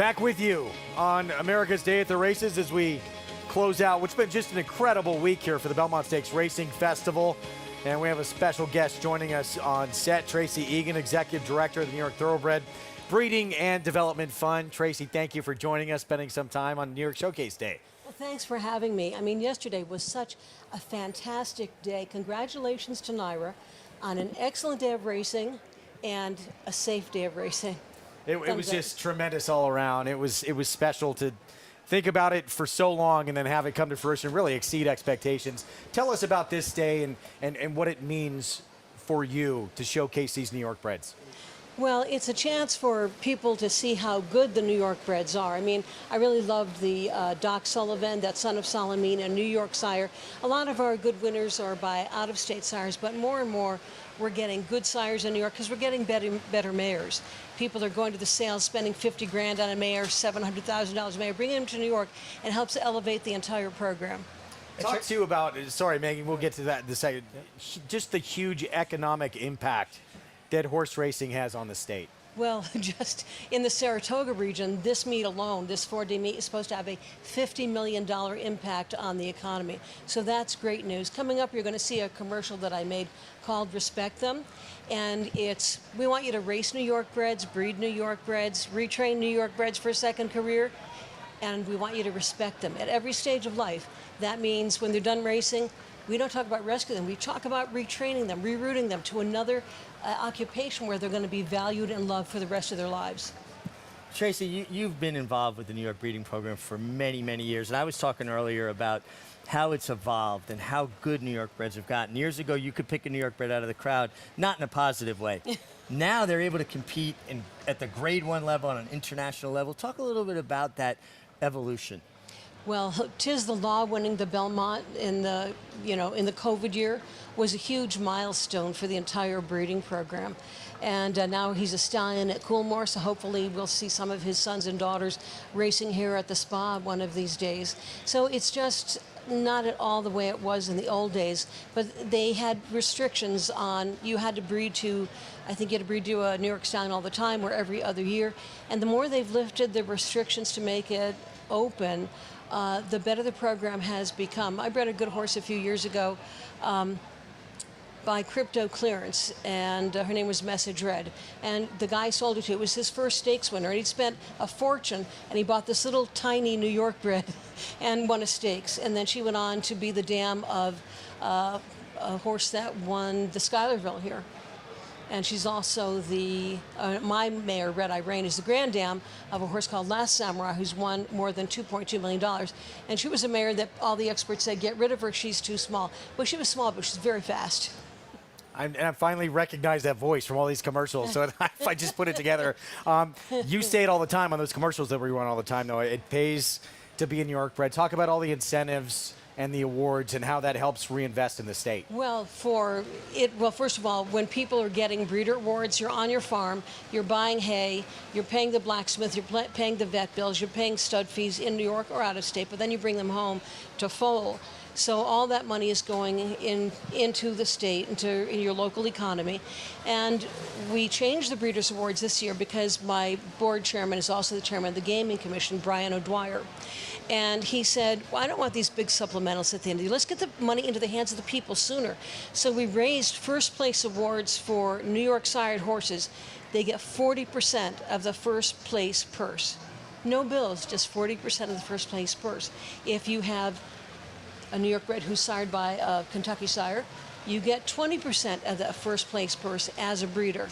Back with you on America's Day at the Races as we close out what's been just an incredible week here for the Belmont Stakes Racing Festival. And we have a special guest joining us on set, Tracy Egan, Executive Director of the New York Thoroughbred Breeding and Development Fund. Tracy, thank you for joining us, spending some time on New York Showcase Day. Well, thanks for having me. I mean, yesterday was such a fantastic day. Congratulations to Naira on an excellent day of racing and a safe day of racing. It was just tremendous all around. It was special to think about it for so long and then have it come to fruition, really exceed expectations. Tell us about this day and what it means for you to showcase these New York breds. Well, it's a chance for people to see how good the New York breds are. I mean, I really loved the Doc Sullivan, that son of Salamine, a New York sire. A lot of our good winners are by out-of-state sires, but more and more we're getting good sires in New York because we're getting better mares. People are going to the sales, spending 50 grand on a mare, $700,000 a mare, bringing them to New York, and helps elevate the entire program. Talk to you about, sorry, Megan, we'll get to that in a second, just the huge economic impact that horse racing has on the state. Well, just in the Saratoga region, this meet alone, this 4-day meet, is supposed to have a $50 million impact on the economy. So that's great news. Coming up, you're going to see a commercial that I made called Respect Them. And it's, we want you to race New York breds, breed New York breds, retrain New York breds for a second career. And we want you to respect them at every stage of life. That means when they're done racing, we don't talk about rescuing them. We talk about retraining them, rerouting them to another occupation where they're going to be valued and loved for the rest of their lives. Tracy, you've been involved with the New York breeding program for many, many years. And I was talking earlier about how it's evolved and how good New York breds have gotten. Years ago, you could pick a New York bred out of the crowd, not in a positive way. Now they're able to compete at the grade 1 level on an international level. Talk a little bit about that evolution. Well, 'tis the law. Winning the Belmont in the COVID year was a huge milestone for the entire breeding program. And now he's a stallion at Coolmore, so hopefully we'll see some of his sons and daughters racing here at the spa one of these days. So it's just not at all the way it was in the old days, but they had restrictions on, you had to breed to, I think you had to breed to a New York stallion all the time or every other year. And the more they've lifted the restrictions to make it open, the better the program has become. I bred a good horse a few years ago by Crypto Clearance, and her name was Message Red. And the guy sold it to, it was his first stakes winner, and he'd spent a fortune, and he bought this little tiny New York bred and won a stakes. And then she went on to be the dam of a horse that won the Schuylerville here. And she's also the, my mare, Red Eye Rain, is the grand dam of a horse called Last Samurai, who's won more than $2.2 million. And she was a mare that all the experts said, get rid of her, she's too small. Well, she was small, but she's very fast. I finally recognized that voice from all these commercials, so if I just put it together. You say it all the time on those commercials that we run all the time, though. It pays to be a New York bred. Talk about all the incentives and the awards and how that helps reinvest in the state. Well, first of all, when people are getting breeder awards, you're on your farm, you're buying hay, you're paying the blacksmith, you're paying the vet bills, you're paying stud fees in New York or out of state, but then you bring them home to foal. So all that money is going into the state, into your local economy. And we changed the Breeders' Awards this year because my board chairman is also the chairman of the Gaming Commission, Brian O'Dwyer. And he said, well, I don't want these big supplementals at the end of the year. Let's get the money into the hands of the people sooner. So we raised first place awards for New York sired horses. They get 40% of the first place purse. No bills, just 40% of the first place purse. If you have a New York bred who's sired by a Kentucky sire, you get 20% of the first place purse as a breeder.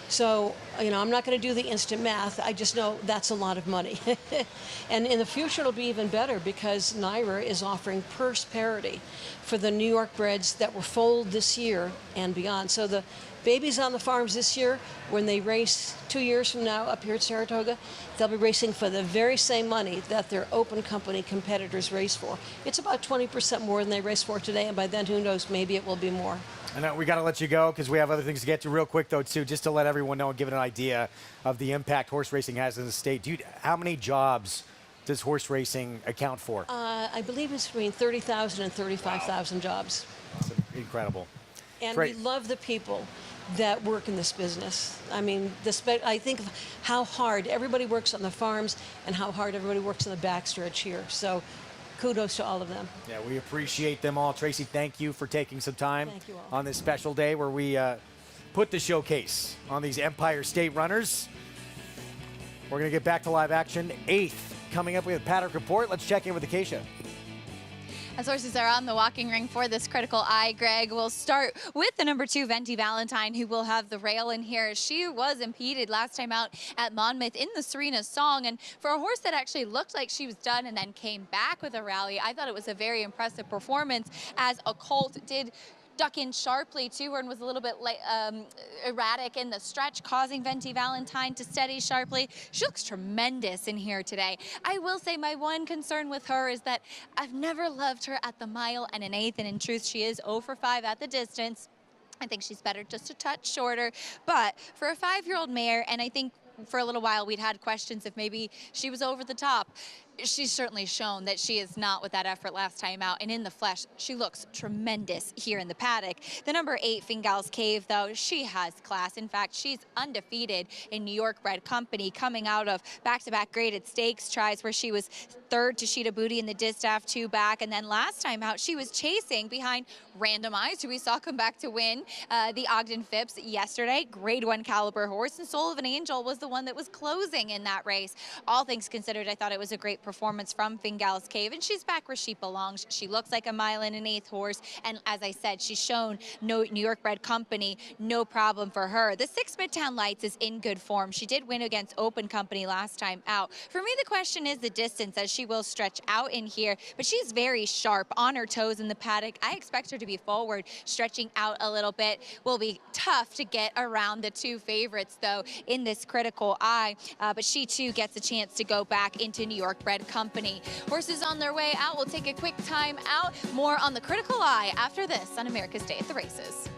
So, I'm not going to do the instant math. I just know that's a lot of money. And in the future, it'll be even better because Naira is offering purse parity for the New York breds that were foaled this year and beyond. So the babies on the farms this year, when they race 2 years from now up here at Saratoga, they'll be racing for the very same money that their open company competitors race for. It's about 20% more than they race for today, and by then, who knows, maybe it will be more. I know we got to let you go because we have other things to get to real quick, though, too, just to let everyone know and give it an idea of the impact horse racing has in the state. Dude, how many jobs does horse racing account for? I believe it's between 30,000 and 35,000 jobs. That's incredible. And we love the people. that work in this business. I mean, I think of how hard everybody works on the farms and how hard everybody works on the backstretch here. So kudos to all of them. Yeah, we appreciate them all. Tracy, thank you for taking some time Thank you all. on this special day where we put the showcase on these Empire State runners. We're going to get back to live action. 8th coming up. We have Paddock Report. Let's check in with Acacia. As horses are on the walking ring for this critical eye, Greg, we'll start with the number 2, Venti Valentine, who will have the rail in here. She was impeded last time out at Monmouth in the Serena Song. And for a horse that actually looked like she was done and then came back with a rally, I thought it was a very impressive performance, as a colt did duck in sharply to her and was a little bit erratic in the stretch, causing Venti Valentine to steady sharply. She looks tremendous in here today. I will say my one concern with her is that I've never loved her at the mile and an eighth, and in truth, she is 0 for 5 at the distance. I think she's better just a touch shorter, but for a 5-year-old mare, and I think for a little while we'd had questions if maybe she was over the top. She's certainly shown that she is not with that effort last time out, and in the flesh, she looks tremendous here in the paddock. The number 8, Fingal's Cave, though, she has class. In fact, she's undefeated in New York bred company, coming out of back-to-back graded stakes tries where she was 3rd to Sheeta Booty in the Distaff 2 back, and then last time out, she was chasing behind Randomized, who we saw come back to win the Ogden Phipps yesterday. Grade 1 caliber horse, and Soul of an Angel was the one that was closing in that race. All things considered, I thought it was a great performance from Fingal's Cave, and she's back where she belongs. She looks like a 1 mile and an eighth horse, and as I said, she's shown no New York bred company, no problem for her. The 6 Midtown Lights is in good form. She did win against Open Company last time out. For me, the question is the distance, as she will stretch out in here, but she's very sharp on her toes in the paddock. I expect her to be forward, stretching out a little bit. Will be tough to get around the 2 favorites, though, in this critical eye, but she too gets a chance to go back into New York bred company. Horses on their way out. We'll take a quick time out. More on the critical eye after this on America's Day at the Races.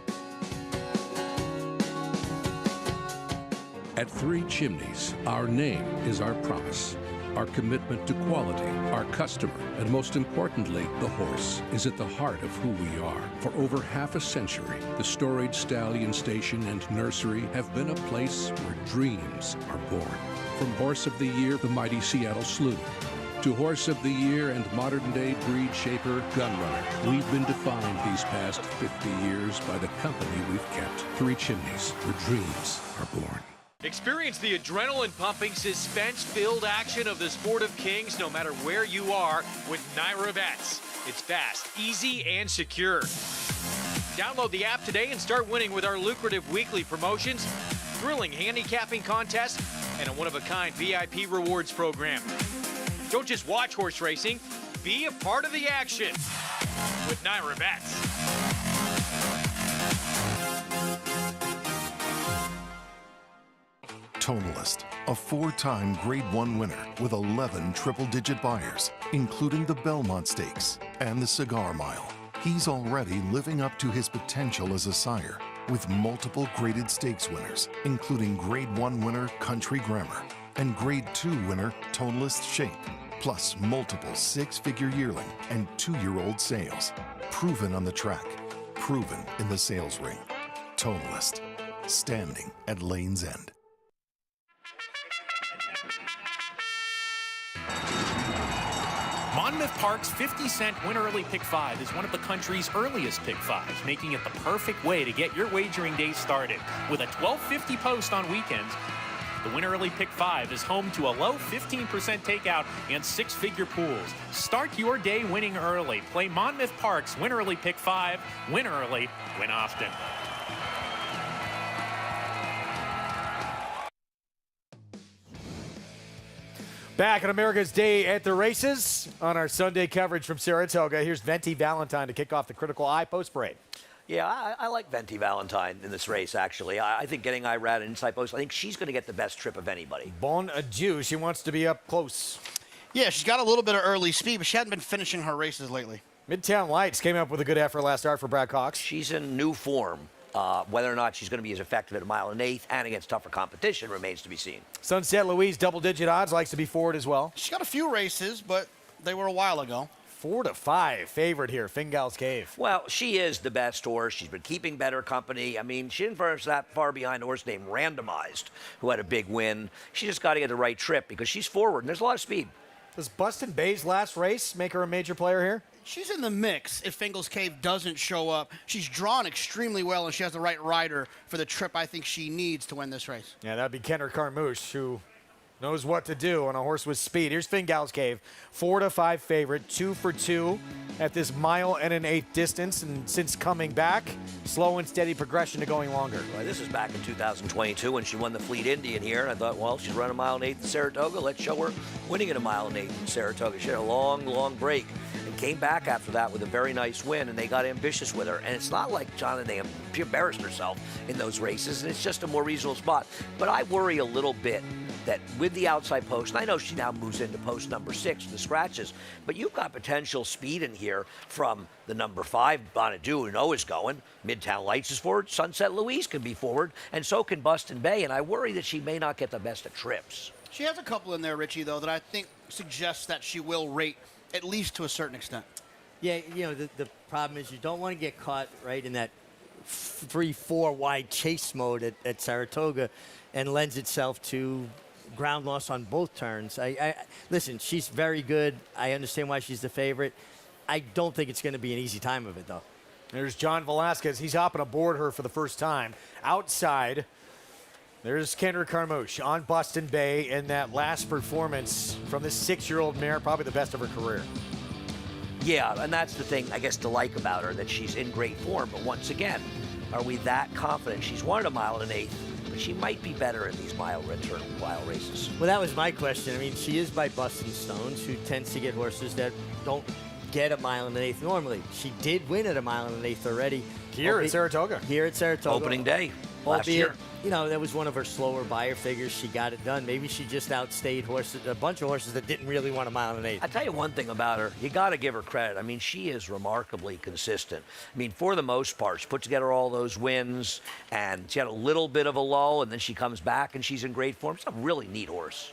At Three Chimneys, our name is our promise. Our commitment to quality, our customer, and most importantly, the horse, is at the heart of who we are. For over half a century, the Storage Stallion Station and Nursery have been a place where dreams are born. From Horse of the Year, the mighty Seattle Slew, to Horse of the Year and modern-day breed shaper, Gunrunner, we've been defined these past 50 years by the company we've kept. Three Chimneys, where dreams are born. Experience the adrenaline-pumping, suspense-filled action of the Sport of Kings no matter where you are with Naira Bets. It's fast, easy, and secure. Download the app today and start winning with our lucrative weekly promotions, thrilling handicapping contests, and a one-of-a-kind VIP rewards program. Don't just watch horse racing, be a part of the action with Naira Bets. Tonalist, a 4-time Grade 1 winner with 11 triple-digit buyers, including the Belmont Stakes and the Cigar Mile. He's already living up to his potential as a sire with multiple graded stakes winners, including Grade 1 winner Country Grammar and Grade 2 winner Tonalist Shape, plus multiple 6-figure yearling and 2-year-old sales. Proven on the track, proven in the sales ring. Tonalist, standing at Lane's End. Monmouth Park's 50-cent Win Early Pick 5 is one of the country's earliest Pick 5s, making it the perfect way to get your wagering day started. With a $12.50 post on weekends, the Win Early Pick 5 is home to a low 15% takeout and 6-figure pools. Start your day winning early. Play Monmouth Park's Win Early Pick 5. Win early, win often. Back on America's Day at the Races on our Sunday coverage from Saratoga. Here's Venti Valentine to kick off the critical eye post parade. Yeah, I like Venti Valentine in this race, actually. I think getting Irad and inside post, I think she's going to get the best trip of anybody. Bon adieu. She wants to be up close. Yeah, she's got a little bit of early speed, but she hasn't been finishing her races lately. Midtown Lights came up with a good effort last start for Brad Cox. She's in new form. Whether or not she's going to be as effective at 1 mile and 1/8 and against tougher competition remains to be seen. Sunset Louise, double-digit odds, likes to be forward as well. She's got a few races, but they were a while ago. 4-5 favorite here, Fingal's Cave. Well, she is the best horse. She's been keeping better company. I mean, she didn't finish that far behind a horse named Randomized, who had a big win. She just got to get the right trip because she's forward, and there's a lot of speed. Does Bustin Bay's last race make her a major player here? She's in the mix if Fingal's Cave doesn't show up. She's drawn extremely well, and she has the right rider for the trip I think she needs to win this race. Yeah, that'd be Kendra Carmouche, who knows what to do on a horse with speed. Here's Fingal's Cave, 4-5 favorite, 2 for 2 at this 1 1/8 distance, and since coming back, slow and steady progression to going longer. Well, this is back in 2022 when she won the Fleet Indian here, and I thought, well, she's run a 1 1/8 in Saratoga. Let's show her winning at a 1 1/8 in Saratoga. She had a long, long break and came back after that with a very nice win, and they got ambitious with her. And it's not like she embarrassed herself in those races, and it's just a more reasonable spot. But I worry a little bit that with the outside post, and I know she now moves into post number 6, the scratches, but you've got potential speed in here from the number 5, Bonadou, who know is going. Midtown Lights is forward. Sunset Louise can be forward, and so can Bustin Bay, and I worry that she may not get the best of trips. She has a couple in there, Richie, though, that I think suggests that she will rate at least to a certain extent. Yeah, you know, the problem is you don't want to get caught right in that 3-4 wide chase mode at Saratoga, and lends itself to ground loss on both turns. Listen, she's very good. I understand why she's the favorite. I don't think it's going to be an easy time of it, though. There's John Velasquez. He's hopping aboard her for the first time. Outside, there's Kendra Carmouche on Bustin Bay in that last performance from this 6-year-old mare, probably the best of her career. Yeah, and that's the thing, I guess, to like about her, that she's in great form. But once again, are we that confident? She's won a 1 1/8, but she might be better in these mile races. Well, that was my question. I mean, she is by Bustin Stones, who tends to get horses that don't get a 1 1/8 normally. She did win at a 1 1/8 already. Here at Saratoga. Here at Saratoga. Opening day last year. You know, that was one of her slower buyer figures. She got it done. Maybe she just outstayed a bunch of horses that didn't really want a 1 1/8. I tell you one thing about her, you got to give her credit. I mean, she is remarkably consistent. I mean, for the most part, she put together all those wins, and she had a little bit of a lull, and then she comes back and she's in great form. She's a really neat horse.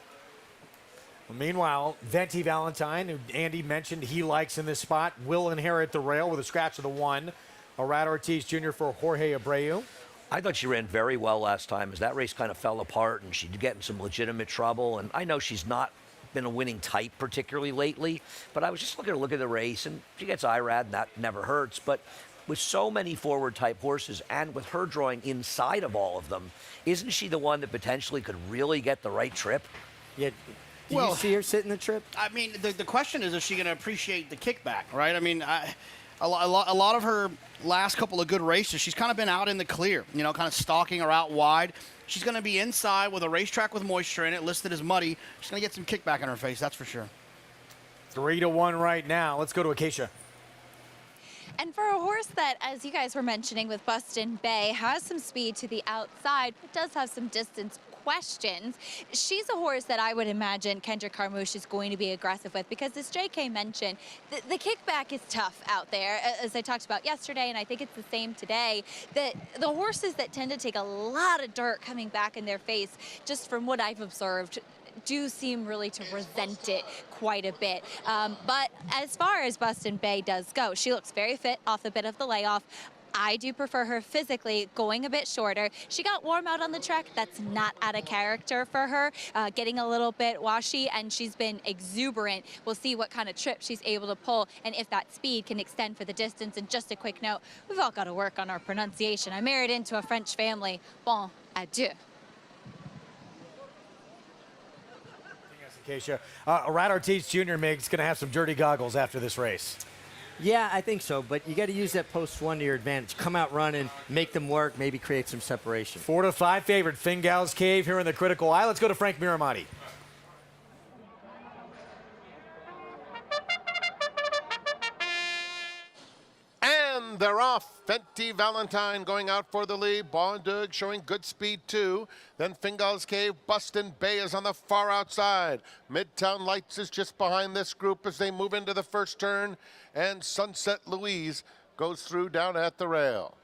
Well, meanwhile, Venti Valentine, who Andy mentioned he likes in this spot, will inherit the rail with a scratch of the 1. Arad Ortiz Jr. for Jorge Abreu. I thought she ran very well last time as that race kind of fell apart and she'd get in some legitimate trouble. And I know she's not been a winning type particularly lately, but I was just looking at the race, and she gets Irad, and that never hurts. But with so many forward-type horses and with her drawing inside of all of them, isn't she the one that potentially could really get the right trip? Yeah. Do you see her sitting the trip? I mean, the question is she going to appreciate the kickback, right? I mean, a lot of her last couple of good races, she's kind of been out in the clear, you know, kind of stalking her out wide. She's going to be inside with a racetrack with moisture in it, listed as muddy. She's going to get some kickback in her face, that's for sure. 3-1 right now. Let's go to Acacia. And for a horse that, as you guys were mentioning with Bustin Bay, has some speed to the outside, but does have some distance questions, she's a horse that I would imagine Kendra Carmouche is going to be aggressive with, because as JK mentioned, the kickback is tough out there, as I talked about yesterday, and I think it's the same today, that the horses that tend to take a lot of dirt coming back in their face, just from what I've observed, do seem really to resent it quite a bit. But as far as Bustin Bay does go, she looks very fit off a bit of the layoff. I do prefer her physically going a bit shorter. She got warm out on the track. That's not out of character for her, getting a little bit washy, and she's been exuberant. We'll see what kind of trip she's able to pull and if that speed can extend for the distance. And just a quick note, we've all got to work on our pronunciation. I married into a French family. Bon adieu. Acacia. Arad Ortiz Jr. Mig's going to have some dirty goggles after this race. Yeah, I think so, but you got to use that post 1 to your advantage. Come out running, make them work, maybe create some separation. 4-5 favorite, Fingal's Cave here in the critical eye. Let's go to Frank Miramati. And they're off. Venti Valentine going out for the lead. Bondoug showing good speed too. Then Fingal's Cave. Bustin Bay is on the far outside. Midtown Lights is just behind this group as they move into the first turn. And Sunset Louise goes through down at the rail.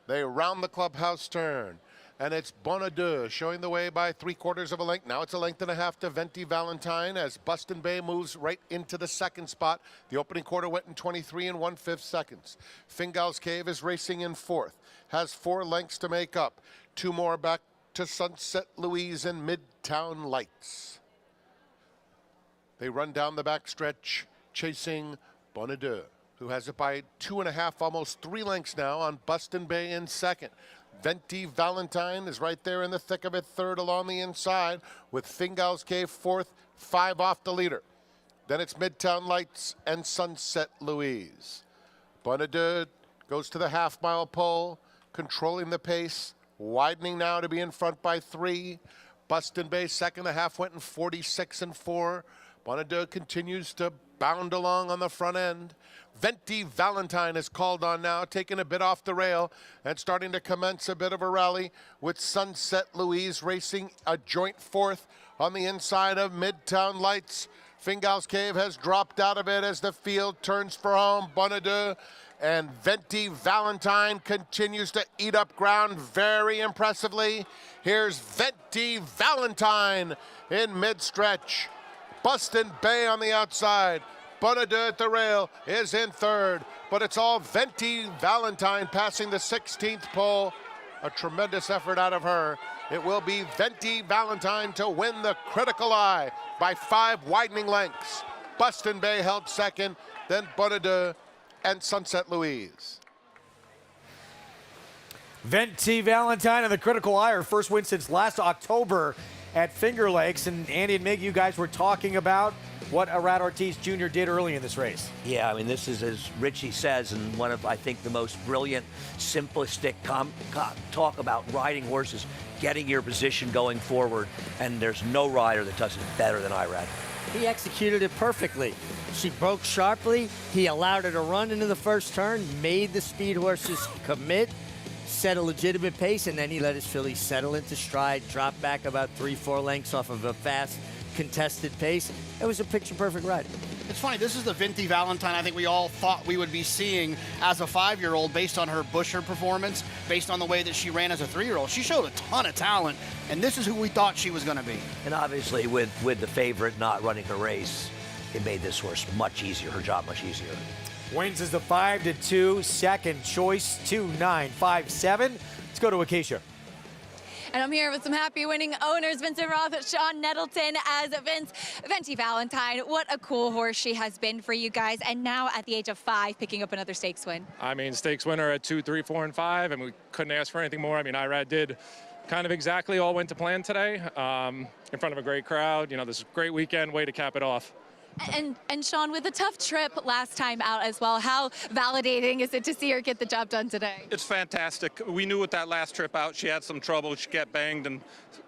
They round the clubhouse turn. and it's Bonadeux showing the way by 3/4 of a length. Now it's a length and a half to Venti Valentine as Buston Bay moves right into the second spot. The opening quarter went in 23 1/5 seconds. Fingal's Cave is racing in fourth, has 4 lengths to make up. 2 more back to Sunset Louise and Midtown Lights. They run down the backstretch, chasing Bonadeux, who has it by 2.5, almost 3 lengths now on Buston Bay in second. Venti Valentine is right there in the thick of it, third along the inside, with Fingal's Cave fourth, 5 off the leader. Then it's Midtown Lights and Sunset Louise. Bonadeux goes to the half-mile pole, controlling the pace, widening now to be in front by 3. Buston Bay second, the half went in 46 4. Bonadeux continues to bound along on the front end. Venti Valentine is called on now, taking a bit off the rail and starting to commence a bit of a rally, with Sunset Louise racing a joint fourth on the inside of Midtown Lights. Fingal's Cave has dropped out of it as the field turns for home. Bonadeux and Venti Valentine continues to eat up ground very impressively. Here's Venti Valentine in mid-stretch. Buston Bay on the outside. Bonadeux at the rail is in third, but it's all Venti Valentine passing the 16th pole. A tremendous effort out of her. It will be Venti Valentine to win the Critical Eye by 5 widening lengths. Buston Bay held second, then Bonadeux and Sunset Louise. Venti Valentine and the Critical Eye, her first win since last October at Finger Lakes. And Andy and Mig, you guys were talking about what Arad Ortiz Jr. did early in this race. Yeah, I mean, this is, as Richie says, and one of, I think, the most brilliant, simplistic talk about riding horses, getting your position going forward, and there's no rider that does it better than Irad. He executed it perfectly. She broke sharply. He allowed her to run into the first turn, made the speed horses commit, set a legitimate pace, and then he let his filly settle into stride, drop back about 3-4 lengths off of a fast, contested pace. It was a picture-perfect ride. It's funny, this is the Venti Valentine I think we all thought we would be seeing as a 5-year-old based on her Busher performance, based on the way that she ran as a 3-year-old. She showed a ton of talent, and this is who we thought she was going to be. And obviously, with the favorite not running a race, it made this horse much easier, her job much easier. Wins is the 5-2, second choice, 2-9-5-7. Let's go to Acacia. And I'm here with some happy winning owners, Vincent Roth, Sean Nettleton as Vince. Venti Valentine, what a cool horse she has been for you guys. And now at the age of 5, picking up another stakes win. I mean, stakes winner at 2, 3, 4, and 5, and we couldn't ask for anything more. I mean, Irad did kind of exactly all went to plan today, in front of a great crowd. You know, this is a great weekend, way to cap it off. And Sean, with a tough trip last time out as well, how validating is it to see her get the job done today? It's fantastic. We knew with that last trip out, she had some trouble. She got banged and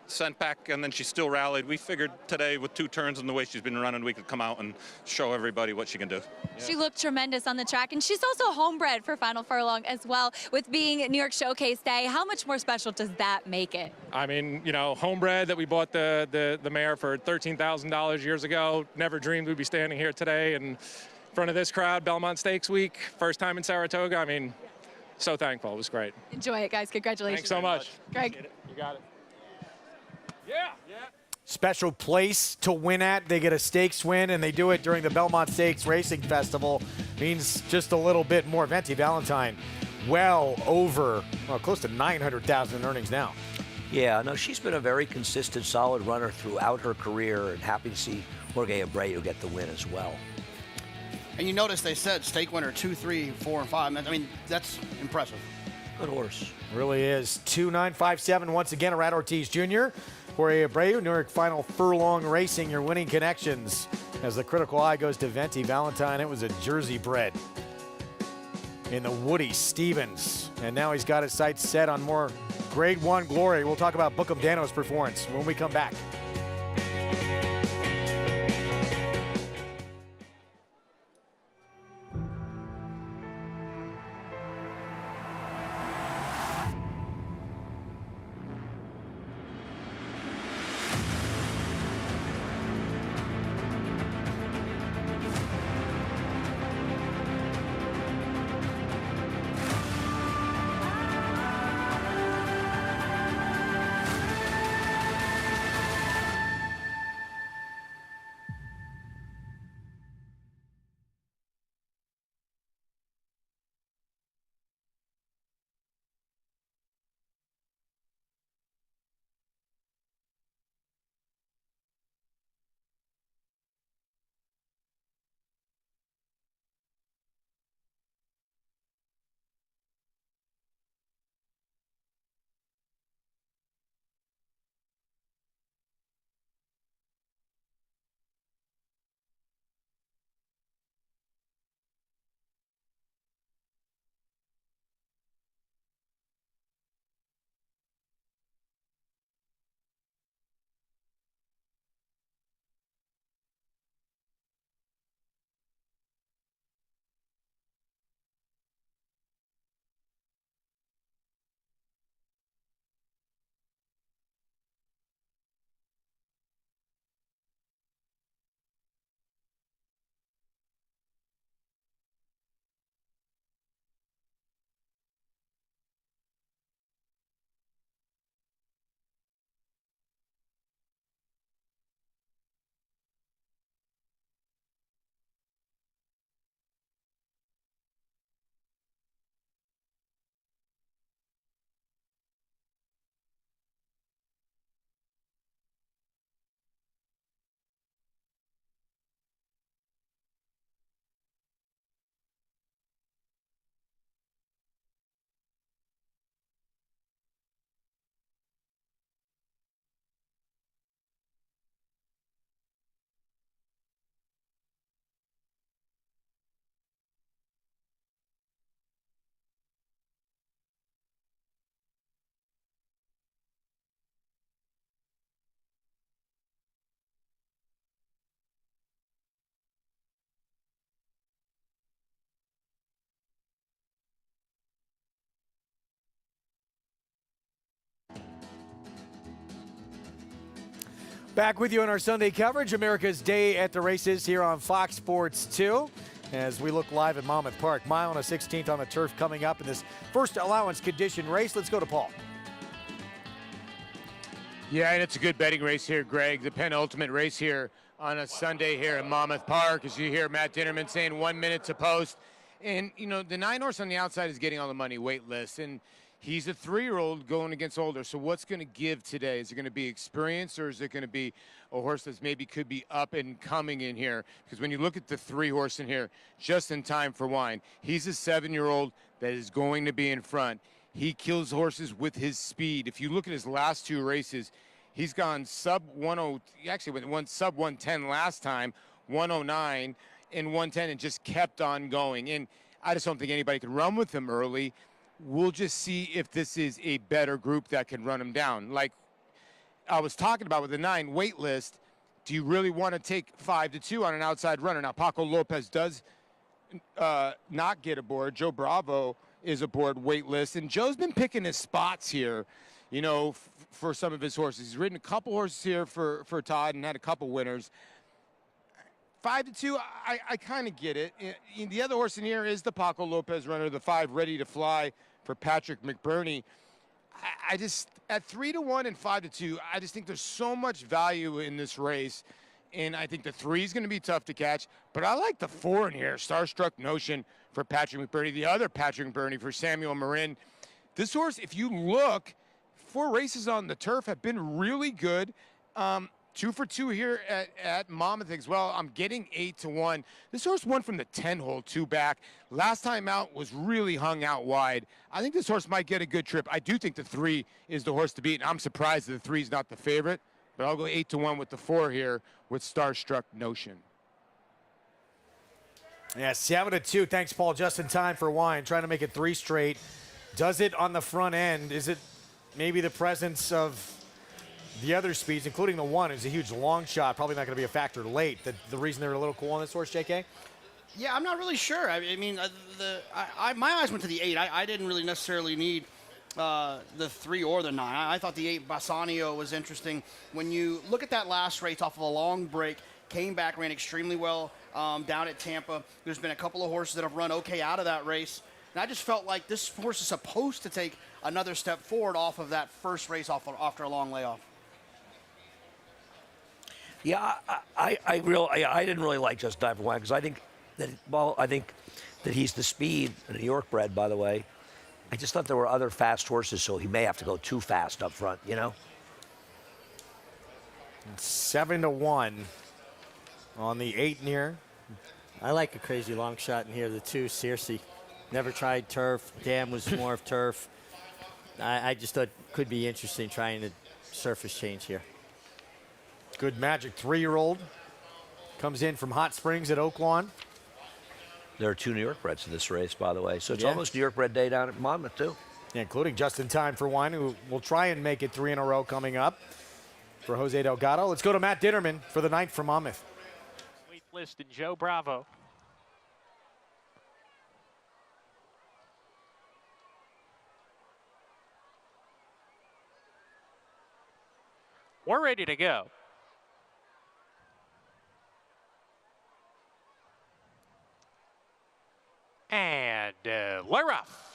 sent back, and then she still rallied. We figured today with 2 turns and the way she's been running, we could come out and show everybody what she can do. Yeah. She looked tremendous on the track, and she's also homebred for Final Furlong as well. With being New York Showcase Day, how much more special does that make it? I mean, you know, homebred that we bought the mare for $13,000 years ago. Never dreamed we'd be standing here today in front of this crowd, Belmont Stakes week, first time in Saratoga. I mean, so thankful. It was great. Enjoy it, guys. Congratulations. Thanks so much. Greg. You got it. Special place to win at. They get a stakes win, and they do it during the Belmont Stakes Racing Festival. Means just a little bit more. Venti Valentine, well over, well, close to 900,000 in earnings now. Yeah, no, she's been a very consistent, solid runner throughout her career, and happy to see Jorge Abreu get the win as well. And you notice they said stake winner 2, 3, 4, and 5. I mean, that's impressive. Good horse. Really is. 2-9-5-7 once again, Arad Ortiz Jr. Jorge Abreu, New York Final Furlong Racing, your winning connections. As the Critical Eye goes to Venti Valentine, it was a Jersey bred in the Woody Stevens. And now he's got his sights set on more Grade 1 glory. We'll talk about Bookham Dano's performance when we come back. Back with you on our Sunday coverage, America's Day at the Races here on Fox Sports 2. As we look live at Monmouth Park. Mile and a 16th on the turf coming up in this first allowance condition race. Let's go to Paul. Yeah, and it's a good betting race here, Greg. The penultimate race here on a Sunday here at Monmouth Park. As you hear Matt Dinnerman saying 1 minute to post. And, you know, the 9 horse on the outside is getting all the money, Weightless. And he's a 3-year-old going against older. So what's going to give today? Is it going to be experience, or is it going to be a horse that maybe could be up and coming in here? Because when you look at the 3 horse in here, Just in Time for Wine, he's a 7-year-old that is going to be in front. He kills horses with his speed. If you look at his last 2 races, he's gone sub 10. He actually went sub 110 last time, 109 and 110, and just kept on going. And I just don't think anybody can run with him early. We'll just see if this is a better group that can run him down. Like I was talking about with the 9 wait list, do you really want to take 5-2 on an outside runner? Now, Paco Lopez does not get aboard. Joe Bravo is aboard wait list, and Joe's been picking his spots here, you know, for some of his horses. He's ridden a couple horses here for Todd and had a couple winners. 5-2, I kind of get it. The other horse in here is the Paco Lopez runner, the 5 Ready to Fly for Patrick McBurney. I just, at 3-1 and 5-2, I just think there's so much value in this race. And I think the 3 is going to be tough to catch. But I like the 4 in here, Starstruck Notion for Patrick McBurney, the other Patrick McBurney for Samuel Marin. This horse, if you look, 4 races on the turf have been really good. 2 for 2 here at Monmouth as well. I'm getting 8-1. This horse won from the 10-hole 2 back. Last time out was really hung out wide. I think this horse might get a good trip. I do think the 3 is the horse to beat, and I'm surprised that the 3 is not the favorite. But I'll go 8-1 with the 4 here with Starstruck Notion. Yeah, 7-2. Thanks, Paul. Just in time for Wine. Trying to make it 3 straight. Does it on the front end? Is it maybe the presence of the other speeds, including the 1, is a huge long shot, probably not going to be a factor late? The reason they're a little cool on this horse, JK? Yeah, I'm not really sure. I mean, my eyes went to the 8. I didn't really necessarily need the 3 or the 9. I thought the 8 Bassanio was interesting. When you look at that last race off of a long break, came back, ran extremely well down at Tampa. There's been a couple of horses that have run okay out of that race. And I just felt like this horse is supposed to take another step forward off of that first race after a long layoff. Yeah, I didn't really like Just Dive for Wine because I think that he's the speed, a New York bred, by the way. I just thought there were other fast horses, so he may have to go too fast up front, you know? 7-1 on the 8 near. I like a crazy long shot in here. The 2, Circe. Never tried turf. Dam was more of turf. I just thought it could be interesting trying to surface change here. Good Magic 3-year-old comes in from Hot Springs at Oaklawn. There are 2 New York breds in this race, by the way. So it's almost New York bred day down at Monmouth, too. Yeah, including Just in Time for Wine, who will try and make it 3 in a row coming up for Jose Delgado. Let's go to Matt Dinnerman for the 9th for Monmouth. Wait list and Joe Bravo. We're ready to go. And Laroff.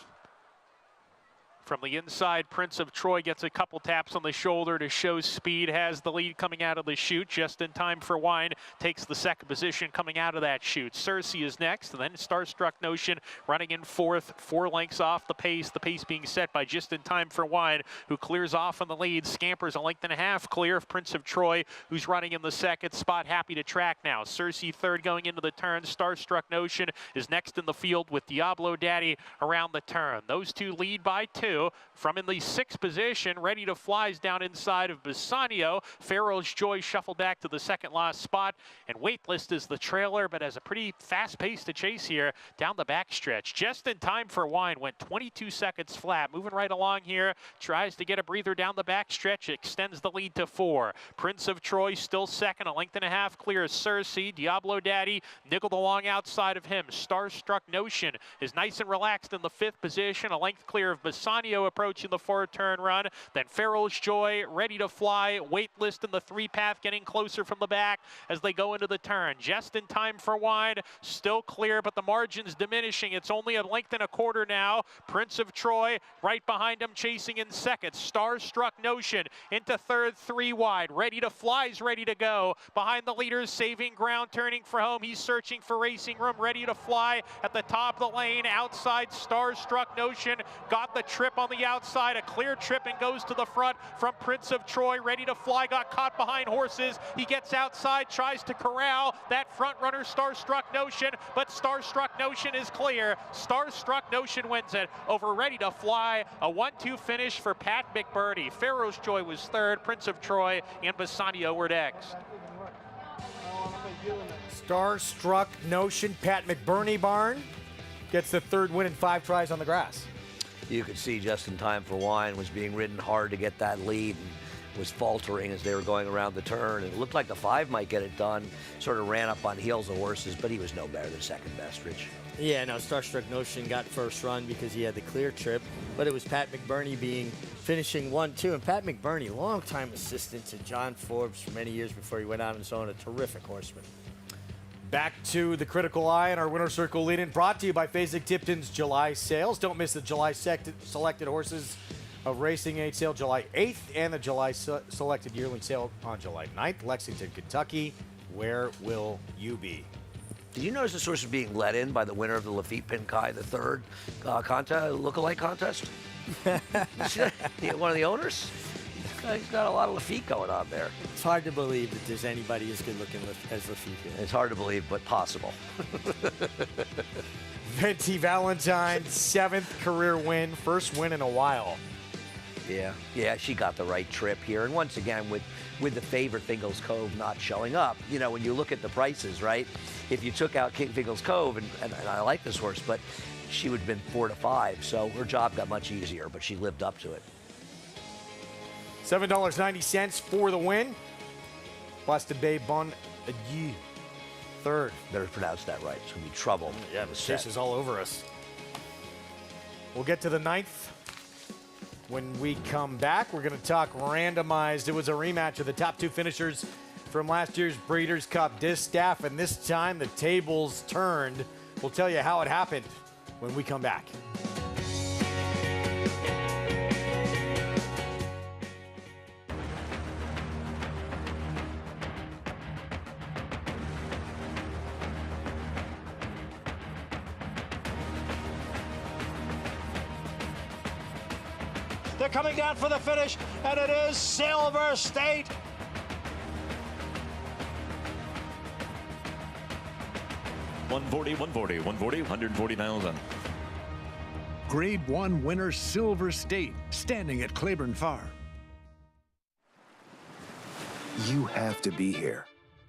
From the inside, Prince of Troy gets a couple taps on the shoulder to show speed, has the lead coming out of the chute. Just in Time for Wine takes the 2nd position coming out of that chute. Circe is next, and then Starstruck Notion running in 4th, 4 lengths off the pace being set by Just in Time for Wine, who clears off on the lead. Scampers a length and a half clear of Prince of Troy, who's running in the 2nd spot, happy to track now. Circe 3rd going into the turn. Starstruck Notion is next in the field with Diablo Daddy around the turn. Those 2 lead by 2. From in the 6th position, Ready to Fly's down inside of Bassanio. Pharaoh's Joy shuffled back to the 2nd last spot, and Waitlist is the trailer, but has a pretty fast pace to chase here down the backstretch. Just in Time for Wine went 22 seconds flat, moving right along here, tries to get a breather down the backstretch, extends the lead to 4. Prince of Troy still 2nd, a length and a half clear of Circe. Diablo Daddy nickeled along outside of him. Starstruck Notion is nice and relaxed in the 5th position, a length clear of Bassanio. Bassanio approaching the 4-turn run. Then Farrell's Joy ready to fly. Waitlist in the 3-path getting closer from the back as they go into the turn. Just in time for wide. Still clear, but the margin's diminishing. It's only a length and a quarter now. Prince of Troy right behind him, chasing in second. Starstruck Notion into third, 3 wide. Ready to fly's ready to go. Behind the leaders, saving ground, turning for home. He's searching for racing room. Ready to fly at the top of the lane. Outside, Starstruck Notion got the trip on the outside. A clear trip and goes to the front from Prince of Troy. Ready to fly, got caught behind horses. He gets outside, tries to corral that front runner, Starstruck Notion, but Starstruck Notion is clear. Starstruck Notion wins it over Ready to Fly. A 1-2 finish for Pat McBurney. Pharaoh's Joy was third. Prince of Troy and Bassanio were next. Starstruck Notion, Pat McBurney barn gets the 3rd win in 5 tries on the grass. You could see Just in Time for Wine was being ridden hard to get that lead and was faltering as they were going around the turn. And it looked like the 5 might get it done. Sort of ran up on heels of horses, but he was no better than second best, Rich. Yeah, no, Starstruck Notion got first run because he had the clear trip, but it was Pat McBurney finishing 1-2. And Pat McBurney, longtime assistant to John Forbes for many years before he went out on his own, a terrific horseman. Back to the critical eye and our winner circle lead-in, brought to you by Fasig-Tipton's July sales. Don't miss the July selected horses of Racing 8 sale July 8th and the July selected yearling sale on July 9th. Lexington, Kentucky. Where will you be? Did you notice this horse is being led in by the winner of the Lafitte Pinkai, the 3rd lookalike contest? You see that? One of the owners? He's got a lot of Lafitte going on there. It's hard to believe that there's anybody as good looking as Lafitte here. It's hard to believe, but possible. Venti Valentine, 7th career win, 1st win in a while. Yeah, she got the right trip here. And once again, with the favorite Fingal's Cove not showing up, you know, when you look at the prices, right? If you took out King Fingal's Cove, and I like this horse, but she would have been 4 to 5, so her job got much easier, but she lived up to it. $7.90 for the win. Boston Bay Bon Adieu, 3rd. Better pronounce that right. It's going to be trouble. Yeah, the chase is all over us. We'll get to the 9th. When we come back, we're going to talk randomized. It was a rematch of the top 2 finishers from last year's Breeders' Cup Distaff, and this time the tables turned. We'll tell you how it happened when we come back. They're coming down for the finish, and it is Silver State. $140,000. Grade 1 winner Silver State, standing at Claiborne Farm. You have to be here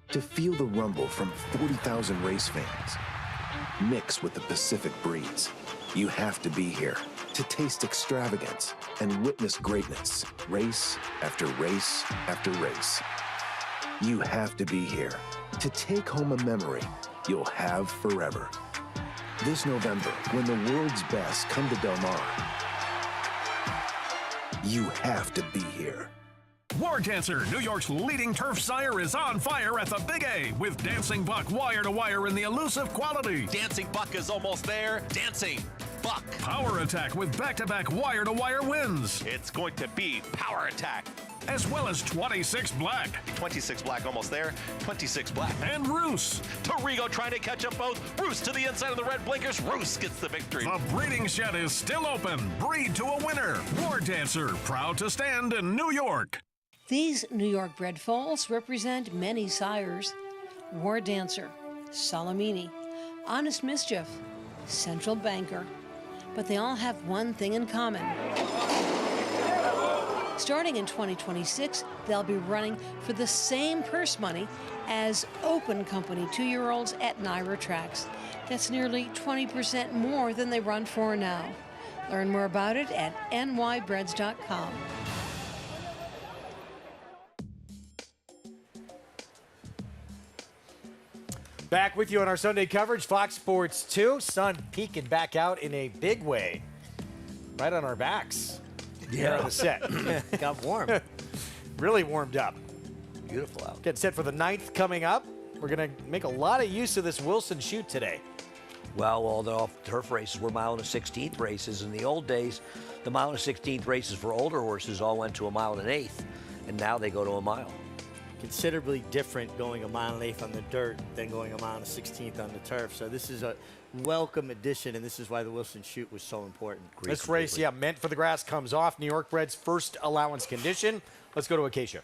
to feel the rumble from 40,000 race fans. Mixed with the Pacific breeze. You have to be here to taste extravagance and witness greatness, race after race after race. You have to be here to take home a memory you'll have forever. This November, when the world's best come to Del Mar, you have to be here. War Dancer, New York's leading turf sire, is on fire at the Big A with Dancing Buck wire-to-wire in the elusive quality. Dancing Buck is almost there. Dancing Buck. Power Attack with back-to-back wire-to-wire wins. It's going to be Power Attack. As well as 26 Black. 26 Black almost there. 26 Black. And Roos. Torrigo trying to catch up both. Roos to the inside of the red blinkers. Roos gets the victory. The breeding shed is still open. Breed to a winner. War Dancer, proud to stand in New York. These New York bred foals represent many sires. War Dancer, Salamini, Honest Mischief, Central Banker. But they all have one thing in common. Starting in 2026, they'll be running for the same purse money as Open Company 2-year-olds at NYRA tracks. That's nearly 20% more than they run for now. Learn more about it at nybreds.com. Back with you on our Sunday coverage, Fox Sports 2. Sun peeking back out in a big way. right on our backs. Yeah. The set. Got warm. Really warmed up. Beautiful out. Getting set for the 9th coming up. We're going to make a lot of use of this Wilson chute today. Well, all the off-turf races were mile and a 16th races. In the old days, the mile and a 16th races for older horses all went to a mile and an eighth, and now they go to a mile. Considerably different going a mile and an eighth on the dirt than going a mile and a 16th on the turf. So this is a welcome addition, and this is why the Wilson chute was so important. This race, meant for the grass comes off. New York bred's first allowance condition. Let's go to Acacia.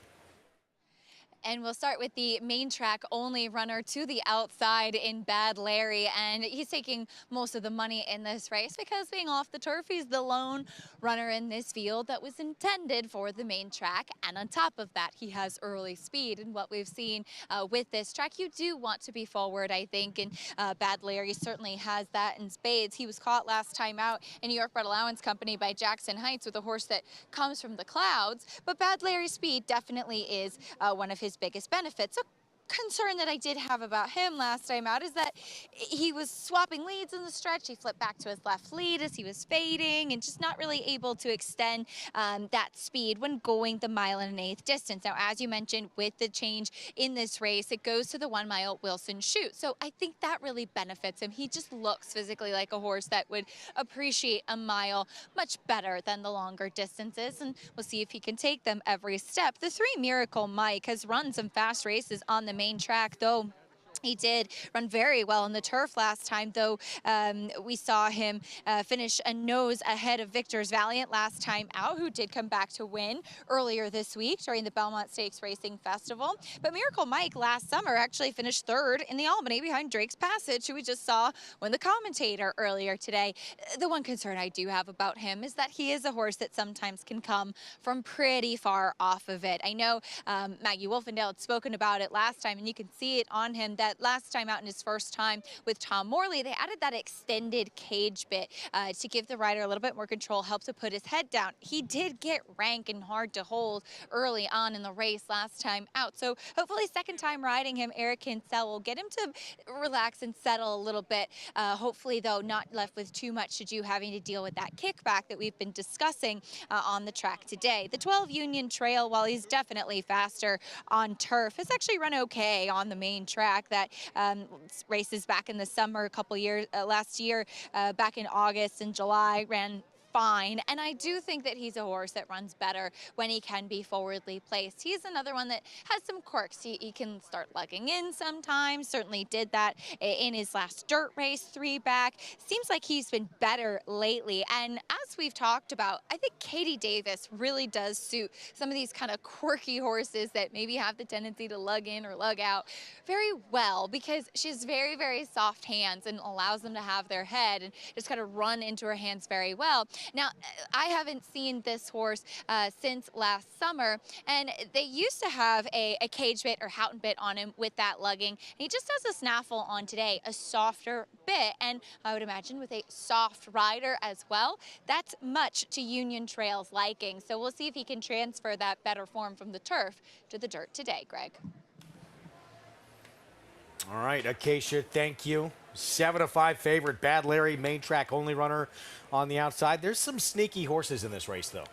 And we'll start with the main track only runner to the outside in Bad Larry. And he's taking most of the money in this race because being off the turf, he's the lone runner in this field that was intended for the main track. And on top of that, he has early speed. And what we've seen with this track, you do want to be forward, I think. And Bad Larry certainly has that in spades. He was caught last time out in New York Bred Allowance Company by Jackson Heights with a horse that comes from the clouds. But Bad Larry's speed definitely is one of his biggest benefits. So concern that I did have about him last time out is that he was swapping leads in the stretch. He flipped back to his left lead as he was fading and just not really able to extend that speed when going the mile and an eighth distance. Now, as you mentioned, with the change in this race, it goes to the 1 mile Wilson chute. So I think that really benefits him. He just looks physically like a horse that would appreciate a mile much better than the longer distances. And we'll see if he can take them every step. The 3 Miracle Mike has run some fast races on the main track, though. He did run very well on the turf last time, though we saw him finish a nose ahead of Victor's Valiant last time out, who did come back to win earlier this week during the Belmont Stakes Racing Festival. But Miracle Mike last summer actually finished 3rd in the Albany behind Drake's Passage, who we just saw win the commentator earlier today. The one concern I do have about him is that he is a horse that sometimes can come from pretty far off of it. I know Maggie Wolfendale had spoken about it last time, and you can see it on him that last time out in his first time with Tom Morley, they added that extended cage bit to give the rider a little bit more control, help to put his head down. He did get rank and hard to hold early on in the race last time out. So hopefully second time riding him, Eric Kinsella will get him to relax and settle a little bit. Hopefully, though, not left with too much to do, having to deal with that kickback that we've been discussing on the track today. The 12 Union Trail, while he's definitely faster on turf, has actually run okay on the main track. That races back in the summer, a couple years, last year, back in August and July, ran fine. And I do think that he's a horse that runs better when he can be forwardly placed. He's another one that has some quirks. He can start lugging in sometimes, certainly did that in his last dirt race, 3 back. Seems like he's been better lately. And as we've talked about, I think Katie Davis really does suit some of these kind of quirky horses that maybe have the tendency to lug in or lug out very well, because she has very, very soft hands and allows them to have their head and just kind of run into her hands very well. Now, I haven't seen this horse since last summer, and they used to have a cage bit or Houghton bit on him with that lugging. And he just has a snaffle on today, a softer bit, and I would imagine with a soft rider as well, that's much to Union Trail's liking. So we'll see if he can transfer that better form from the turf to the dirt today, Greg. All right, Acacia, thank you. 7-5 favorite, Bad Larry, main track only runner on the outside. There's some sneaky horses in this race, though.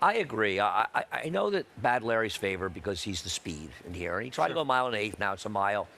I agree. I know that Bad Larry's favored because he's the speed in here. And he tried to go a mile and an eighth. Now it's a mile.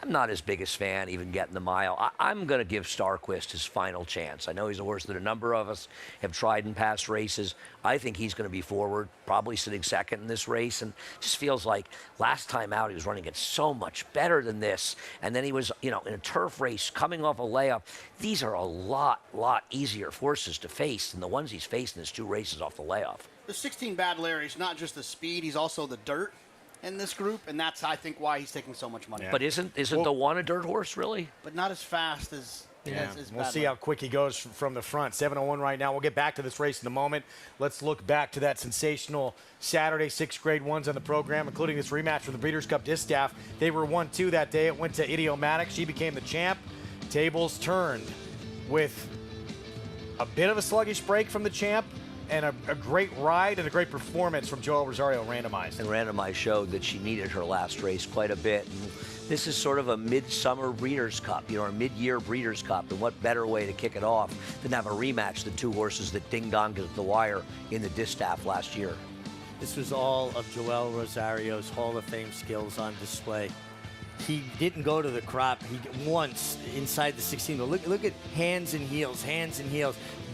I'm not his biggest fan even getting the mile. I'm going to give Starquist his final chance. I know he's a horse that a number of us have tried in past races. I think he's going to be forward, probably sitting second in this race. And just feels like last time out he was running it so much better than this. And then he was, in a turf race coming off a layup. These are a lot easier horses to face than the ones he's faced in his 2 races off the layoff. The 16 Bad Larry's not just the speed, he's also the dirt in this group, and that's, I think, why he's taking so much money. Yeah. But isn't the one a dirt horse, really? But not as fast as we'll see how quick he goes from the front. 7:01 right now. We'll get back to this race in a moment. Let's look back to that sensational Saturday 6 Grade 1s on the program, including this rematch from the Breeders' Cup Distaff. They were 1-2 that day. It went to Idiomatic. She became the champ. Tables turned with a bit of a sluggish break from the champ and a great ride and a great performance from Joel Rosario randomized. And randomized showed that she needed her last race quite a bit. And this is sort of a midsummer Breeders' Cup, or a mid-year Breeders' Cup. And what better way to kick it off than have a rematch than two horses that ding-donged at the wire in the distaff last year. This was all of Joel Rosario's Hall of Fame skills on display. He didn't go to the crop once inside the 16. But look at hands and heels,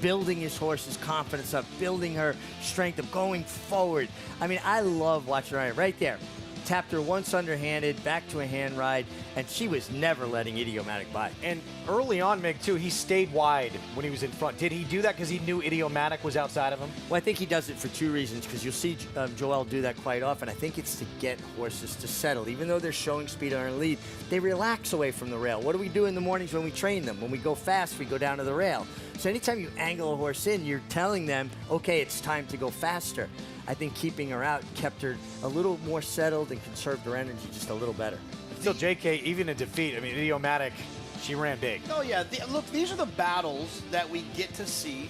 building his horse's confidence up, building her strength up, going forward. I mean, I love watching her right there. Tapped her once underhanded, back to a hand ride, and she was never letting Idiomatic by. And early on, Mick, too, he stayed wide when he was in front. Did he do that because he knew Idiomatic was outside of him? Well, I think he does it for two reasons, because you'll see Joel do that quite often. I think it's to get horses to settle. Even though they're showing speed on our lead, they relax away from the rail. What do we do in the mornings when we train them? When we go fast, we go down to the rail. So anytime you angle a horse in, you're telling them, okay, it's time to go faster. I think keeping her out kept her a little more settled and conserved her energy just a little better. Still, JK, even in defeat, I mean, Idiomatic, she ran big. Oh, yeah. Look, these are the battles that we get to see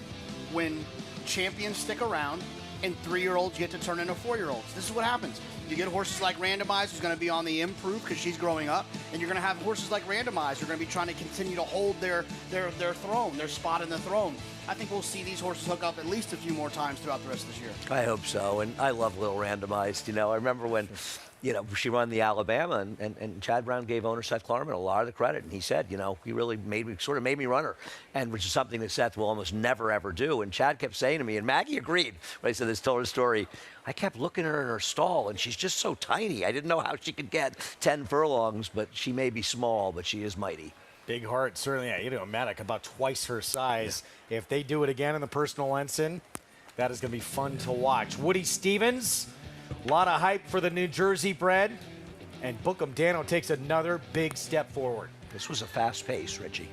when champions stick around and 3-year-olds get to turn into 4-year-olds. This is what happens. You get horses like Randomized, who's going to be on the improve because she's growing up, and you're going to have horses like Randomized who are going to be trying to continue to hold their throne, their spot in the throne. I think we'll see these horses hook up at least a few more times throughout the rest of this year. I hope so, and I love Little Randomized. You know, I remember when, you know, she won the Alabama, and Chad Brown gave owner Seth Klarman a lot of the credit, and he said, you know, he really made me run her, and which is something that Seth will almost never ever do. And Chad kept saying to me, and Maggie agreed when I said this, told her story. I kept looking at her in her stall, and she's just so tiny. I didn't know how she could get 10 furlongs, but she may be small, but she is mighty. Big heart, certainly. Yeah, Idiomatic, about twice her size. Yeah. If they do it again in the personal ensign, that is going to be fun to watch. Woody Stevens, a lot of hype for the New Jersey bred, and Bookham Dano takes another big step forward. This was a fast pace, Richie.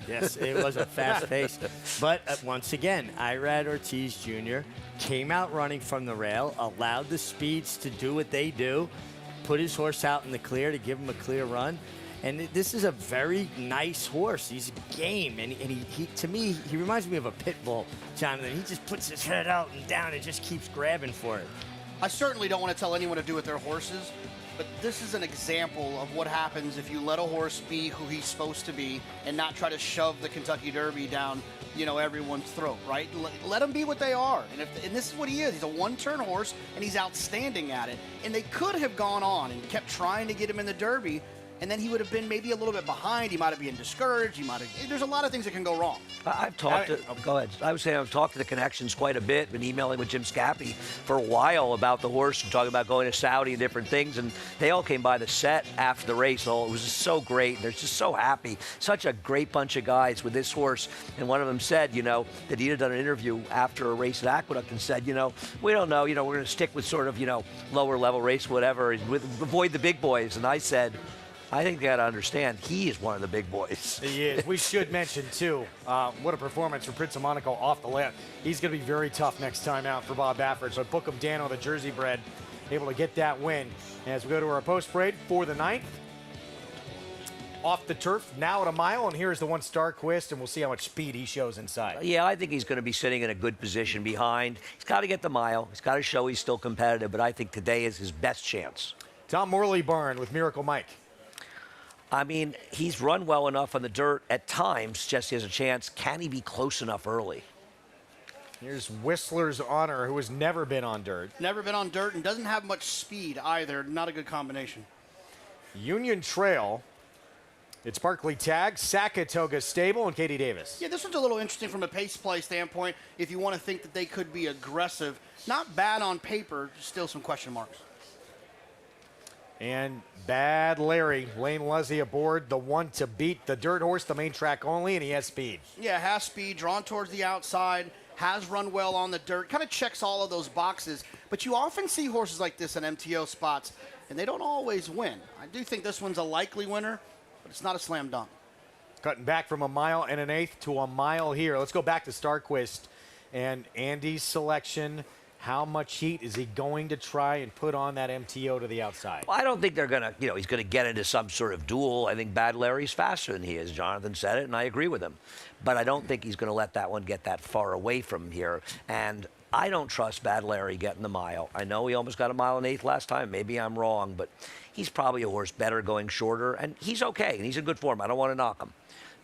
Yes, it was a fast pace. But once again, Irad Ortiz Jr. came out running from the rail, allowed the speeds to do what they do, put his horse out in the clear to give him a clear run. And this is a very nice horse. He's game, and he to me, he reminds me of a pit bull, Jonathan. He just puts his head out and down and just keeps grabbing for it. I certainly don't want to tell anyone to do with their horses, but this is an example of what happens if you let a horse be who he's supposed to be and not try to shove the Kentucky Derby down, you know, everyone's throat, right? Let them be what they are. And this is what he is. He's a one-turn horse, and he's outstanding at it. And they could have gone on and kept trying to get him in the Derby, and then he would have been maybe a little bit behind. He might have been discouraged. There's a lot of things that can go wrong. I've talked to, go ahead. I would say I've talked to the connections quite a bit, been emailing with Jim Scappy for a while about the horse and talking about going to Saudi and different things, and they all came by the set after the race. Oh, it was just so great. They're just so happy. Such a great bunch of guys with this horse, and one of them said, you know, that he had done an interview after a race at Aqueduct and said, you know, we don't know, you know, we're going to stick with sort of, you know, lower level race, whatever, and avoid the big boys. And I said, I think you got to understand, he is one of the big boys. He is. We should mention, too, what a performance from Prince of Monaco off the lip. He's going to be very tough next time out for Bob Baffert. So Bookham Dano, the Jersey bred, able to get that win. As we go to our post-parade for the 9th. Off the turf, now at a mile, and here's the one Starquist, and we'll see how much speed he shows inside. Yeah, I think he's going to be sitting in a good position behind. He's got to get the mile. He's got to show he's still competitive, but I think today is his best chance. Tom Morley Barn with Miracle Mike. I mean, he's run well enough on the dirt at times, just has a chance. Can he be close enough early? Here's Whistler's Honor, who has never been on dirt. Never been on dirt and doesn't have much speed either. Not a good combination. Union Trail. It's Barkley Tag, Saratoga Stable, and Katie Davis. Yeah, this one's a little interesting from a pace play standpoint if you want to think that they could be aggressive. Not bad on paper, still some question marks. And Bad Larry, Lane Leslie aboard, the one to beat the dirt horse, the main track only, and he has speed. Yeah, has speed, drawn towards the outside, has run well on the dirt, kind of checks all of those boxes. But you often see horses like this in MTO spots, and they don't always win. I do think this one's a likely winner, but it's not a slam dunk. Cutting back from 1 1/8 to a mile here. Let's go back to Starquist and Andy's selection. How much heat is he going to try and put on that MTO to the outside? Well, I don't think they're going to, you know, he's going to get into some sort of duel. I think Bad Larry's faster than he is. Jonathan said it, and I agree with him. But I don't think he's going to let that one get that far away from here. And I don't trust Bad Larry getting the mile. I know he almost got a mile and 1/8 last time. Maybe I'm wrong, but he's probably a horse better going shorter, and he's okay, and he's in good form. I don't want to knock him.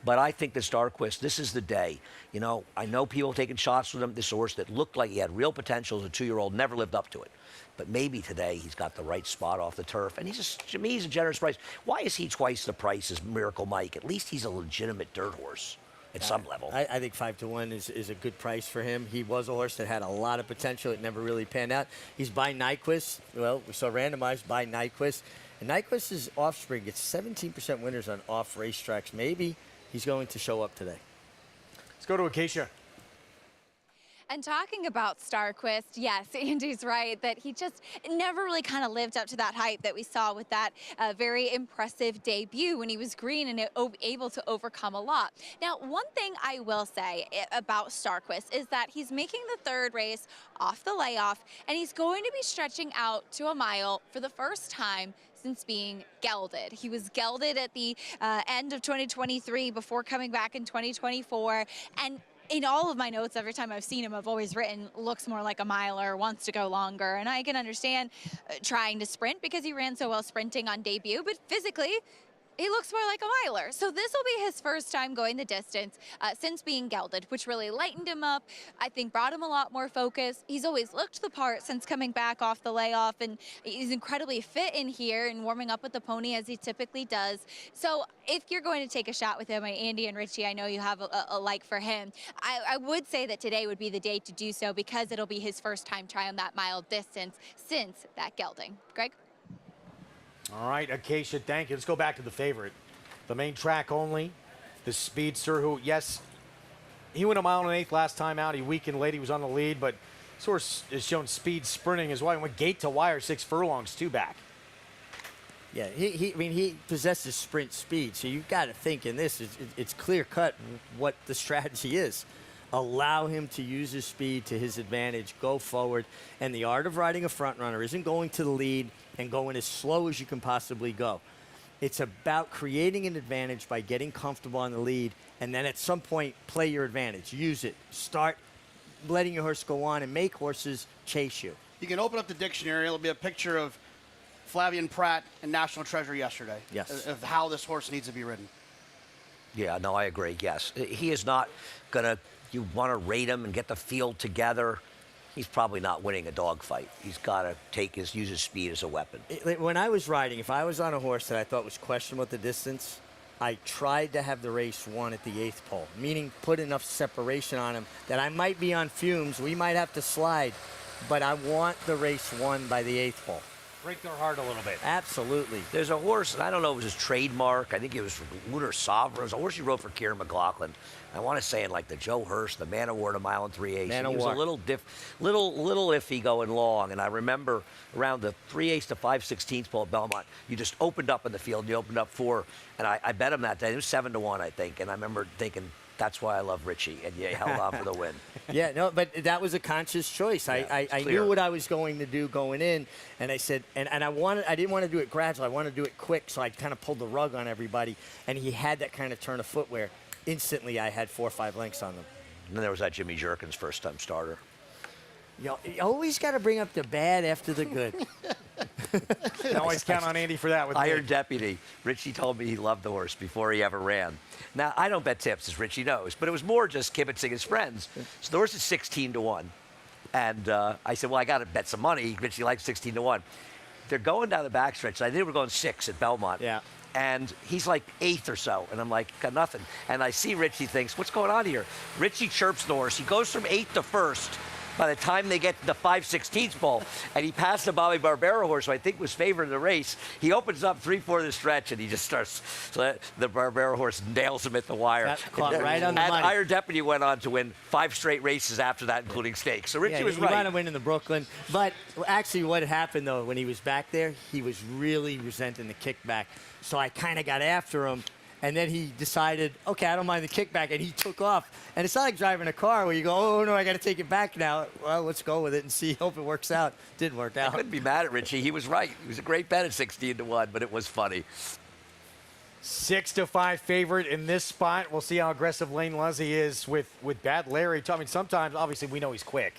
But I think that Starquist, this is the day. You know, I know people taking shots with him. This horse that looked like he had real potential as a 2-year-old never lived up to it. But maybe today he's got the right spot off the turf. And to me, he's a generous price. Why is he twice the price as Miracle Mike? At least he's a legitimate dirt horse at some level. I think 5-1 is a good price for him. He was a horse that had a lot of potential. It never really panned out. He's by Nyquist. Well, we saw randomized by Nyquist. And Nyquist's offspring gets 17% winners on off racetracks. Maybe he's going to show up today. Let's go to Acacia. And talking about Starquist, yes, Andy's right that he just never really kind of lived up to that hype that we saw with that very impressive debut when he was green and able to overcome a lot. Now, one thing I will say about Starquist is that he's making the 3rd race off the layoff, and he's going to be stretching out to a mile for the first time since being gelded. He was gelded at the end of 2023 before coming back in 2024, and in all of my notes, every time I've seen him, I've always written, looks more like a miler, wants to go longer. And I can understand trying to sprint because he ran so well sprinting on debut, but physically, he looks more like a miler. So this will be his first time going the distance since being gelded, which really lightened him up. I think brought him a lot more focus. He's always looked the part since coming back off the layoff, and he's incredibly fit in here and warming up with the pony as he typically does. So if you're going to take a shot with him, Andy and Richie, I know you have a like for him. I would say that today would be the day to do so because it'll be his first time trying that mile distance since that gelding. Greg? All right, Acacia, thank you. Let's go back to the favorite. The main track only, the Speedster, who, yes, he went a mile and 1/8 last time out. He weakened late. He was on the lead, but this horse has shown speed sprinting as well. He went gate to wire, 6 furlongs, 2 back. Yeah, I mean, he possesses sprint speed, so you've got to think in this, it's clear-cut what the strategy is. Allow him to use his speed to his advantage, go forward, and the art of riding a front runner isn't going to the lead and going as slow as you can possibly go. It's about creating an advantage by getting comfortable on the lead, and then at some point, play your advantage. Use it. Start letting your horse go on and make horses chase you. You can open up the dictionary. It'll be a picture of Flavian Pratt and National Treasure yesterday. Yes. Of how this horse needs to be ridden. Yeah, no, I agree, yes. He is not going to, you want to rate him and get the field together. He's probably not winning a dogfight. He's got to use his speed as a weapon. When I was riding, if I was on a horse that I thought was questionable at the distance, I tried to have the race won at the 8th pole, meaning put enough separation on him that I might be on fumes. We might have to slide, but I want the race won by the 8th pole. Break their heart a little bit. Absolutely. There's a horse, and I don't know if it was his trademark. I think it was from Lunar Sovereign. It was a horse he rode for Kieran McLaughlin. I want to say in like the Joe Hurst, the Man of War, a mile and 3/8. He was a little iffy going long, and I remember around the 3/8 to 5/16 pole at Belmont, you just opened up in the field, and you opened up 4, and I bet him that day. It was 7-1, I think, and I remember thinking, that's why I love Richie, and you held on for the win. Yeah, no, but that was a conscious choice. Yeah, I knew what I was going to do going in, and I said, and I didn't want to do it gradual. I wanted to do it quick, so I kind of pulled the rug on everybody, and he had that kind of turn of footwear. Instantly, I had 4 or 5 lengths on them. And then there was that Jimmy Jerkins first-time starter. You always got to bring up the bad after the good. Always count on Andy for that. With Iron Deputy. Richie told me he loved the horse before he ever ran. Now, I don't bet tips, as Richie knows, but it was more just kibitzing his friends. So the horse is 16-1. And I said, well, I got to bet some money. Richie likes 16-1. They're going down the backstretch. I think we're going 6 at Belmont. Yeah. And he's like 8th or so. And I'm like, got nothing. And I see Richie thinks, what's going on here? Richie chirps the horse. He goes from 8th to 1st. By the time they get to the 5/16 pole, and he passed the Bobby Barbera horse, who I think was favored in the race, he opens up 3/4 of the stretch, and he just starts. So the Barbera horse nails him at the wire. That caught right on the and money. Iron Deputy went on to win 5 straight races after that, including stakes. So Richie was right. He might have won in the Brooklyn, but actually, what happened though when he was back there, he was really resenting the kickback. So I kind of got after him. And then he decided, okay, I don't mind the kickback, and he took off. And it's not like driving a car where you go, oh, no, I got to take it back now. Well, let's go with it and see. Hope it works out. Didn't work out. I couldn't be mad at Richie. He was right. He was a great bet at 16-1, but it was funny. 6-5 favorite in this spot. We'll see how aggressive Lane Luzie is with Bad Larry. I mean, sometimes, obviously, we know he's quick.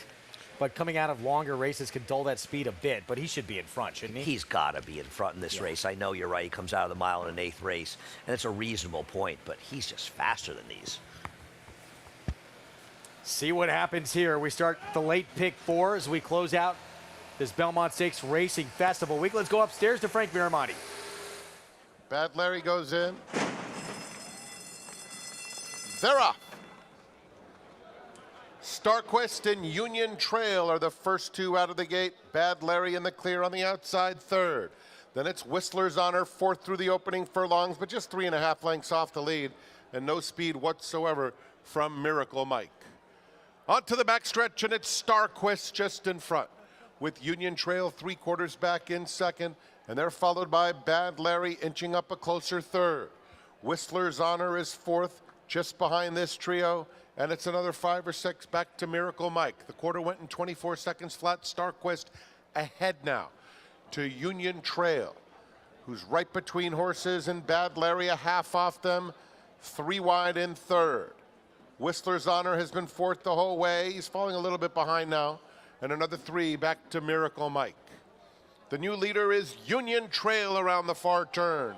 but coming out of longer races can dull that speed a bit, but he should be in front, shouldn't he? He's got to be in front in this race. I know you're right. He comes out of the mile in an 8th race, and it's a reasonable point, but he's just faster than these. See what happens here. We start the late pick 4 as we close out this Belmont Stakes Racing Festival week. Let's go upstairs to Frank Miramonte. Bad Larry goes in. They're off. Starquest and Union Trail are the first 2 out of the gate. Bad Larry in the clear on the outside, 3rd. Then it's Whistler's Honor, 4th through the opening furlongs, but just 3.5 lengths off the lead, and no speed whatsoever from Miracle Mike. Onto the backstretch, and it's Starquest just in front, with Union Trail 3/4 back in 2nd, and they're followed by Bad Larry inching up a closer 3rd. Whistler's Honor is 4th, just behind this trio, and it's another 5 or 6 back to Miracle Mike. The quarter went in 24 seconds flat. Starquest ahead now to Union Trail, who's right between horses, and Bad Larry a half off them, 3 wide in 3rd. Whistler's Honor has been 4th the whole way. He's falling a little bit behind now, and another 3 back to Miracle Mike. The new leader is Union Trail around the far turn.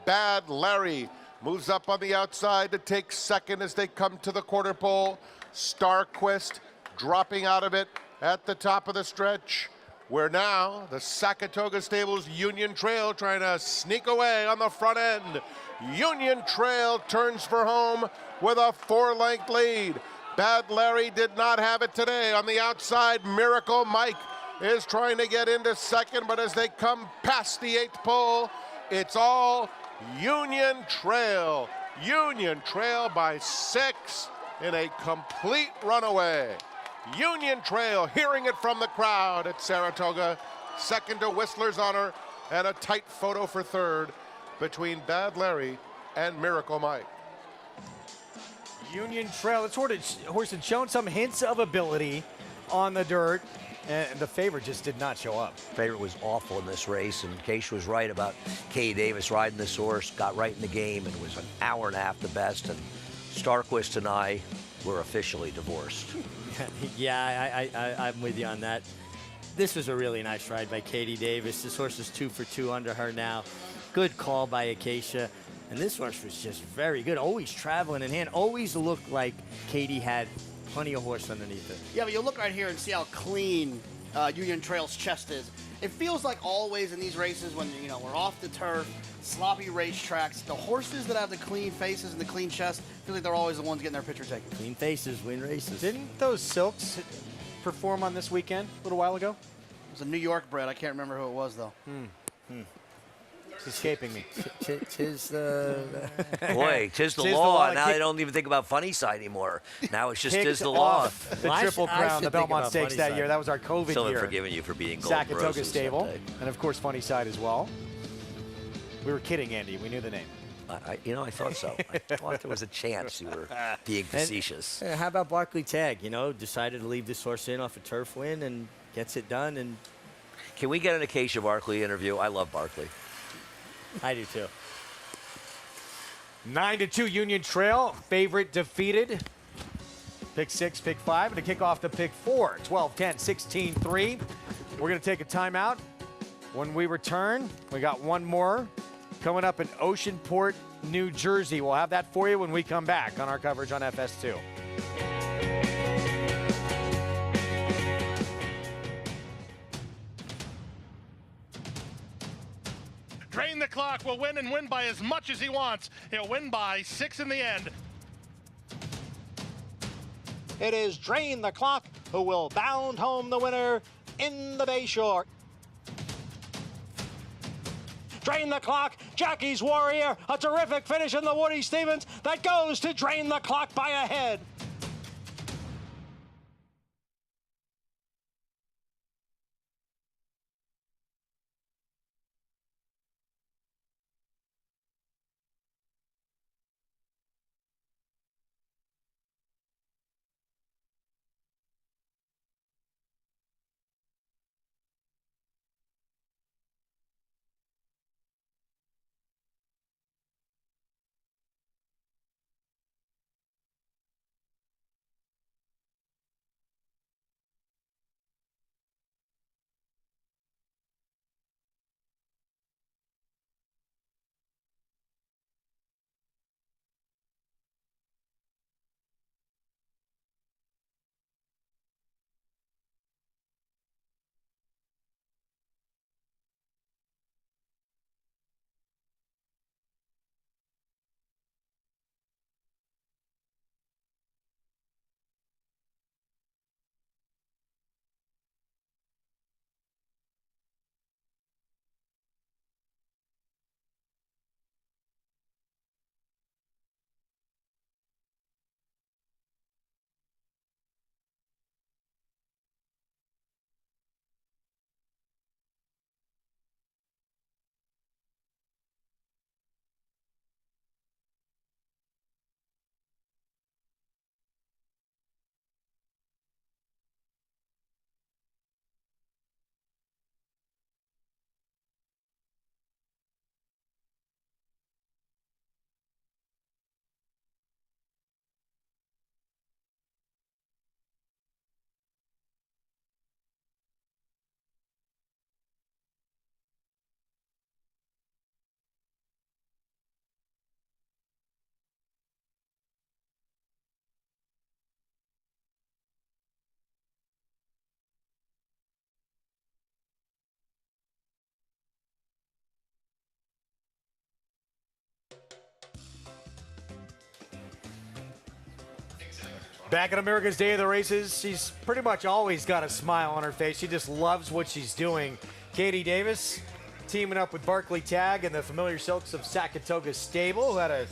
Bad Larry moves up on the outside to take 2nd as they come to the quarter pole. Starquest dropping out of it at the top of the stretch, where now the Saratoga Stables Union Trail trying to sneak away on the front end. Union Trail turns for home with a 4-length lead. Bad Larry did not have it today. On the outside, Miracle Mike is trying to get into 2nd, but as they come past the 8th pole, it's all Union Trail. Union Trail by 6 in a complete runaway. Union Trail, hearing it from the crowd at Saratoga. 2nd to Whistler's Honor, and a tight photo for 3rd between Bad Larry and Miracle Mike. Union Trail, this horse had shown some hints of ability on the dirt, and the favorite just did not show up. Favorite was awful in this race, and Case was right about Katie Davis riding this horse, got right in the game, and was an hour and a half the best, and Starquest and I were officially divorced. Yeah, I'm with you on that. This was a really nice ride by Katie Davis. This horse is 2 for 2 under her now. Good call by Acacia. And this horse was just very good. Always traveling in hand. Always looked like Katie had plenty of horse underneath it. Yeah, but you look right here and see how clean Union Trail's chest is. It feels like always in these races when, you know, we're off the turf, sloppy racetracks, the horses that have the clean faces and the clean chest feel like they're always the ones getting their picture taken. Clean faces win races. Didn't those Silks perform on this weekend a little while ago? It was a New York bred. I can't remember who it was, though. It's escaping me. Tis the... Boy, tis the law. Now they don't even think about funny side anymore. Now it's just tis the law. The Triple Crown, the Belmont Stakes that year. That was our COVID Still year. Still forgiving you for being gold Saratoga roses Stable. someday. And, of course, Funny Side as well. We were kidding, Andy. We knew the name. I thought so. I thought there was a chance you were being facetious. And, how about Barkley Tag? You know, decided to leave this horse in off a turf win and gets it done. And can we get an Acacia Barkley interview? I love Barkley. I do too. 9-2 Union Trail. Favorite defeated. Pick 6, pick 5, and to kick off the pick 4. 12-10, 16-3. We're going to take a timeout. When we return, we got one more coming up in Oceanport, New Jersey. We'll have that for you when we come back on our coverage on FS2. Drain the Clock will win and win by as much as he wants. He'll win by 6 in the end. It is Drain the Clock who will bound home the winner in the Bayshore. Drain the Clock, Jackie's Warrior, a terrific finish in the Woody Stevens that goes to Drain the Clock by a head. Back at America's Day of the Races, she's pretty much always got a smile on her face. She just loves what she's doing. Katie Davis teaming up with Barkley Tagg and the Familiar Silks of Saratoga Stable, who had a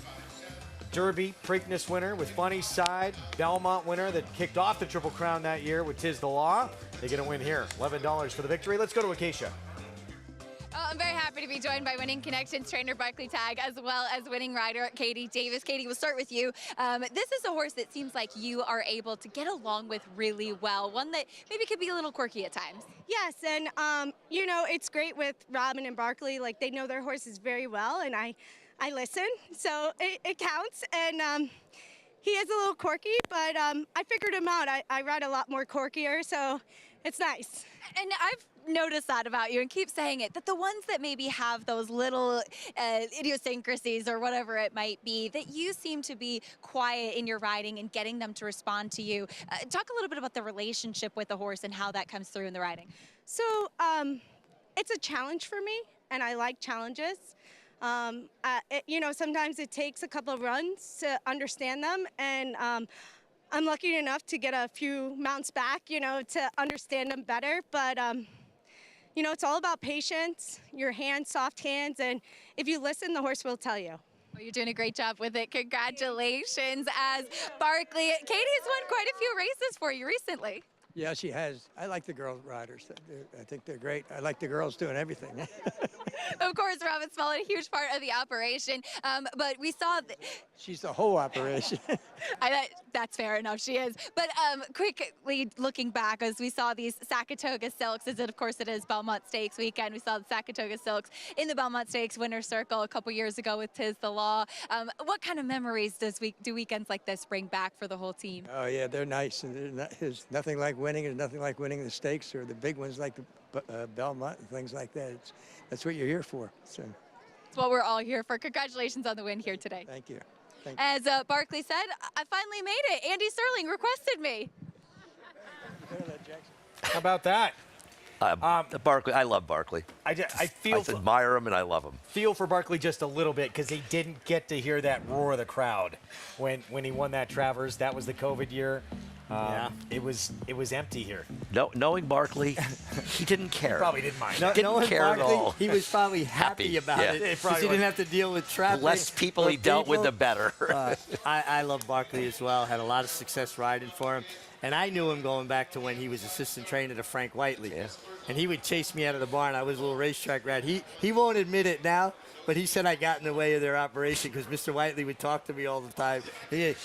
Derby Preakness winner with Funny Side, Belmont winner that kicked off the Triple Crown that year with Tis the Law. They get a win here, $11 for the victory. Let's go to Acacia. I'm very happy to be joined by Winning Connections trainer Barkley Tagg, as well as winning rider Katie Davis. Katie, we'll start with you. This is a horse that seems like you are able to get along with really well, one that maybe could be a little quirky at times. Yes, and you know, it's great with Robin and Barkley. Like, they know their horses very well, and I listen, so it counts. And he is a little quirky, but I figured him out. I ride a lot more quirkier, so it's nice. And I've noticed that about you and keep saying it, that the ones that maybe have those little idiosyncrasies or whatever it might be, that you seem to be quiet in your riding and getting them to respond to you. Talk a little bit about the relationship with the horse and how that comes through in the riding. So it's a challenge for me, and I like challenges. You know, sometimes it takes a couple of runs to understand them, and I'm lucky enough to get a few mounts back, you know, to understand them better. But you know, it's all about patience, your hands, soft hands, and if you listen, the horse will tell you. Well, you're doing a great job with it. Congratulations. As Barkley, Katie's won quite a few races for you recently. Yeah, she has. I like the girl riders. I think they're great. I like the girls doing everything. Of course, Robin Smollett, a huge part of the operation. But we saw... She's the whole operation. That's fair enough, she is. But quickly looking back, as we saw these Saratoga Silks, of course it is Belmont Stakes weekend. We saw the Saratoga Silks in the Belmont Stakes winner's circle a couple years ago with Tis the Law. What kind of memories do weekends like this bring back for the whole team? Oh, yeah, they're nice. And there's nothing like winning. There's nothing like winning the stakes or the big ones like the Belmont and things like that. That's what you're here for. So. That's what we're all here for. Congratulations on the win here today. Thank you. As Barkley said, I finally made it. Andy Sterling requested me. How about that? Barkley, I love Barkley. I admire him and I love him. Feel for Barkley just a little bit, because he didn't get to hear that roar of the crowd when he won that Travers. That was the COVID year. Yeah, it was empty here. No, knowing Barkley, he didn't care. He probably didn't mind. Knowing care Barkley, at all. he was probably happy about it, because he didn't have to deal with traffic. Less people he dealt with, the better. I love Barkley as well. Had a lot of success riding for him. And I knew him going back to when he was assistant trainer to Frank Whiteley. Yeah. And he would chase me out of the barn. I was a little racetrack rat. He won't admit it now, but he said I got in the way of their operation because Mr. Whiteley would talk to me all the time. Get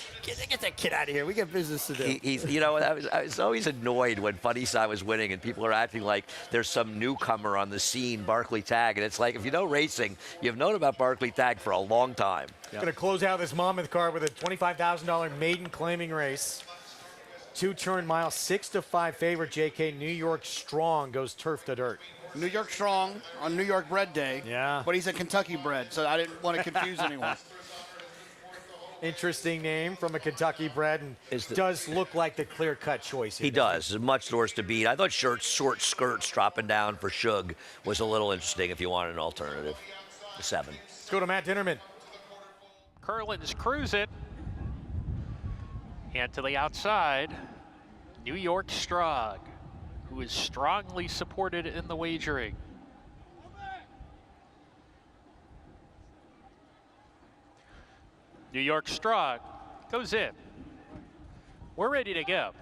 that kid out of here. We got business to do. You know, I was always annoyed when Funny Side was winning and people are acting like there's some newcomer on the scene, Barkley Tagg. And it's like, if you know racing, you've known about Barkley Tagg for a long time. Yep. Going to close out this Monmouth card with a $25,000 maiden claiming race. 2-turn mile, 6-5 favorite. JK New York Strong goes turf to dirt. New York Strong on New York bred day. Yeah. But he's a Kentucky bred, so I didn't want to confuse anyone. Interesting name from a Kentucky bred, and does look like the clear-cut choice. He does. There's much doors to beat. I thought short skirts dropping down for Shug was a little interesting if you wanted an alternative. 7. Let's go to Matt Dinnerman. Curlin's cruising. And to the outside, New York Strong, who is strongly supported in the wagering. New York Strong goes in. We're ready to go.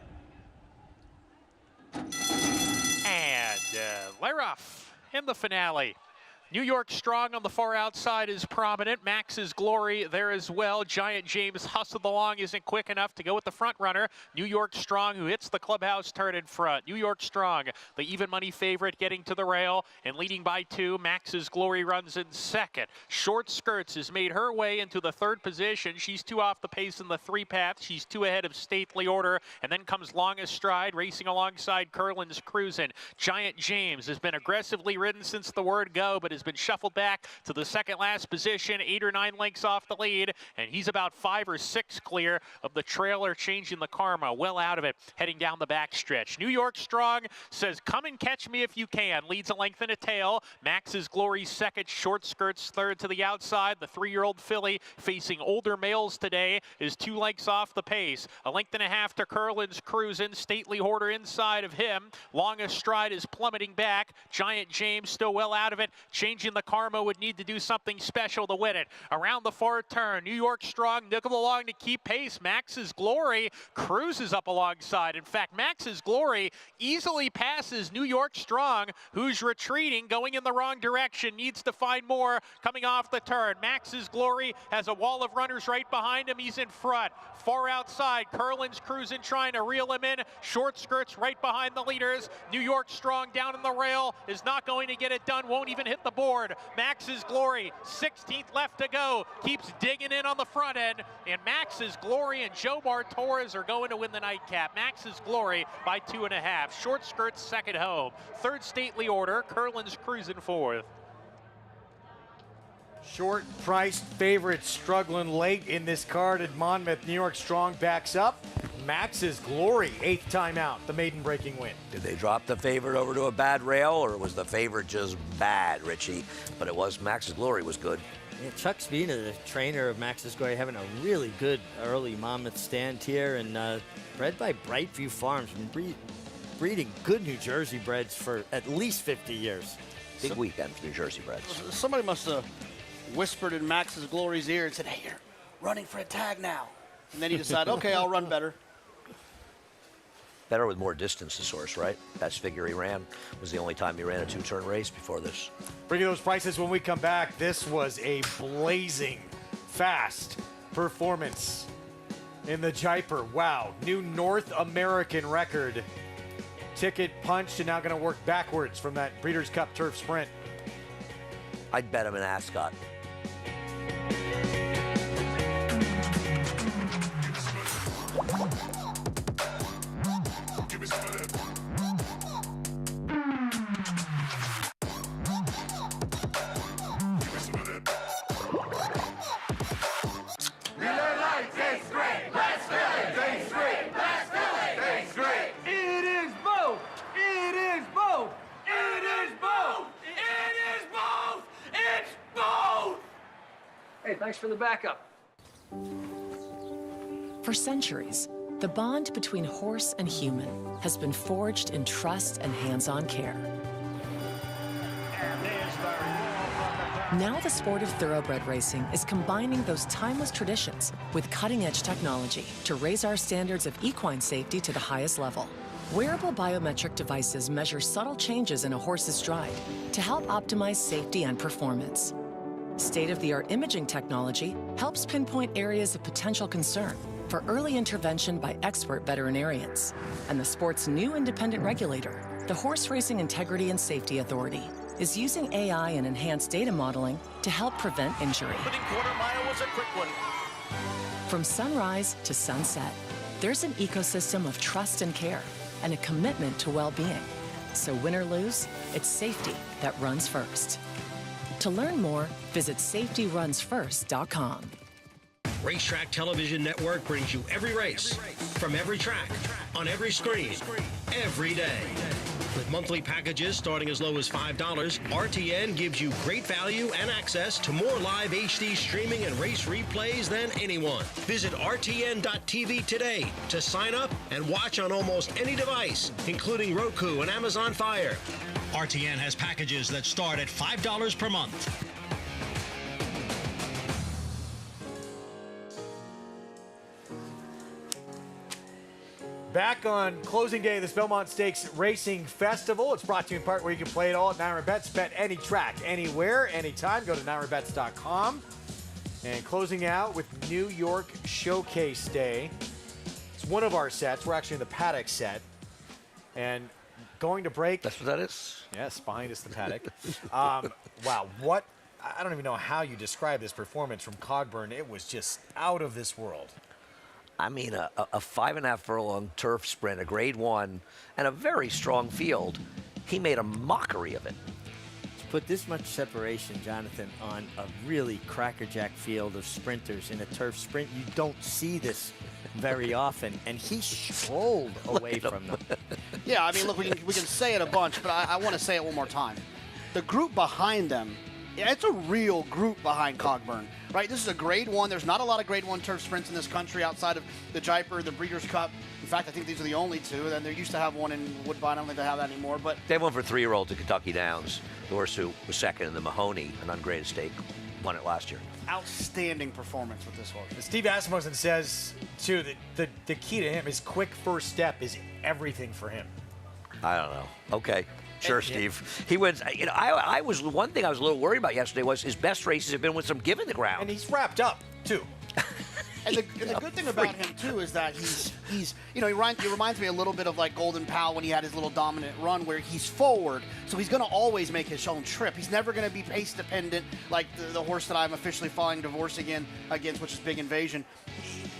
And Leroff in the finale. New York Strong on the far outside is prominent. Max's Glory there as well. Giant James hustled along, isn't quick enough to go with the front runner. New York Strong, who hits the clubhouse turn in front. New York Strong, the even money favorite, getting to the rail and leading by 2. Max's Glory runs in second. Short Skirts has made her way into the 3rd position. She's 2 off the pace in the 3 path. She's 2 ahead of Stately Order, and then comes Longest Stride racing alongside Curlin's Cruisin'. Giant James has been aggressively ridden since the word go, but has has been shuffled back to the second last position, 8 or 9 lengths off the lead, and he's about 5 or 6 clear of the trailer changing the karma, well out of it, heading down the backstretch. New York Strong says, come and catch me if you can. Leads a length and a tail. Max's Glory second, Short Skirts third to the outside. The 3-year-old filly facing older males today is 2 lengths off the pace. A length and a half to Curlin's Cruisin'. Stately Hoarder inside of him. Longest Stride is plummeting back. Giant James still well out of it. Changing the karma would need to do something special to win it. Around the far turn, New York Strong nickel along to keep pace. Max's Glory cruises up alongside. In fact, Max's Glory easily passes New York Strong, who's retreating, going in the wrong direction, needs to find more coming off the turn. Max's Glory has a wall of runners right behind him. He's in front. Far outside, Curlin's Cruisin' trying to reel him in. Short Skirts right behind the leaders. New York Strong down in the rail is not going to get it done, won't even hit the board. Max's Glory, 16th left to go, keeps digging in on the front end, and Max's Glory and Joe Torres are going to win the nightcap. Max's Glory by 2.5. Short Skirts second home. Third, Stately Order. Curlin's Cruisin' fourth. Short-priced favorites struggling late in this card at Monmouth. New York Strong backs up. Max's Glory, 8th time out, the maiden breaking win. Did they drop the favorite over to a bad rail, or was the favorite just bad, Richie? But it was Max's Glory was good. Yeah, Chuck Spina, the trainer of Max's Glory, having a really good early Monmouth stand here, and bred by Brightview Farms. Been breeding good New Jersey breds for at least 50 years. Big weekend for New Jersey breds. Somebody must have whispered in Max's Glory's ear and said, hey, you're running for a tag now. And then he decided, okay, I'll run better. Better with more distance, the source, right? Best figure he ran was the only time he ran a 2-turn race before this. Bringing those prices when we come back. This was a blazing fast performance in the Jaipur. Wow, new North American record. Ticket punched and now going to work backwards from that Breeders' Cup Turf Sprint. I'd bet him an Ascot. Hey, thanks for the backup. For centuries, the bond between horse and human has been forged in trust and hands-on care. Now the sport of thoroughbred racing is combining those timeless traditions with cutting-edge technology to raise our standards of equine safety to the highest level. Wearable biometric devices measure subtle changes in a horse's stride to help optimize safety and performance. State-of-the-art imaging technology helps pinpoint areas of potential concern for early intervention by expert veterinarians. And the sport's new independent regulator, the Horse Racing Integrity and Safety Authority, is using AI and enhanced data modeling to help prevent injury. Opening quarter mile was a quick one. From sunrise to sunset, there's an ecosystem of trust and care and a commitment to well-being. So win or lose, it's safety that runs first. To learn more, visit safetyrunsfirst.com. Racetrack Television Network brings you every race, from every track, on every screen, every day. With monthly packages starting as low as $5, RTN gives you great value and access to more live HD streaming and race replays than anyone. Visit RTN.tv today to sign up and watch on almost any device, including Roku and Amazon Fire. RTN has packages that start at $5 per month. Back on closing day of this Belmont Stakes Racing Festival. It's brought to you in part where you can play it all at Naira Bets. Bet any track, anywhere, anytime. Go to nairabets.com. And closing out with New York Showcase Day. It's one of our sets. We're actually in the Paddock set. And going to break. That's what that is? Yes, behind us, the Paddock. Wow, what? I don't even know how you describe this performance from Cogburn. It was just out of this world. I mean, a 5.5 furlong turf sprint, a grade 1, and a very strong field. He made a mockery of it. put this much separation, Jonathan, on a really crackerjack field of sprinters in a turf sprint. You don't see this very often, and he strolled away from them. Yeah, I mean, look, we can say it a bunch, but I want to say it one more time. The group behind them, it's a real group behind Cogburn, right? This is a Grade 1. There's not a lot of Grade 1 turf sprints in this country outside of the Jaipur, the Breeders' Cup. In fact, I think these are the only two. And they used to have one in Woodbine. I don't think they have that anymore. But they have one for 3-year-olds at Kentucky Downs. The horse who was second in the Mahoney, an ungraded stake, won it last year. Outstanding performance with this horse. Steve Asmussen says, too, that the key to him is quick first step is everything for him. I don't know. Okay. Sure, Steve. He wins. You know, I was one thing I was a little worried about yesterday was his best races have been with some give in the ground. And he's wrapped up, too. And the good thing about him, too, is that he's you know, he reminds me a little bit of like Golden Pal when he had his little dominant run where he's forward, so he's going to always make his own trip. He's never going to be pace dependent like the horse that I'm officially filing divorce against, which is Big Invasion.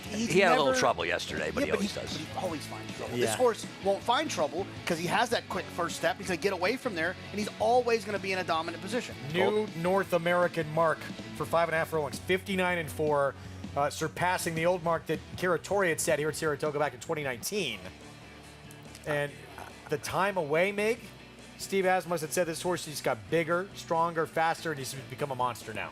He had a little trouble yesterday, but he always does. But he always finds trouble. Yeah. This horse won't find trouble because he has that quick first step. He's going to get away from there, and he's always going to be in a dominant position. New North American mark for 5.5 furlongs, 59-4, surpassing the old mark that Curatori had set here at Saratoga back in 2019. And the time away, Meg, Steve Asmussen had said this horse just got bigger, stronger, faster, and he's become a monster now.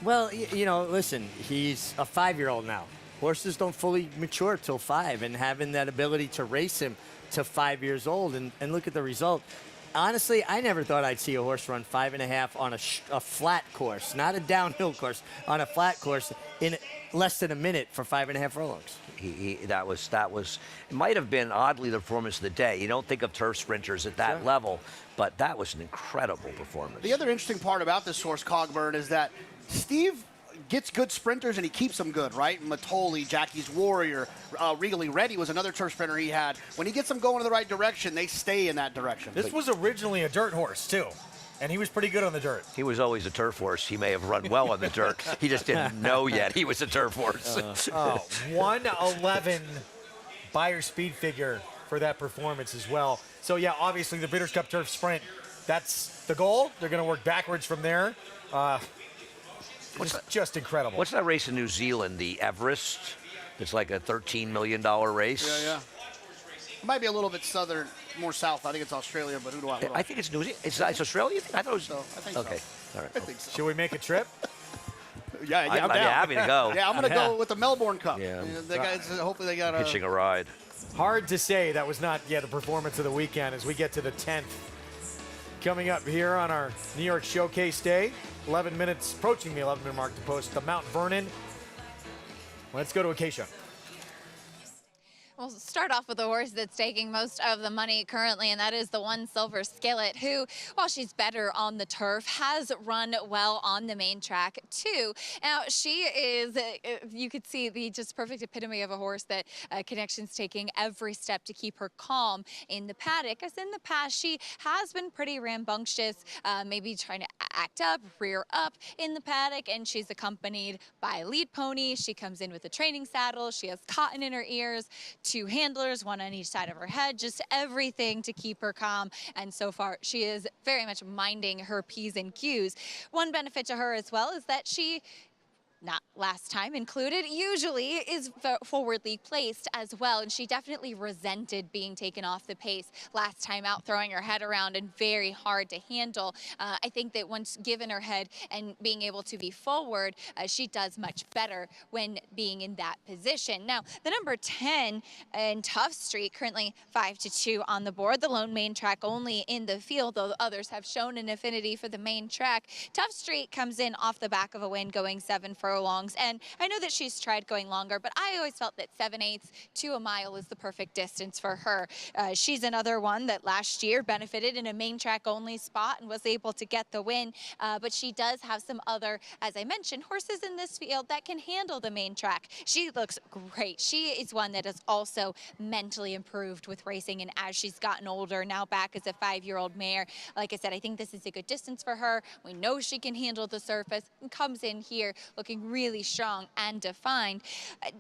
Well, you know, listen, he's a 5-year-old now. Horses don't fully mature till 5, and having that ability to race him to 5 years old, and look at the result. Honestly, I never thought I'd see a horse run 5.5 on a flat course, not a downhill course, on a flat course in less than a minute for 5.5 furlongs. That was it might have been oddly the performance of the day. You don't think of turf sprinters at that level, but that was an incredible performance. The other interesting part about this horse, Cogburn, is that Steve gets good sprinters and he keeps them good, right? Matoli, Jackie's Warrior, Regally Ready was another turf sprinter he had. When he gets them going in the right direction, they stay in that direction. This was originally a dirt horse, too, and he was pretty good on the dirt. He was always a turf horse. He may have run well on the dirt. He just didn't know yet he was a turf horse. 111 Beyer speed figure for that performance as well. So, yeah, obviously the Breeders' Cup Turf Sprint, that's the goal. They're going to work backwards from there. It's just incredible. What's that race in New Zealand, the Everest? It's like a $13 million race. Yeah. It might be a little bit southern, more south. I think it's Australia, but who do I know? I think it's New Zealand. It's Australia? I thought it was. So, I think okay. So. All right. I think so. Should we make a trip? Yeah, I'm down. I'd be happy to go. Yeah, I'm going to go with the Melbourne Cup. Yeah. They got, hopefully they got hitching a ride. Hard to say. That was not yet the performance of the weekend as we get to the 10th. Coming up here on our New York Showcase Day, 11 minutes, approaching the 11-minute mark to post the Mount Vernon. Let's go to Acacia. We'll start off with a horse that's taking most of the money currently, and that is the One Silver Skillet, who, while she's better on the turf, has run well on the main track, too. Now, she is, you could see, the just perfect epitome of a horse that Connection's taking every step to keep her calm in the paddock. As in the past, she has been pretty rambunctious, maybe trying to act up, rear up in the paddock, and she's accompanied by a lead pony. She comes in with a training saddle. She has cotton in her ears, 2 handlers, 1 on each side of her head, just everything to keep her calm. And so far, she is very much minding her P's and Q's. One benefit to her as well is that she, not last time included, usually is forwardly placed as well, and she definitely resented being taken off the pace last time out, throwing her head around and very hard to handle. I think that once given her head and being able to be forward, she does much better when being in that position. Now, the number 10 in Tough Street, currently 5-2 on the board, the lone main track only in the field, though others have shown an affinity for the main track. Tough Street comes in off the back of a win, going 7 furlongs, and I know that she's tried going longer, but I always felt that 7/8 to a mile is the perfect distance for her. She's another one that last year benefited in a main track only spot and was able to get the win, but she does have some other, as I mentioned, horses in this field that can handle the main track. She looks great. She is one that has also mentally improved with racing, and as she's gotten older, now back as a 5-year-old mare, like I said, I think this is a good distance for her. We know she can handle the surface and comes in here looking looking really strong and defined.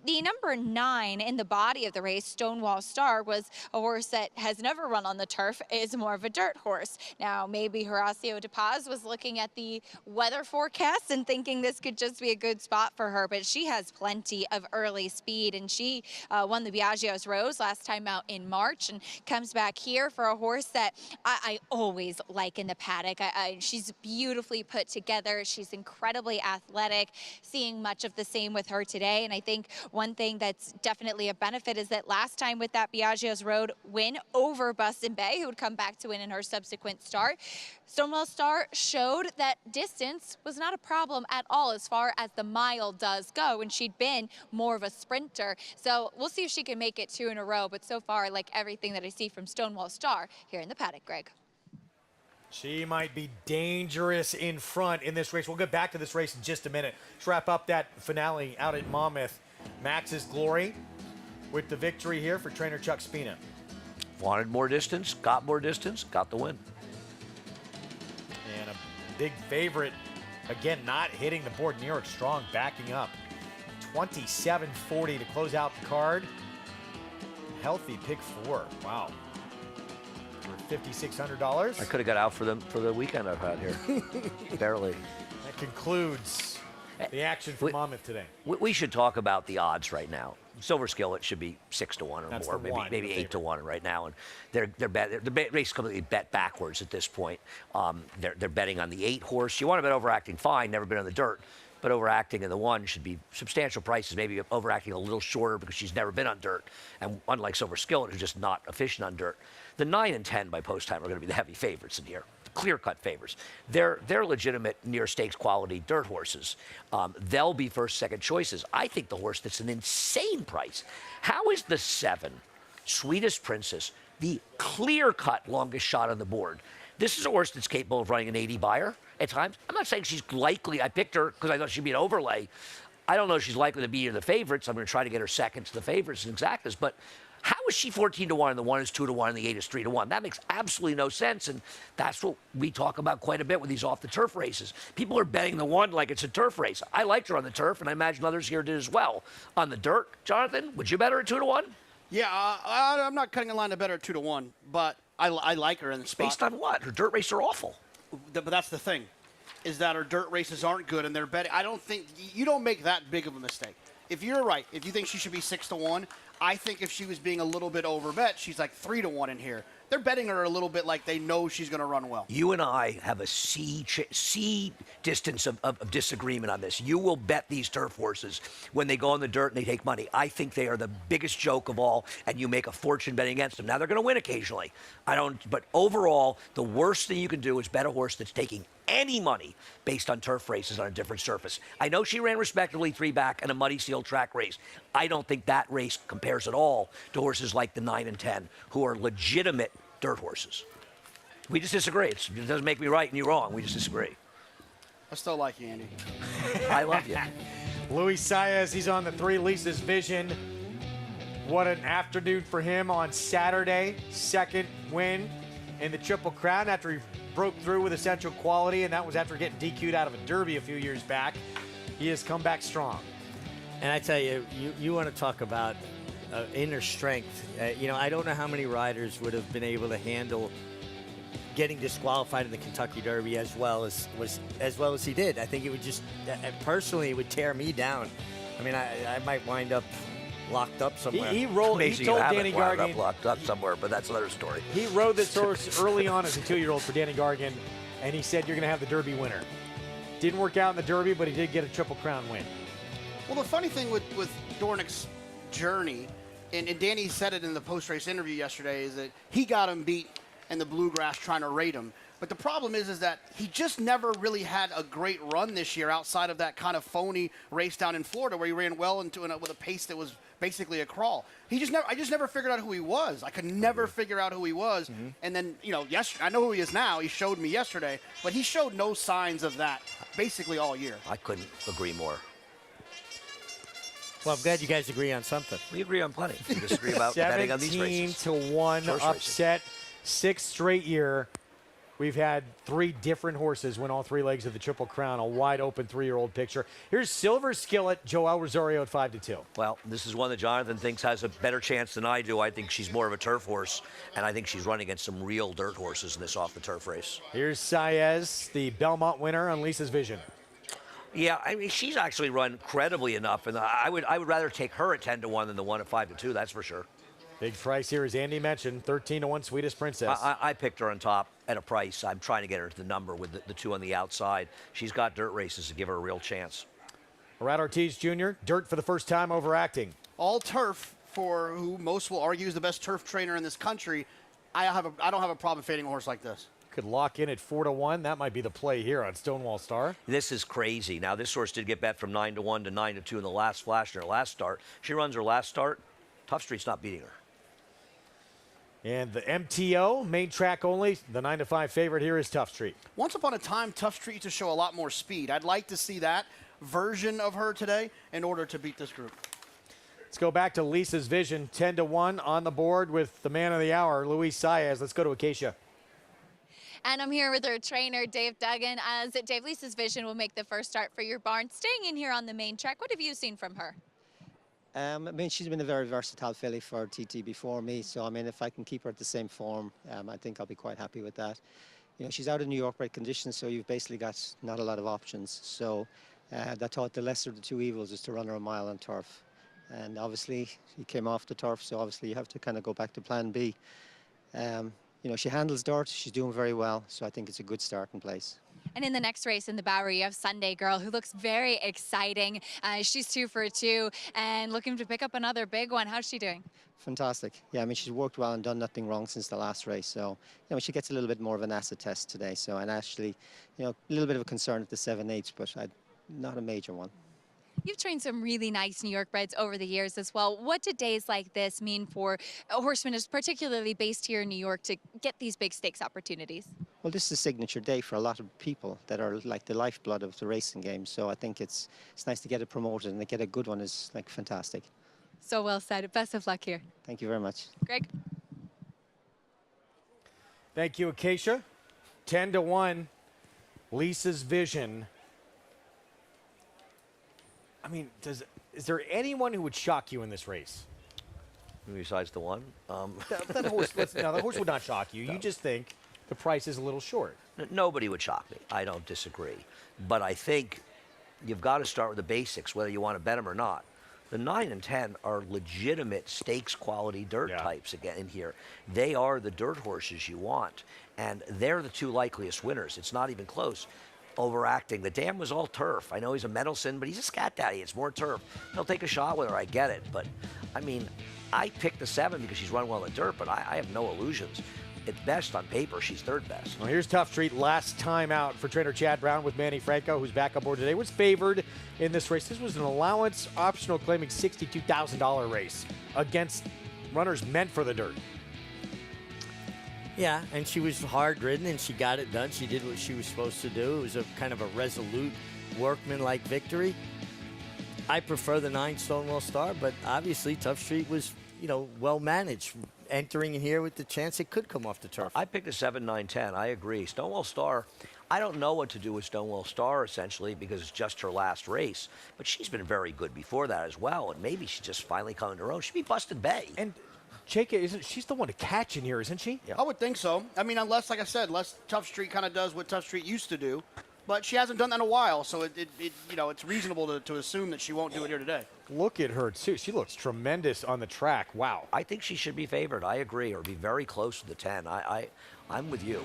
The number 9 in the body of the race, Stonewall Star, was a horse that has never run on the turf, is more of a dirt horse. Now, maybe Horacio de Paz was looking at the weather forecast and thinking this could just be a good spot for her, but she has plenty of early speed, and she won the Biagio's Rose last time out in March and comes back here for a horse that I always like in the paddock. She's beautifully put together. She's incredibly athletic, seeing much of the same with her today. And I think one thing that's definitely a benefit is that last time with that Biagio's Road win over Bustin Bay, who would come back to win in her subsequent start, Stonewall Star showed that distance was not a problem at all as far as the mile does go, and she'd been more of a sprinter. So we'll see if she can make it 2 in a row, but so far I like everything that I see from Stonewall Star here in the paddock, Greg. She might be dangerous in front in this race. We'll get back to this race in just a minute. Let's wrap up that finale out at Monmouth. Max's Glory with the victory here for trainer Chuck Spina. Wanted more distance, got the win. And a big favorite, again, not hitting the board. New York Strong backing up. 27.40 to close out the card. Healthy pick 4. Wow. For $5,600. I could have got out for the weekend I've had here. Barely. That concludes the action for Monmouth today. We should talk about the odds right now. Silver Skillet should be 6 to 1 or That's more, maybe 8 to 1 right now, and the race is completely bet backwards at this point. They're betting on the 8 horse. You want to bet Overacting, fine, never been on the dirt, but Overacting in the 1 should be substantial prices. Maybe Overacting a little shorter because she's never been on dirt, and unlike Silver Skillet, who's just not efficient on dirt, the 9 and 10 by post time are going to be the heavy favorites in here. Clear-cut favorites. They're legitimate near stakes quality dirt horses. They'll be first, second choices. I think the horse that's an insane price. How is the 7, Sweetest Princess, the clear-cut longest shot on the board? This is a horse that's capable of running an 80 buyer at times. I'm not saying she's likely. I picked her because I thought she'd be an overlay. I don't know if she's likely to be in the favorites. I'm going to try to get her second to the favorites and exactas, but how is she 14 to 1 and the 1 is 2 to 1 and the 8 is 3 to 1? That makes absolutely no sense, and that's what we talk about quite a bit with these off-the-turf races. People are betting the 1 like it's a turf race. I liked her on the turf, and I imagine others here did as well. On the dirt, Jonathan, would you bet her at 2 to 1? Yeah, I'm not cutting a line to bet her at 2 to 1, but I like her in the spot. Based on what? Her dirt races are awful. But that's the thing, is that her dirt races aren't good, and they're betting. I don't think you don't make that big of a mistake. If you're right, if you think she should be 6 to 1, I think if she was being a little bit overbet, she's like 3 to 1 in here. They're betting her a little bit like they know she's going to run well. You and I have a C distance of disagreement on this. You will bet these turf horses when they go on the dirt and they take money. I think they are the biggest joke of all, and you make a fortune betting against them. Now, they're going to win occasionally. But overall, the worst thing you can do is bet a horse that's taking any money based on turf races on a different surface. I know she ran respectively 3 back in a muddy seal track race. I don't think that race compares at all to horses like the 9 and 10, who are legitimate dirt horses. We just disagree. It doesn't make me right and you wrong. We just disagree. I still like you, Andy. I love you. Luis Saez, he's on the 3 Lisa's Vision. What an afternoon for him on Saturday. 2nd win in the Triple Crown after he broke through with Essential Quality, and that was after getting DQ'd out of a Derby a few years back. He has come back strong. And I tell you, you want to talk about inner strength. I don't know how many riders would have been able to handle getting disqualified in the Kentucky Derby as well as he did. I think it would just, personally, it would tear me down. I mean, I might wind up locked up somewhere. He told Danny Gargan locked up somewhere, but that's another story. He rode this horse early on as a 2-year-old for Danny Gargan, and he said, you're going to have the Derby winner. Didn't work out in the Derby, but he did get a Triple Crown win. Well, the funny thing with Dornick's journey, and Danny said it in the post-race interview yesterday, is that he got him beat in the Bluegrass trying to rate him. But the problem is that he just never really had a great run this year outside of that kind of phony race down in Florida where he ran well with a pace that was basically a crawl. I just never figured out who he was. I could never figure out who he was. Mm-hmm. And then, I know who he is now. He showed me yesterday, but he showed no signs of that basically all year. I couldn't agree more. Well, I'm glad you guys agree on something. We agree on plenty. We disagree about betting on these races. 17 to 1 upset, 6th straight year. we've had 3 different horses win all 3 legs of the Triple Crown, a wide open 3-year-old picture. Here's Silver Skillet, Joel Rosario at 5-2. Well, this is one that Jonathan thinks has a better chance than I do. I think she's more of a turf horse, and I think she's running against some real dirt horses in this off-the-turf race. Here's Saez, the Belmont winner on Lisa's Vision. Yeah, I mean, she's actually run credibly enough, and I would rather take her at 10-1 than the one at 5-2, that's for sure. Big price here, as Andy mentioned, 13-1 Sweetest Princess. I picked her on top at a price. I'm trying to get her to the number with the 2 on the outside. She's got dirt races to give her a real chance. Murat Ortiz Jr., dirt for the first time, overacting. All turf for who most will argue is the best turf trainer in this country. I don't have a problem fading a horse like this. Could lock in at 4-1. That might be the play here on Stonewall Star. This is crazy. Now, this horse did get bet from 9-1 to 9-2 in the last flash in her last start. She runs her last start. Tough Street's not beating her. And the MTO, main track only, the 9-5 favorite here is Tough Street. Once upon a time, Tough Street used to show a lot more speed. I'd like to see that version of her today in order to beat this group. Let's go back to Lisa's Vision, 10-1 on the board with the man of the hour, Luis Saez. Let's go to Acacia. And I'm here with her trainer, Dave Duggan, as Dave, Lisa's Vision will make the first start for your barn. Staying in here on the main track, what have you seen from her? I mean, she's been a very versatile filly for TT before me, so I mean, if I can keep her at the same form, I think I'll be quite happy with that. You know, she's out of New York bred conditions, so you've basically got not a lot of options. So I thought the lesser of the 2 evils is to run her a mile on turf. And obviously, she came off the turf, so obviously you have to kind of go back to plan B. You know, she handles dirt, she's doing very well, so I think it's a good starting place. And in the next race in the Bowery, you have Sunday Girl, who looks very exciting. She's 2 for 2 and looking to pick up another big one. How's she doing? Fantastic. Yeah, I mean, she's worked well and done nothing wrong since the last race. So, you know, she gets a little bit more of an acid test today. So, and actually, you know, a little bit of a concern at the 7/8, but not a major one. You've trained some really nice New York breds over the years as well. What do days like this mean for a horseman, particularly based here in New York, to get these big stakes opportunities? Well, this is a signature day for a lot of people that are like the lifeblood of the racing game. So I think it's nice to get it promoted, and to get a good one is like fantastic. So well said. Best of luck here. Thank you very much. Greg? Thank you, Acacia. 10-1, Lisa's Vision. I mean, is there anyone who would shock you in this race? Besides the one? That horse, no, the horse would not shock you. No. You just think the price is a little short. Nobody would shock me. I don't disagree. But I think you've got to start with the basics, whether you want to bet them or not. The 9 and 10 are legitimate stakes quality dirt types again in here. They are the dirt horses you want, and they're the 2 likeliest winners. It's not even close. Overacting. The dam was all turf. I know he's a Mendelssohn, but he's a scat daddy. It's more turf. He'll take a shot with her. I get it. But, I mean, I picked the 7 because she's run well in dirt, but I have no illusions. At best, on paper, she's 3rd best. Well, here's Tough Street. Last time out for trainer Chad Brown with Manny Franco, who's back aboard today, was favored in this race. This was an allowance optional claiming $62,000 race against runners meant for the dirt. Yeah, and she was hard-ridden, and she got it done. She did what she was supposed to do. It was a kind of a resolute, workman-like victory. I prefer the 9 Stonewall Star, but obviously Tough Street was, you know, well-managed, entering in here with the chance it could come off the turf. I picked a 7, 9, 10. I agree. Stonewall Star, I don't know what to do with Stonewall Star, essentially, because it's just her last race. But she's been very good before that as well, and maybe she's just finally coming to her own. She'd be Busted Bay. And Chaka, she's the one to catch in here, isn't she? Yeah. I would think so. I mean, unless, like I said, unless Tough Street kind of does what Tough Street used to do. But she hasn't done that in a while, so you know, it's reasonable to assume that she won't do it here today. Look at her, too. She looks tremendous on the track. Wow. I think she should be favored. I agree, or be very close to the 10. I'm with you.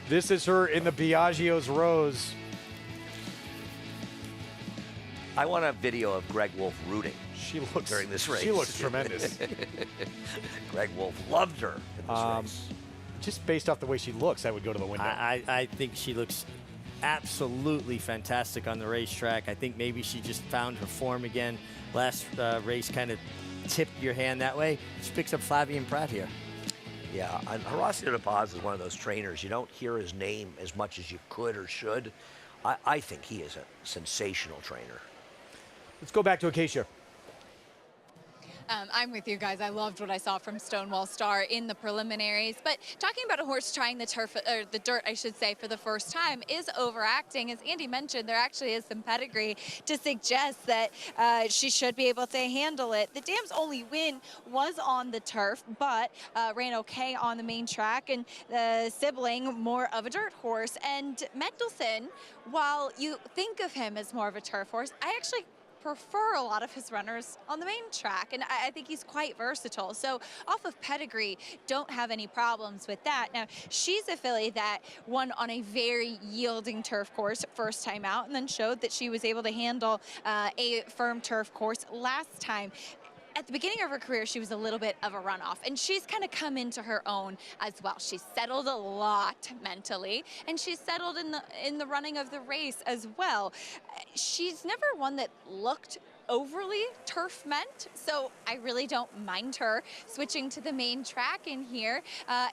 This is her in the Biagio's Rose. I want a video of Greg Wolf rooting. She looks during this race. She looks tremendous. Greg Wolf loved her in this race. Just based off the way she looks, I would go to the window. I think she looks absolutely fantastic on the racetrack. I think maybe she just found her form again. Last race kind of tipped your hand that way. She picks up Flavien Prat here. Yeah, and Horacio de Paz is one of those trainers. You don't hear his name as much as you could or should. I think he is a sensational trainer. Let's go back to Acacia. I'm with you guys. I loved what I saw from Stonewall Star in the preliminaries. But talking about a horse trying the turf, or the dirt, I should say, for the first time is overacting. As Andy mentioned, there actually is some pedigree to suggest that she should be able to handle it. The dam's only win was on the turf, but ran okay on the main track, and the sibling more of a dirt horse. And Mendelssohn, while you think of him as more of a turf horse, I actually prefer a lot of his runners on the main track, and I think he's quite versatile. So off of pedigree, don't have any problems with that. Now, she's a filly that won on a very yielding turf course first time out, and then showed that she was able to handle a firm turf course last time. At the beginning of her career, she was a little bit of a runoff, and she's kind of come into her own as well. She's settled a lot mentally, and she's settled in the running of the race as well. She's never one that looked overly turf meant, so I really don't mind her switching to the main track in here.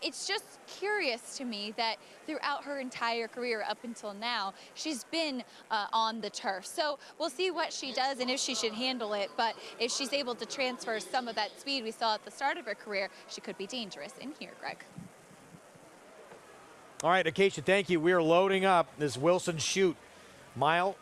It's just curious to me that throughout her entire career up until now, she's been on the turf. So we'll see what she does and if she should handle it, but if she's able to transfer some of that speed we saw at the start of her career, she could be dangerous in here, Greg. All right, Acacia, thank you. We are loading up this Wilson Chute mile.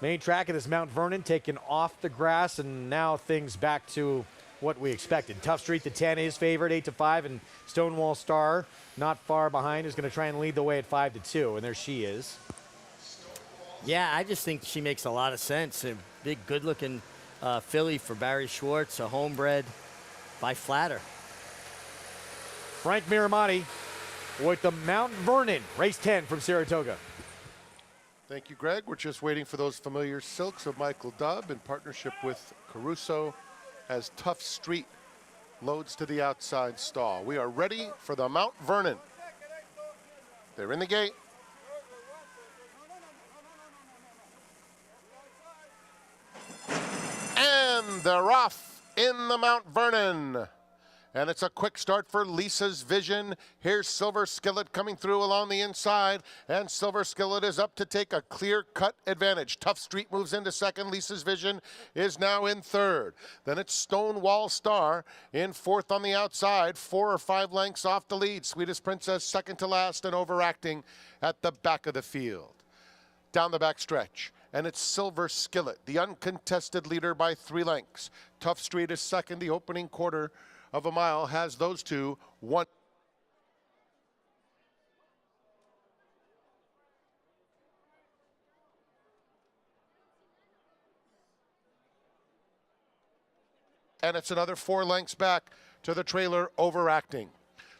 Main track of this Mount Vernon taken off the grass, and now things back to what we expected. Tough Street, the 10 is favored, 8-5, and Stonewall Star, not far behind, is going to try and lead the way at 5-2, and there she is. Yeah, I just think she makes a lot of sense. A big, good-looking filly for Barry Schwartz, a homebred by Flatter. Frank Miramati with the Mount Vernon, race 10 from Saratoga. Thank you, Greg. We're just waiting for those familiar silks of Michael Dubb in partnership with Caruso as Tough Street loads to the outside stall. We are ready for the Mount Vernon. They're in the gate. And they're off in the Mount Vernon. And it's a quick start for Lisa's Vision. Here's Silver Skillet coming through along the inside, and Silver Skillet is up to take a clear-cut advantage. Tough Street moves into second. Lisa's Vision is now in third. Then it's Stonewall Star in fourth on the outside, 4 or 5 lengths off the lead. Sweetest Princess second to last and overacting at the back of the field. Down the back stretch, and it's Silver Skillet, the uncontested leader by 3 lengths. Tough Street is second. The opening quarter of a mile has those two. One. And it's another 4 lengths back to the trailer, overacting.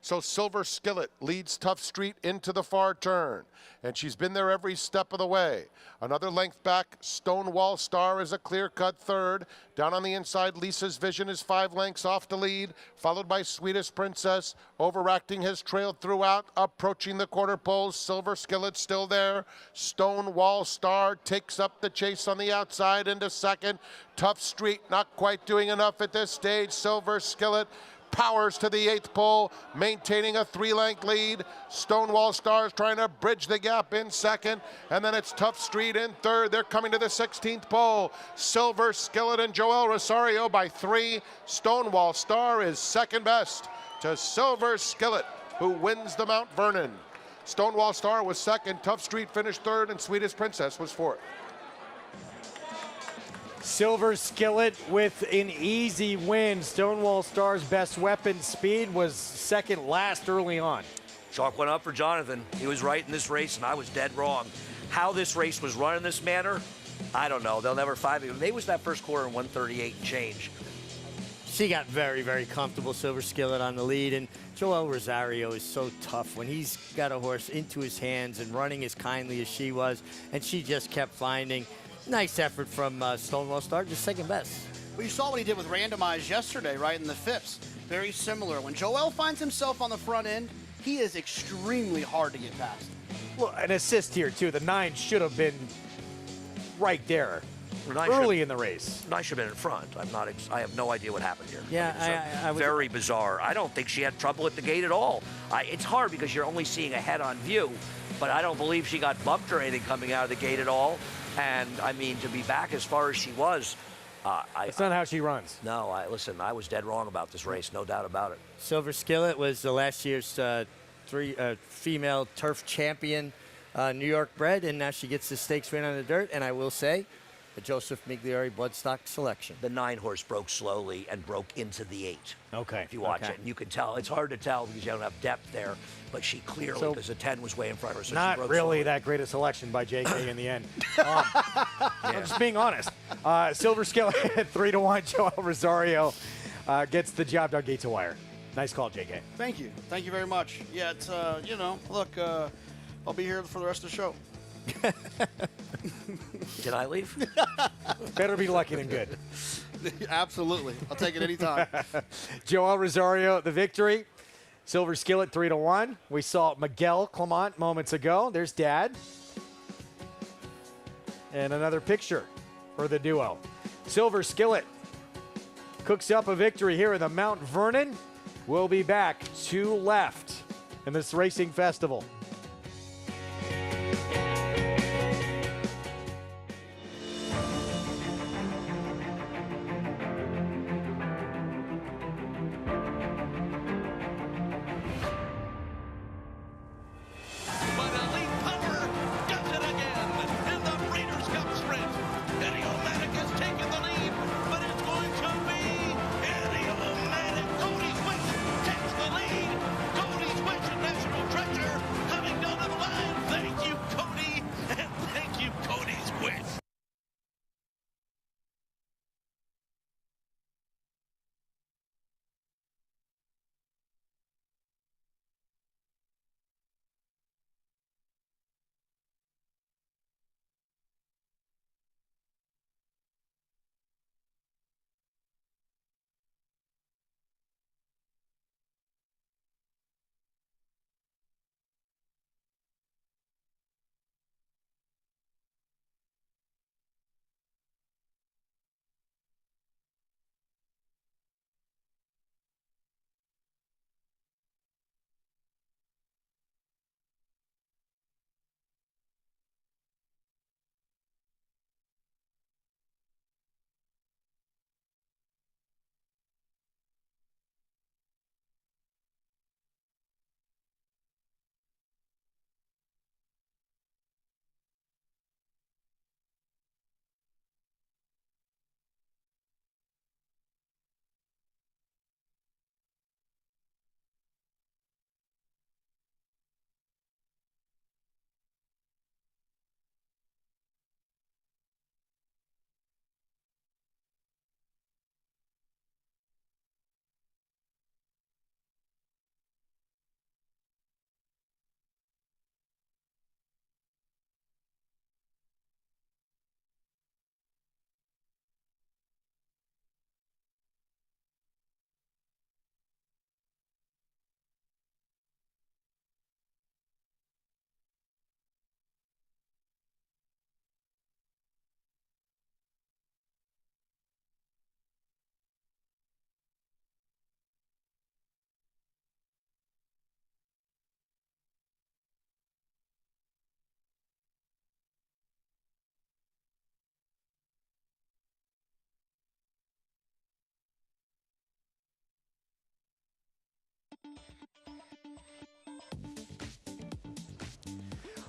So Silver Skillet leads Tough Street into the far turn, and she's been there every step of the way. Another length back, Stonewall Star is a clear-cut third. Down on the inside, Lisa's Vision is 5 lengths off the lead, followed by Sweetest Princess. Overacting has trailed throughout, approaching the quarter poles. Silver Skillet still there. Stonewall Star takes up the chase on the outside into second. Tough Street not quite doing enough at this stage. Silver Skillet powers to the 8th pole, maintaining a 3-length lead. Stonewall Star is trying to bridge the gap in second, and then it's Tough Street in third. They're coming to the 16th pole. Silver Skillet and Joel Rosario by 3. Stonewall Star is second best to Silver Skillet, who wins the Mount Vernon. Stonewall Star was second, Tough Street finished third, and Sweetest Princess was fourth. Silver Skillet with an easy win. Stonewall Star's best weapon, speed, was second last early on. Chalk went up for Jonathan. He was right in this race, and I was dead wrong. How this race was run in this manner, I don't know. They'll never find me. Maybe it was that first quarter in 138 and change. She got very, very comfortable, Silver Skillet on the lead, and Joel Rosario is so tough when he's got a horse into his hands and running as kindly as she was, and she just kept finding. Nice effort from Stonewall Star, just second best. Well, you saw what he did with Randomized yesterday, right, in the FIPS. Very similar. When Joel finds himself on the front end, he is extremely hard to get past. Well, an assist here, too. The 9 should have been right there early in the race. 9 should have been in front. I have no idea what happened here. Yeah, I was very bizarre. I don't think she had trouble at the gate at all. It's hard because you're only seeing a head-on view, but I don't believe she got bumped or anything coming out of the gate at all. And, I mean, to be back as far as she was, That's not how she runs. No, listen, I was dead wrong about this race, no doubt about it. Silver Skillet was the last year's female turf champion, New York bred, and now she gets the stakes win on the dirt. And I will say, the Joseph Migliore bloodstock selection. The 9-horse broke slowly and broke into the 8. Okay. If you watch it, and you can tell. It's hard to tell because you don't have depth there, but she clearly, because the 10 was way in front of her, so not she broke really slowly. that great a selection by JK in the end. I'm just being honest. Silver Skillet at 3-1. Joel Rosario gets the job done, gate to wire. Nice call, JK. Thank you. Thank you very much. Yeah, it's, look, I'll be here for the rest of the show. Did I leave? Better be lucky than good. Absolutely. I'll take it anytime. Joel Rosario, the victory. Silver Skillet, 3-1. We saw Miguel Clement moments ago. There's Dad. And another picture for the duo. Silver Skillet cooks up a victory here in the Mount Vernon. We'll be back 2 left in this racing festival.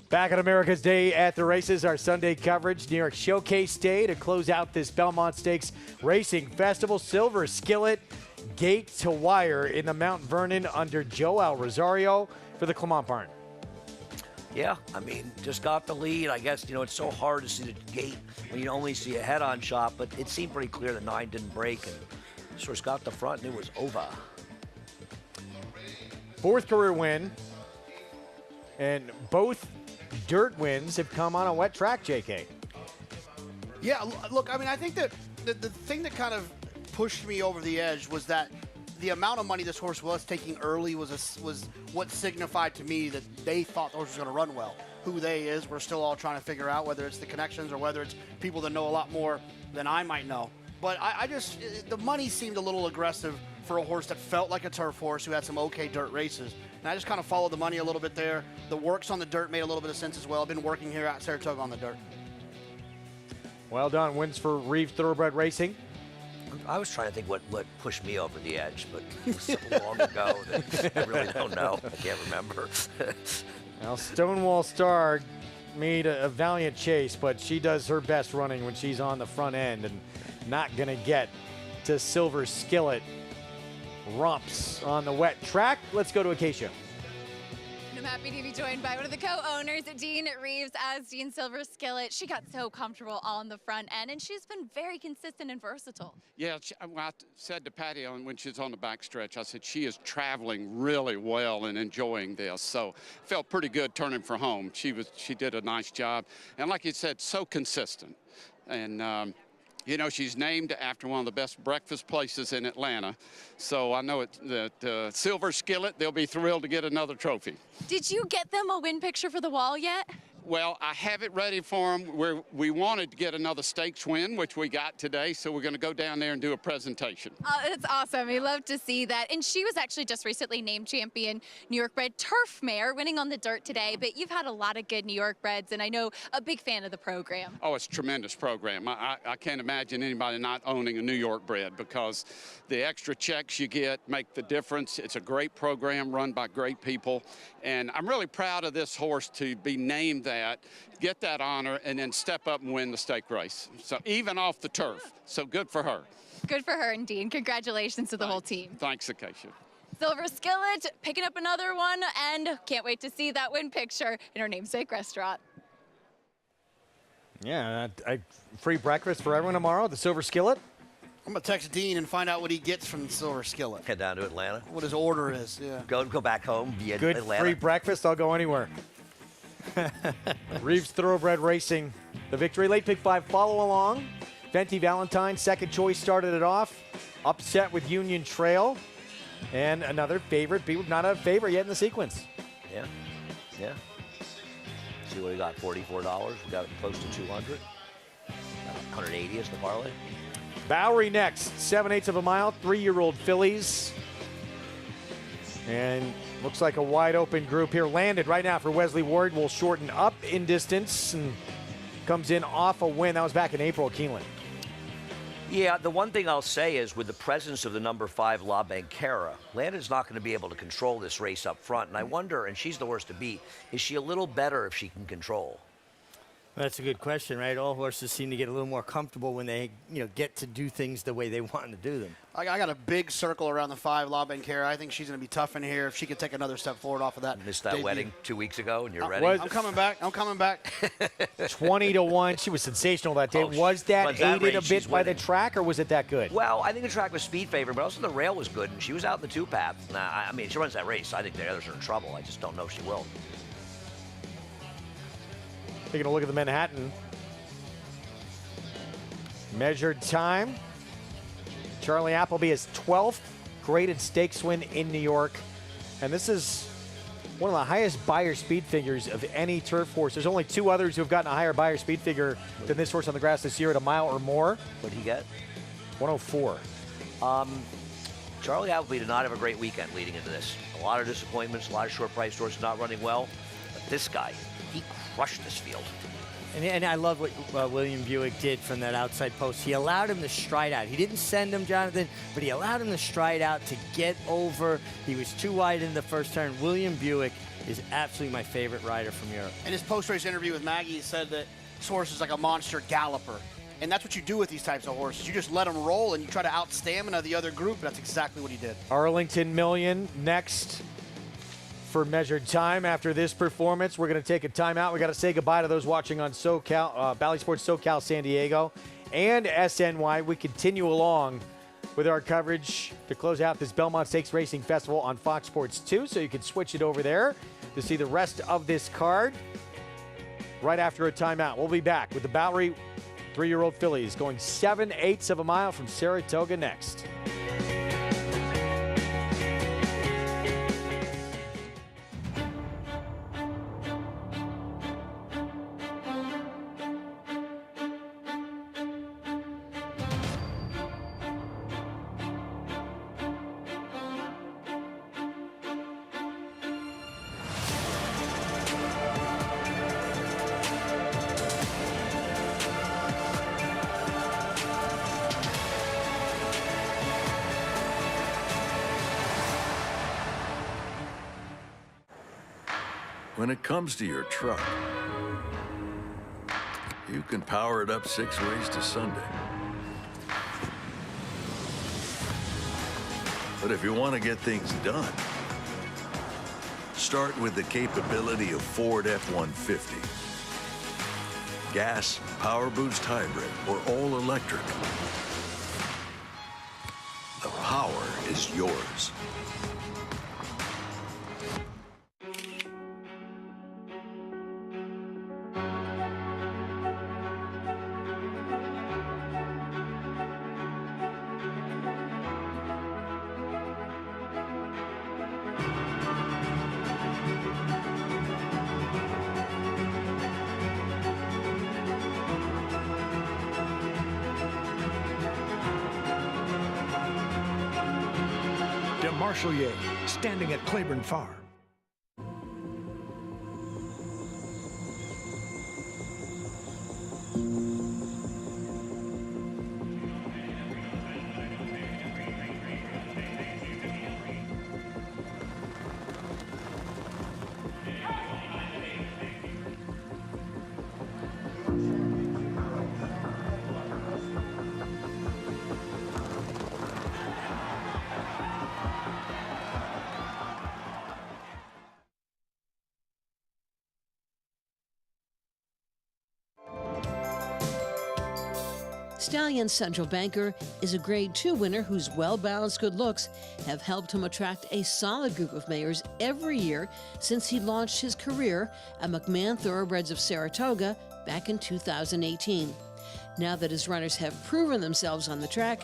Back on America's Day at the Races, our Sunday coverage, New York Showcase Day to close out this Belmont Stakes Racing Festival. Silver Skillet, gate to wire in the Mount Vernon under Joel Rosario for the Clement barn. Yeah, I mean, just got the lead. I guess, it's so hard to see the gate when you only see a head-on shot, but it seemed pretty clear the 9 didn't break, and sort of got the front, and it was over. 4th career win, and both dirt wins have come on a wet track, JK. Yeah, look, I mean, I think that the thing that kind of pushed me over the edge was that the amount of money this horse was taking early was what signified to me that they thought the horse was going to run well. Who they is, we're still all trying to figure out, whether it's the connections or whether it's people that know a lot more than I might know. But the money seemed a little aggressive for a horse that felt like a turf horse who had some okay dirt races. And I just kind of followed the money a little bit there. The works on the dirt made a little bit of sense as well. I've been working here at Saratoga on the dirt. Well done. Wins for Reeves Thoroughbred Racing. I was trying to think what pushed me over the edge, but it was so long ago that I really don't know. I can't remember. Now, Stonewall Star made a valiant chase, but she does her best running when she's on the front end and not going to get to Silver Skillet. Romps on the wet track. Let's go to Acacia. I'm happy to be joined by one of the co-owners, Dean Reeves, as Dean Silver Skillet. She got so comfortable on the front end, and she's been very consistent and versatile. Yeah, I said to Patty when she's on the backstretch, I said she is traveling really well and enjoying this. So felt pretty good turning for home. She did a nice job, and like you said, so consistent. And you know, she's named after one of the best breakfast places in Atlanta. So I know that Silver Skillet, they'll be thrilled to get another trophy. Did you get them a win picture for the wall yet? Well, I have it ready for them. We wanted to get another stakes win, which we got today, so we're going to go down there and do a presentation. That's awesome. We love to see that. And she was actually just recently named champion New York bred turf mare, winning on the dirt today. But you've had a lot of good New York breds, and I know a big fan of the program. Oh, it's a tremendous program. I can't imagine anybody not owning a New York bred because the extra checks you get make the difference. It's a great program run by great people. And I'm really proud of this horse to be named that, get that honor, and then step up and win the stake race. So even off the turf. So good for her. Good for her, and Dean. Congratulations to the whole team. Thanks, Acacia. Silver Skillet picking up another one, and can't wait to see that win picture in her namesake restaurant. Yeah, free breakfast for everyone tomorrow at the Silver Skillet. I'm going to text Dean and find out what he gets from the Silver Skillet. Head down to Atlanta. What his order is, yeah. Go back home via Good Atlanta. free breakfast. I'll go anywhere. Reeves Thoroughbred Racing. The victory. Late pick 5 follow along. Venti Valentine, second choice, started it off. Upset with Union Trail. And another favorite. People not a favorite yet in the sequence. Yeah. See what we got, $44. We got close to 200. 180 is the parlay. Bowery next, 7/8 of a mile, 3-year-old fillies. And looks like a wide open group here. Landed right now for Wesley Ward. Will shorten up in distance and comes in off a win. That was back in April at Keeneland. Yeah, the one thing I'll say is with the presence of the number 5 La Banquera, Landon's not going to be able to control this race up front. And I wonder, and she's the horse to beat, is she a little better if she can control? That's a good question, right? All horses seem to get a little more comfortable when they, get to do things the way they want to do them. I got a big circle around the 5, La Banquera. I think she's going to be tough in here if she can take another step forward off of that. Missed that wedding 2 weeks ago, and you're ready. I'm coming back. 20-1. She was sensational that day. Was that aided a bit by the track, or was it that good? Well, I think the track was speed favorite, but also the rail was good, and she was out in the 2-path. Now, I mean, she runs that race. I think the others are in trouble. I just don't know if she will. Taking a look at the Manhattan. Measured time. Charlie Appleby is 12th graded stakes win in New York. And this is one of the highest buyer speed figures of any turf horse. There's only 2 others who have gotten a higher buyer speed figure than this horse on the grass this year at a mile or more. What did he get? 104. Charlie Appleby did not have a great weekend leading into this. A lot of disappointments, a lot of short-priced horses not running well. But this guy, he crushed this field. And I love what William Buick did from that outside post. He allowed him to stride out. He didn't send him, Jonathan, but he allowed him to stride out to get over. He was too wide in the first turn. William Buick is absolutely my favorite rider from Europe. In his post-race interview with Maggie, he said that this horse is like a monster galloper. And that's what you do with these types of horses. You just let them roll and you try to out-stamina the other group. That's exactly what he did. Arlington Million next for measured time. After this performance, we're going to take a timeout. We got to say goodbye to those watching on Bally Sports SoCal San Diego and SNY. We continue along with our coverage to close out this Belmont Stakes Racing Festival on Fox Sports 2, so you can switch it over there to see the rest of this card right after a timeout. We'll be back with the Bowery 3-year-old fillies going 7/8 of a mile from Saratoga next. When it comes to your truck, you can power it up 6 ways to Sunday. But if you want to get things done, start with the capability of Ford F-150. Gas, power boost hybrid, or all electric. The power is yours. Marshalier, standing at Claiborne Farm. Stallion's Central Banker is a Grade 2 winner whose well-balanced good looks have helped him attract a solid group of mares every year since he launched his career at McMahon Thoroughbreds of Saratoga back in 2018. Now that his runners have proven themselves on the track,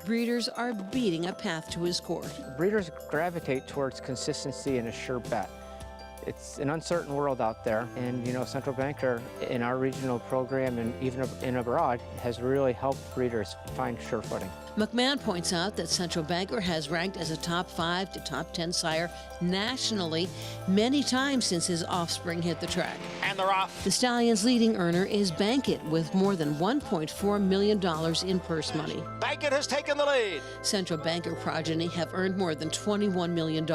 breeders are beating a path to his court. Breeders gravitate towards consistency and a sure bet. It's an uncertain world out there, and Central Banker in our regional program and even in abroad has really helped breeders find sure footing. McMahon points out that Central Banker has ranked as a top 5 to top 10 sire nationally many times since his offspring hit the track. And they're off. The Stallion's leading earner is Bankit with more than $1.4 million in purse money. Bankit has taken the lead. Central Banker progeny have earned more than $21 million.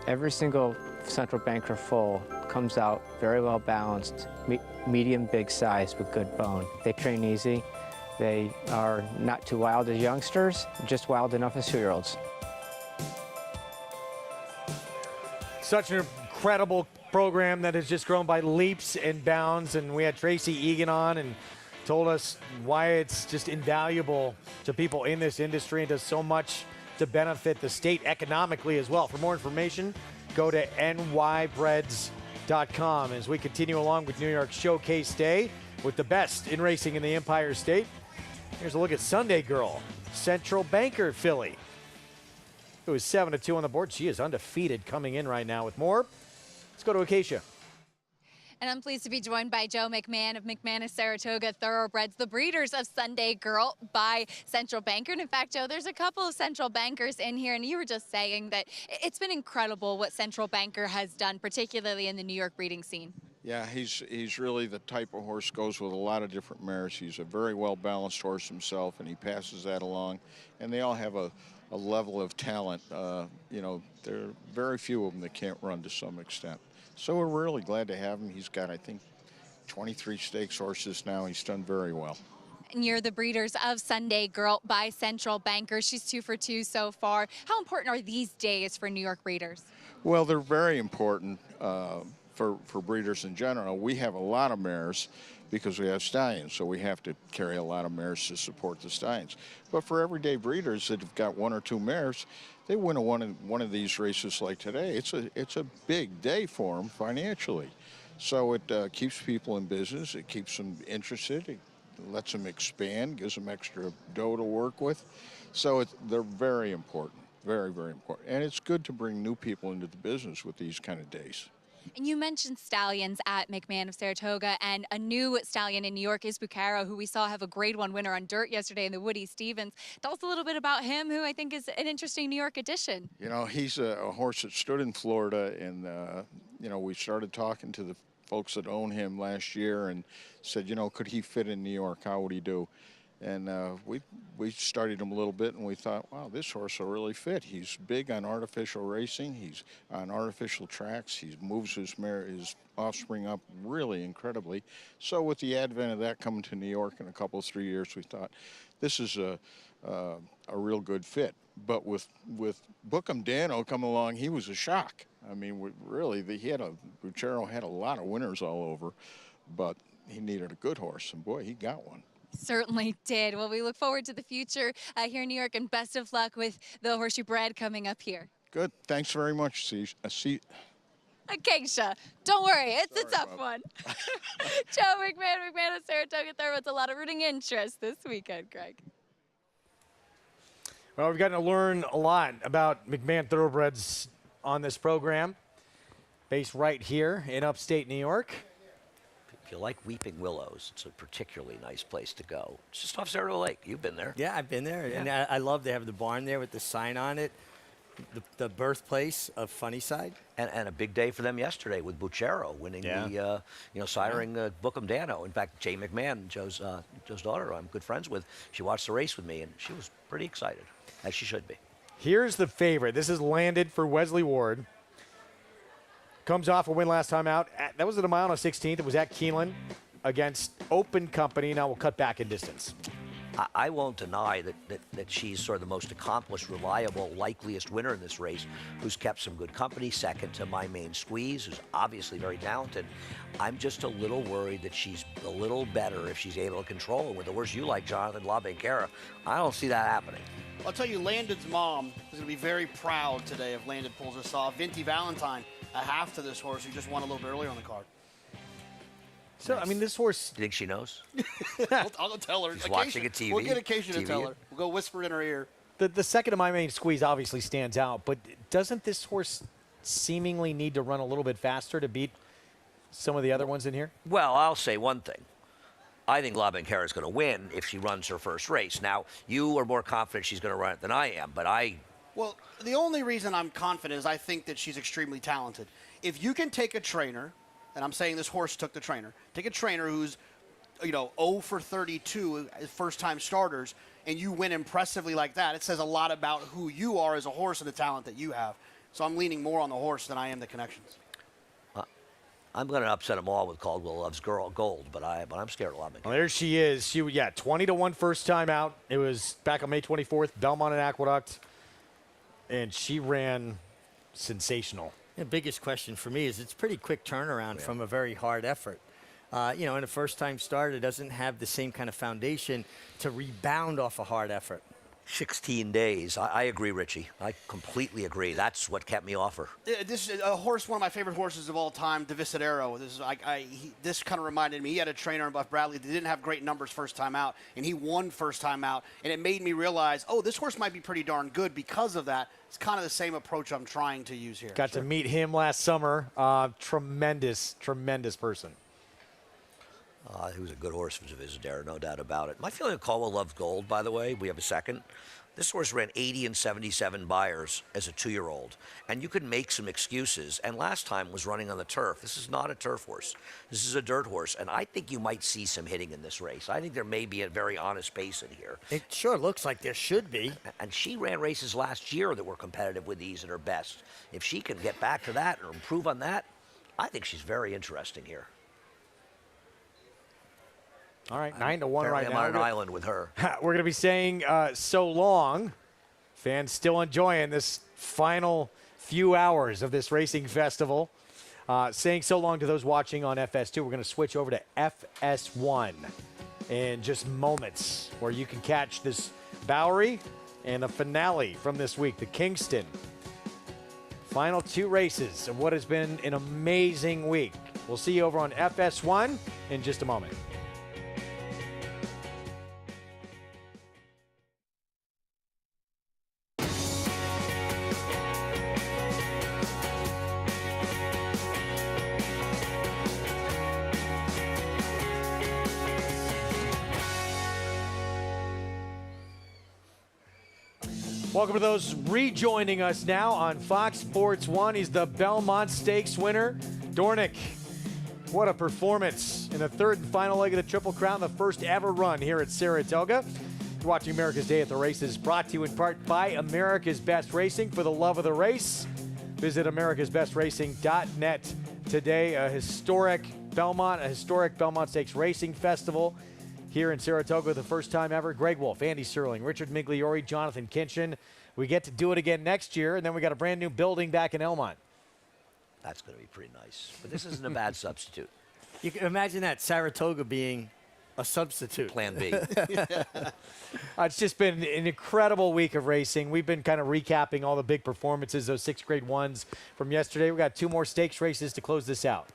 Every single Central Banker foal comes out very well balanced, medium big size with good bone. They train easy. They are not too wild as youngsters, just wild enough as 2-year-olds. Such an incredible program that has just grown by leaps and bounds, and we had Tracy Egan on and told us why it's just invaluable to people in this industry and does so much to benefit the state economically as well. For more information, go to nybreds.com as we continue along with New York Showcase Day with the best in racing in the Empire State. Here's a look at Sunday Girl, Central Banker filly. It was 7-2 on the board. She is undefeated coming in right now with more. Let's go to Acacia. And I'm pleased to be joined by Joe McMahon of McMahon Saratoga Thoroughbreds, the breeders of Sunday Girl by Central Banker. And in fact, Joe, there's a couple of Central Bankers in here, and you were just saying that it's been incredible what Central Banker has done, particularly in the New York breeding scene. Yeah, he's really the type of horse goes with a lot of different mares. He's a very well-balanced horse himself, and he passes that along. And they all have a level of talent. There are very few of them that can't run to some extent. So we're really glad to have him. He's got, I think, 23 stakes horses now. He's done very well. And you're the breeders of Sunday Girl by Central Banker. She's 2 for 2 so far. How important are these days for New York breeders? Well, they're very important for breeders in general. We have a lot of mares because we have stallions, so we have to carry a lot of mares to support the stallions. But for everyday breeders that have got 1 or 2 mares, they win one of these races like today. It's a big day for them financially. So it keeps people in business. It keeps them interested. It lets them expand, gives them extra dough to work with. So they're very important, very, very important. And it's good to bring new people into the business with these kind of days. And you mentioned stallions at McMahon of Saratoga, and a new stallion in New York is Bucaro, who we saw have a Grade 1 winner on dirt yesterday in the Woody Stevens. Tell us a little bit about him, who I think is an interesting New York addition. He's a horse that stood in Florida, and, we started talking to the folks that own him last year and said, could he fit in New York? How would he do? And we studied him a little bit, and we thought, wow, this horse will really fit. He's big on artificial racing. He's on artificial tracks. He moves his offspring up really incredibly. So with the advent of that coming to New York in a couple of 3 years, we thought this is a real good fit. But with Bookham Dano coming along, he was a shock. I mean, really, Buchero had a lot of winners all over, but he needed a good horse, and boy, he got one. Certainly did. Well, we look forward to the future here in New York, and best of luck with the horse you bred coming up here. Good. Thanks very much, Acacia, don't worry, it's a tough one. Joe McMahon of Saratoga. There was a lot of rooting interest this weekend, Greg. Well, we've gotten to learn a lot about McMahon Thoroughbreds on this program, based right here in upstate New York. If you like Weeping Willows, it's a particularly nice place to go. It's just off Saratoga Lake. You've been there. Yeah, I've been there. Yeah. And I love they have the barn there with the sign on it. The birthplace of Funnyside. And a big day for them yesterday with Buchero winning the, siring Bookham Dano. In fact, Jay McMahon, Joe's daughter, I'm good friends with, she watched the race with me, and she was pretty excited, as she should be. Here's the favorite. This is Landed for Wesley Ward. Comes off a win last time out. That was at a mile and a 16th. It was at Keeneland against Open Company. Now we'll cut back in distance. I won't deny that she's sort of the most accomplished, reliable, likeliest winner in this race, who's kept some good company, second to My Main Squeeze, who's obviously very talented. I'm just a little worried that she's a little better if she's able to control it with the horse you like, Jonathan, La Banquera. I don't see that happening. I'll tell you, Landon's mom is going to be very proud today if Landon pulls this off. Vinty Valentine, a half to this horse who just won a little bit earlier on the card. So, I mean, this horse... Do you think she knows? I'll go tell her. She's watching a TV. We'll get Acacia to tell her. We'll go whisper in her ear. The second of My Main Squeeze obviously stands out, but doesn't this horse seemingly need to run a little bit faster to beat some of the other ones in here? Well, I'll say one thing. I think La Banquera is going to win if she runs her first race. Now, you are more confident she's going to run it than I am, but Well, the only reason I'm confident is I think that she's extremely talented. If you can take a trainer, and I'm saying this horse took the trainer, take a trainer who's, 0 for 32 first-time starters, and you win impressively like that, it says a lot about who you are as a horse and the talent that you have. So I'm leaning more on the horse than I am the connections. I'm going to upset them all with Caldwell Loves Gold, but I'm scared of La Banquera. Well, there she is. 20-1 first time out. It was back on May 24th, Belmont and Aqueduct, and she ran sensational. The biggest question for me is it's pretty quick turnaround from a very hard effort. In a first-time start, it doesn't have the same kind of foundation to rebound off a hard effort. 16 days. I agree, Richie. I completely agree. That's what kept me off her. This is a horse, one of my favorite horses of all time, Divisadero. This kind of reminded me. He had a trainer in Buff Bradley that didn't have great numbers first time out, and he won first time out. And it made me realize, this horse might be pretty darn good because of that. It's kind of the same approach I'm trying to use here. Got to meet him last summer. Tremendous person. He was a good horse for Divisadero, no doubt about it. My feeling of Caldwell Loves Gold, by the way, we have a second. This horse ran 80 and 77 buyers as a 2-year-old, and you could make some excuses. And last time was running on the turf. This is not a turf horse. This is a dirt horse, and I think you might see some hitting in this race. I think there may be a very honest pace in here. It sure looks like there should be. And she ran races last year that were competitive with these at her best. If she can get back to that or improve on that, I think she's very interesting here. All right, 9-1 right I'm now. on an island with her. We're going to be saying so long. Fans still enjoying this final few hours of this racing festival. Saying so long to those watching on FS2. We're going to switch over to FS1 in just moments, where you can catch this Bowery and the finale from this week, the Kingston. Final 2 races of what has been an amazing week. We'll see you over on FS1 in just a moment. Welcome to those rejoining us now on Fox Sports 1. He's the Belmont Stakes winner, Dornick. What a performance in the third and final leg of the Triple Crown, the first ever run here at Saratoga. You're watching America's Day at the Races, brought to you in part by America's Best Racing. For the love of the race, visit americasbestracing.net. Today, a historic Belmont Stakes Racing Festival here in Saratoga, the first time ever. Greg Wolf, Andy Serling, Richard Migliori, Jonathan Kinchin. We get to do it again next year, and then we got a brand new building back in Elmont. That's going to be pretty nice. But this isn't a bad substitute. You can imagine that, Saratoga being a substitute. Plan B. It's just been an incredible week of racing. We've been kind of recapping all the big performances, those 6th grade ones from yesterday. We've got 2 more stakes races to close this out.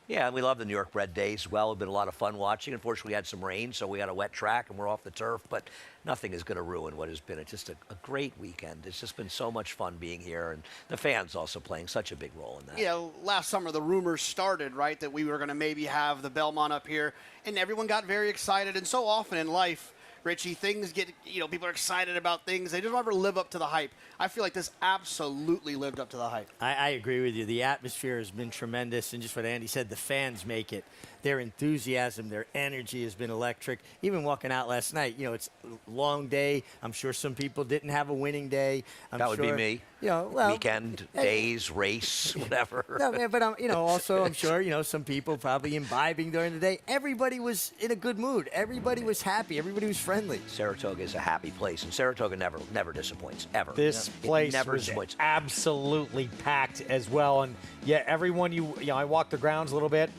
Yeah, and we love the New York bred days as well. It's been a lot of fun watching. Unfortunately, we had some rain, so we had a wet track, and we're off the turf. But nothing is going to ruin what has been just a great weekend. It's just been so much fun being here, and the fans also playing such a big role in that. Yeah, last summer the rumors started, right, that we were going to maybe have the Belmont up here, and everyone got very excited. And so often in life, Richie, things get, people are excited about things. They don't ever live up to the hype. I feel like this absolutely lived up to the hype. I agree with you. The atmosphere has been tremendous, and just what Andy said, the fans make it. Their enthusiasm, their energy has been electric. Even walking out last night, it's a long day. I'm sure some people didn't have a winning day. That would be me. Weekend, days, race, whatever. No, but also I'm sure some people probably imbibing during the day. Everybody was in a good mood. Everybody was happy. Everybody was friendly. Saratoga is a happy place, and Saratoga never disappoints, ever. This place was absolutely packed as well. And yeah, everyone, I walked the grounds a little bit,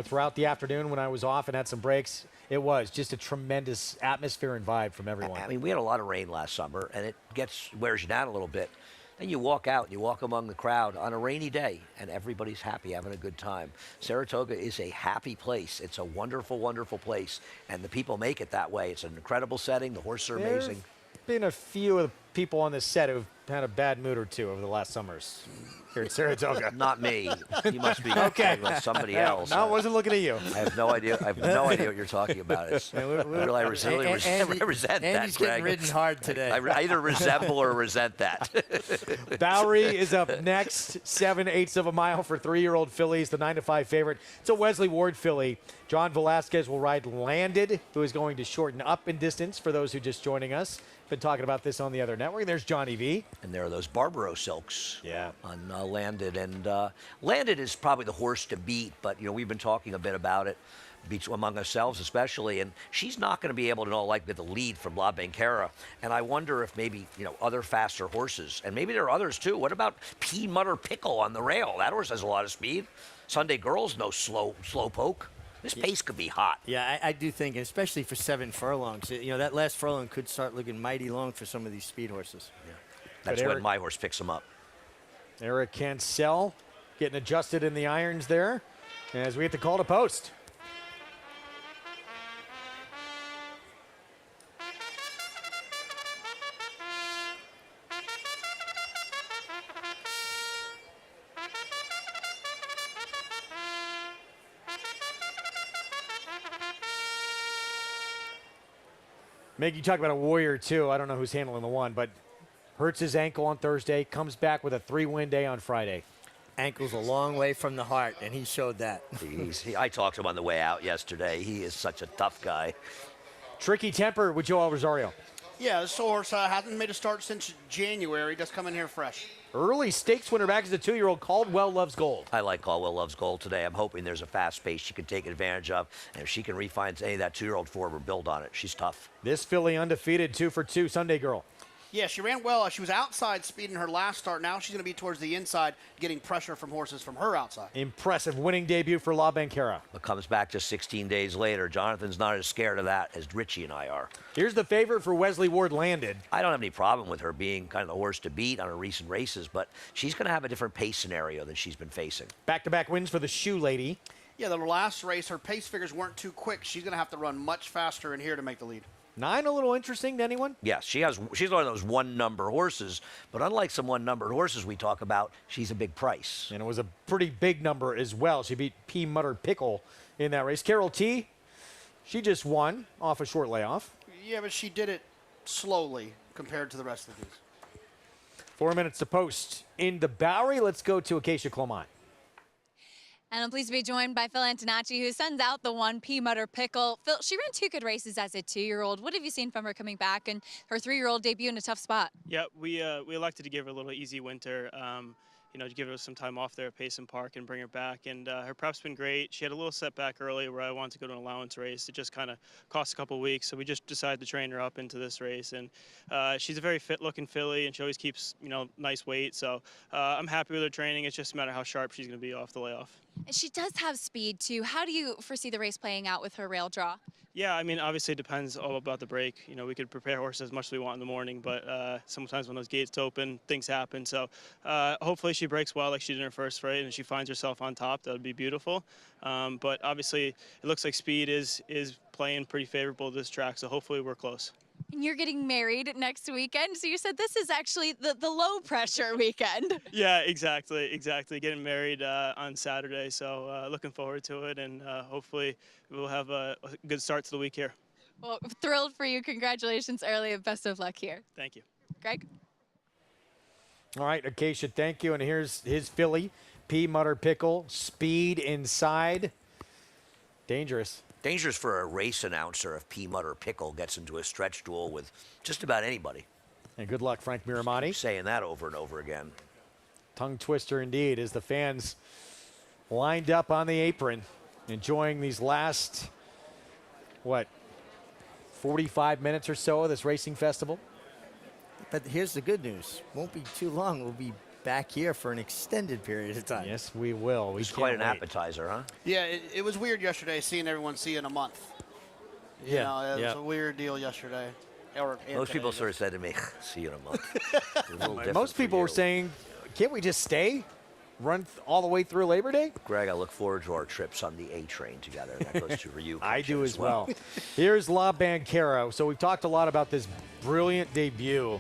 throughout the afternoon when I was off and had some breaks. It was just a tremendous atmosphere and vibe from everyone. I mean, we had a lot of rain last summer, and it wears you down a little bit. Then you walk out, and you walk among the crowd on a rainy day, and everybody's happy, having a good time. Saratoga is a happy place. It's a wonderful, wonderful place, and the people make it that way. It's an incredible setting. The horses are amazing. There's been a few of the people on this set who've had a bad mood or two over the last summers here at Saratoga. Not me. You must be talking about somebody else. No, I wasn't looking at you. I have no idea. I have no idea what you're talking about. I really resent that, Andy's Greg. getting ridden hard today. I either resemble or resent that. Bowery is up next, 7/8 of a mile for 3-year-old fillies, the 9-5 favorite. It's a Wesley Ward filly. John Velasquez will ride Landed, who is going to shorten up in distance for those who are just joining us. Been talking about this on the other network. There's Johnny V. And there are those Barbaro Silks. Yeah. On Landed. And Landed is probably the horse to beat, but, we've been talking a bit about it, among ourselves especially, and she's not going to be able to, get the lead from La Banquera. And I wonder if maybe, other faster horses, and maybe there are others too. What about Pea Mutter Pickle on the rail? That horse has a lot of speed. Sunday Girl's no slow poke. This pace could be hot. Yeah, I do think, especially for 7 furlongs, that last furlong could start looking mighty long for some of these speed horses. Yeah. That's when my horse picks them up. Eric Cancel getting adjusted in the irons there as we get the call to post. Meg, you talk about a warrior, too. I don't know who's handling the one, but hurts his ankle on Thursday, comes back with a 3-win day on Friday. Ankle's a long way from the heart, and he showed that. I talked to him on the way out yesterday. He is such a tough guy. Tricky temper with Joel Rosario. Yeah, this horse hasn't made a start since January. Just come in here fresh. Early stakes winner back as a 2-year-old. Caldwell Loves Gold. I like Caldwell Loves Gold today. I'm hoping there's a fast pace she can take advantage of. And if she can refine any of that 2-year-old form or build on it, she's tough. This filly undefeated, 2 for 2, Sunday Girl. Yeah, she ran well. She was outside speed in her last start. Now she's going to be towards the inside, getting pressure from horses from her outside. Impressive winning debut for La Banquera. But comes back just 16 days later. Jonathan's not as scared of that as Richie and I are. Here's the favorite for Wesley Ward, Landed. I don't have any problem with her being kind of the horse to beat on her recent races, but she's going to have a different pace scenario than she's been facing. Back-to-back wins for the Shoe Lady. Yeah, the last race, her pace figures weren't too quick. She's going to have to run much faster in here to make the lead. 9 a little interesting to anyone? Yes, she's one of those one-number horses, but unlike some one-numbered horses we talk about, she's a big price. And it was a pretty big number as well. She beat Pea Mutter Pickle in that race. Carol T, she just won off a short layoff. Yeah, but she did it slowly compared to the rest of these. 4 minutes to post in the Bowery. Let's go to Acacia Clement. And I'm pleased to be joined by Phil Antonacci, who sends out the one Pea Mutter Pickle. Phil, she ran 2 good races as a 2-year-old. What have you seen from her coming back and her 3-year-old debut in a tough spot? Yeah, we elected to give her a little easy winter. To give her some time off there at Payson Park and bring her back. And her prep's been great. She had a little setback early where I wanted to go to an allowance race. It just kind of cost a couple weeks, so we just decided to train her up into this race. And she's a very fit-looking filly, and she always keeps, nice weight. So I'm happy with her training. It's just a matter of how sharp she's going to be off the layoff. And she does have speed, too. How do you foresee the race playing out with her rail draw? Yeah, obviously it depends all about the break. We could prepare horses as much as we want in the morning, but sometimes when those gates open, things happen. So hopefully she breaks well like she did in her first fight, and she finds herself on top. That would be beautiful. But obviously it looks like speed is playing pretty favorable to this track, so hopefully we're close. And you're getting married next weekend, so you said this is actually the low-pressure weekend. Yeah, exactly. Getting married on Saturday, so looking forward to it, and hopefully we'll have a good start to the week here. Well, thrilled for you. Congratulations early and best of luck here. Thank you. Greg? All right, Acacia, thank you. And here's his filly, Pea Mutter Pickle, speed inside. Dangerous. Dangerous for a race announcer if Pea Mutter Pickle gets into a stretch duel with just about anybody. And good luck, Frank Miramonte. Saying that over and over again. Tongue twister indeed as the fans lined up on the apron, enjoying these last, 45 minutes or so of this racing festival. But here's the good news. Won't be too long. We'll be back here for an extended period of time. Yes, we will. It's quite an appetizer, huh? Yeah, it was weird yesterday seeing everyone see in a month. Yeah, It was a weird deal yesterday. Most people sort of said to me, see you in a month. Most people were saying, can't we just stay? Run all the way through Labor Day? Greg, I look forward to our trips on the A train together. That goes to Ryu. I do as well. Here's La Banquera. So we've talked a lot about this brilliant debut.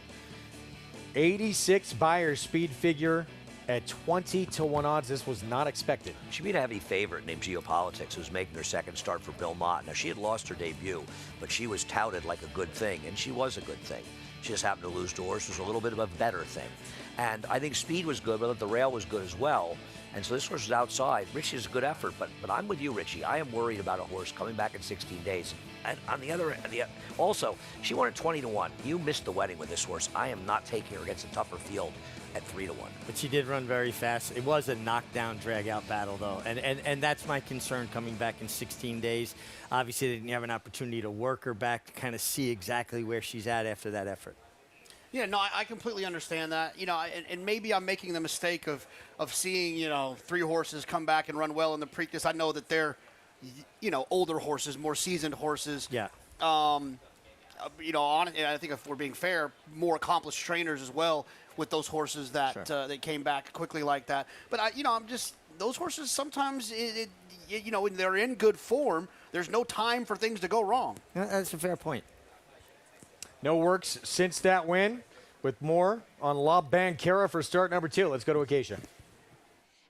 86 Beyer speed figure at 20-1 odds. This was not expected. She beat a heavy favorite named Geopolitics, who's making her second start for Belmont. Now, she had lost her debut, but she was touted like a good thing, and she was a good thing. She just happened to lose to a horse who was a little bit of a better thing. And I think speed was good, but the rail was good as well. And so this horse was outside. Richie's a good effort, but I'm with you, Richie. I am worried about a horse coming back in 16 days. And on the other end, also, she won at 20-1. You missed the wedding with this horse. I am not taking her against a tougher field at 3-1. But she did run very fast. It was a knockdown, drag-out battle, though. And that's my concern coming back in 16 days. Obviously, they didn't have an opportunity to work her back to kind of see exactly where she's at after that effort. Yeah, no, I completely understand that. And maybe I'm making the mistake of seeing, 3 horses come back and run well in the Preakness. I know that they're, older horses, more seasoned horses. Yeah. And I think if we're being fair, more accomplished trainers as well with those horses that they came back quickly like that. But those horses sometimes, when they're in good form, there's no time for things to go wrong. Yeah, that's a fair point. No works since that win. With more on La Banquera for start number 2. Let's go to Acacia.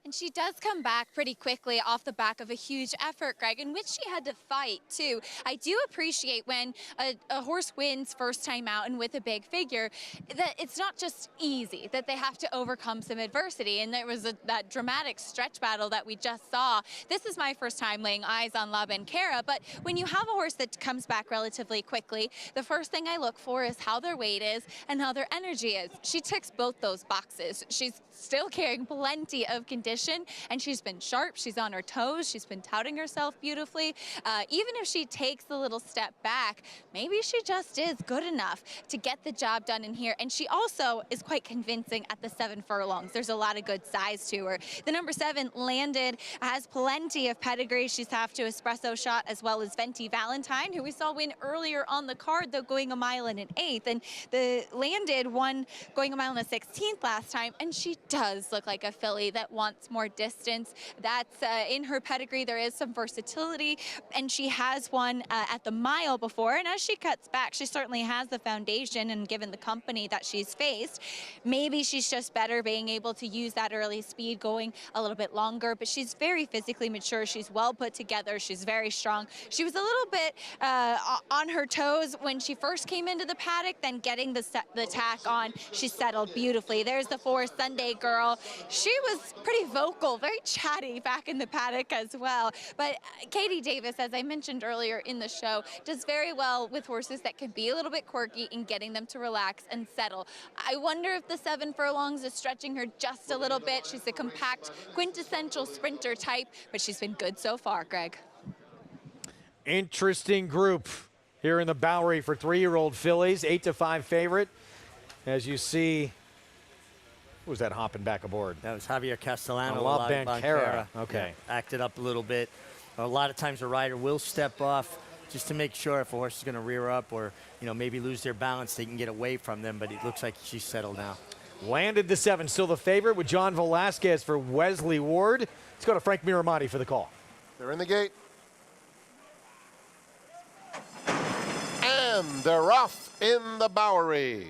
And she does come back pretty quickly off the back of a huge effort, Greg, in which she had to fight, too. I do appreciate when a horse wins first time out and with a big figure, that it's not just easy, that they have to overcome some adversity. And there was that dramatic stretch battle that we just saw. This is my first time laying eyes on La Banquera, but when you have a horse that comes back relatively quickly, the first thing I look for is how their weight is and how their energy is. She ticks both those boxes. She's still carrying plenty of condition, and she's been sharp. She's on her toes. She's been touting herself beautifully. Even if she takes a little step back, maybe she just is good enough to get the job done in here. And she also is quite convincing at the 7 furlongs. There's a lot of good size to her. The number 7, Landed, has plenty of pedigree. She's half to Espresso Shot as well as Venti Valentine, who we saw win earlier on the card, though going a mile and an 1/8. And the Landed won going a mile and a 16th last time, and she does look like a filly that wants more distance. That's in her pedigree. There is some versatility, and she has won at the mile before. And as she cuts back, she certainly has the foundation, and given the company that she's faced, maybe she's just better being able to use that early speed going a little bit longer. But she's very physically mature. She's well put together. She's very strong. She was a little bit on her toes when she first came into the paddock, then getting the tack on, she settled beautifully. There's the 4, Sunday Girl. She was pretty vocal, very chatty back in the paddock as well. But Katie Davis, as I mentioned earlier in the show, does very well with horses that can be a little bit quirky in getting them to relax and settle. I wonder if the 7 furlongs is stretching her just a little bit. She's a compact, quintessential sprinter type, but she's been good so far, Greg. Interesting group here in the Bowery for 3-year-old fillies. 8-5 favorite. As you see, who was that hopping back aboard? That was Javier Castellano. La Banquera. Okay. Yeah, acted up a little bit. A lot of times a rider will step off just to make sure if a horse is going to rear up or, maybe lose their balance, they can get away from them. But it looks like she's settled now. Landed the 7, still the favorite with John Velasquez for Wesley Ward. Let's go to Frank Miramati for the call. They're in the gate. And they're off in the Bowery.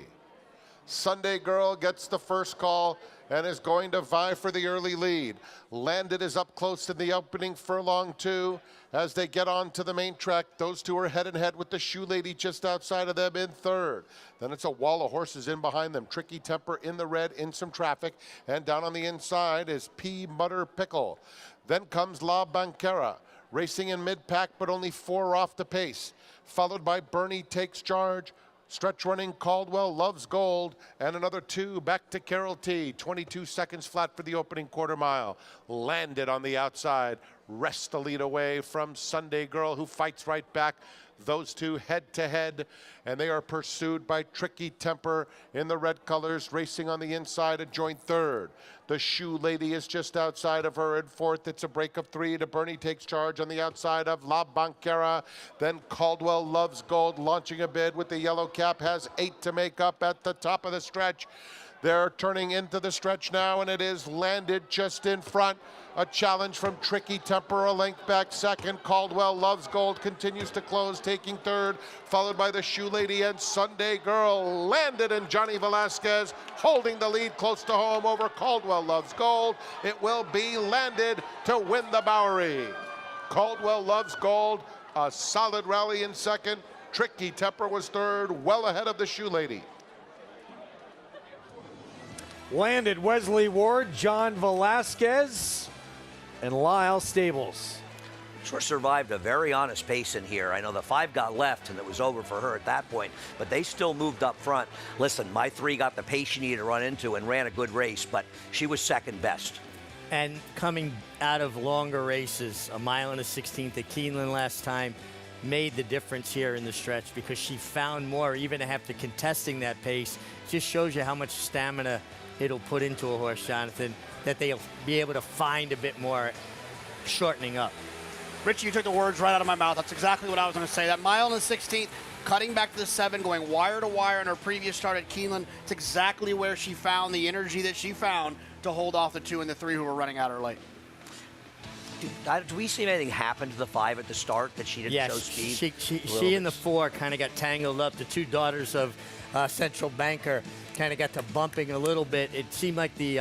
Sunday Girl gets the first call and is going to vie for the early lead. Landed is up close in the opening furlong 2. As they get on to the main track, those two are head and head with the Shoe Lady just outside of them in 3rd. Then it's a wall of horses in behind them. Tricky Temper in the red in some traffic. And down on the inside is P. Mutter Pickle. Then comes La Banquera, racing in mid-pack, but only 4 off the pace. Followed by Bernie Takes Charge, stretch running Caldwell Loves Gold, and another 2 back to Carol T. 22 seconds flat for the opening quarter mile. Landed on the outside, rests the lead away from Sunday Girl, who fights right back. Those two head to head, and they are pursued by Tricky Temper in the red colors, racing on the inside a joint 3rd. The Shoe Lady is just outside of her in 4th. It's a break of 3 to Bernie Takes Charge on the outside of La Banquera. Then Caldwell Loves Gold launching a bid with the yellow cap, has 8 to make up at the top of the stretch. They're turning into the stretch now, and it is Landed just in front. A challenge from Tricky Temper, a length back 2nd. Caldwell Loves Gold continues to close, taking 3rd, followed by the Shoe Lady and Sunday Girl. Landed and Johnny Velasquez holding the lead close to home over Caldwell Loves Gold. It will be Landed to win the Bowery. Caldwell Loves Gold, a solid rally in 2nd. Tricky Temper was 3rd, well ahead of the Shoe Lady. Landed Wesley Ward, John Velasquez, and Lyle Stables. Sure survived a very honest pace in here. I know the 5 got left and it was over for her at that point, but they still moved up front. Listen, my 3 got the pace she needed to run into and ran a good race, but she was 2nd best. And coming out of longer races, a 1 1/16 at Keeneland last time, made the difference here in the stretch because she found more, even after contesting that pace. Just shows you how much stamina it'll put into a horse, Jonathan, that they'll be able to find a bit more shortening up. Richie, you took the words right out of my mouth. That's exactly what I was going to say. That 1 1/16, cutting back to the 7, going wire to wire in her previous start at Keeneland. It's exactly where she found the energy that she found to hold off the 2 and the 3 who were running out her late. Do we see anything happen to the 5 at the start that she didn't show speed? She and the 4 kind of got tangled up. The 2 daughters of Central Banker kind of got to bumping a little bit. It seemed like the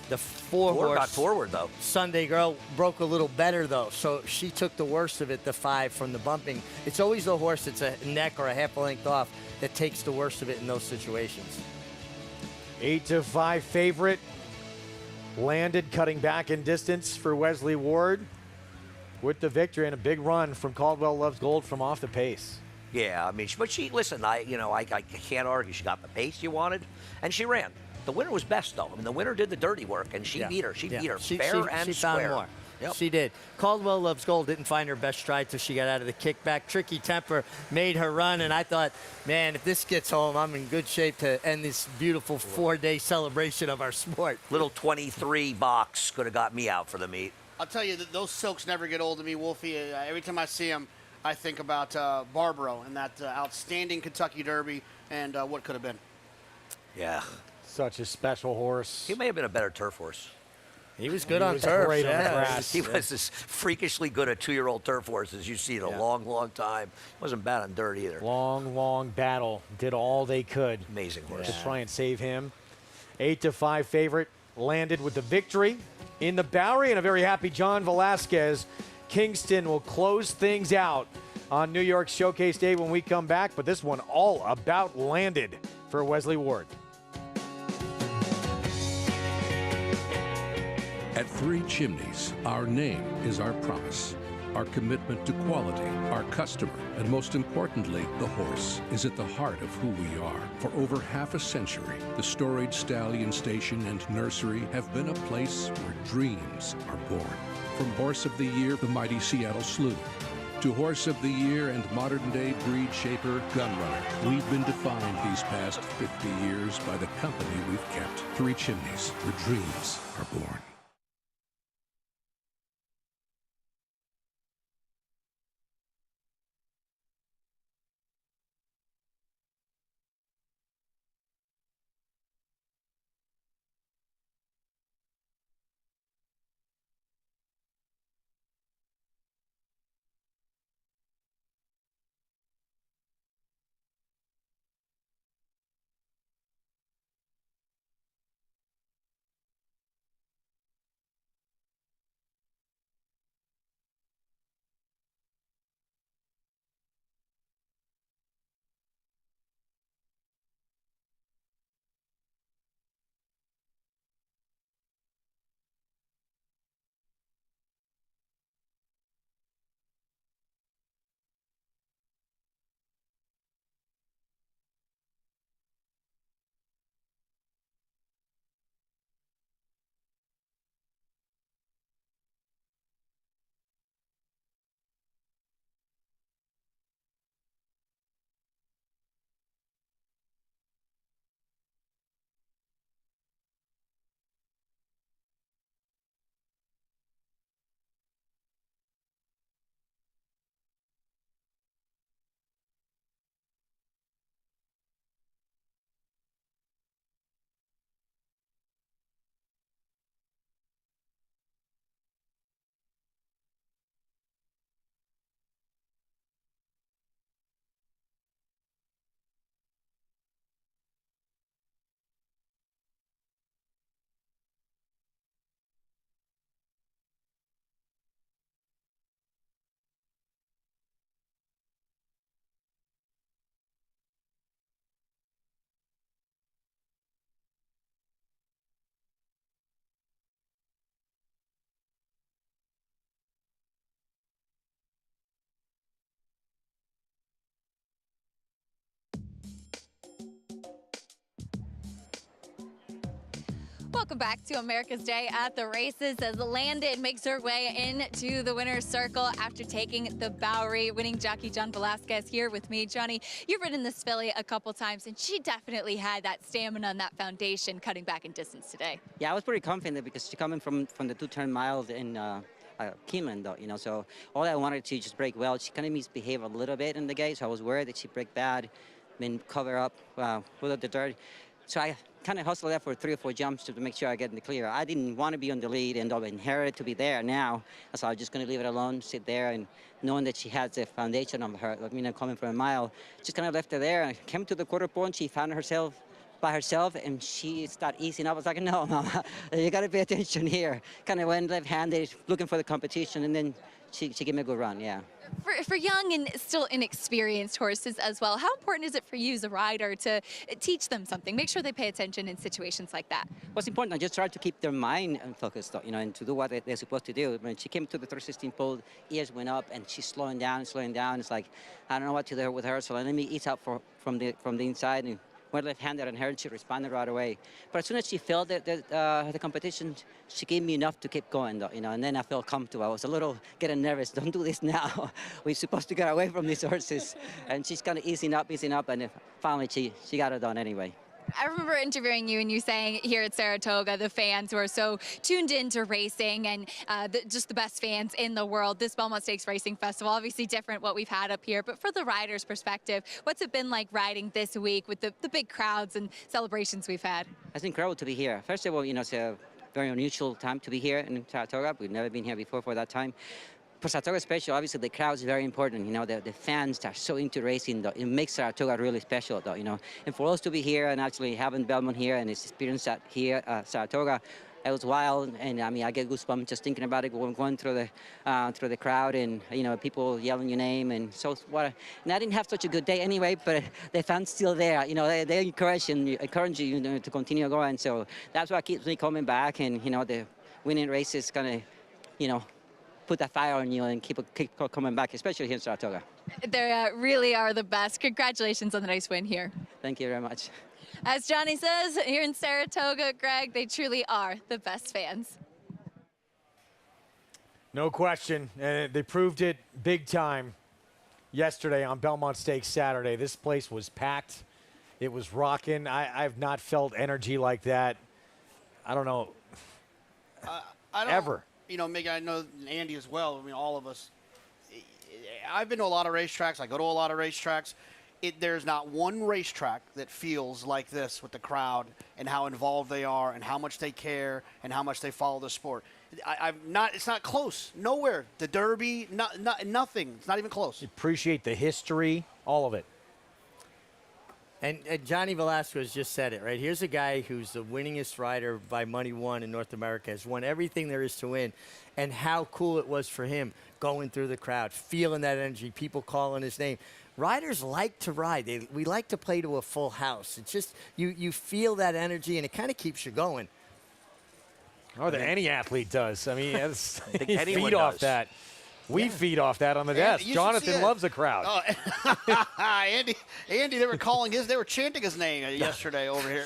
4 horse got forward though. Sunday Girl broke a little better though, so she took the worst of it. The 5 from the bumping. It's always the horse that's a neck or a half a length off that takes the worst of it in those situations. 8-5 favorite. Landed, cutting back in distance for Wesley Ward with the victory and a big run from Caldwell Loves Gold from off the pace. Yeah, I mean, but she, listen, I can't argue. She got the pace you wanted, and she ran. The winner was best, though. I mean, the winner did the dirty work, and she beat her. She beat her fair and she square. Found more. Yep. She did. Caldwell Loves Gold didn't find her best stride till she got out of the kickback. Tricky Temper made her run, and I thought, man, if this gets home, I'm in good shape to end this beautiful 4-day celebration of our sport. Little 23 box could have got me out for the meet. I'll tell you, those silks never get old to me, Wolfie. Every time I see them, I think about Barbaro and that outstanding Kentucky Derby and what could have been. Yeah. Such a special horse. He may have been a better turf horse. He was good on turf. Great on the grass. He was as freakishly good at 2-year-old turf horses you see in a long, long time. Wasn't bad on dirt either. Long battle. Did all they could. Amazing horse. To try and save him. 8-5 favorite. Landed with the victory in the Bowery, and a very happy John Velasquez. Kingston will close things out on New York Showcase Day when we come back, but this one all about Landed for Wesley Ward. At At Three Chimneys, our name is our promise. Our commitment to quality, our customer, and most importantly, the horse, is at the heart of who we are. For over half a century, the Storage Stallion Station and Nursery have been a place where dreams are born. From Horse of the Year, the mighty Seattle Slew, to Horse of the Year and modern-day breed shaper Gunrunner, we've been defined these past 50 years by the company we've kept. Three Chimneys, where dreams are born. Welcome back to America's Day at the Races as Landon makes her way into the winner's circle after taking the Bowery, winning jockey John Velasquez here with me. Johnny, you've ridden this filly a couple times, and she definitely had that stamina and that foundation cutting back in distance today. Yeah, I was pretty confident because she's coming from the 2-turn miles in Keeneland, though, you know, so all I wanted to just break well. She kind of misbehaved a little bit in the gate, so I was worried that she'd break bad, then cover up, pull up the dirt. So I kind of hustled that for 3 or 4 jumps to make sure I get in the clear. I didn't want to be on the lead and inherited to be there now. So I was just going to leave it alone, sit there, and knowing that she has the foundation of her, I mean, coming from a mile, just kind of left her there. I came to the quarter point. She found herself by herself, and she started easing up. I was like, no, Mama, you got to pay attention here. Kind of went left-handed, looking for the competition, and then she gave me a good run, yeah. For young and still inexperienced horses as well, how important is it for you as a rider to teach them something, make sure they pay attention in situations like that? What's important, I just try to keep their mind focused, you know, and to do what they're supposed to do. When she came to the 316 pole, ears went up, and she's slowing down. It's like, I don't know what to do with her, so let me ease up from the inside, and went left-handed on her, and she responded right away. But as soon as she felt the competition, she gave me enough to keep going, though, you know, and then I felt comfortable. I was a little getting nervous. Don't do this now. We're supposed to get away from these horses. And she's kind of easing up, and finally she got it done anyway. I remember interviewing you and you saying here at Saratoga, the fans who are so tuned into racing and just the best fans in the world. This Belmont Stakes Racing Festival, obviously different what we've had up here, but for the riders' perspective, what's it been like riding this week with the big crowds and celebrations we've had? It's incredible to be here. First of all, you know, it's a very unusual time to be here in Saratoga. We've never been here before for that time. For Saratoga special, obviously the crowd is very important. You know, the fans are so into racing, though. It makes Saratoga really special, though, you know. And for us to be here and actually having Belmont here and experience that here at Saratoga, it was wild. And I mean, I get goosebumps just thinking about it, going through the crowd, and you know, people yelling your name, and so what. And I didn't have such a good day anyway, but the fans still there. You know, they encourage you, to continue going. So that's what keeps me coming back, and you know, winning races is going to, you know, put that fire on you and keep coming back, especially here in Saratoga. They really are the best. Congratulations on the nice win here. Thank you very much. As Johnny says, here in Saratoga, Greg, they truly are the best fans. No question. And they proved it big time yesterday on Belmont Stakes Saturday. This place was packed. It was rocking. I've not felt energy like that. I don't know. Ever. You know, Mickey, I know Andy as well. I mean, all of us. I've been to a lot of racetracks. I go to a lot of racetracks. There's not one racetrack that feels like this with the crowd and how involved they are and how much they care and how much they follow the sport. It's not close. Nowhere. The Derby, nothing. It's not even close. Appreciate the history, all of it. And Johnny Velasquez just said it, right? Here's a guy who's the winningest rider by money won in North America, has won everything there is to win, and how cool it was for him going through the crowd, feeling that energy, people calling his name. Riders like to ride. We like to play to a full house. It's just, you feel that energy, and it kind of keeps you going. Oh, that any athlete does. I mean, you feed does. off that. We feed off that on the desk. Jonathan loves a crowd. Oh, Andy, they were chanting his name yesterday over here.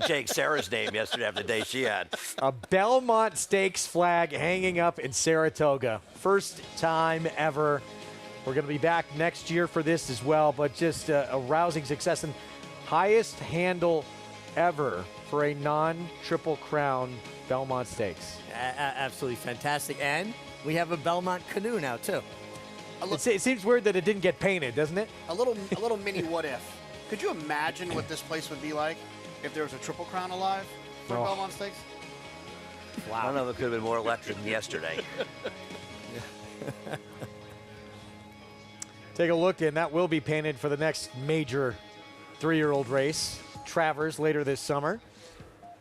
Chanting Sarah's name yesterday after the day she had. A Belmont Stakes flag hanging up in Saratoga. First time ever. We're going to be back next year for this as well, but just a rousing success and highest handle ever for a non-Triple Crown Belmont Stakes. Absolutely fantastic. And we have a Belmont canoe now, too. It seems weird that it didn't get painted, doesn't it? A little mini what if. Could you imagine what this place would be like if there was a Triple Crown alive for Belmont Stakes? Wow. I don't know if it could have been more electric than yesterday. Take a look, and that will be painted for the next major 3-year-old race, Travers, later this summer,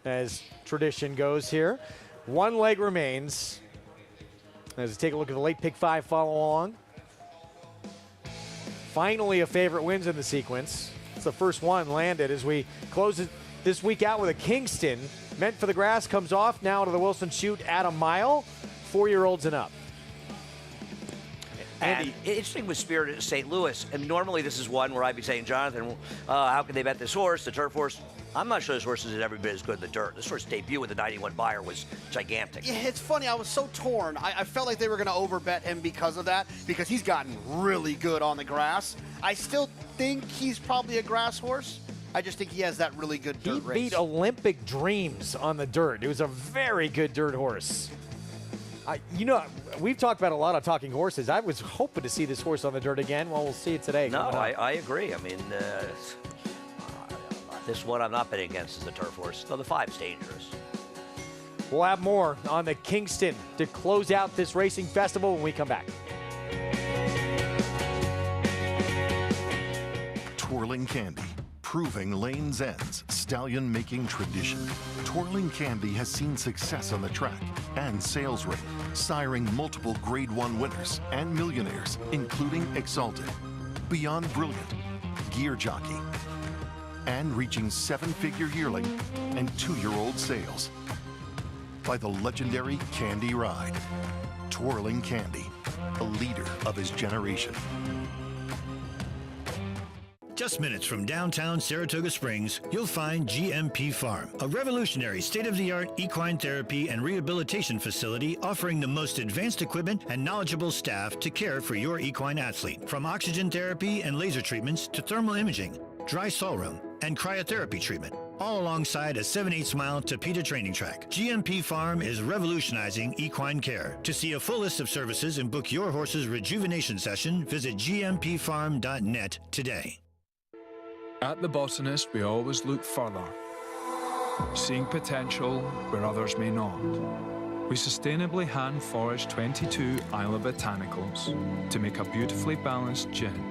as tradition goes here. One leg remains. As we take a look at the late pick 5 follow along. Finally, a favorite wins in the sequence. It's the first one landed as we close it this week out with a Kingston. Meant for the grass comes off now to the Wilson Chute at a mile. 4-year-olds and up. And interesting with Spirit at St. Louis, and normally this is one where I'd be saying, Jonathan, how can they bet this horse, the turf horse? I'm not sure this horse is every bit as good in the dirt. This horse's debut with the 91 Buyer was gigantic. Yeah, it's funny. I was so torn. I felt like they were going to overbet him because of that, because he's gotten really good on the grass. I still think he's probably a grass horse. I just think he has that really good dirt race. He beat Olympic Dreams on the dirt. It was a very good dirt horse. You know, we've talked about a lot of talking horses. I was hoping to see this horse on the dirt again. Well, we'll see it today. No, I agree. I mean, this one I'm not betting against is the turf horse. So the 5's dangerous. We'll have more on the Kingston to close out this racing festival when we come back. Twirling Candy, proving Lane's End's stallion-making tradition. Twirling Candy has seen success on the track and sales rate, siring multiple Grade 1 winners and millionaires, including Exalted, Beyond Brilliant, Gear Jockey, and reaching 7-figure yearling and 2-year-old sales. By the legendary Candy Ride. Twirling Candy, a leader of his generation. Just minutes from downtown Saratoga Springs, you'll find GMP Farm, a revolutionary state-of-the-art equine therapy and rehabilitation facility offering the most advanced equipment and knowledgeable staff to care for your equine athlete. From oxygen therapy and laser treatments to thermal imaging, dry saw room, and cryotherapy treatment, all alongside a 7/8 mile Tapeta training track. GMP Farm is revolutionizing equine care. To see a full list of services and book your horse's rejuvenation session, visit gmpfarm.net today. At The Botanist, we always look further, seeing potential where others may not. We sustainably hand forage 22 Isla Botanicals to make a beautifully balanced gin,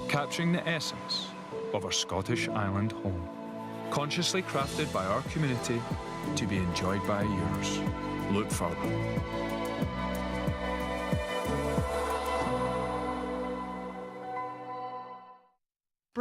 capturing the essence of our Scottish island home, consciously crafted by our community to be enjoyed by yours. Look further.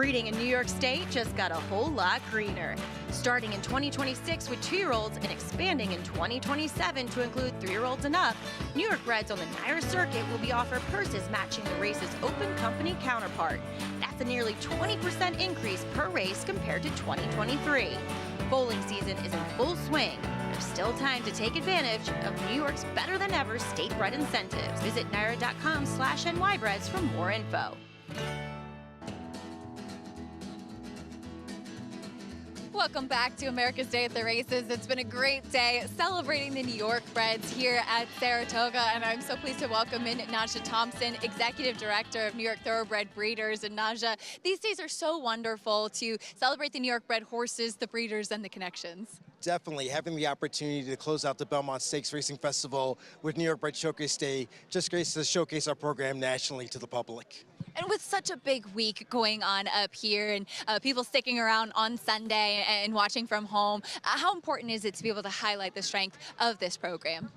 Breeding in New York State just got a whole lot greener. Starting in 2026 with 2-year-olds and expanding in 2027 to include 3-year-olds and up, New York breds on the NYRA circuit will be offered purses matching the race's open company counterpart. That's a nearly 20% increase per race compared to 2023. Bowling season is in full swing. There's still time to take advantage of New York's better than ever state bred incentives. Visit NYRA.com/NYBreds for more info. Welcome back to America's Day at the Races. It's been a great day celebrating the New York breds here at Saratoga, and I'm so pleased to welcome in Naja Thompson, Executive Director of New York Thoroughbred Breeders. And Naja, these days are so wonderful to celebrate the New York bred horses, the breeders, and the connections. Definitely having the opportunity to close out the Belmont Stakes Racing Festival with New York Bred Showcase Day just great to showcase our program nationally to the public. And with such a big week going on up here and people sticking around on Sunday and watching from home, how important is it to be able to highlight the strength of this program?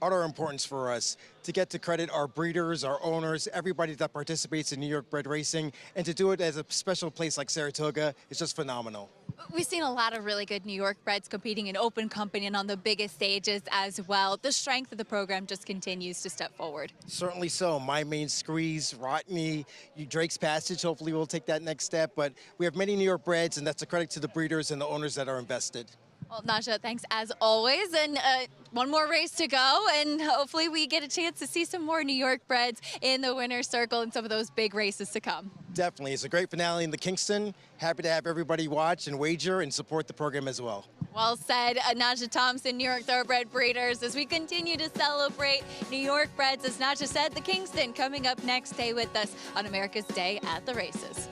Utter importance for us to get to credit our breeders, our owners, everybody that participates in New York bred racing, and to do it as a special place like Saratoga is just phenomenal. We've seen a lot of really good New York breds competing in open company and on the biggest stages as well. The strength of the program just continues to step forward. Certainly so. My Main Squeeze, Rotney, Drake's Passage, hopefully we'll take that next step. But we have many New York breds, and that's a credit to the breeders and the owners that are invested. Well, Naja, thanks as always. And one more race to go, and hopefully we get a chance to see some more New York breds in the winner's circle and some of those big races to come. Definitely. It's a great finale in the Kingston. Happy to have everybody watch and wager and support the program as well. Well said, Naja Thompson, New York Thoroughbred Breeders, as we continue to celebrate New York breds. As Naja said, the Kingston coming up next. Stay with us on America's Day at the Races.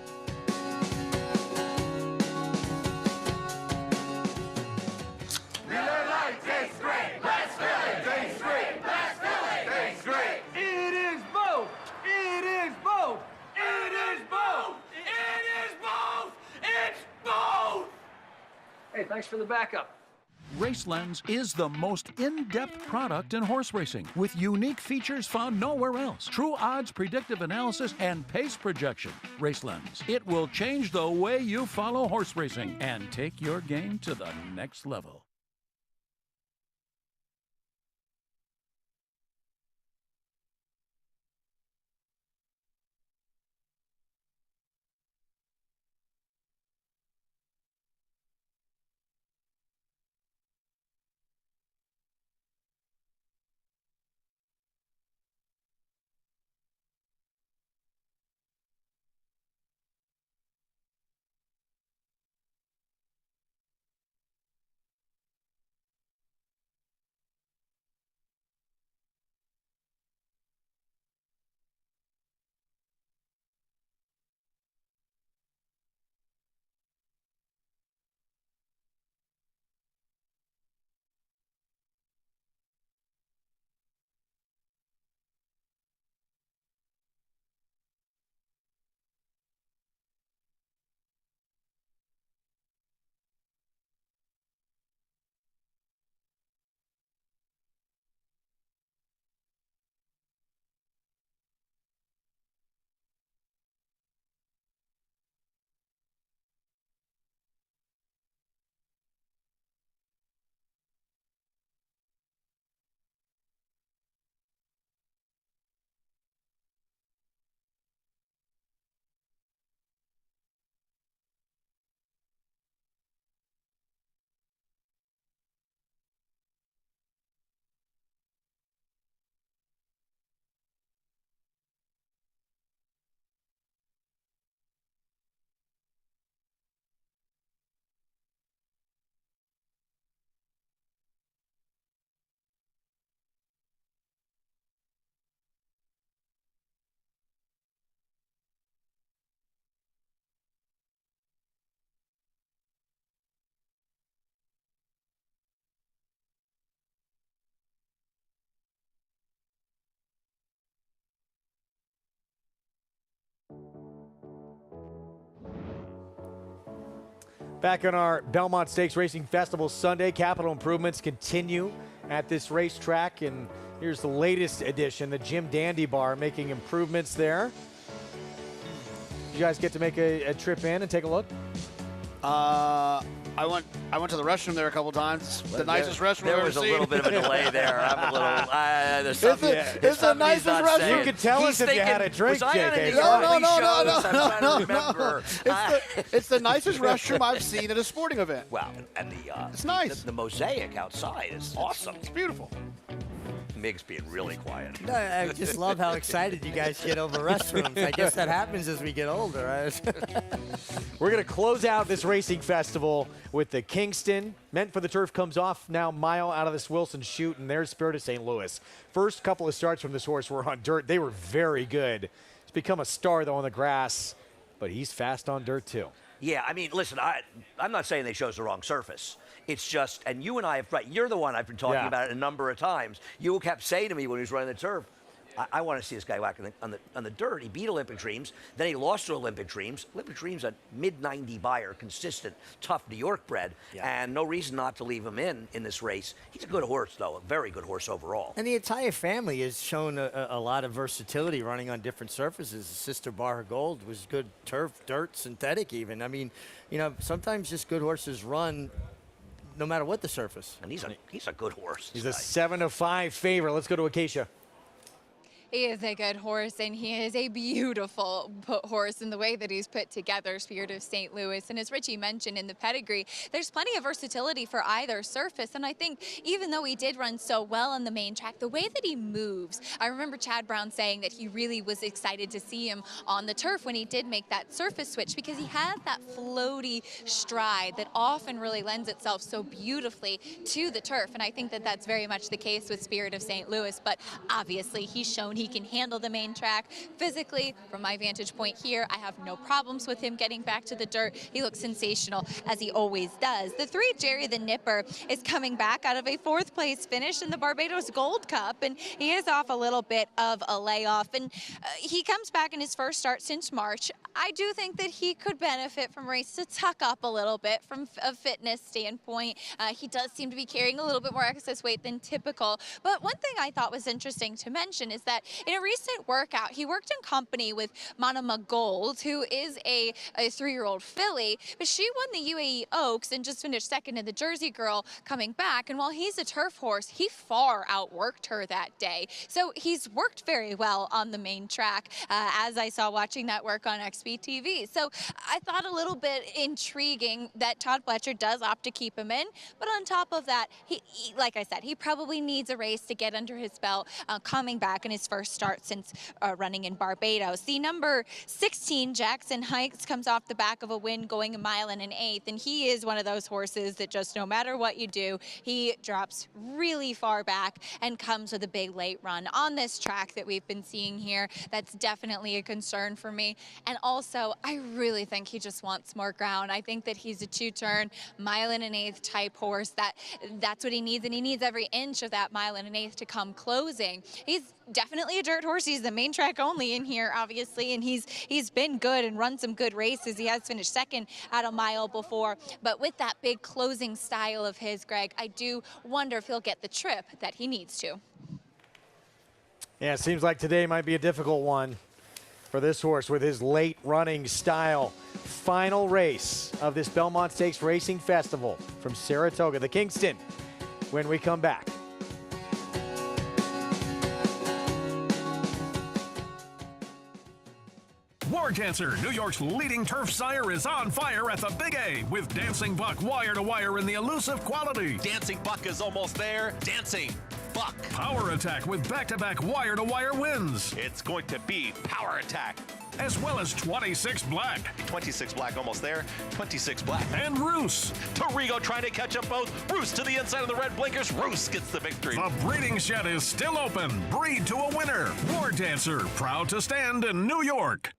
Hey, thanks for the backup. RaceLens is the most in-depth product in horse racing, with unique features found nowhere else. True odds, predictive analysis, and pace projection. RaceLens. It will change the way you follow horse racing and take your game to the next level. Back on our Belmont Stakes Racing Festival Sunday, capital improvements continue at this racetrack, and here's the latest addition, the Jim Dandy Bar, making improvements there. you guys get to make a trip in and take a look? I went to the restroom there a couple times. The nicest restroom There I've was ever a seen. little bit of a delay there. I'm a little. There's something. It's the nicest restroom. You could tell us if you had a drink, was I on any JK. shows? I'm trying to remember. It's the nicest restroom I've seen at a sporting event. Wow, and it's nice. The mosaic outside is awesome. It's beautiful. Mig's being really quiet. No, I just love how excited you guys get over restrooms. I guess that happens as we get older. We're going to close out this racing festival with the Kingston. Meant for the Turf comes off now mile out of this Wilson chute, and there's Spirit of St. Louis. First couple of starts from this horse were on dirt. They were very good. He's become a star, though, on the grass, but he's fast on dirt, too. Yeah, I mean, listen, I'm not saying they chose the wrong surface. It's just, and you and I have, right, you're the one I've been talking about it a number of times. You kept saying to me when he was running the turf, I want to see this guy whack on the dirt. He beat Olympic Dreams. Then he lost to Olympic Dreams. Olympic Dreams, a mid-90 buyer, consistent, tough New York bred, and no reason not to leave him in this race. He's a good horse, though, a very good horse overall. And the entire family has shown a lot of versatility running on different surfaces. His sister Bar Gold was good turf, dirt, synthetic even. I mean, sometimes just good horses run no matter what the surface. And he's a good horse. He's a 7-5 favorite. Let's go to Acacia. He is a good horse, and he is a beautiful horse in the way that he's put together, Spirit of St. Louis. And as Richie mentioned in the pedigree, there's plenty of versatility for either surface. And I think even though he did run so well on the main track, the way that he moves, I remember Chad Brown saying that he really was excited to see him on the turf when he did make that surface switch, because he has that floaty stride that often really lends itself so beautifully to the turf. And I think that that's very much the case with Spirit of St. Louis. But obviously, he's shown he can handle the main track. Physically, from my vantage point here, I have no problems with him getting back to the dirt. He looks sensational, as he always does. The 3, Jerry the Nipper, is coming back out of a 4th place finish in the Barbados Gold Cup, and he is off a little bit of a layoff, and he comes back in his first start since March. I do think that he could benefit from race to tuck up a little bit from a fitness standpoint. He does seem to be carrying a little bit more excess weight than typical, but one thing I thought was interesting to mention is that in a recent workout, he worked in company with Monmouth Gold, who is a 3-year-old filly, but she won the UAE Oaks and just finished 2nd in the Jersey Girl coming back. And while he's a turf horse, he far outworked her that day. So he's worked very well on the main track, as I saw watching that work on XBTV. So I thought a little bit intriguing that Todd Pletcher does opt to keep him in. But on top of that, he like I said, he probably needs a race to get under his belt, coming back in his first start since running in Barbados. The number 16, Jackson Heights, comes off the back of a win going 1 1/8, and he is one of those horses that just no matter what you do, he drops really far back and comes with a big late run on this track that we've been seeing here. That's definitely a concern for me. And also, I really think he just wants more ground. I think that he's a 2-turn, 1 1/8 type horse. That's what he needs, and he needs every inch of that 1 1/8 to come closing. He's definitely a dirt horse. He's the main track only in here, obviously, and he's been good and run some good races. He has finished 2nd at a mile before, but with that big closing style of his, Greg, I do wonder if he'll get the trip that he needs to. Yeah, it seems like today might be a difficult one for this horse with his late running style. Final race of this Belmont Stakes Racing Festival from Saratoga, the Kingston, when we come back. War Dancer, New York's leading turf sire, is on fire at the Big A with Dancing Buck wire-to-wire in the elusive quality. Dancing Buck is almost there. Dancing Buck. Power Attack with back-to-back wire-to-wire wins. It's going to be Power Attack. As well as 26 Black. 26 Black almost there. 26 Black. And Roos. Torigo trying to catch them both. Roos to the inside of the red blinkers. Roos gets the victory. The breeding shed is still open. Breed to a winner. War Dancer, proud to stand in New York.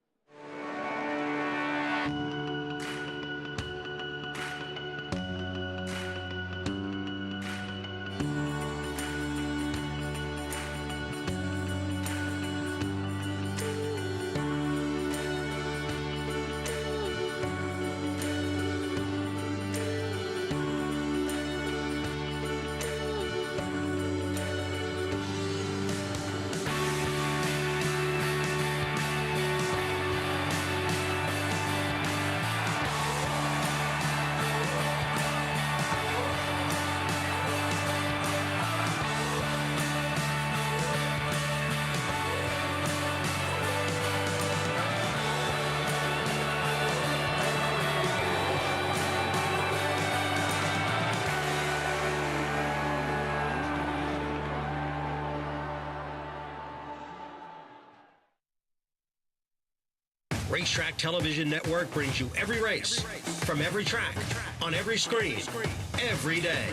Racetrack Television Network brings you every race, from every track, on every screen, every day.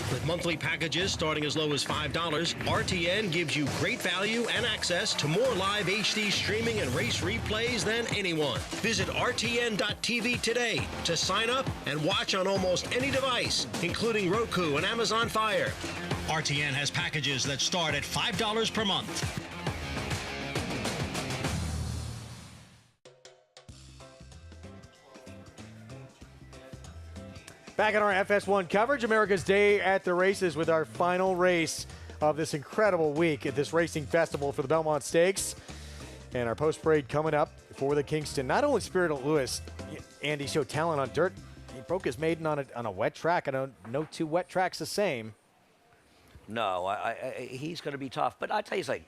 With monthly packages starting as low as $5, RTN gives you great value and access to more live HD streaming and race replays than anyone. Visit RTN.tv today to sign up and watch on almost any device, including Roku and Amazon Fire. RTN has packages that start at $5 per month. Back on our FS1 coverage, America's Day at the Races with our final race of this incredible week at this racing festival for the Belmont Stakes. And our post-parade coming up for the Kingston. Not only Spirit of Lewis, Andy showed talent on dirt. He broke his maiden on a wet track. I don't know two wet tracks the same. No, he's going to be tough. But I'll tell you something.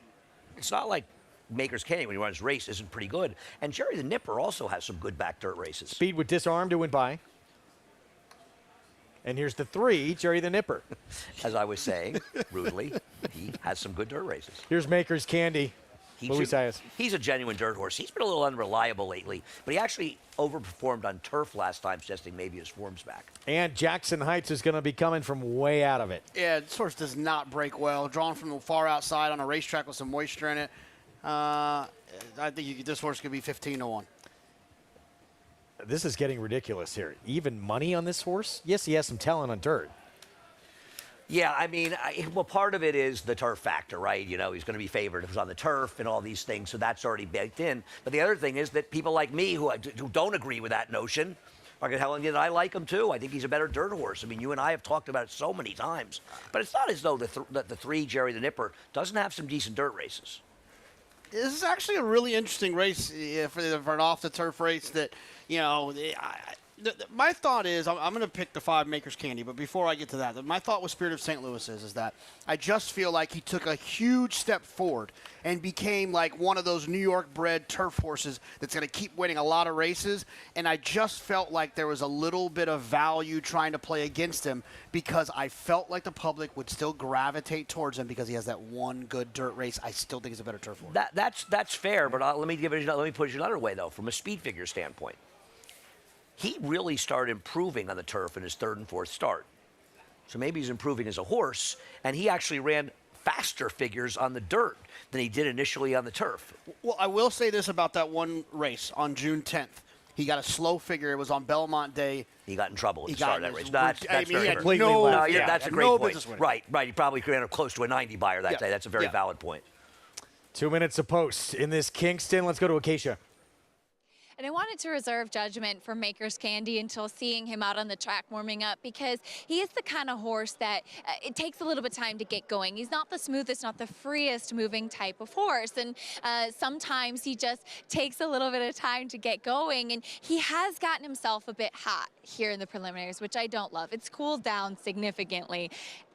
It's not like Maker's Canyon when he runs race isn't pretty good. And Jerry the Nipper also has some good back dirt races. Speed with Disarm to win by. And here's the 3, Jerry the Nipper. As I was saying, rudely, he has some good dirt races. Here's Maker's Candy. Saez. He's a genuine dirt horse. He's been a little unreliable lately, but he actually overperformed on turf last time, suggesting maybe his form's back. And Jackson Heights is going to be coming from way out of it. Yeah, this horse does not break well. Drawn from the far outside on a racetrack with some moisture in it. I think this horse could be 15-1. This is getting ridiculous here. Even money on this horse? Yes, he has some talent on dirt. Yeah, I mean, well, part of it is the turf factor, right? You know, he's going to be favored if it's on the turf and all these things, so that's already baked in. But the other thing is that people like me who don't agree with that notion are going to tell you that I like him too. I think he's a better dirt horse. I mean, you and I have talked about it so many times. But it's not as though the 3, Jerry the Nipper, doesn't have some decent dirt races. This is actually a really interesting race for an off-the-turf race that, you know, my thought is I'm going to pick the 5 Maker's Candy, but before I get to that, my thought with Spirit of St. Louis is that I just feel like he took a huge step forward and became like one of those New York-bred turf horses that's going to keep winning a lot of races, and I just felt like there was a little bit of value trying to play against him because I felt like the public would still gravitate towards him because he has that one good dirt race. I still think he's a better turf horse. That's fair, but let me put it another way, though, from a speed figure standpoint. He really started improving on the turf in his 3rd and 4th start. So maybe he's improving as a horse, and he actually ran faster figures on the dirt than he did initially on the turf. Well, I will say this about that one race on June 10th. He got a slow figure. It was on Belmont Day. He got in trouble at the start of that race. That's very that's a great point. Right. He probably ran up close to a 90 buyer that day. That's a very valid point. 2 minutes apiece in this Kingston. Let's go to Acacia. And I wanted to reserve judgment for Maker's Candy until seeing him out on the track warming up because he is the kind of horse that it takes a little bit of time to get going. He's not the smoothest, not the freest moving type of horse. And sometimes he just takes a little bit of time to get going. And he has gotten himself a bit hot here in the preliminaries, which I don't love. It's cooled down significantly.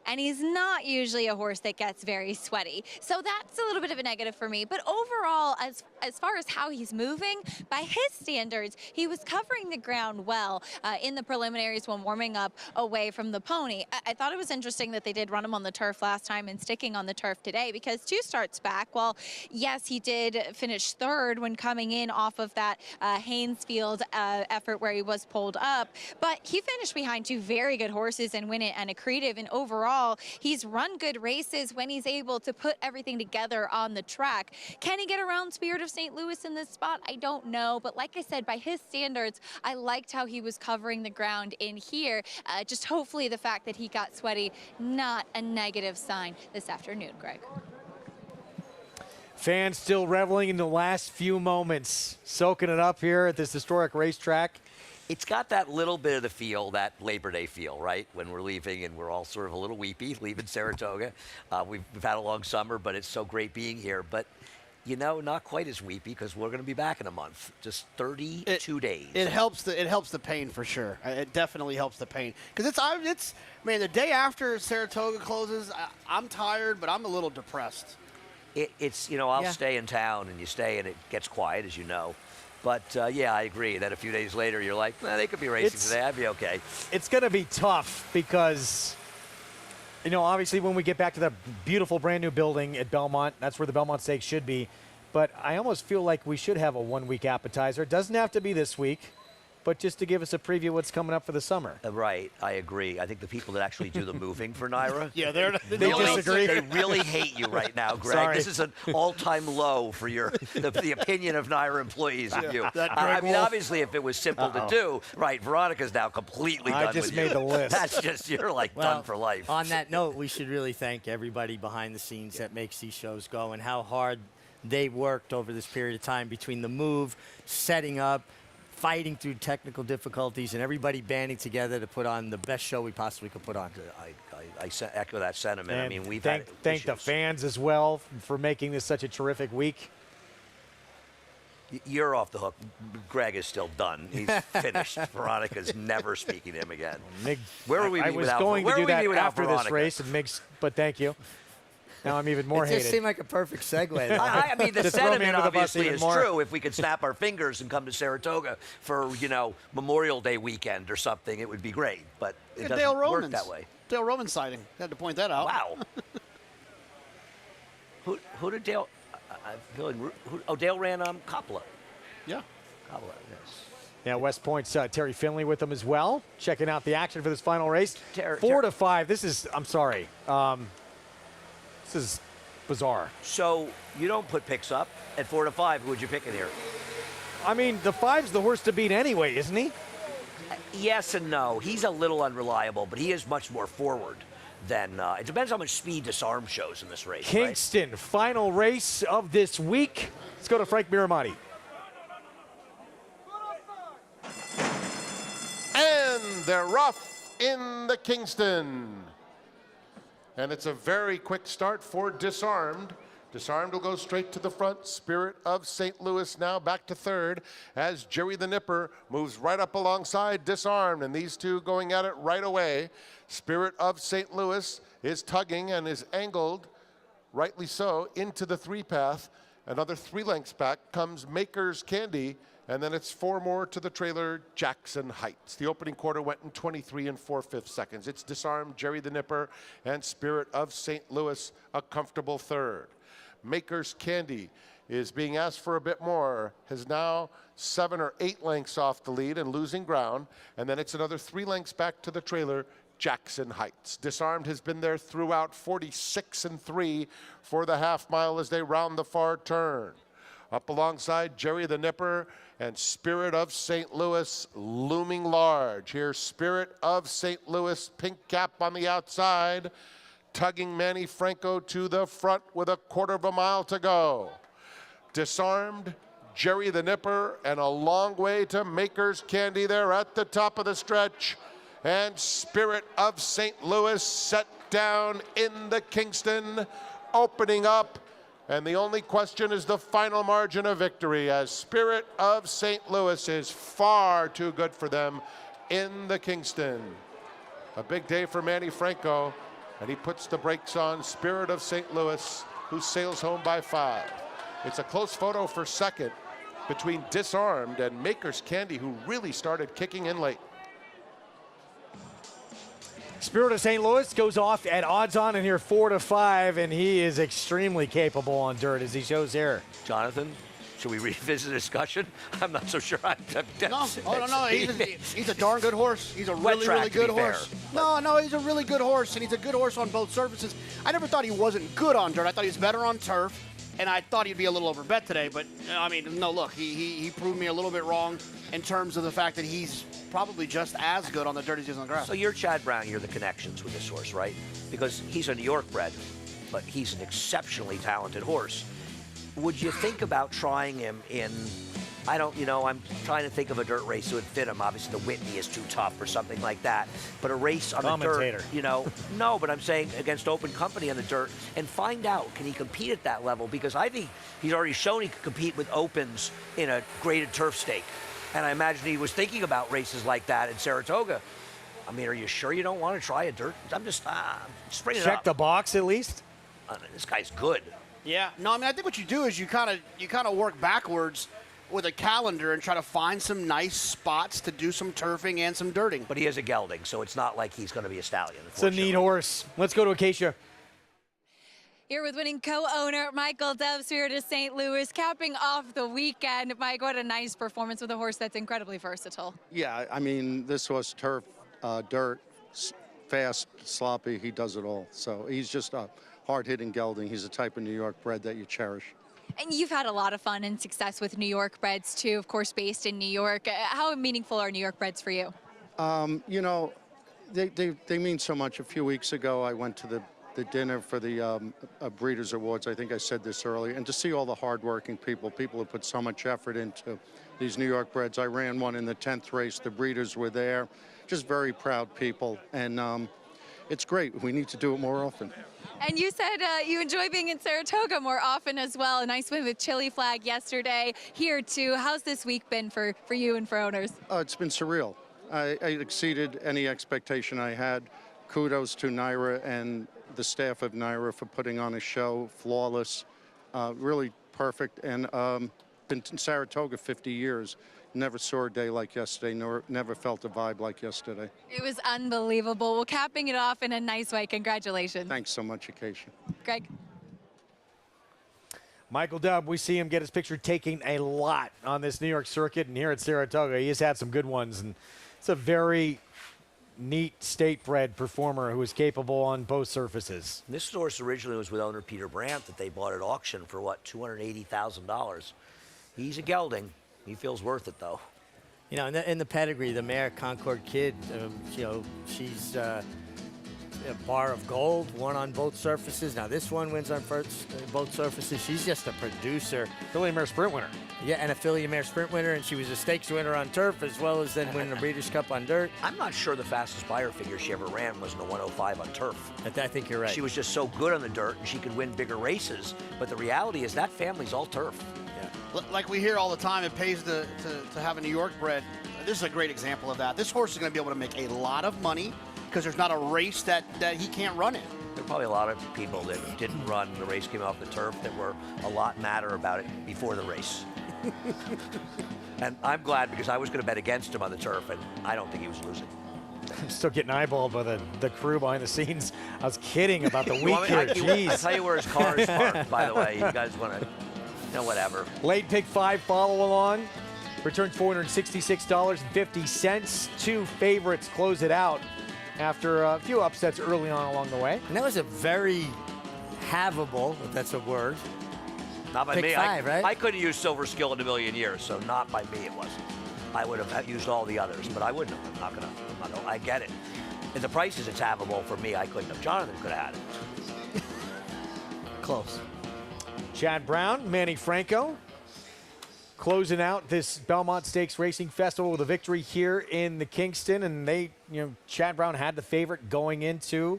And he's not usually a horse that gets very sweaty. So that's a little bit of a negative for me. But overall, as far as how he's moving, by his standards, he was covering the ground well in the preliminaries when warming up away from the pony. I thought it was interesting that they did run him on the turf last time and sticking on the turf today because 2 starts back, well, yes, he did finish 3rd when coming in off of that Haynesfield effort where he was pulled up. But he finished behind 2 very good horses in Win It and Accretive, and overall, he's run good races when he's able to put everything together on the track. Can he get around Spirit of St. Louis in this spot? I don't know, but like I said, by his standards, I liked how he was covering the ground in here. Just hopefully the fact that he got sweaty, not a negative sign this afternoon, Greg. Fans still reveling in the last few moments, soaking it up here at this historic racetrack. It's got that little bit of the feel, that Labor Day feel, right? When we're leaving and we're all sort of a little weepy, leaving Saratoga. We've had a long summer, but it's so great being here. But, you know, not quite as weepy because we're going to be back in a month. Just 32 days. It helps the pain for sure. It definitely helps the pain. Because it's man, the day after Saratoga closes, I'm tired, but I'm a little depressed. It's, you know, I'll stay in town and you stay and it gets quiet, as you know. But, yeah, I agree that a few days later you're like, they could be racing today. I'd be okay. It's going to be tough because, you know, obviously when we get back to that beautiful brand new building at Belmont, that's where the Belmont Stakes should be. but I almost feel like we should have a 1-week appetizer. It doesn't have to be this week, but just to give us a preview of what's coming up for the summer. Right, I agree. I think the people that actually do the moving for Naira, they disagree. They really hate you right now, Greg. Sorry. This is an all-time low for the opinion of Naira employees of you. That I mean, obviously, if it was simple to do, right, Veronica's now completely done I just with made you. the list. That's just, you're like done for life. On that note, we should really thank everybody behind the scenes that makes these shows go and how hard they worked over this period of time between the move, setting up, fighting through technical difficulties, and everybody banding together to put on the best show we possibly could put on. I echo that sentiment. And I mean, we've thank the fans as well for making this such a terrific week. You're off the hook. Greg is still done. He's finished. Veronica's never speaking to him again. Where were we I was going to do that after Veronica? this race, and but thank you. Now I'm even more It hated. just seemed like a perfect segue. I mean, the To throw me sentiment under the bus obviously even is more. true. If we could snap our fingers and come to Saratoga for, Memorial Day weekend or something, it would be great. But it doesn't Dale work Romans. that way. Dale Romans sighting. Had to point that out. Wow. who did Dale? I'm feeling. Dale ran Coppola. Yeah. Coppola, yes. Yeah, West Point's Terry Finley with them as well, checking out the action for this final race. 4 to 5. This is, I'm sorry. This is bizarre. So you don't put picks up at 4 to 5. Who would you pick in here? I mean, the 5's the horse to beat anyway, isn't he? Yes and no. He's a little unreliable, but he is much more forward than. It depends how much speed Disarm shows in this race. Kingston, final race of this week. Let's go to Frank Miramati. And they're off in the Kingston. And it's a very quick start for Disarmed. Disarmed will go straight to the front. Spirit of St. Louis now back to third as Jerry the Nipper moves right up alongside Disarmed. And these two going at it right away. Spirit of St. Louis is tugging and is angled, rightly so, into the 3-path. Another 3 lengths back comes Maker's Candy. And then it's 4 more to the trailer, Jackson Heights. The opening quarter went in 23 4/5 seconds. It's Disarmed, Jerry the Nipper, and Spirit of St. Louis, a comfortable third. Maker's Candy is being asked for a bit more, has now 7 or 8 lengths off the lead and losing ground. And then it's another 3 lengths back to the trailer, Jackson Heights. Disarmed has been there throughout, 46 3 for the half mile as they round the far turn. Up alongside Jerry the Nipper and Spirit of St. Louis looming large. Here's Spirit of St. Louis, pink cap on the outside, tugging Manny Franco to the front with a 1/4 mile to go. Disarmed, Jerry the Nipper, and a long way to Maker's Candy there at the top of the stretch. And Spirit of St. Louis set down in the Kingston, opening up. And the only question is the final margin of victory, as Spirit of St. Louis is far too good for them in the Kingston. A big day for Manny Franco, and he puts the brakes on Spirit of St. Louis, who sails home by 5. It's a close photo for second between Disarmed and Maker's Candy, who really started kicking in late. Spirit of St. Louis goes off at odds on in here 4 to 5, and he is extremely capable on dirt, as he shows here. Jonathan, should we revisit the discussion? I'm not so sure. No. He's a darn good horse. He's a really good horse. No, he's a really good horse, and he's a good horse on both surfaces. I never thought he wasn't good on dirt. I thought he was better on turf, and I thought he'd be a little overbet today. But, I mean, no, look, he proved me a little bit wrong in terms of the fact that he's probably just as good on the dirt as he is on the grass. So you're Chad Brown, you're the connections with this horse, right? Because he's a New York bred, but he's an exceptionally talented horse. Would you think about trying him in, I'm trying to think of a dirt race that would fit him. Obviously the Whitney is too tough or something like that, but a race on the dirt, no, but I'm saying against open company on the dirt and find out, can he compete at that level? Because I think he's already shown he can compete with opens in a graded turf stake. And I imagine he was thinking about races like that in Saratoga. I mean, are you sure you don't want to try a dirt? I'm just bringing it up. Check the box at least. This guy's good. Yeah. No, I mean, I think what you do is you kind of work backwards with a calendar and try to find some nice spots to do some turfing and some dirting. But he is a gelding, so it's not like he's going to be a stallion. It's a neat horse. Let's go to Acacia. Here with winning co-owner Michael Dubs here to St. Louis, capping off the weekend. Mike, what a nice performance with a horse that's incredibly versatile. Yeah, I mean, this was turf, dirt, fast, sloppy. He does it all. So he's just a hard-hitting gelding. He's a type of New York bred that you cherish. And you've had a lot of fun and success with New York breds too, of course, based in New York. How meaningful are New York breds for you? You know, they mean so much. A few weeks ago, I went to the dinner for the Breeders' Awards. I think I said this earlier. And to see all the hardworking people who put so much effort into these New York breds. I ran one in the 10th race. The breeders were there. Just very proud people. And it's great. We need to do it more often. And you said you enjoy being in Saratoga more often as well. A nice win with Chili Flag yesterday. Here too. How's this week been for you and for owners? It's been surreal. I exceeded any expectation I had. Kudos to Naira and the staff of Naira for putting on a show, flawless, really perfect. And been in Saratoga 50 years. Never saw a day like yesterday, nor never felt a vibe like yesterday. It was unbelievable. Well, capping it off in a nice way. Congratulations. Thanks so much, Acacia. Greg. Michael Dubb, we see him get his picture taking a lot on this New York circuit, and here at Saratoga, he has had some good ones. And it's a very neat state-bred performer who is capable on both surfaces. This horse originally was with owner Peter Brandt that they bought at auction for, what, $280,000. He's a gelding. He feels worth it, though. You know, in the pedigree, the mare Concord Kid, you know, she's a bar of gold, won on both surfaces. Now this one wins on both surfaces. She's just a producer. Filly Mare Sprint winner. Yeah, and a Filly Mare Sprint winner, and she was a stakes winner on turf as well as then winning the Breeders' Cup on dirt. I'm not sure the fastest buyer figure she ever ran was in a 105 on turf. I think you're right. She was just so good on the dirt, and she could win bigger races. But the reality is that family's all turf. Like we hear all the time, it pays to have a New York bred. This is a great example of that. This horse is going to be able to make a lot of money because there's not a race that he can't run in. There are probably a lot of people that didn't run the race came off the turf that were a lot madder about it before the race. And I'm glad because I was going to bet against him on the turf, and I don't think he was losing. I'm still getting eyeballed by the crew behind the scenes. I was kidding about the week here. I'll Jeez. tell you where his car is parked, by the way. You guys want to... No, whatever. Late pick 5 follow along. Returns $466.50. 2 favorites close it out after a few upsets early on along the way. And that was a very havable, if that's a word. Not by pick me. 5, right? I couldn't use Silver Skill in a million years, so not by me it wasn't. I would have used all the others, but I wouldn't have. I'm not gonna. I get it. If the prices it's havable for me, I couldn't have. Jonathan could have had it. Close. Chad Brown, Manny Franco, closing out this Belmont Stakes Racing Festival with a victory here in the Kingston. And Chad Brown had the favorite going into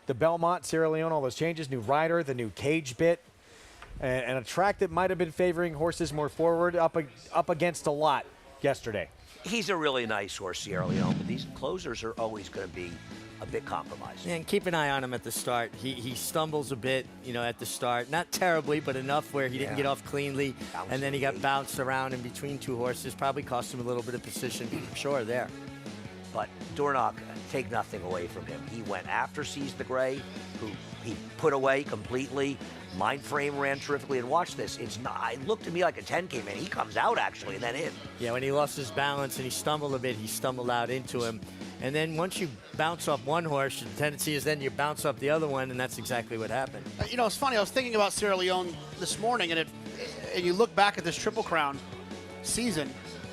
the Belmont, Sierra Leone, all those changes, new rider, the new cage bit, and a track that might have been favoring horses more forward, up against a lot yesterday. He's a really nice horse, Sierra Leone, but these closers are always going to be a bit compromised. And keep an eye on him at the start. He stumbles a bit, at the start. Not terribly, but enough where he didn't get off cleanly. And then he got bounced around in between two horses. Probably cost him a little bit of position, sure, there. But Dornock, take nothing away from him. He went after Seize the Gray, who he put away completely. Mind frame ran terrifically, and watch this. It looked to me like a 10 came in. He comes out, actually, and then in. Yeah, when he lost his balance and he stumbled a bit, he stumbled out into him. And then once you bounce off one horse, the tendency is then you bounce off the other one, and that's exactly what happened. It's funny. I was thinking about Sierra Leone this morning, and you look back at this Triple Crown season.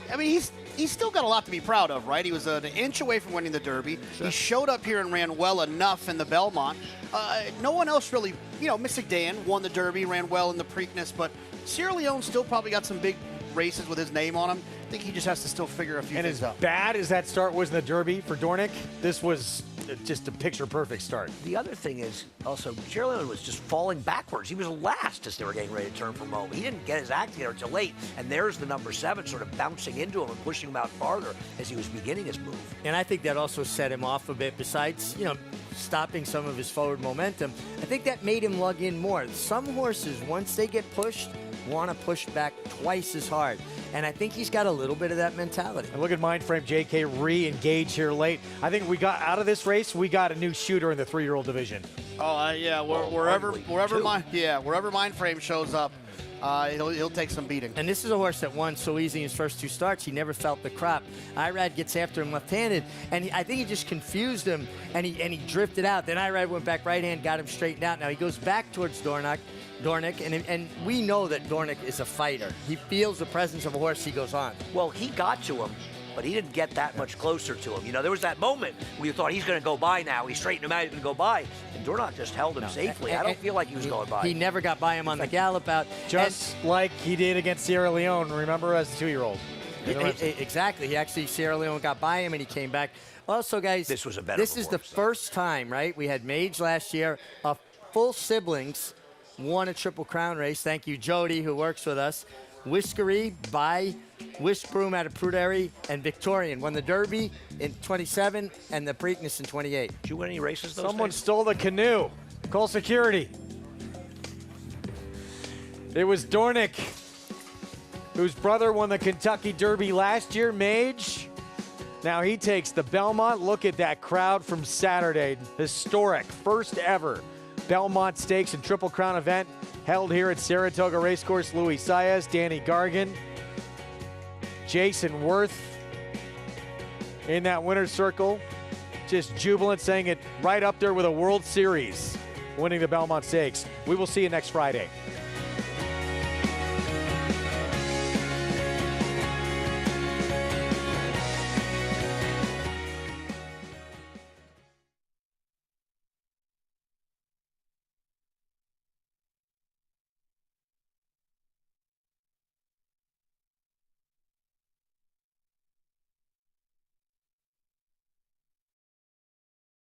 I mean, he's still got a lot to be proud of, right? He was an inch away from winning the Derby. Sure. He showed up here and ran well enough in the Belmont. No one else really, Mystic Dan won the Derby, ran well in the Preakness, but Sierra Leone still probably got some big races with his name on them. I think he just has to still figure a few things out. And as bad as that start was in the Derby for Dornick, this was just a picture-perfect start. The other thing is also, Sierra Leone was just falling backwards. He was last as they were getting ready to turn from home. He didn't get his act together until late, and there's the number 7 sort of bouncing into him and pushing him out farther as he was beginning his move. And I think that also set him off a bit, besides, stopping some of his forward momentum. I think that made him lug in more. Some horses, once they get pushed, want to push back twice as hard. And I think he's got a little bit of that mentality. And look at Mindframe JK re-engage here late. I think we got out of this race, we got a new shooter in the 3-year-old division. Oh yeah, wherever Mind Frame shows up, he'll take some beating. And this is a horse that won so easy in his first 2 starts. He never felt the crop. Irad gets after him left-handed, and I think he just confused him, and he drifted out. Then Irad went back right-hand, got him straightened out. Now he goes back towards Dornick, and we know that Dornick is a fighter. He feels the presence of a horse, he goes on. Well, he got to him, but he didn't get that much closer to him. You know, there was that moment where you thought he's going to go by now. He straightened him out, he's going to go by. And Dornick just held him safely. I don't feel like he was going by. He never got by him on the gallop out. Just like he did against Sierra Leone, remember, as a 2-year-old. Exactly. He actually, Sierra Leone got by him and he came back. Also, guys, this was a better This is the first time, right? We had Mage last year, full siblings won a Triple Crown race. Thank you, Jody, who works with us. Whiskery by Whisk Broom out of Pruderi, and Victorian won the Derby in 27 and the Preakness in 28. Did you win any races those Someone days? stole the canoe. Call security. It was Dornick, whose brother won the Kentucky Derby last year, Mage. Now he takes the Belmont. Look at that crowd from Saturday. Historic, first ever Belmont Stakes and Triple Crown event held here at Saratoga Racecourse. Louis Saez, Danny Gargan, Jason Worth in that winner's circle. Just jubilant, saying it right up there with a World Series, winning the Belmont Stakes. We will see you next Friday.